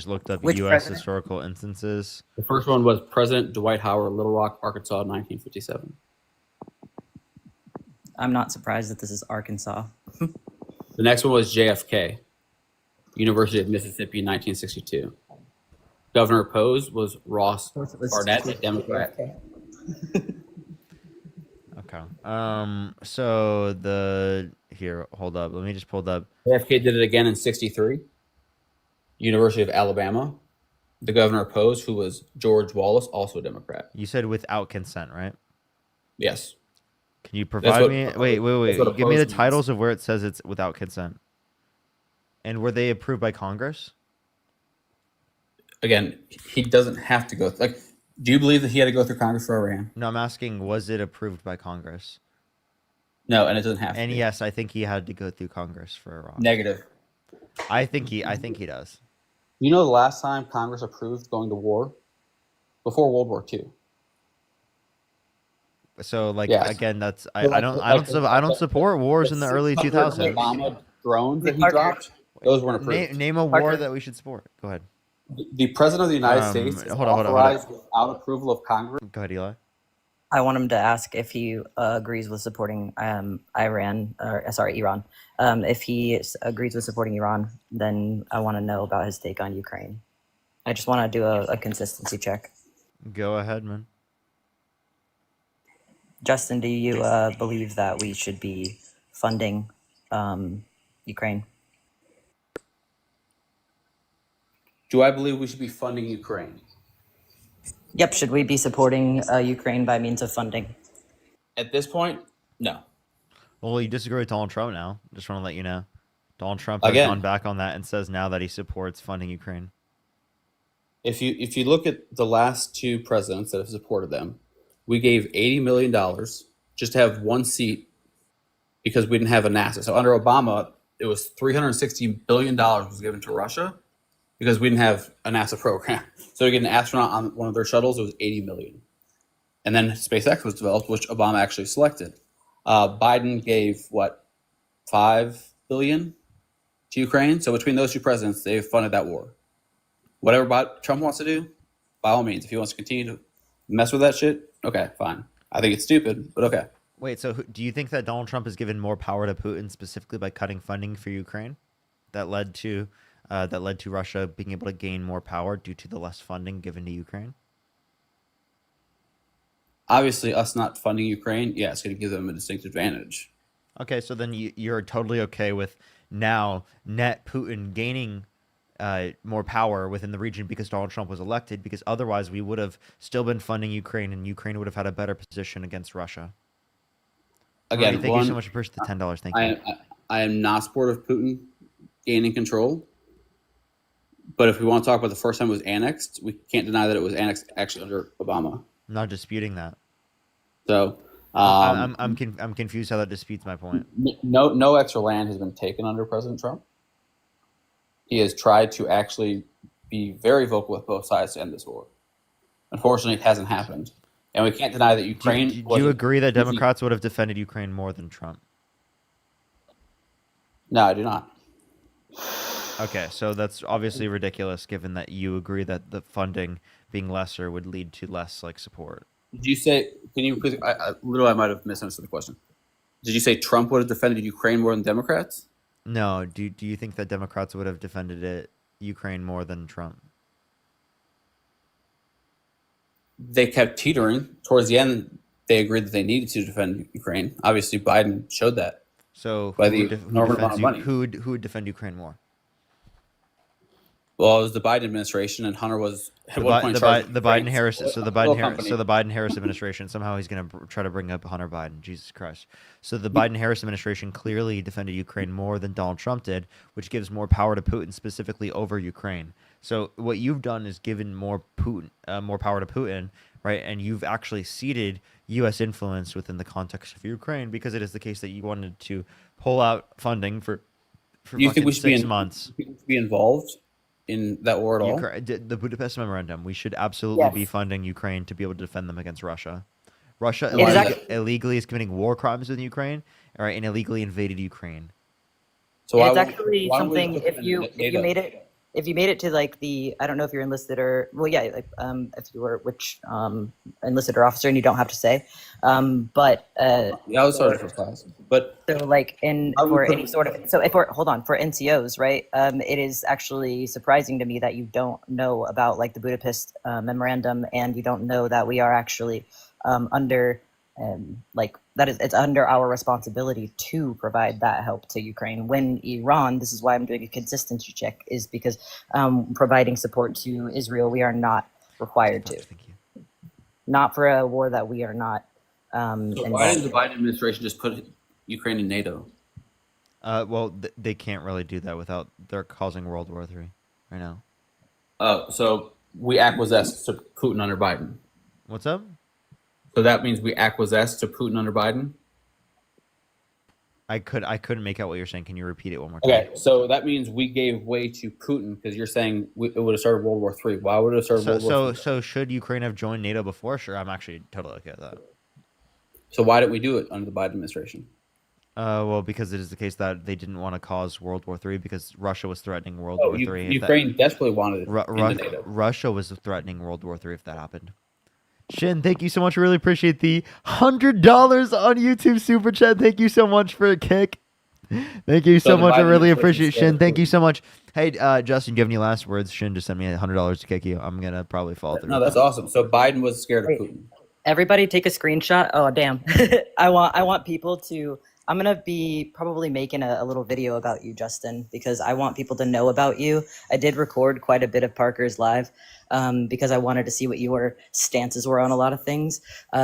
looked up Which U.S. president? historical instances. The first one was President Dwight Howard, Little Rock, Arkansas, 1957. I'm not surprised that this is Arkansas. The next one was JFK, University of Mississippi, 1962. Governor opposed was Ross Barnett, a Democrat. Okay. So hold up. Let me just pull it up. JFK did it again in 63. University of Alabama. The governor opposed, who was George Wallace, also a Democrat. You said without consent, right? Yes. Can you provide me? Wait. that's what Give me the opposed means. titles of where it says it's without consent. And were they approved by Congress? Again, he doesn't have to go. Do you believe that he had to go through Congress for Iran? No, I'm asking, was it approved by Congress? No, and it doesn't have to. And be. yes, I think he had to go through Congress for Iraq. Negative. I think he does. You know the last time Congress approved going to war? Before World War II. So Yes. again, that's So, I don't support wars in the early 2000s. Obama drones that he dropped, those weren't approved. Name a war that we should support. Go ahead. The president of the United States is hold on. authorized without approval of Congress. Go ahead, Eli. I want him to ask if he agrees with supporting Iran, or sorry, Iran. If he agrees with supporting Iran, then I want to know about his take on Ukraine. I just want to do a consistency check. Go ahead, man. Justin, do you believe that we should be funding Ukraine? Do I believe we should be funding Ukraine? Yep. Should we be supporting Ukraine by means of funding? At this point, no. Well, you disagree with Donald Trump now. Just want to let you know. Donald Trump has Again. gone back on that and says now that he supports funding Ukraine. If you look at the last two presidents that have supported them, we gave $80 million just to have one seat because we didn't have a NASA. So under Obama, it was $360 billion was given to Russia because we didn't have a NASA program. So to get an astronaut on one of their shuttles, it was $80 million. And then SpaceX was developed, which Obama actually selected. Biden gave what, $5 billion to Ukraine. So between those two presidents, they've funded that war. Whatever Trump wants to do, by all means, if he wants to continue to mess with that shit, okay, fine. I think it's stupid, but okay. Wait, so do you think that Donald Trump has given more power to Putin specifically by cutting funding for Ukraine? That led to Russia being able to gain more power due to the less funding given to Ukraine? Obviously, us not funding Ukraine, yeah, it's going to give them a distinct advantage. Okay, so then you're totally okay with now net Putin gaining more power within the region because Donald Trump was elected, because otherwise we would have still been funding Ukraine and Ukraine would have had a better position against Russia. Again, Rory, thank you so much for pushing the $10. Thank you. I am not supportive of Putin gaining control. But if we want to talk about the first time it was annexed, we can't deny that it was annexed actually under Obama. I'm not disputing that. So I'm confused how that disputes my point. no extra land has been taken under President Trump. He has tried to actually be very vocal with both sides to end this war. Unfortunately, it hasn't happened. And we can't deny that Ukraine... Do you agree that Democrats would have defended Ukraine more than Trump? No, I do not. Okay, so that's obviously ridiculous given that you agree that the funding being lesser would lead to less support. Did you say... Can you please... Literally, I might have misunderstood the question. Did you say Trump would have defended Ukraine more than Democrats? No, do you think that Democrats would have defended Ukraine more than Trump? They kept teetering. Towards the end, they agreed that they needed to defend Ukraine. Obviously, Biden showed that. So by the enormous amount of money. Who would defend Ukraine more? Well, it was the Biden administration, and Hunter was at one point the Biden-Harris administration. Somehow he's going to try to bring up Hunter Biden. Jesus Christ! So the Biden-Harris administration clearly defended Ukraine more than Donald Trump did, which gives more power to Putin specifically over Ukraine. So what you've done is given more power to Putin, right? And you've actually ceded U.S. influence within the context of Ukraine because it is the case that you wanted to pull out funding for you think we should 6 months. Be involved in that war at all? The Budapest Memorandum. We should absolutely be funding Ukraine to be able to defend them against Russia. Russia illegally is committing war crimes in Ukraine, all right, and illegally invaded Ukraine. So it's actually something. If you made it to the, I don't know if you're enlisted or if you were which enlisted or officer, and you don't have to say, but I was sorry for class, but so for any sort of for NCOs, right? It is actually surprising to me that you don't know about the Budapest Memorandum, and you don't know that we are actually under it's under our responsibility to provide that help to Ukraine. When Iran, this is why I'm doing a consistency check, is because providing support to Israel, we are not required to. Not for a war that we are not. So why did the Biden administration just put Ukraine in NATO? Well, they can't really do that without they're causing World War III right now. So we acquiesced to Putin under Biden. What's up? So that means we acquiesced to Putin under Biden? I couldn't make out what you're saying. Can you repeat it one more time? Okay, so that means we gave way to Putin because you're saying it would have started World War III. Why would it have started World War III? So should Ukraine have joined NATO before? Sure, I'm actually totally okay with that. So why didn't we do it under the Biden administration? Well, because it is the case that they didn't want to cause World War III because Russia was threatening World War III. Ukraine desperately wanted it into NATO. Russia was threatening World War III if that happened. Shin, thank you so much. I really appreciate the $100 on YouTube super chat. Thank you so much for a kick. Thank you so the much. I Biden really administration appreciate it. scared Shin, of thank you Putin. so much. Hey, Justin, do you have any last words? Shin just sent me $100 to kick you. I'm going to probably fall through. No, that's awesome. So Biden was scared of Wait. Putin. Everybody take a screenshot. Oh damn. I want people to I'm gonna be probably making a little video about you, Justin, because I want people to know about you. I did record quite a bit of Parker's live because I wanted to see what your stances were on a lot of things.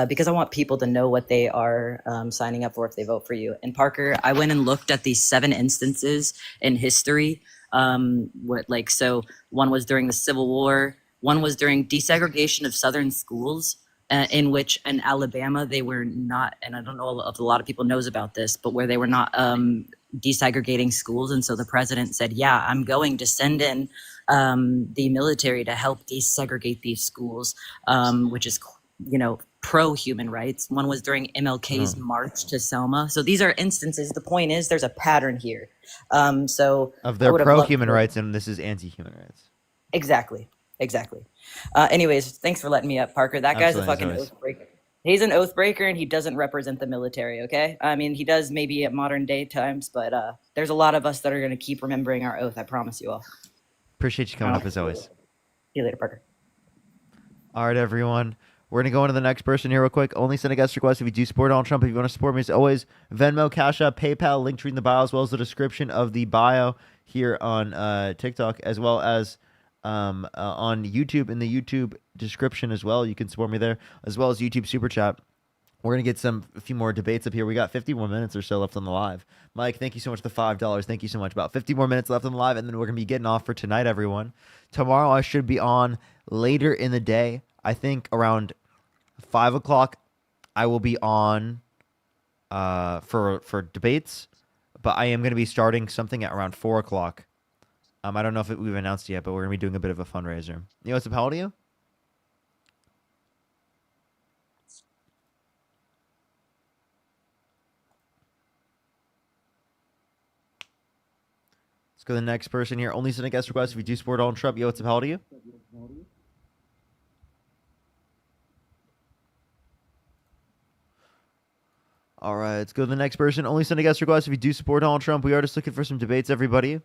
Because I want people to know what they are signing up for if they vote for you. And Parker, I went and looked at these 7 instances in history. So one was during the Civil War, one was during desegregation of Southern schools. In which in Alabama they were not, and I don't know if a lot of people knows about this, but where they were not desegregating schools, and so the president said, "Yeah, I'm going to send in the military to help desegregate these schools," which is pro human rights. One was during MLK's march to Selma. So these are instances. The point is, there's a pattern here. So Of their pro human rights, and this is anti human rights. Exactly. Anyways, thanks for letting me up, Parker. That guy's a fucking oath breaker. He's an oath breaker, and he doesn't represent the military, okay? I mean, he does maybe at modern day times, but there's a lot of us that are going to keep remembering our oath. I promise you all. Appreciate you coming up as always. See you later, Parker. All right, everyone. We're going to go into the next person here real quick. Only send a guest request if you do support Donald Trump. If you want to support me, as always, Venmo, Cash App, PayPal, link tree in the bio, as well as the description of the bio here on TikTok, as well as on YouTube, in the YouTube description as well. You can support me there, as well as YouTube Super Chat. We're going to get a few more debates up here. We got 50 more minutes or so left on the live. Mike, thank you so much for the $5. Thank you so much. About 50 more minutes left on the live, and then we're going to be getting off for tonight, everyone. Tomorrow I should be on later in the day. I think around 5 o'clock I will be on for debates, but I am going to be starting something at around 4 o'clock. I don't know if we've announced it yet, but we're going to be doing a bit of a fundraiser. You know what's up? How old are you? Let's go to the next person here. Only send a guest request if you do support Donald Trump. Yo, what's up? How old are you? All right, let's go to the next person. Only send a guest request if you do support Donald Trump. We are just looking for some debates, everybody.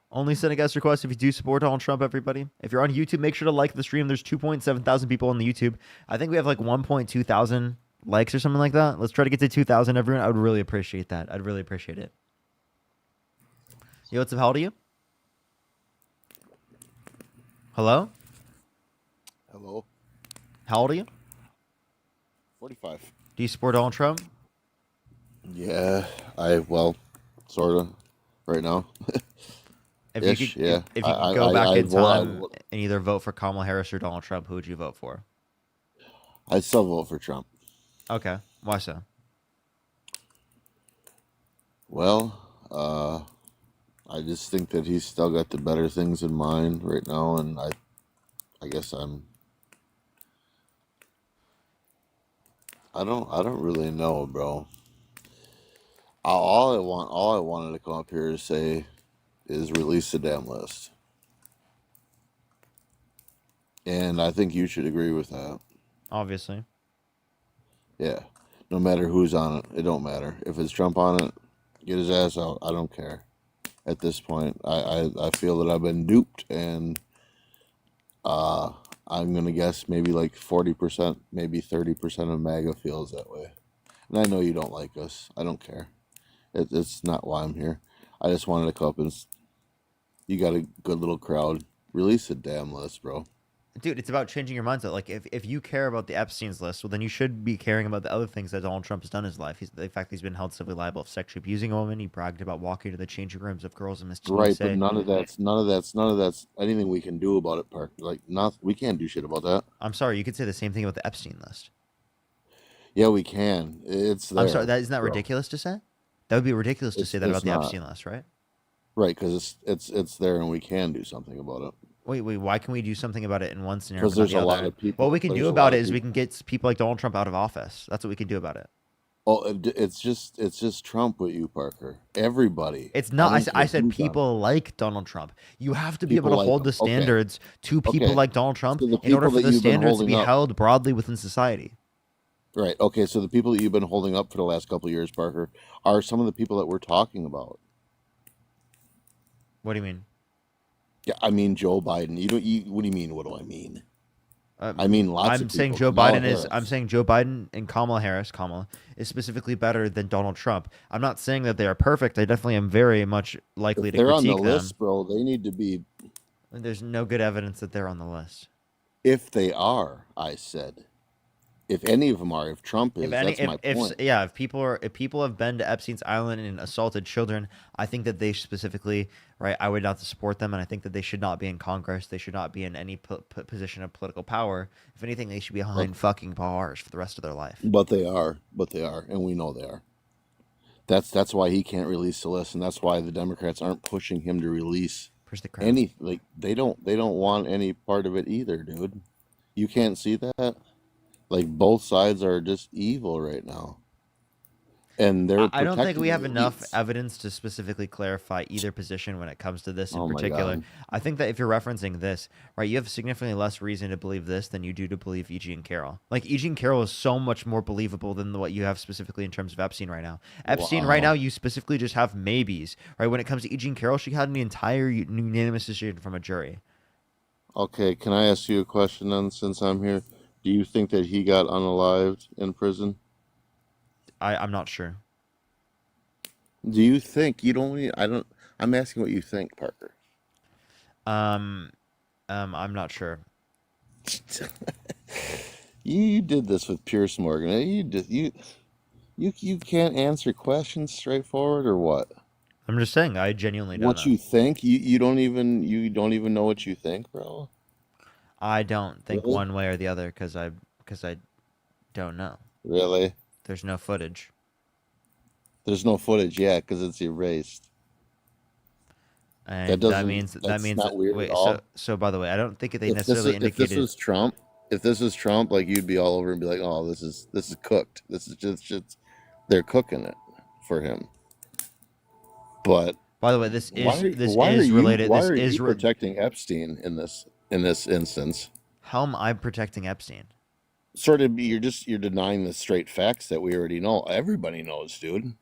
Only send a guest request if you do support Donald Trump, everybody. If you're on YouTube, make sure to like the stream. There's 2.7 thousand people on the YouTube. I think we have like 1.2 thousand likes or something like that. Let's try to get to 2,000, everyone. I would really appreciate that. I'd really appreciate it. Yo, what's up? How old are you? Hello? Hello. How old are you? 45. Do you support Donald Trump? Yeah, sort of, right now. If you could go back in time and either vote for Kamala Harris or Donald Trump, who would you vote for? I'd still vote for Trump. Okay. Why so? Well, I just think that he's still got the better things in mind right now, and I guess I don't really know, bro. All I wanted to come up here to say is release the damn list. And I think you should agree with that. Obviously. Yeah. No matter who's on it, it don't matter. If it's Trump on it, get his ass out. I don't care. At this point, I feel that I've been duped, and I'm gonna guess maybe like 40%, maybe 30% of MAGA feels that way. And I know you don't like us. I don't care. It's not why I'm here. I just wanted to come up and you got a good little crowd. Release the damn list, bro. Dude, it's about changing your mindset. Like, if you care about the Epstein's list, well, then you should be caring about the other things that Donald Trump has done in his life. The fact that he's been held civilly liable of sexually abusing a woman. He bragged about walking to the changing rooms of girls in Miss Right, but none of that's anything we can do about it, Park. Like, we can't do shit about that. I'm sorry, you could say the same thing about the Epstein list. Yeah, we can. It's there. I'm sorry, isn't that ridiculous to say? That would be ridiculous to say that about the Epstein list, right? Right, because it's there and we can do something about it. Wait, why can we do something about it in one scenario? Because there's a lot of people. What we can do about it is we can get people like Donald Trump out of office. That's what we can do about it. Oh, it's just Trump with you, Parker. Everybody. It's I not. don't I care said who's on. people like Donald Trump. You have to be able People to like hold him. the Okay. standards to people Okay. like Donald Trump So the in order people for that the you've been standards to holding be up, held broadly within society. right? Okay. So the people that you've been holding up for the last couple of years, Parker, are some of the people that we're talking about. What do you mean? Yeah, I mean Joe Biden. You don't. What do you mean? What do I mean? I I'm mean lots I'm of saying people. Joe Kamala Biden is. I'm Harris. saying Joe Biden and Kamala Harris, Kamala, is specifically better than Donald Trump. I'm not saying that they are perfect. I definitely am very much likely If to they're on the critique them. list, bro, they need to be. There's no good evidence that they're on the list. If they are, I said. If any of them are, if Trump is, If any, that's my point. if people have been to Epstein's Island and assaulted children, I think that they specifically, right, I would not support them, and I think that they should not be in Congress. They should not be in any position of political power. If anything, they should be behind fucking bars for the rest of their life. But they are, and we know they are. That's why he can't release the list, and that's why the Democrats aren't pushing him to release Push the crowd. any. Like they don't want any part of it either, dude. You can't see that. Like both sides are just evil right now, and they're. I don't think protecting we have the enough elites. evidence to specifically clarify either position when it comes to this in Oh my particular. God. I think that if you're referencing this, right, you have significantly less reason to believe this than you do to believe E.G. and Carroll. Like, E.G. and Carroll is so much more believable than what you have specifically in terms of Epstein right now. Epstein right Wow. now, you specifically just have maybes, right? When it comes to E.G. and Carroll, she had an entire unanimous decision from a jury. Okay, can I ask you a question then? Since I'm here, do you think that he got unalived in prison? I'm not sure. Do you think you don't? I don't. I'm asking what you think, Parker. I'm not sure. You did this with Pierce Morgan. You can't answer questions straightforward or what? I'm just saying, I genuinely don't What know. you think? You don't even know what you think, bro. I don't think Really? one way or the other because I don't know. Really? There's no footage. There's no footage yet because it's erased. And That that doesn't. means That's not weird wait, at all. so by the way, I don't think they If this necessarily is if this indicated. was Trump, like you'd be all over and be like, "Oh, this is cooked. This is just they're cooking it for him." But By the way, this why is related. why This are is you protecting Epstein in this instance? how am I protecting Epstein? Sort of, you're denying the straight facts that we already know. Everybody knows, dude.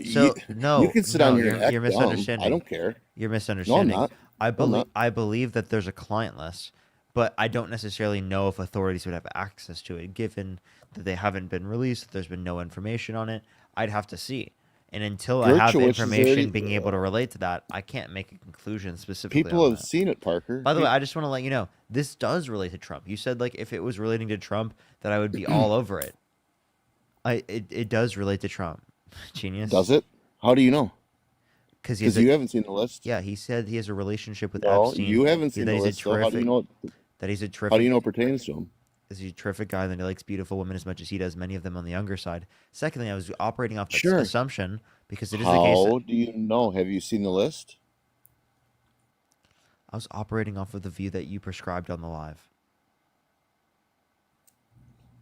So You can sit on here and act you're dumb. misunderstanding. I don't care. You're No, I'm misunderstanding. not. I No, I'm believe not. I believe that there's a client list, but I don't necessarily know if authorities would have access to it, given that they haven't been released. That there's been no information on it. I'd have to see, and until I have Gershowitz is information already. being able to relate to that, I can't make a conclusion specifically People on have that. seen it, Parker. By the way, I just want to let you know this does relate to Trump. You said like if it was relating to Trump, that I would be all over it. It does relate to Trump. Genius. Does it? How do you know? Because Because you haven't seen the list. yeah, he said he has a relationship with No, Epstein. you haven't seen that the he's list. a So how do you terrific know? that he's a How do terrific you know it pertains to him? is he a terrific guy and that he likes beautiful women as much as he does, many of them on the younger side. Secondly, I was operating off that Sure. assumption because it is the case that How do you know? Have you seen the list? I was operating off of the view that you prescribed on the live.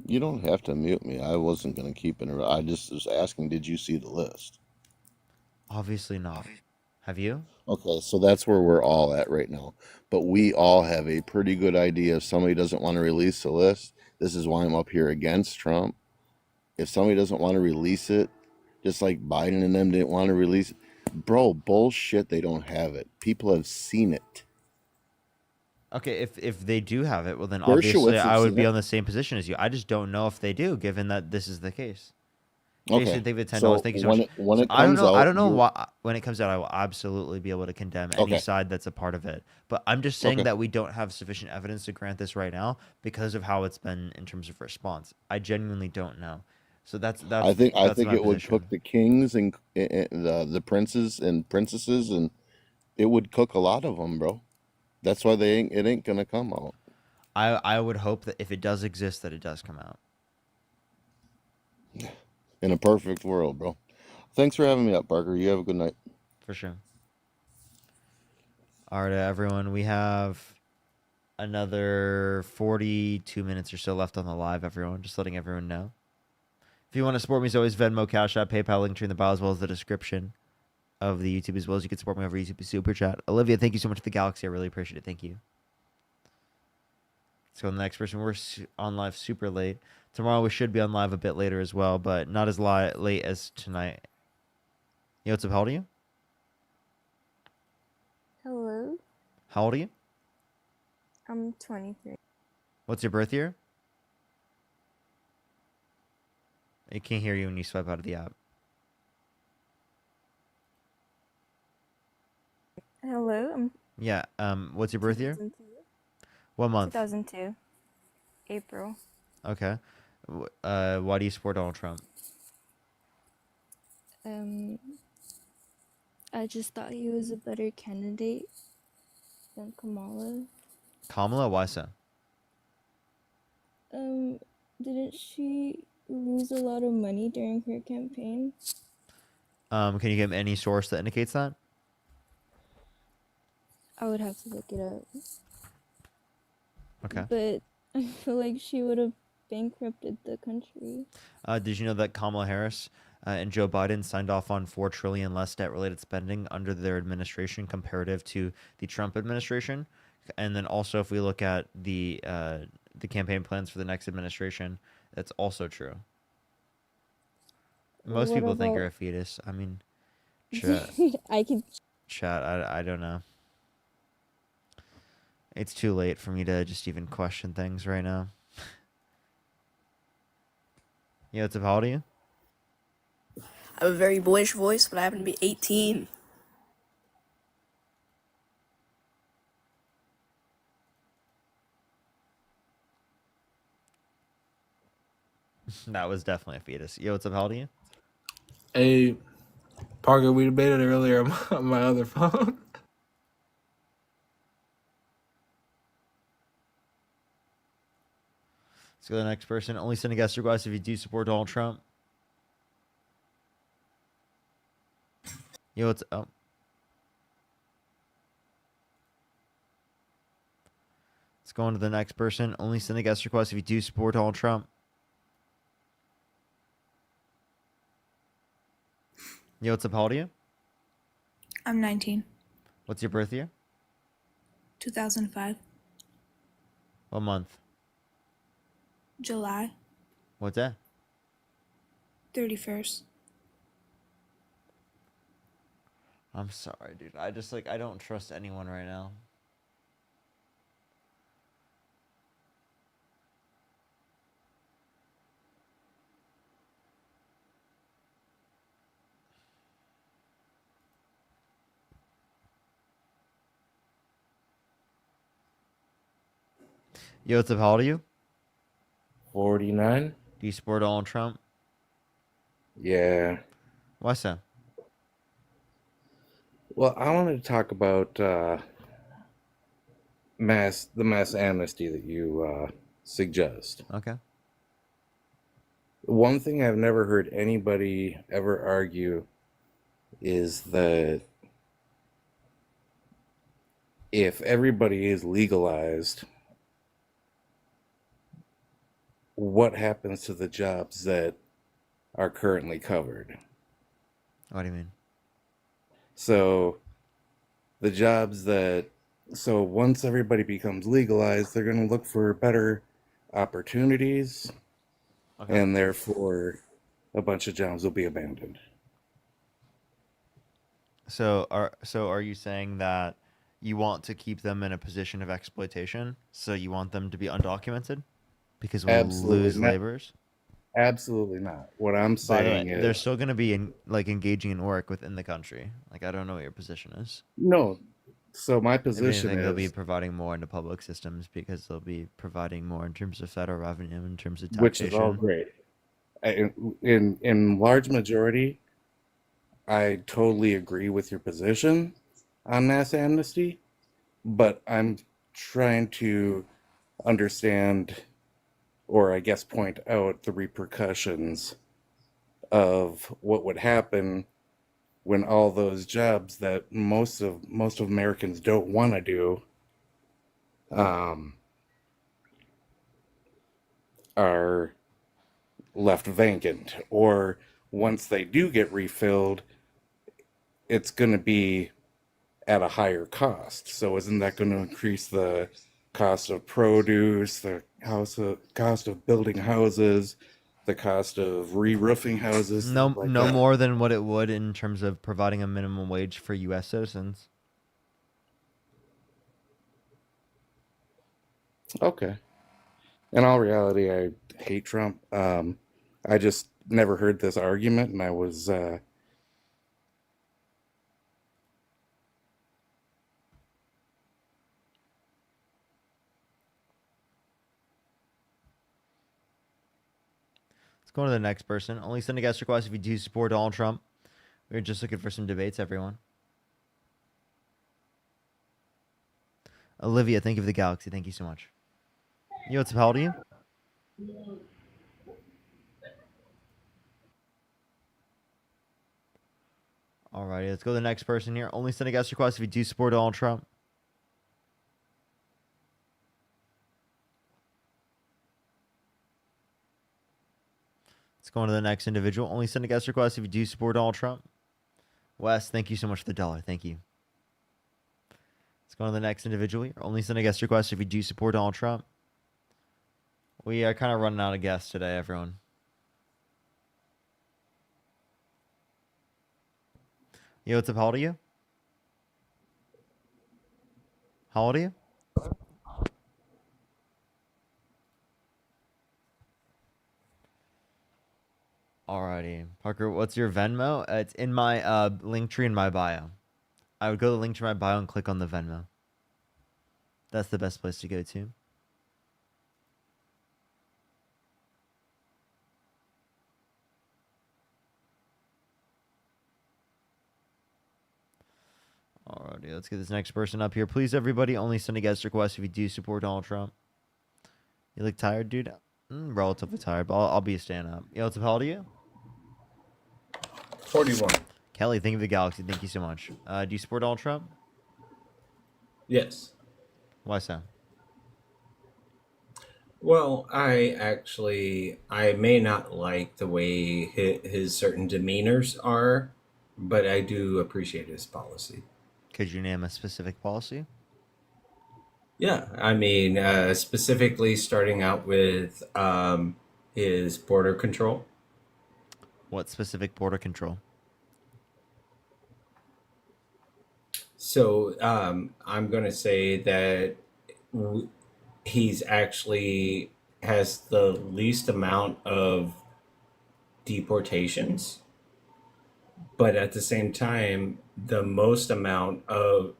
You don't have to mute me. I wasn't going to keep it. I just was asking, did you see the list? Obviously not. Have you? Okay, so that's where we're all at right now. But we all have a pretty good idea if somebody doesn't want to release the list. This is why I'm up here against Trump. If somebody doesn't want to release it, just like Biden and them didn't want to release it, bro, bullshit, they don't have it. People have seen it. Okay, if they do have it, well then Dershowitz obviously has I would seen be it. on the same position as you. I just don't know if they do, given that this is the case. Jason, Okay, David, $10. so Thank you so when much. when So it I don't comes know. I out, don't know you're why. When it comes out, I will absolutely be able to condemn any okay. side that's a part of it. But I'm just saying Okay. that we don't have sufficient evidence to grant this right now because of how it's been in terms of response. I genuinely don't know. So that's I think that's my it would position. cook the kings and the princes and princesses, and it would cook a lot of them, bro. That's why it ain't gonna come out. I would hope that if it does exist, that it does come out. In a perfect world, bro. Thanks for having me up, Parker. You have a good night. For sure. All right, everyone. We have another 42 minutes or so left on the live, everyone. Just letting everyone know. If you want to support me, as always, Venmo, Cash App, PayPal, link tree in the bio, as well as the description of the YouTube, as well as you can support me over YouTube Super Chat. Olivia, thank you so much for the Galaxy. I really appreciate it. Thank you. Let's go to the next person. We're on live super late. Tomorrow we should be on live a bit later as well, but not as late as tonight. Yo, what's up? How old are you? Hello, How old are you? I'm 23. What's your birth year? I can't hear you when you swipe out of the app. Hello, I'm Yeah. What's your birth year? 2002. What month? 2002, April. Okay. Why do you support Donald Trump? Um, I just thought he was a better candidate than Kamala. Kamala, why so? Didn't she lose a lot of money during her campaign? Can you give me any source that indicates that? I would have to look it up. Okay. But I feel like she would have bankrupted the country. Did you know that Kamala Harris and Joe Biden signed off on $4 trillion less debt-related spending under their administration comparative to the Trump administration? And then also, if we look at the campaign plans for the next administration, that's also true. Most What people think about- you're a fetus. I mean, chat. I can. Chat. I don't know. It's too late for me to just even question things right now. Yeah, what's up? How old are you? I have a very boyish voice, but I happen to be 18. That was definitely a fetus. Yo, what's up? How old are you? Hey, Parker, we debated earlier on my other phone. Let's go to the next person. Only send a guest request if you do support Donald Trump. Yo, what's up? Let's go on to the next person. Only send a guest request if you do support Donald Trump. Yo, what's up? How old are you? I'm 19. What's your birth year? 2005. What month? July What day? 31st. I'm sorry, dude. I don't trust anyone right now. Yo, what's up? How old are you? 49. Do you support Donald Trump? Yeah. Why so? Well, I wanted to talk about the mass amnesty that you suggest. Okay. One thing I've never heard anybody ever argue is that if everybody is legalized, what happens to the jobs that are currently covered? What do you mean? So the jobs that, so once everybody becomes legalized, they're going to look for better opportunities, and therefore a bunch of jobs will be abandoned. So are you saying that you want to keep them in a position of exploitation? So you want them to be undocumented? Because we lose not. laborers? Absolutely not. What I'm By the way, saying is they're still going to be engaging in work within the country. Like, I don't know what your position is. no. So my If position anything, they'll be is, providing more into public systems because they'll be providing more in terms of federal revenue, in terms of which is all taxation. great. In large majority, I totally agree with your position on mass amnesty, but I'm trying to understand, or I guess point out the repercussions of what would happen when all those jobs that most of Americans don't want to do are left vacant, or once they do get refilled, it's going to be at a higher cost. So isn't that going to increase the cost of produce, the cost of building houses, the cost of re-roofing houses, No, stuff like no that? more than what it would in terms of providing a minimum wage for U.S. citizens. Okay. In all reality, I hate Trump. I just never heard this argument, and I was Let's go on to the next person. Only send a guest request if you do support Donald Trump. We're just looking for some debates, everyone. Olivia, thank you for the galaxy. Thank you so much. Yo, what's up? How old are you? Alrighty, let's go to the next person here. Only send a guest request if you do support Donald Trump. Let's go on to the next individual. Only send a guest request if you do support Donald Trump. Wes, thank you so much for the $1. Thank you. Let's go on to the next individual here. Only send a guest request if you do support Donald Trump. We are kind of running out of guests today, everyone. Yo, what's up? How old are you? How old are you? Alrighty. Parker, what's your Venmo? It's in my link tree in my bio. I would go to the link to my bio and click on the Venmo. That's the best place to go to. Alrighty, let's get this next person up here. Please, everybody, only send a guest request if you do support Donald Trump. You look tired, dude? Relatively tired, but I'll be staying up. Yo, what's up? How old are you? 41. Kelly, thank you for the galaxy. Thank you so much. Do you support Donald Trump? Yes. Why so? Well, I may not like the way his certain demeanors are, but I do appreciate his policy. Could you name a specific policy? Yeah, I mean, specifically starting out with his border control. What specific border control? So I'm going to say that he's actually has the least amount of deportations, but at the same time, the most amount of,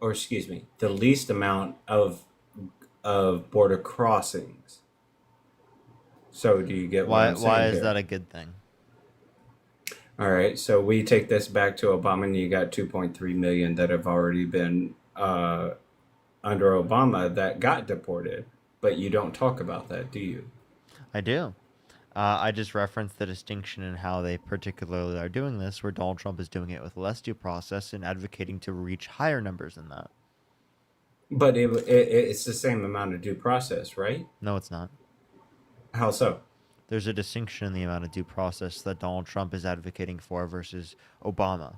or excuse me, the least amount of border crossings. So do you get what I'm saying Why is here? that a good thing? All right, so we take this back to Obama, and you got 2.3 million that have already been under Obama that got deported, but you don't talk about that, do you? I do. I just referenced the distinction in how they particularly are doing this, where Donald Trump is doing it with less due process and advocating to reach higher numbers than that. But it's the same amount of due process, right? No, it's not. How so? There's a distinction in the amount of due process that Donald Trump is advocating for versus Obama.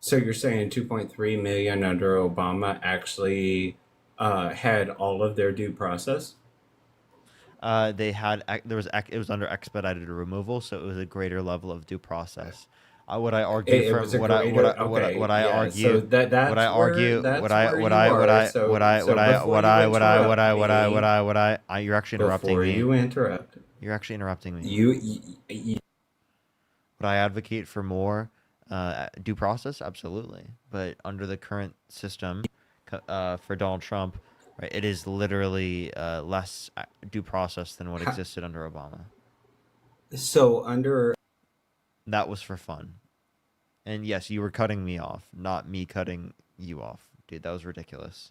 So you're saying 2.3 million under Obama actually had all of their due process? They had it was under expedited removal, so it was a greater level of due process. Would I argue It from was a would I greater. would Okay, I yeah. argue So that's would I argue where would I you would I would are. I So would I so would I before would you I would I would I would I interrupt would me, I would I you're actually interrupting before me. you interrupt, You're actually interrupting me. you Would I advocate for more due process? Absolutely. But under the current system for Donald Trump, right, it is literally less due process than what existed under Obama. so under That was for fun. And yes, you were cutting me off, not me cutting you off. Dude, that was ridiculous.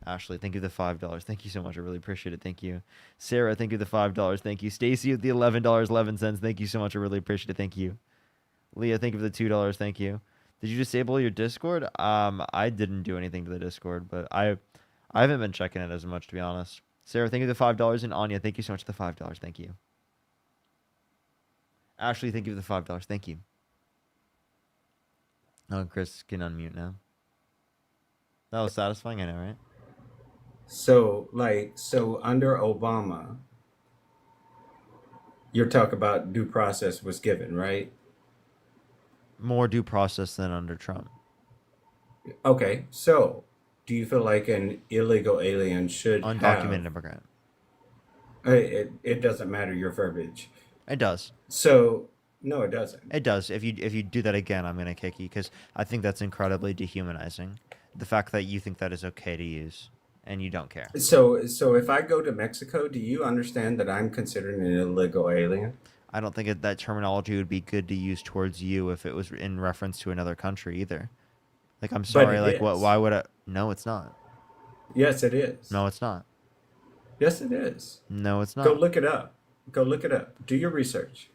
Ashley, thank you for the $5. Thank you so much. I really appreciate it. Thank you. Sarah, thank you for the $5. Thank you. Stacy with the $11.11. Thank you so much. I really appreciate it. Thank you. Leah, thank you for the $2. Thank you. Did you disable your Discord? I didn't do anything to the Discord, but I haven't been checking it as much, to be honest. Sarah, thank you for the $5. And Anya, thank you so much for the $5. Thank you. Ashley, thank you for the $5. Thank you. Oh, Chris can unmute now. That was satisfying, I know, right? So under Obama, you're talking about due process was given, right? More due process than under Trump. Okay, so do you feel like an illegal alien should Undocumented have? immigrant. It doesn't matter your verbiage. It does. So no, it doesn't. It does. If you do that again, I'm gonna kick you because I think that's incredibly dehumanizing. The fact that you think that is okay to use and you don't care. So if I go to Mexico, do you understand that I'm considered an illegal alien? I don't think that terminology would be good to use towards you if it was in reference to another country either. Like, I'm sorry. it Like, what? is. Why would I? No, it's not. Yes, it is. No, it's not. Yes, it is. No, it's not. Go look it up. Go look it up. Do your research.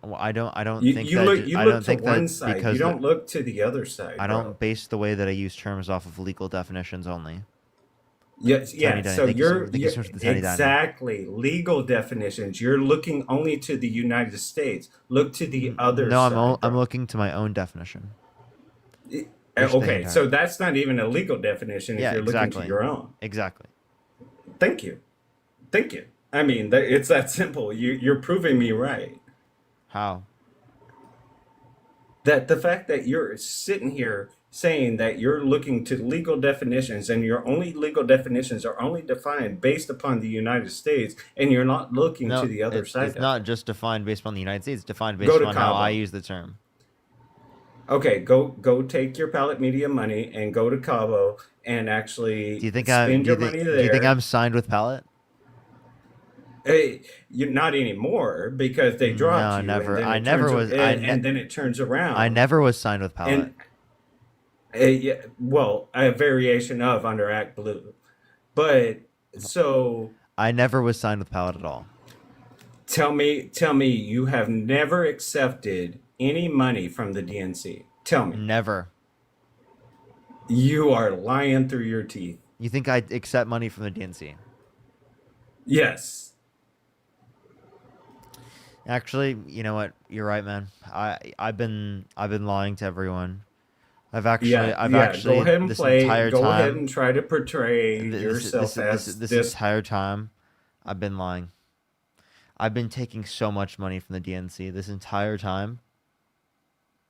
Well, I don't You, think you that. look you I look don't to think one that side. because You don't look to the other side, I bro. don't base the way that I use terms off of legal definitions only. Yes, Tiny yeah. Danny, So thank you so much for the Tiny Danny. exactly legal definitions. You're looking only to the United States. Look to the other No, side. I'm looking to my own definition. Okay, so that's not even a legal definition if Yeah, you're looking to exactly. your own. Exactly. Thank you. Thank you. I mean, it's that simple. You're proving me right. How? That the fact that you're sitting here saying that you're looking to legal definitions and your only legal definitions are only defined based upon the United States and you're not looking No, to the other side. it's not just defined based on the United States. It's defined Go based to on how Cabo. I use the term. Okay, go take your Pallet Media money and go to Cabo and actually Do you think spend your money there. Do you think I'm signed with Pallet? Hey, you're not anymore because they dropped No, you. never. And then I it never turns- was. And then it turns around. I never was signed with Pallet. And yeah, well, a variation of Under Act Blue, but so I never was signed with Pallet at all. tell me, you have never accepted any money from the DNC. Tell me, Never. you are lying through your teeth. You think I accept money from the DNC? Yes. Actually, you know what? You're right, man. I've been lying to everyone. I've actually Go ahead and this play. entire Go time. ahead and try to portray This yourself as this this. entire time, I've been lying. I've been taking so much money from the DNC this entire time.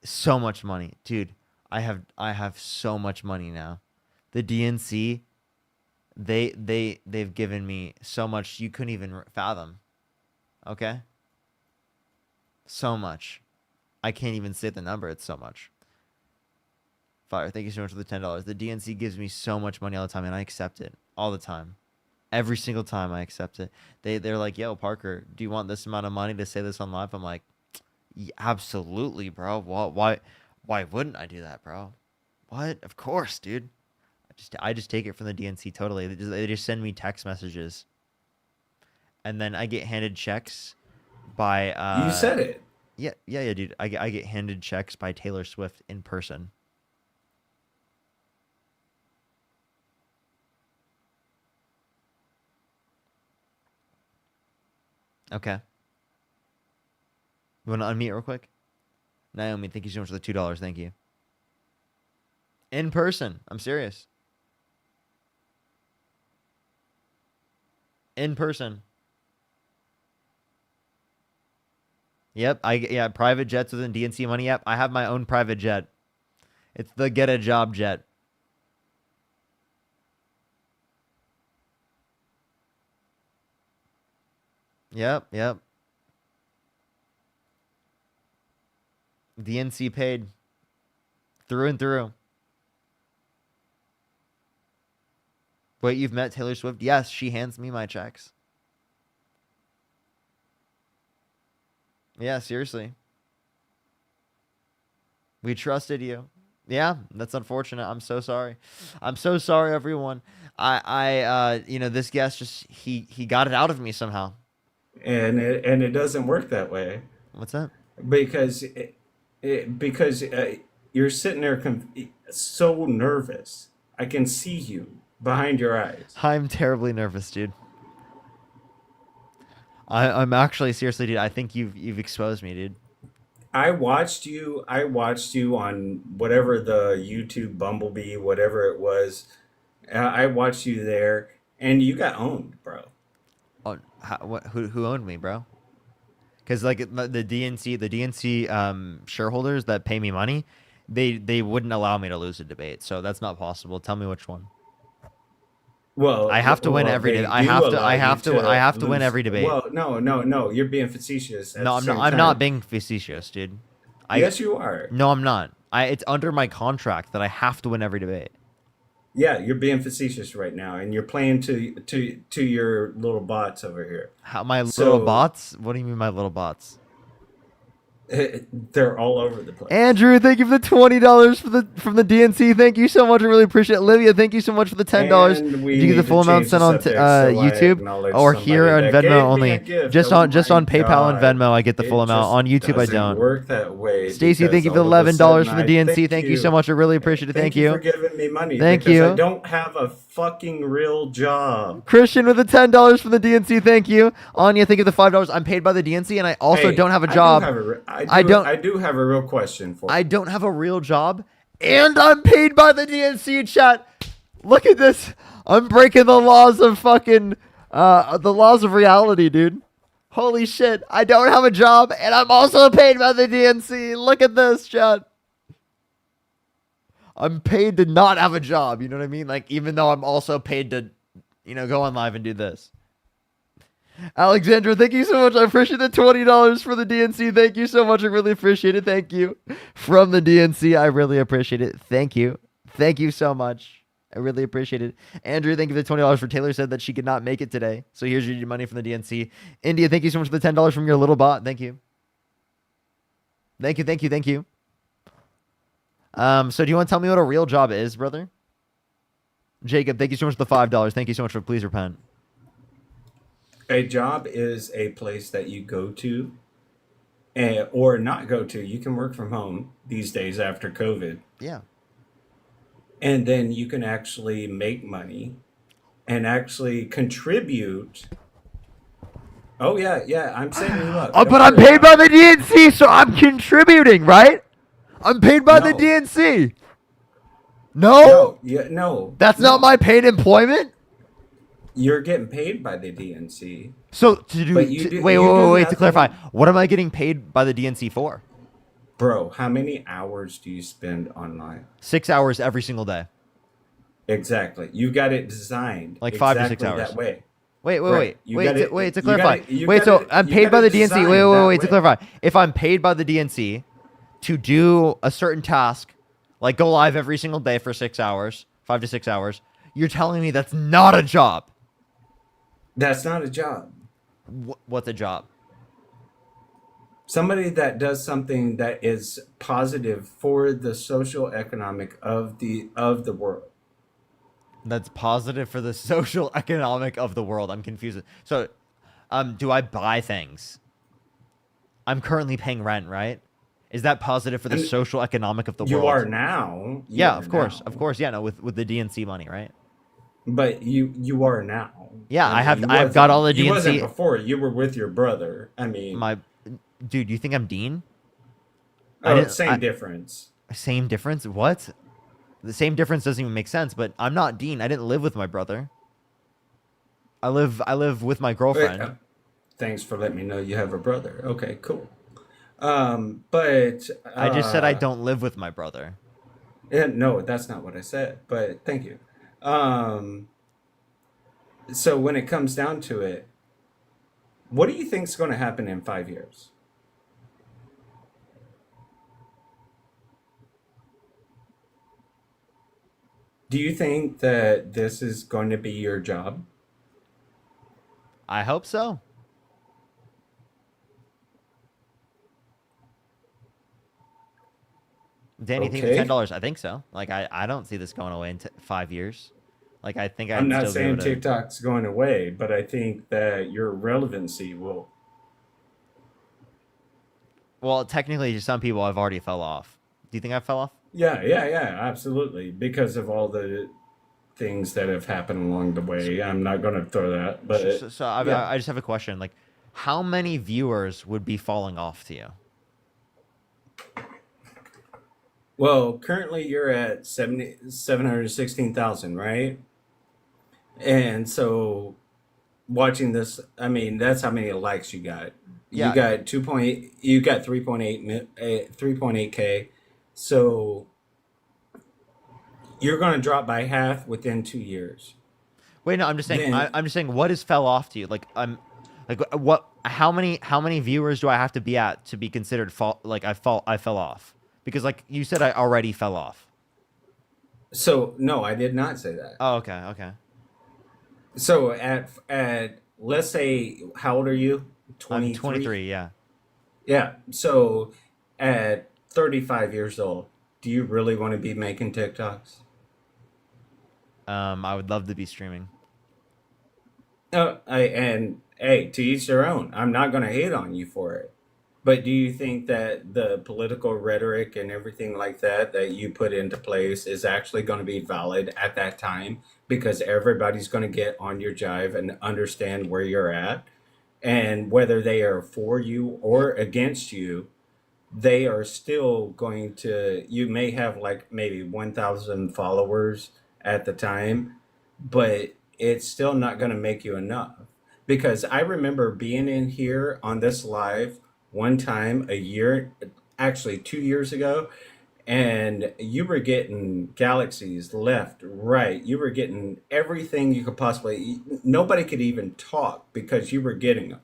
So much money, dude. I have so much money now. The DNC, they've given me so much you couldn't even fathom. Okay. So much. I can't even say the number. It's so much. Fire. Thank you so much for the $10. The DNC gives me so much money all the time, and I accept it all the time. Every single time I accept it. They're like, "Yo, Parker, do you want this amount of money to say this on live?" I'm like, absolutely, bro. Why wouldn't I do that, bro? What? Of course, dude. I just take it from the DNC totally. They just send me text messages, and then I get handed checks by. You said it. Yeah, dude. I get handed checks by Taylor Swift in person. Okay. You want to unmute real quick? Naomi, thank you so much for the $2. Thank you. In person. I'm serious. In person. Yep. Private jets within DNC money. Yep. I have my own private jet. It's the Get a Job jet. Yep. DNC paid through and through. Wait, you've met Taylor Swift? Yes, she hands me my checks. Yeah, seriously. We trusted you. Yeah, that's unfortunate. I'm so sorry. I'm so sorry, everyone. This guest just he got it out of me somehow. And it doesn't work that way. What's that? Because you're sitting there so nervous. I can see you behind your eyes. I'm terribly nervous, dude. I'm actually seriously, dude. I think you've exposed me, dude. I watched you. I watched you on whatever the YouTube Bumblebee, whatever it was. I watched you there, and you got owned, bro. Oh, who owned me, bro? Because like the DNC shareholders that pay me money, they wouldn't allow me to lose a debate. So that's not possible. Tell me which one. Well, I have to win every. they I do have to. allow I you have to. I have to win lose. every debate. Well, no. You're being facetious. At No, the I'm not. same I'm not time. being facetious, dude. Yes, you are. No, I'm not. It's under my contract that I have to win every debate. Yeah, you're being facetious right now, and you're playing to your little bots over here. How my So little bots? What do you mean my little bots? they're all over the place. Andrew, thank you for the $20 from the DNC. Thank you so much. I really appreciate it. Olivia, thank you so much for the $10. And we Did you get the need full to amount change sent the on subject, so I YouTube acknowledge or here on somebody that Venmo gave me a only? gift. Just Oh on my PayPal and God. Venmo, I get the full It amount. just On YouTube, I doesn't don't. work that way. Stacy, thank you for the because all of a $11 sudden from the I DNC. Thank you so much. I really appreciate it. Thank you you. for giving me money. Thank because you. I don't have a fucking real job. Christian with the $10 from the DNC. Thank you. Anya, thank you for the $5. I'm paid by the DNC, and I also Hey, don't have a job. I do have a real question for you. I don't have a real job, and I'm paid by the DNC. Chat, look at this. I'm breaking the laws of fucking the laws of reality, dude. Holy shit! I don't have a job, and I'm also paid by the DNC. Look at this, chat. I'm paid to not have a job. You know what I mean? Like, even though I'm also paid to, go on live and do this. Alexandra, thank you so much. I appreciate the $20 for the DNC. Thank you so much. I really appreciate it. Thank you. From the DNC, I really appreciate it. Thank you. Thank you so much. I really appreciate it. Andrew, thank you for the $20 for Taylor said that she could not make it today. So here's your money from the DNC. India, thank you so much for the $10 from your little bot. Thank you. Thank you, thank you, thank you. So do you want to tell me what a real job is, brother? Jacob, thank you so much for the $5. Thank you so much for Please Repent. A job is a place that you go to or not go to. You can work from home these days after COVID. Yeah. And then you can actually make money and actually contribute. Oh, yeah, I'm setting you up. Oh, but I'm paid by the DNC, so I'm contributing, right? I'm paid by the DNC. No? No. That's not my paid employment? You're getting paid by the DNC. So to do, But you do- wait, you do to nothing. clarify, what am I getting paid by the DNC for? Bro, how many hours do you spend online? 6 hours every single day. Exactly. You got it designed Like 5 to 6 exactly hours. that way. Wait, Right. You got it- to you clarify. got it- you Wait, got so it- I'm you paid got by the it DNC. designed Wait, that to way. clarify. If I'm paid by the DNC to do a certain task, like go live every single day for 6 hours, 5 to 6 hours, you're telling me that's not a job. That's not a job. What's a job? Somebody that does something that is positive for the social economic of the world. That's positive for the social economic of the world. I'm confused. So, do I buy things? I'm currently paying rent, right? Is that positive for the And social economic of the you world? are now. You Yeah, are of course, now. of course. Yeah, no, with the DNC money, right? But you are now. Yeah, I mean, you I've got wasn't- all the You wasn't DNC. before. You were with your brother. I mean, Dude, you think I'm Dean? same difference. Same difference? What? The same difference doesn't even make sense. But I'm not Dean. I didn't live with my brother. I live with my girlfriend. Wait, thanks for letting me know you have a brother. Okay, cool. But I just said I don't live with my brother. Yeah, no, that's not what I said. But thank you. So when it comes down to it, what do you think is going to happen in 5 years? Do you think that this is going to be your job? I hope so. Danny, thank you for Okay. $10. I think so. Like I don't see this going away in 5 years. Like I think I'm I'd not still be saying able to. TikTok's going away, but I think that your relevancy will. Well, technically, some people have already fell off. Do you think I fell off? Yeah, absolutely. Because of all the things that have happened along the way. I'm not going to throw that, but So yeah. I just have a question. Like, how many viewers would be falling off to you? Well, currently you're at 716,000, right? And so watching this, I mean, that's how many likes you got. You Yeah. got 3.8K. So you're going to drop by half within 2 years. Wait, no, I'm just saying. Then I'm just saying. What has fell off to you? Like, like what? How many viewers do I have to be at to be considered like I fell off? Because like you said, I already fell off. so no, I did not say that. Oh, okay, okay. So at let's say, how old are you? I'm 23? 23. Yeah. Yeah. So at 35 years old, do you really want to be making TikToks? I would love to be streaming. And hey, to each their own. I'm not going to hate on you for it. But do you think that the political rhetoric and everything like that that you put into place is actually going to be valid at that time? Because everybody's going to get on your jive and understand where you're at. And whether they are for you or against you, they are still going to, you may have like maybe 1,000 followers at the time, but it's still not going to make you enough. Because I remember being in here on this live one time actually 2 years ago, and you were getting galaxies left, right. You were getting everything you could possibly, nobody could even talk because you were getting them.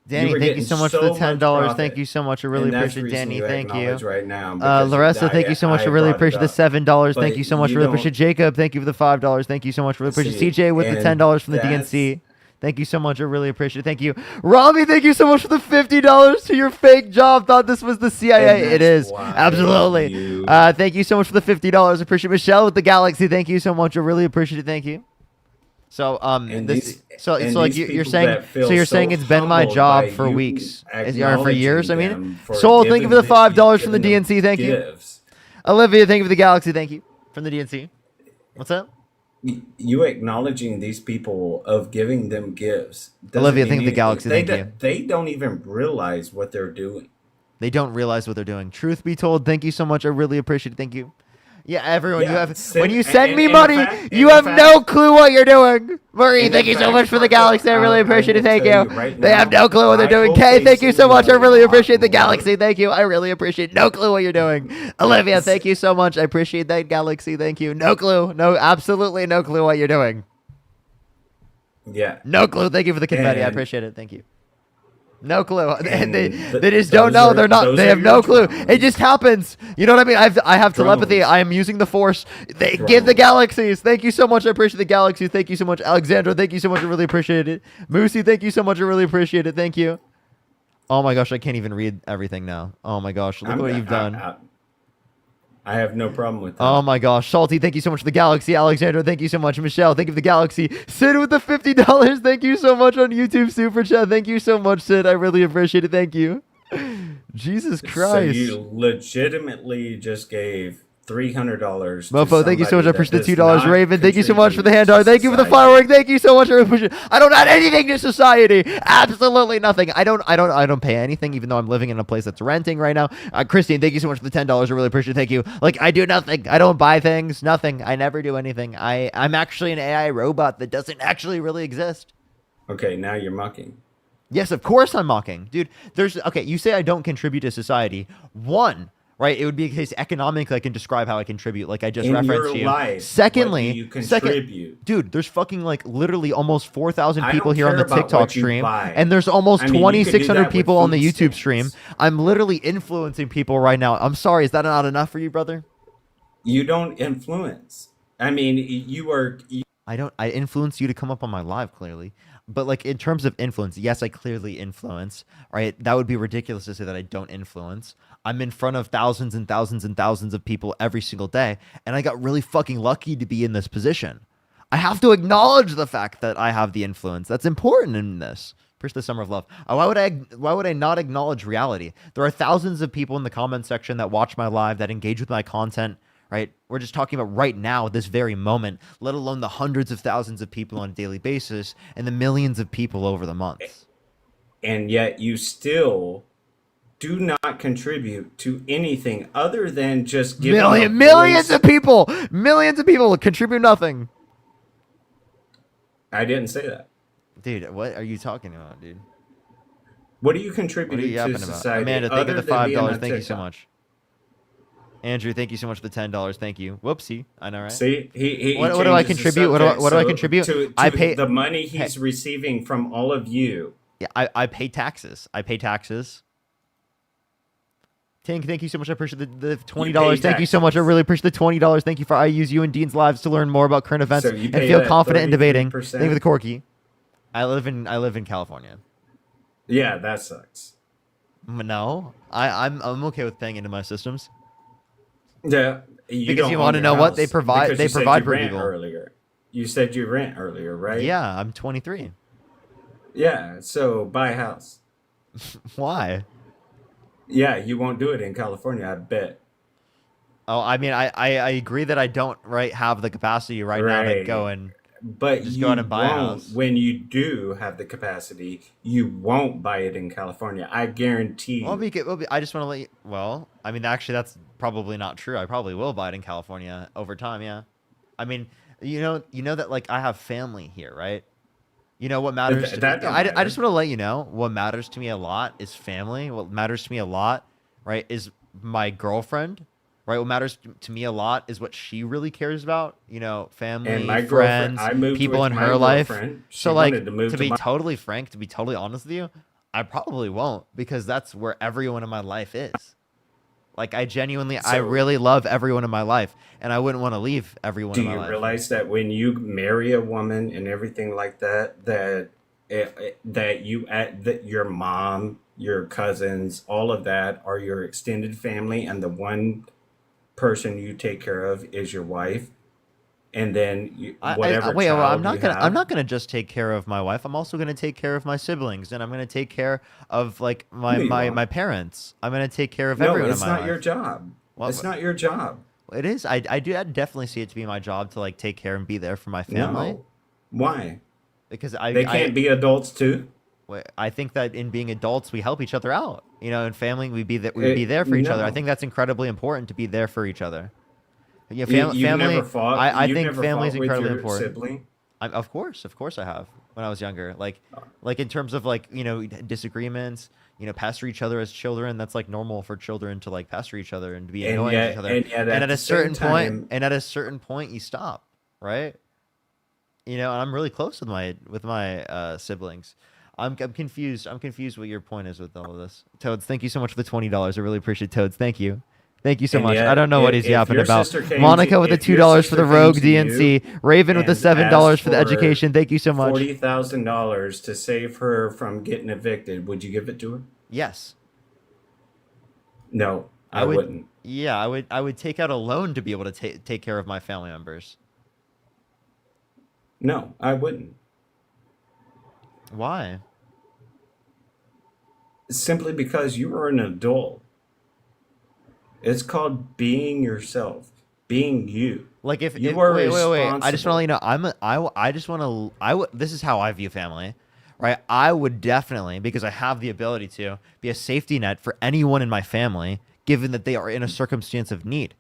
Danny, thank you so much for the $10. Thank you so much. I really appreciate it, Danny. Thank you. Right now, because Larissa, thank you so much. I really appreciate the $7. Thank you so much. you Really don't appreciate Jacob. Thank you for the $5. Thank you so much. Really appreciate see, CJ with the and $10 from the that's DNC. Thank you so much. I really appreciate it. Thank you. Robbie, thank you so much for the $50 to your fake job. Thought this was the CIA. and It that's is. why Absolutely. you Thank you so much for the $50. Appreciate Michelle with the Galaxy. Thank you so much. I really appreciate it. Thank you. So and this these so and like these you're people saying that feel so you're so saying it's been my humbled job by for you weeks or for acknowledging years. I mean, them for Soul, thank you for the giving them $5 from the giving them DNC. Thank you. gifts. Olivia, thank you for the Galaxy. Thank you from the DNC. What's that? You acknowledging these people of giving them gifts doesn't Olivia, mean thank you for the anything. Galaxy. They Thank you. they don't even realize what they're doing. They don't realize what they're doing. Truth be told, thank you so much. I really appreciate it. Thank you. Yeah, everyone, you Yeah, have send- when you and- send and- me and the money, fact- you and the have fact- no clue what you're doing. Marie, and thank the you so fact, much for the Parker, Galaxy. I really appreciate it. will Thank tell you. right They have now, no clue what they're I doing. hope Kay, they thank you see so much. I a really lot appreciate the more. Galaxy. Thank you. I really appreciate. No clue what you're doing. Olivia, thank you so much. I appreciate that Galaxy. Thank you. No clue. No, absolutely no clue what you're doing. Yeah. No clue. Thank you for the confetti. I And- appreciate it. Thank you. No clue. And They th- just don't those know. are- They're not. those They are have your no clue. drones. It just happens. You know what I mean? I have telepathy. Drones. I am using the force. They give the galaxies. Thank you so much. I appreciate the galaxies. Thank you so much, Alexandra. Thank you so much. I really appreciate it. Moosey, thank you so much. I really appreciate it. Thank you. Oh my gosh, I can't even read everything now. Oh my gosh, look what you've done. I have no problem with that. Oh my gosh, Salty, thank you so much for the Galaxy. Alexandra, thank you so much. Michelle, thank you for the Galaxy. Sid with the $50, thank you so much on YouTube Super Chat. Thank you so much, Sid. I really appreciate it. Thank you. Jesus So Christ. you legitimately just gave $300. Mofo, thank you so much. I appreciate the $2. not Raven, thank you so much for the hand contribute art. Thank you for the society. firework. Thank you so much. I really appreciate it. I don't add anything to society. Absolutely nothing. I don't pay anything, even though I'm living in a place that's renting right now. Christine, thank you so much for the $10. I really appreciate it. Thank you. Like, I do nothing. I don't buy things. Nothing. I never do anything. I'm actually an AI robot that doesn't actually really exist. Okay, now you're mocking. Yes, of course I'm mocking. Dude, okay, you say I don't contribute to society. One, right? It would be a case economically I can describe how I contribute, like I just In referenced your to you. life, Secondly, what do you contribute? dude, there's fucking like literally almost 4,000 I people don't here on care the about TikTok what you stream, buy. and there's almost I mean, you could do 2,600 that with people on the food YouTube stamps. stream. I'm literally influencing people right now. I'm sorry, is that not enough for you, brother? You don't influence. I mean, you are. I influence you to come up on my live, clearly. But like in terms of influence, yes, I clearly influence, right? That would be ridiculous to say that I don't influence. I'm in front of thousands and thousands and thousands of people every single day, and I got really fucking lucky to be in this position. I have to acknowledge the fact that I have the influence. That's important in this. Appreciate the summer of love. Why would I not acknowledge reality? There are thousands of people in the comment section that watch my live, that engage with my content, right? We're just talking about right now, this very moment, let alone the hundreds of thousands of people on a daily basis and the millions of people over the months. And yet you still do not contribute to anything other than just giving a Millions voice. of people contribute nothing. I didn't say that. Dude, what are you talking about, dude? What do you What are contribute you to yapping about? society Amanda, thank you other for the than being $5. on Thank you so TikTok? much. Andrew, thank you so much for the $10. Thank you. Whoopsie. I know, right? See, he What do I changes the contribute? subject. What do I So contribute? to I pay the money hey, he's receiving from all of you. yeah, I pay taxes. I pay taxes. Tink, thank you so much. I appreciate the You $20. pay Thank you so much. I taxes. really appreciate the $20. Thank you for I use you and Dean's lives to learn more about current events So you and pay feel that confident in debating. Thank you for 33%. the corky. I live in California. Yeah, that sucks. No, I'm okay with paying into my systems Yeah, you because don't you own want to your know what they house provide. because They you said provide you for rent people. earlier. You said you rent earlier, right? Yeah, I'm 23. Yeah, so buy a house. Why? Yeah, you won't do it in California, I bet. Oh, I mean, I agree that I don't have the capacity right now to go Right. and But just go you out and buy a won't, house. when you do have the capacity, you won't buy it in California. I guarantee Well, you. I just want to let you. Well, I mean, actually, that's probably not true. I probably will buy it in California over time. Yeah. I mean, you know that like I have family here, right? You know what matters to me. That don't I matter. just want to let you know what matters to me a lot is family. What matters to me a lot, right, is my girlfriend. Right. What matters to me a lot is what she really cares about. You know, And family, my girlfriend, friends, I moved people with in my her life. girlfriend. She So, wanted like, to move to to be my. totally frank, to be totally honest with you, I probably won't because that's where everyone in my life is. Like, I So, really love everyone in my life, and I wouldn't want to leave everyone do in my you life. realize that when you marry a woman and everything like that, that your mom, your cousins, all of that are your extended family, and the one person you take care of is your wife, and then whatever Wait, well, child you I'm have. not gonna just take care of my wife. I'm also gonna take care of my siblings, and I'm gonna take care of like No, you my won't. parents. I'm gonna take care of No, everyone in it's my not your life. job. Well, It's not your job. it is. I definitely see it to be my job to like take care and be there for my family No. Why? because They can't be adults too? I think that in being adults we help each other out. You know, in family we be there for each other. I No. think that's incredibly important to be there for each other. Yeah, You've family. never fought. I You've think never family is fought with incredibly your important. sibling. Of course I have when I was younger. Like in terms of like disagreements, pester each other as children. That's like normal for children to like pester each other and to be annoying to each other. And yet And at at the a same time, certain point, you stop, right? And I'm really close with my siblings. I'm confused. I'm confused what your point is with all of this. Toads, thank you so much for the $20. I really appreciate Toads. Thank you. Thank you so and much. I yet, don't know what he's if yapping your about. sister came Monica with the if your $2 for the sister came Rogue to you DNC. Raven with the and $7 asked for the education. Thank you so much. $40,000 to save her from getting evicted, would you give it to her? Yes, No, I I would. wouldn't. Yeah, I would take out a loan to be able to take care of my family members. No, I wouldn't. Why? Simply because you are an adult. It's called being yourself, being you. Like if You are wait. I just want to responsible. let you know I just want to this is how I view family, right? I would definitely, because I have the ability to, be a safety net for anyone in my family, given that they are in a circumstance of need.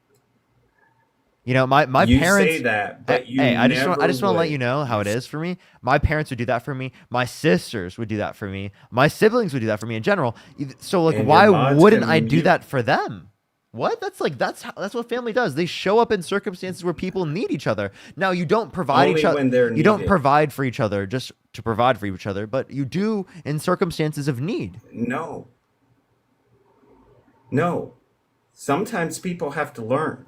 My You parents. say that, but you Hey, I just never want to let you would. know how it is for me. My parents would do that for me. My sisters would do that for me. My siblings would do that for me in general. So like, And your why mods wouldn't I can do you that for them? What? That's what family does. They show up in circumstances where people need each other. Now you don't provide only each other. when they're You don't needed. provide for each other just to provide for each other, but you do in circumstances of need. No, no. Sometimes people have to learn.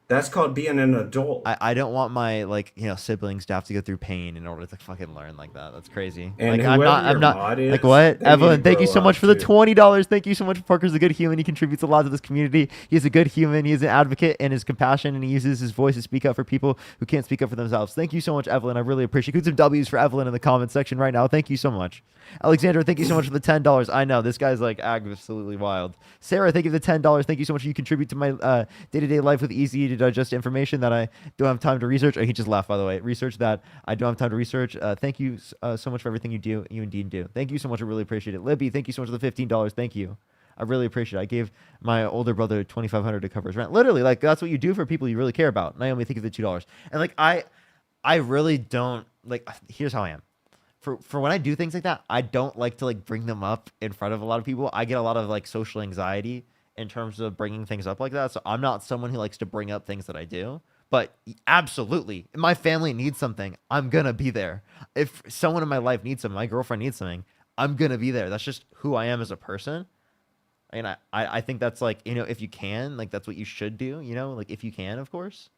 That's called being an adult. I don't want my siblings to have to go through pain in order to fucking learn like that. That's crazy. And Like whoever I'm your not mod like is, what? they need Evelyn, to thank you grow so much up for the too. $20. Thank you so much. Parker's a good human. He contributes a lot to this community. He's a good human. He's an advocate and his compassion, and he uses his voice to speak up for people who can't speak up for themselves. Thank you so much, Evelyn. I really appreciate it. Put some W's for Evelyn in the comment section right now. Thank you so much. Alexandra, thank you so much for the $10. I know this guy's like absolutely wild. Sarah, thank you for the $10. Thank you so much. You contribute to my day-to-day life with easy to digest information that I don't have time to research. Oh, he just laughed, by the way. Research that I don't have time to research. Thank you so much for everything you do. You and Dean do. Thank you so much. I really appreciate it. Libby, thank you so much for the $15. Thank you. I really appreciate it. I gave my older brother $2,500 to cover his rent. Literally, like that's what you do for people you really care about. Naomi, think of the $2. And like I really don't like. Here's how I am. For when I do things like that, I don't like to like bring them up in front of a lot of people. I get a lot of like social anxiety in terms of bringing things up like that. So I'm not someone who likes to bring up things that I do. But absolutely, if my family needs something, I'm gonna be there. If someone in my life needs something, my girlfriend needs something, I'm gonna be there. That's just who I am as a person. And I think that's like, you know, if you can, like that's what you should do, you know, like if you can, of course.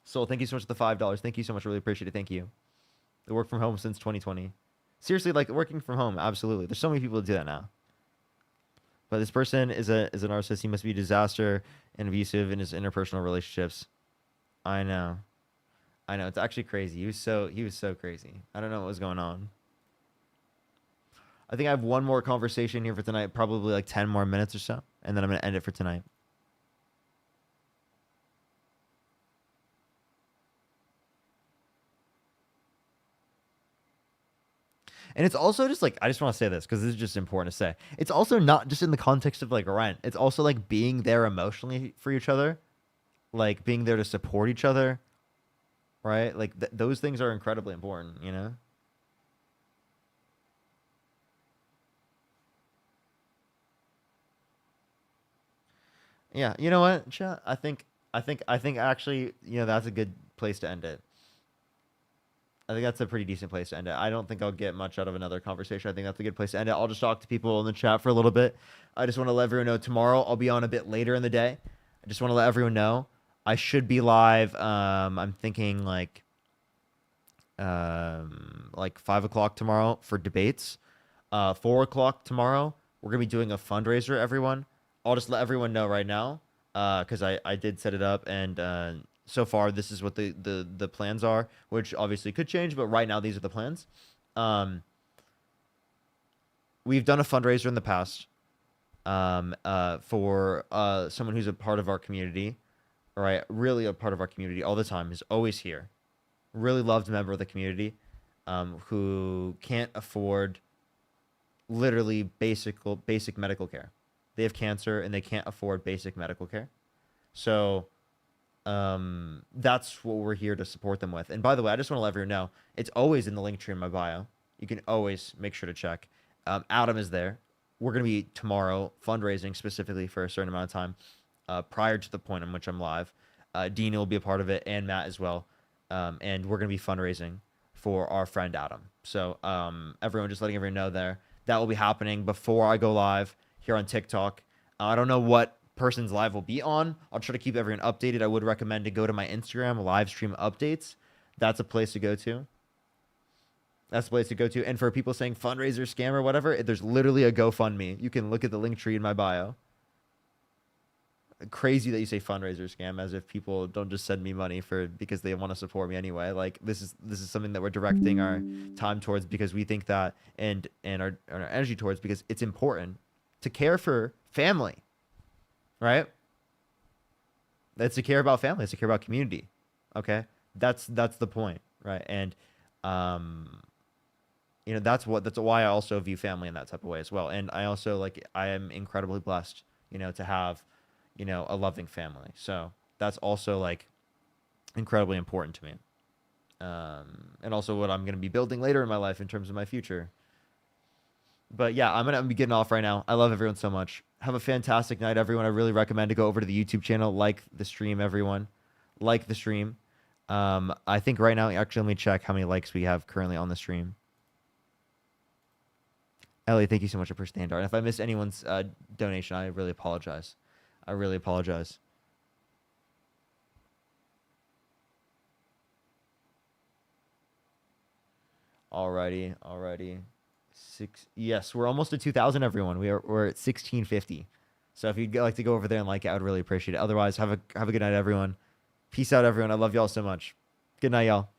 So thank you so much for the $5. Thank you so much. Really appreciate it. Thank you. I work from home since 2020. Seriously, like working from home, absolutely. There's so many people that do that now. But this person is a narcissist. He must be a disaster and abusive in his interpersonal relationships. I know. It's actually crazy. He was so crazy. I don't know what was going on. I think I have one more conversation here for tonight, probably like 10 more minutes or so, and then I'm going to end it for tonight. And it's also just like, I just want to say this because this is just important to say. It's also not just in the context of like rent. It's also like being there emotionally for each other, like being there to support each other, right? Like those things are incredibly important, you know? Yeah, you know what, chat? I think actually, you know, that's a good place to end it. I think that's a pretty decent place to end it. I don't think I'll get much out of another conversation. I think that's a good place to end it. I'll just talk to people in the chat for a little bit. I just want to let everyone know tomorrow I'll be on a bit later in the day. I just want to let everyone know I should be live. I'm thinking like 5 o'clock tomorrow for debates. 4 o'clock tomorrow, we're gonna be doing a fundraiser, everyone. I'll just let everyone know right now, because I did set it up, and so far this is what the plans are, which obviously could change, but right now these are the plans. We've done a fundraiser in the past for someone who's a part of our community, right? Really a part of our community all the time, is always here. Really loved member of the community, who can't afford literally basic medical care. They have cancer and they can't afford basic medical care. So that's what we're here to support them with. And by the way, I just want to let everyone know, it's always in the link tree in my bio. You can always make sure to check. Adam is there. We're going to be tomorrow fundraising specifically for a certain amount of time prior to the point in which I'm live. Dean will be a part of it, and Matt as well. And we're going to be fundraising for our friend Adam. So everyone, just letting everyone know there. That will be happening before I go live here on TikTok. I don't know what person's live will be on. I'll try to keep everyone updated. I would recommend to go to my Instagram live stream updates. That's a place to go to. And for people saying fundraiser, scam, or whatever, there's literally a GoFundMe. You can look at the link tree in my bio. Crazy that you say fundraiser, scam, as if people don't just send me money because they want to support me anyway. Like this is something that we're directing our time towards because we think that and our energy towards, because it's important to care for family, right? That's to care about family. It's to care about community. Okay, that's the point, right? And you know, that's why I also view family in that type of way as well. And I also I am incredibly blessed, you know, to have, you know, a loving family. So that's also incredibly important to me. And also what I'm going to be building later in my life in terms of my future. But yeah, I'm going to be getting off right now. I love everyone so much. Have a fantastic night, everyone. I really recommend to go over to the YouTube channel, like the stream, everyone. Like the stream. I think right now, actually, let me check how many likes we have currently on the stream. Ellie, thank you so much for pushing the hand. If I missed anyone's donation, I really apologize. I really apologize. Alrighty. Yes, we're almost at 2,000, everyone. We're at 1,650. So if you'd like to go over there and like it, I would really appreciate it. Otherwise, have a good night, everyone. Peace out, everyone. I love y'all so much. Good night, y'all.